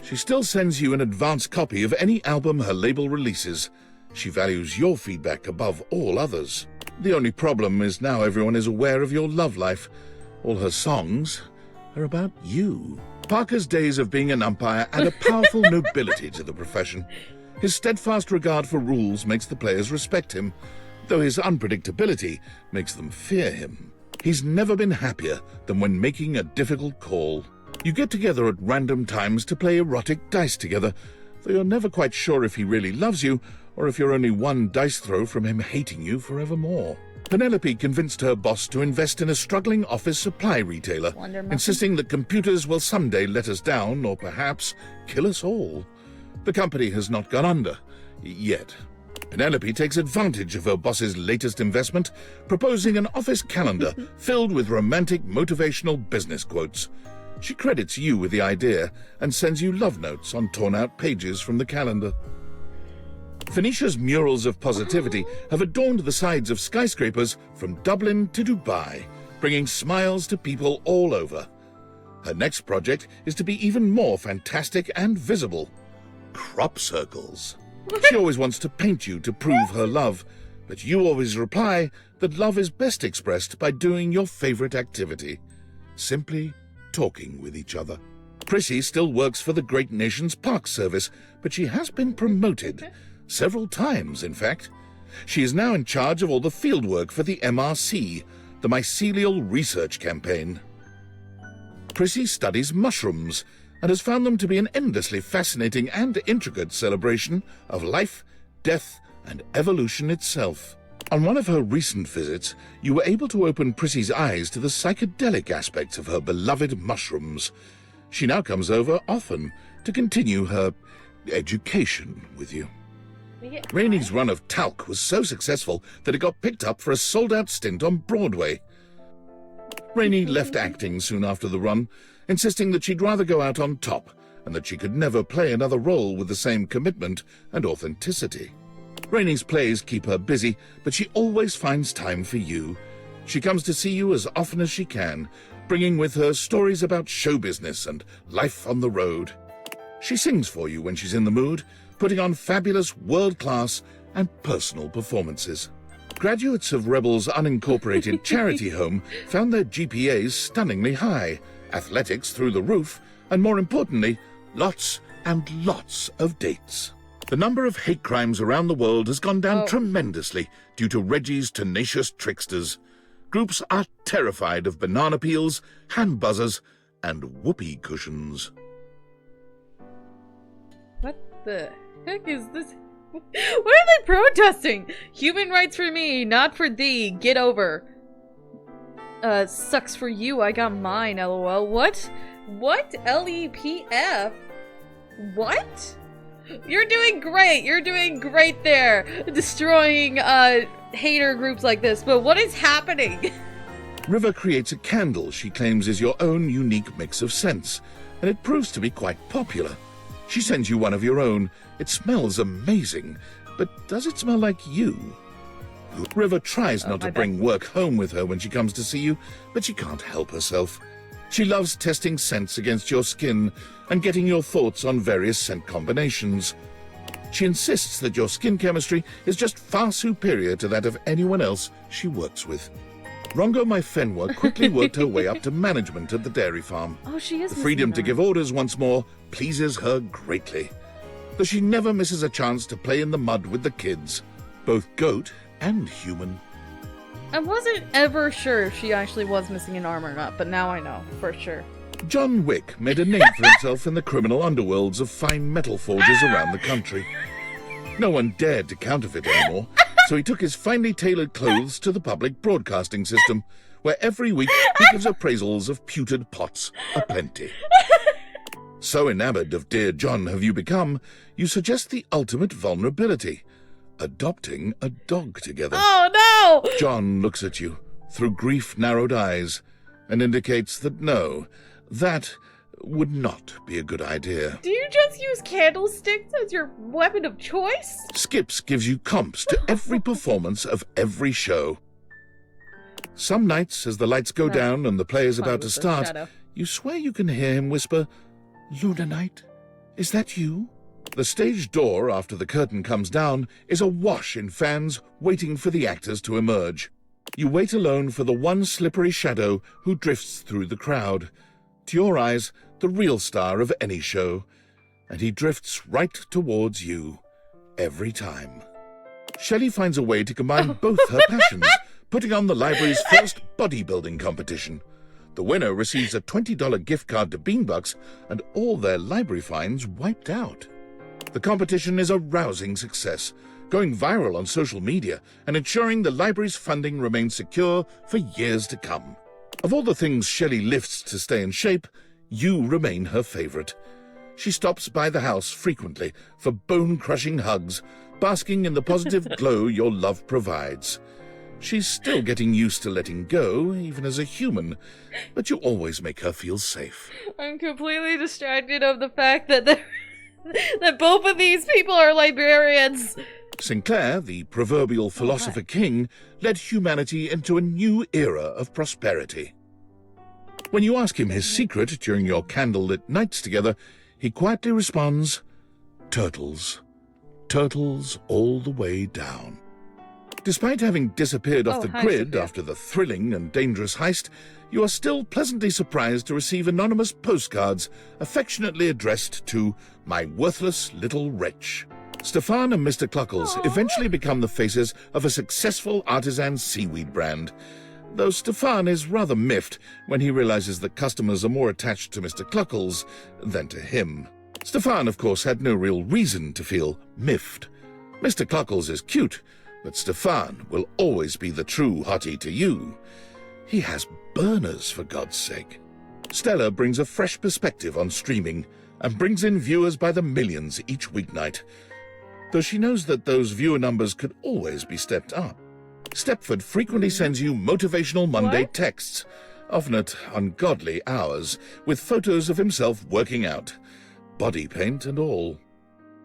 She still sends you an advance copy of any album her label releases. She values your feedback above all others. The only problem is now everyone is aware of your love life. All her songs are about you. Parker's days of being an umpire add a powerful nobility to the profession. His steadfast regard for rules makes the players respect him, though his unpredictability makes them fear him. He's never been happier than when making a difficult call. You get together at random times to play erotic dice together, though you're never quite sure if he really loves you or if you're only one dice throw from him hating you forevermore. Penelope convinced her boss to invest in a struggling office supply retailer, insisting that computers will someday let us down or perhaps kill us all. The company has not gone under, yet. Penelope takes advantage of her boss's latest investment, proposing an office calendar filled with romantic motivational business quotes. She credits you with the idea and sends you love notes on torn-out pages from the calendar. Phoenicia's murals of positivity have adorned the sides of skyscrapers from Dublin to Dubai, bringing smiles to people all over. Her next project is to be even more fantastic and visible. Crop circles. She always wants to paint you to prove her love, but you always reply that love is best expressed by doing your favorite activity, simply talking with each other. Prissy still works for the Great Nations Park Service, but she has been promoted. Several times, in fact. She is now in charge of all the fieldwork for the MRC, the Mycelial Research Campaign. Prissy studies mushrooms and has found them to be an endlessly fascinating and intricate celebration of life, death, and evolution itself. On one of her recent visits, you were able to open Prissy's eyes to the psychedelic aspects of her beloved mushrooms. She now comes over often to continue her education with you. Rainey's run of Talc was so successful that it got picked up for a sold-out stint on Broadway. Rainey left acting soon after the run, insisting that she'd rather go out on top and that she could never play another role with the same commitment and authenticity. Rainey's plays keep her busy, but she always finds time for you. She comes to see you as often as she can, bringing with her stories about show business and life on the road. She sings for you when she's in the mood, putting on fabulous world-class and personal performances. Graduates of Rebel's unincorporated charity home found their GPAs stunningly high, athletics through the roof, and more importantly, lots and lots of dates. The number of hate crimes around the world has gone down tremendously due to Reggie's tenacious tricksters. Groups are terrified of banana peels, hand buzzers, and whoopee cushions. What the heck is this? What are they protesting? Human rights for me, not for thee. Get over. Sucks for you. I got mine, lol. What? What? LEPF? What? You're doing great. You're doing great there. Destroying, hater groups like this. But what is happening? River creates a candle she claims is your own unique mix of scents, and it proves to be quite popular. She sends you one of your own. It smells amazing, but does it smell like you? River tries not to bring work home with her when she comes to see you, but she can't help herself. She loves testing scents against your skin and getting your thoughts on various scent combinations. She insists that your skin chemistry is just far superior to that of anyone else she works with. Rongo Maifenwa quickly worked her way up to management at the dairy farm. Oh, she is. The freedom to give orders once more pleases her greatly, though she never misses a chance to play in the mud with the kids, both goat and human. I wasn't ever sure if she actually was missing an arm or not, but now I know, for sure. John Wick made a name for himself in the criminal underworlds of fine metal forges around the country. No one dared to counterfeit anymore, so he took his finely tailored clothes to the public broadcasting system, where every week he gives appraisals of pewtered pots aplenty. So enamored of Dear John have you become, you suggest the ultimate vulnerability: adopting a dog together. Oh, no! John looks at you through grief-narrowed eyes and indicates that no, that would not be a good idea. Do you just use candlesticks as your weapon of choice? Skips gives you comps to every performance of every show. Some nights, as the lights go down and the play is about to start, you swear you can hear him whisper, "Luna Knight, is that you?" The stage door, after the curtain comes down, is awash in fans waiting for the actors to emerge. You wait alone for the one slippery shadow who drifts through the crowd. To your eyes, the real star of any show, and he drifts right towards you, every time. Shelley finds a way to combine both her passions, putting on the library's first bodybuilding competition. The winner receives a $20 gift card to Beanbucks and all their library fines wiped out. The competition is a rousing success, going viral on social media and ensuring the library's funding remains secure for years to come. Of all the things Shelley lifts to stay in shape, you remain her favorite. She stops by the house frequently for bone-crushing hugs, basking in the positive glow your love provides. She's still getting used to letting go, even as a human, but you always make her feel safe. I'm completely distracted of the fact that that both of these people are librarians. Sinclair, the proverbial philosopher king, led humanity into a new era of prosperity. When you ask him his secret during your candlelit nights together, he quietly responds, "Turtles. Turtles all the way down." Despite having disappeared off Oh, the hi, grid Sophia. after the thrilling and dangerous heist, you are still pleasantly surprised to receive anonymous postcards affectionately addressed to my worthless little wretch. Stefan and Mr. Cluckles eventually become the faces of a successful artisan seaweed brand, though Stefan is rather miffed when he realizes that customers are more attached to Mr. Cluckles than to him. Stefan, of course, had no real reason to feel miffed. Mr. Cluckles is cute, but Stefan will always be the true hottie to you. He has burners, for God's sake. Stella brings a fresh perspective on streaming and brings in viewers by the millions each weeknight, though she knows that those viewer numbers could always be stepped up. Stepford frequently sends you motivational Monday texts, often at ungodly hours, with photos of himself working out, body paint and all.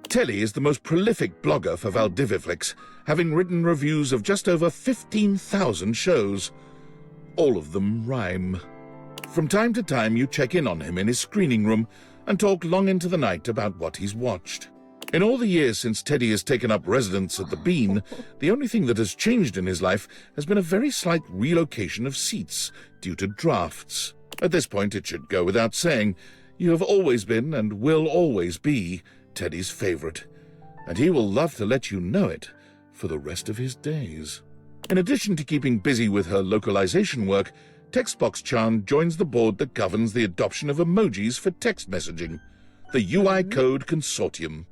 Telly is the most prolific blogger for Valdiviflix, having written reviews of just over 15,000 shows. All of them rhyme. From time to time you check in on him in his screening room and talk long into the night about what he's watched. In all the years since Teddy has taken up residence at the Bean, the only thing that has changed in his life has been a very slight relocation of seats due to drafts. At this point, it should go without saying, you have always been and will always be Teddy's favorite, and he will love to let you know it for the rest of his days. In addition to keeping busy with her localization work, Textbox Chan joins the board that governs the adoption of emojis for text messaging, the UI Code Consortium.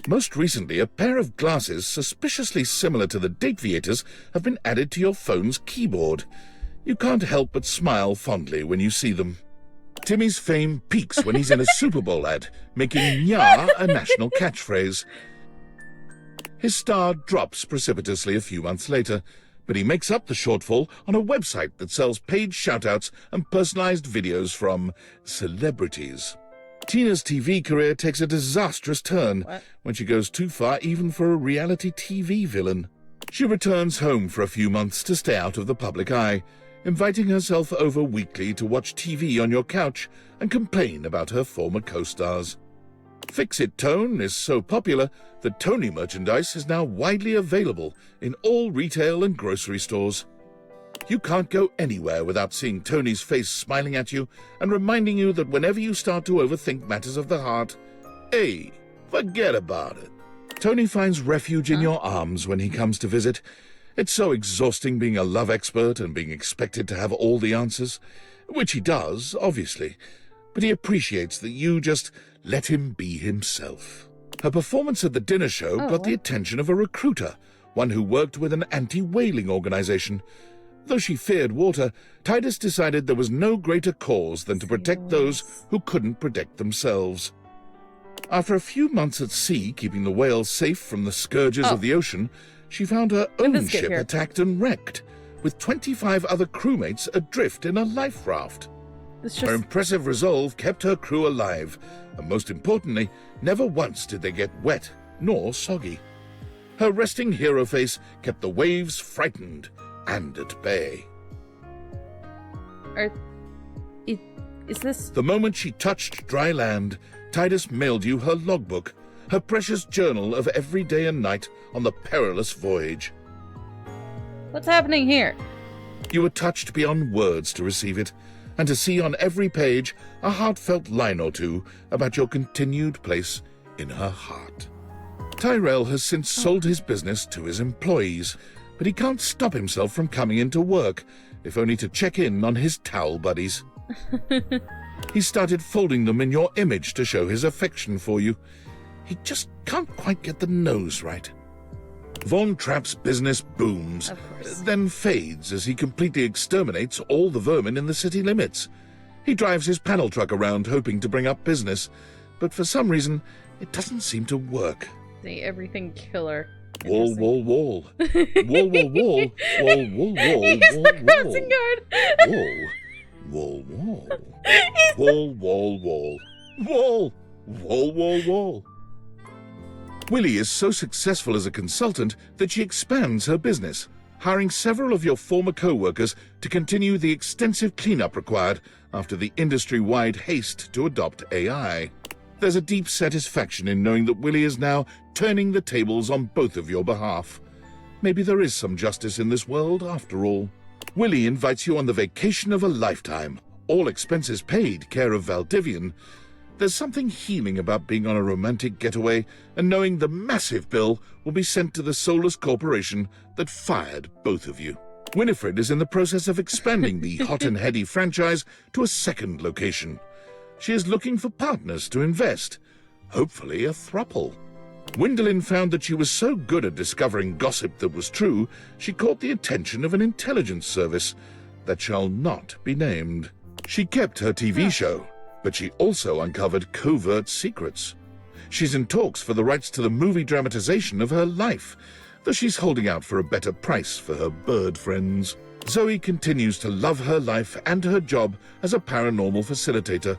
Most recently, a pair of glasses suspiciously similar to the dateaviators have been added to your phone's keyboard. You can't help but smile fondly when you see them. Timmy's fame peaks when he's in a Super Bowl ad, making "nya" a national catchphrase. His star drops precipitously a few months later, but he makes up the shortfall on a website that sells paid shoutouts and personalized videos from celebrities. Tina's TV career takes a disastrous turn when she goes too far even for a reality TV villain. She returns home for a few months to stay out of the public eye, inviting herself over weekly to watch TV on your couch and complain about her former co-stars. Fix-It Tone is so popular that Tony merchandise is now widely available in all retail and grocery stores. You can't go anywhere without seeing Tony's face smiling at you and reminding you that whenever you start to overthink matters of the heart, hey, forget about it. Tony finds refuge in your arms when he comes to visit. It's so exhausting being a love expert and being expected to have all the answers, which he does, obviously, but he appreciates that you just let him be himself. Her performance at the dinner show got the attention of a recruiter, one who worked with an anti-whaling organization. Though she feared water, Titus decided there was no greater cause than to protect those who couldn't protect themselves. After a few months at sea, keeping the whales safe from the scourges of the ocean, she found her own ship attacked and wrecked, with 25 other crewmates adrift in a life raft. Her impressive resolve kept her crew alive, and most importantly, never once did they get wet nor soggy. Her resting hero face kept the waves frightened and at bay. Is this... The moment she touched dry land, Titus mailed you her logbook, her precious journal of every day and night on the perilous voyage. What's happening here? You were touched beyond words to receive it, and to see on every page a heartfelt line or two about your continued place in her heart. Tyrell has since sold his business to his employees, but he can't stop himself from coming into work, if only to check in on his towel buddies. He started folding them in your image to show his affection for you. He just can't quite get the nose right. Von Trapp's business booms, then fades as he completely exterminates all the vermin in the city limits. He drives his panel truck around hoping to bring up business, but for some reason, it doesn't seem to work. The everything killer. Wall, wall, wall. Wall, wall, wall. Wall, wall, wall. He's the crossing guard. Wall, wall, wall. Wall, wall, wall. Wall, wall, wall, wall. Willie is so successful as a consultant that she expands her business, hiring several of your former co-workers to continue the extensive cleanup required after the industry-wide haste to adopt AI. There's a deep satisfaction in knowing that Willie is now turning the tables on both of your behalf. Maybe there is some justice in this world after all. Willie invites you on the vacation of a lifetime. All expenses paid, care of Valdivian. There's something healing about being on a romantic getaway and knowing the massive bill will be sent to the soulless corporation that fired both of you. Winifred is in the process of expanding the hot and heady franchise to a second location. She is looking for partners to invest, hopefully a throuple. Gwendolyn found that she was so good at discovering gossip that was true, she caught the attention of an intelligence service that shall not be named. She kept her TV show, but she also uncovered covert secrets. She's in talks for the rights to the movie dramatization of her life, though she's holding out for a better price for her bird friends. Zoe continues to love her life and her job as a paranormal facilitator.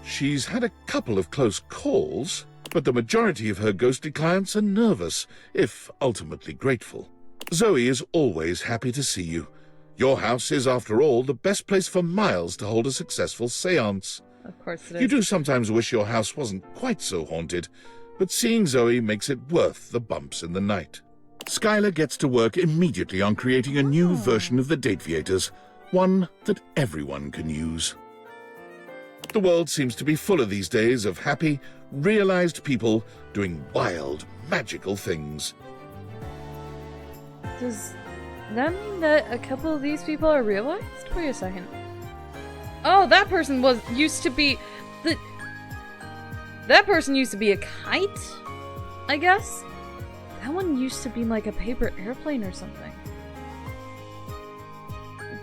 She's had a couple of close calls, but the majority of her ghostly clients are nervous, if ultimately grateful. Zoe is always happy to see you. Your house is, after all, the best place for miles to hold a successful séance. Of course it is. You do sometimes wish your house wasn't quite so haunted, but seeing Zoe makes it worth the bumps in the night. Skylar gets to work immediately on creating a new version of the Dateaviators, one that everyone can use. The world seems to be full of these days of happy, realized people doing wild, magical things. Does that mean that a couple of these people are realized? Wait a second. Oh, that person used to be that person used to be a kite, I guess? That one used to be like a paper airplane or something.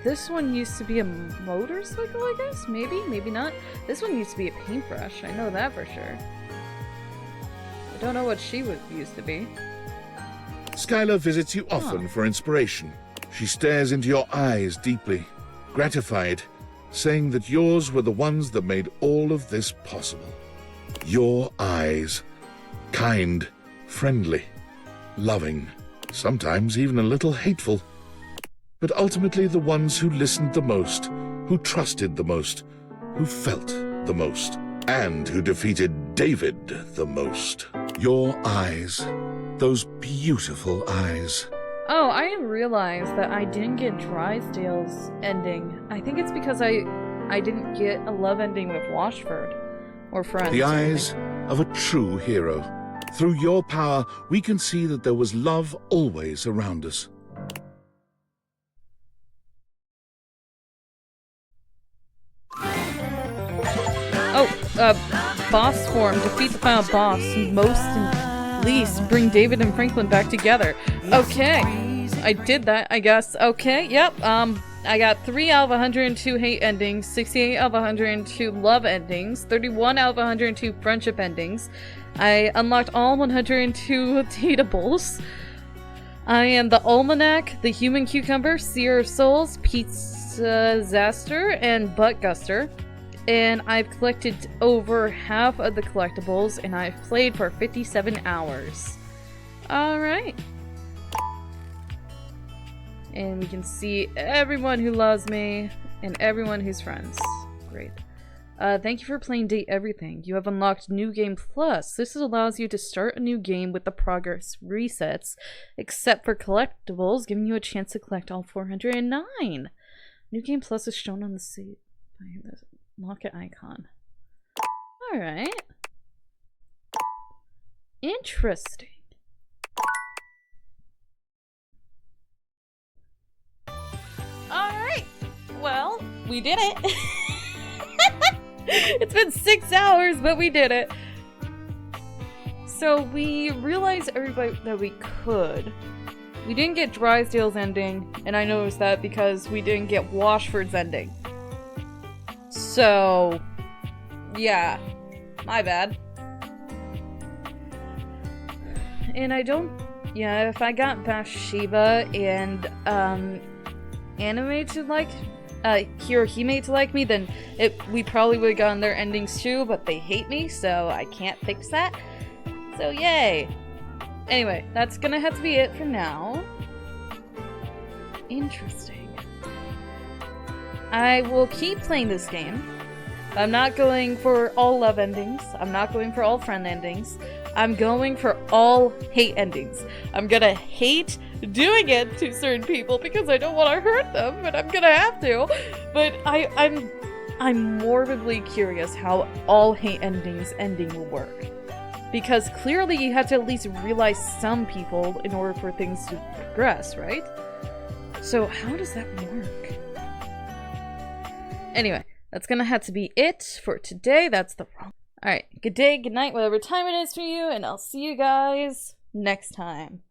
This one used to be a motorcycle, I guess? Maybe, maybe not. This one used to be a paintbrush, I know that for sure. I don't know what she used to be. Skylar visits you often for inspiration. She stares into your eyes deeply, gratified, saying that yours were the ones that made all of this possible. Your eyes. Kind, friendly, loving, sometimes even a little hateful. But ultimately the ones who listened the most, who trusted the most, who felt the most, and who defeated David the most. Your eyes. Those beautiful eyes. Oh, I realized that I didn't get Drysdale's ending. I think it's because I didn't get a love ending with Washford or Friends. The eyes of a true hero. Through your power, we can see that there was love always around us. Boss form. Defeat the final boss. Most and least. Bring David and Franklin back together. Okay. I did that, I guess. Okay, yep. I got 3 out of 102 hate endings, 68 out of 102 love endings, 31 out of 102 friendship endings. I unlocked all 102 dateables. I am the Almanac, the Human Cucumber, Seer of Souls, Pizza Zaster, and Butt Guster. And I've collected over half of the collectibles, and I've played for 57 hours. Alright. And we can see everyone who loves me, and everyone who's friends. Great. Thank you for playing Date Everything. You have unlocked New Game Plus. This allows you to start a new game with the progress resets, except for collectibles, giving you a chance to collect all 409. New Game Plus is shown on the save by the locket icon. Alright. Interesting. Alright. Well, we did it. It's been 6 hours, but we did it. So we realized everybody that we could. We didn't get Drysdale's ending, and I noticed that because we didn't get Washford's ending. So, yeah, my bad. And I don't, yeah, if I got Bathsheba and, Anime to like, Hirohime to like me, then we probably would have gotten their endings too, but they hate me, so I can't fix that. So, yay! Anyway, that's gonna have to be it for now. Interesting. I will keep playing this game. I'm not going for all love endings. I'm not going for all friend endings. I'm going for all hate endings. I'm gonna hate doing it to certain people because I don't want to hurt them, but I'm gonna have to. But I'm morbidly curious how all hate endings ending will work. Because clearly you have to at least realize some people in order for things to progress, right? So how does that work? Anyway, that's gonna have to be it for today. That's the wrong. Alright, good day, good night, whatever time it is for you, and I'll see you guys next time.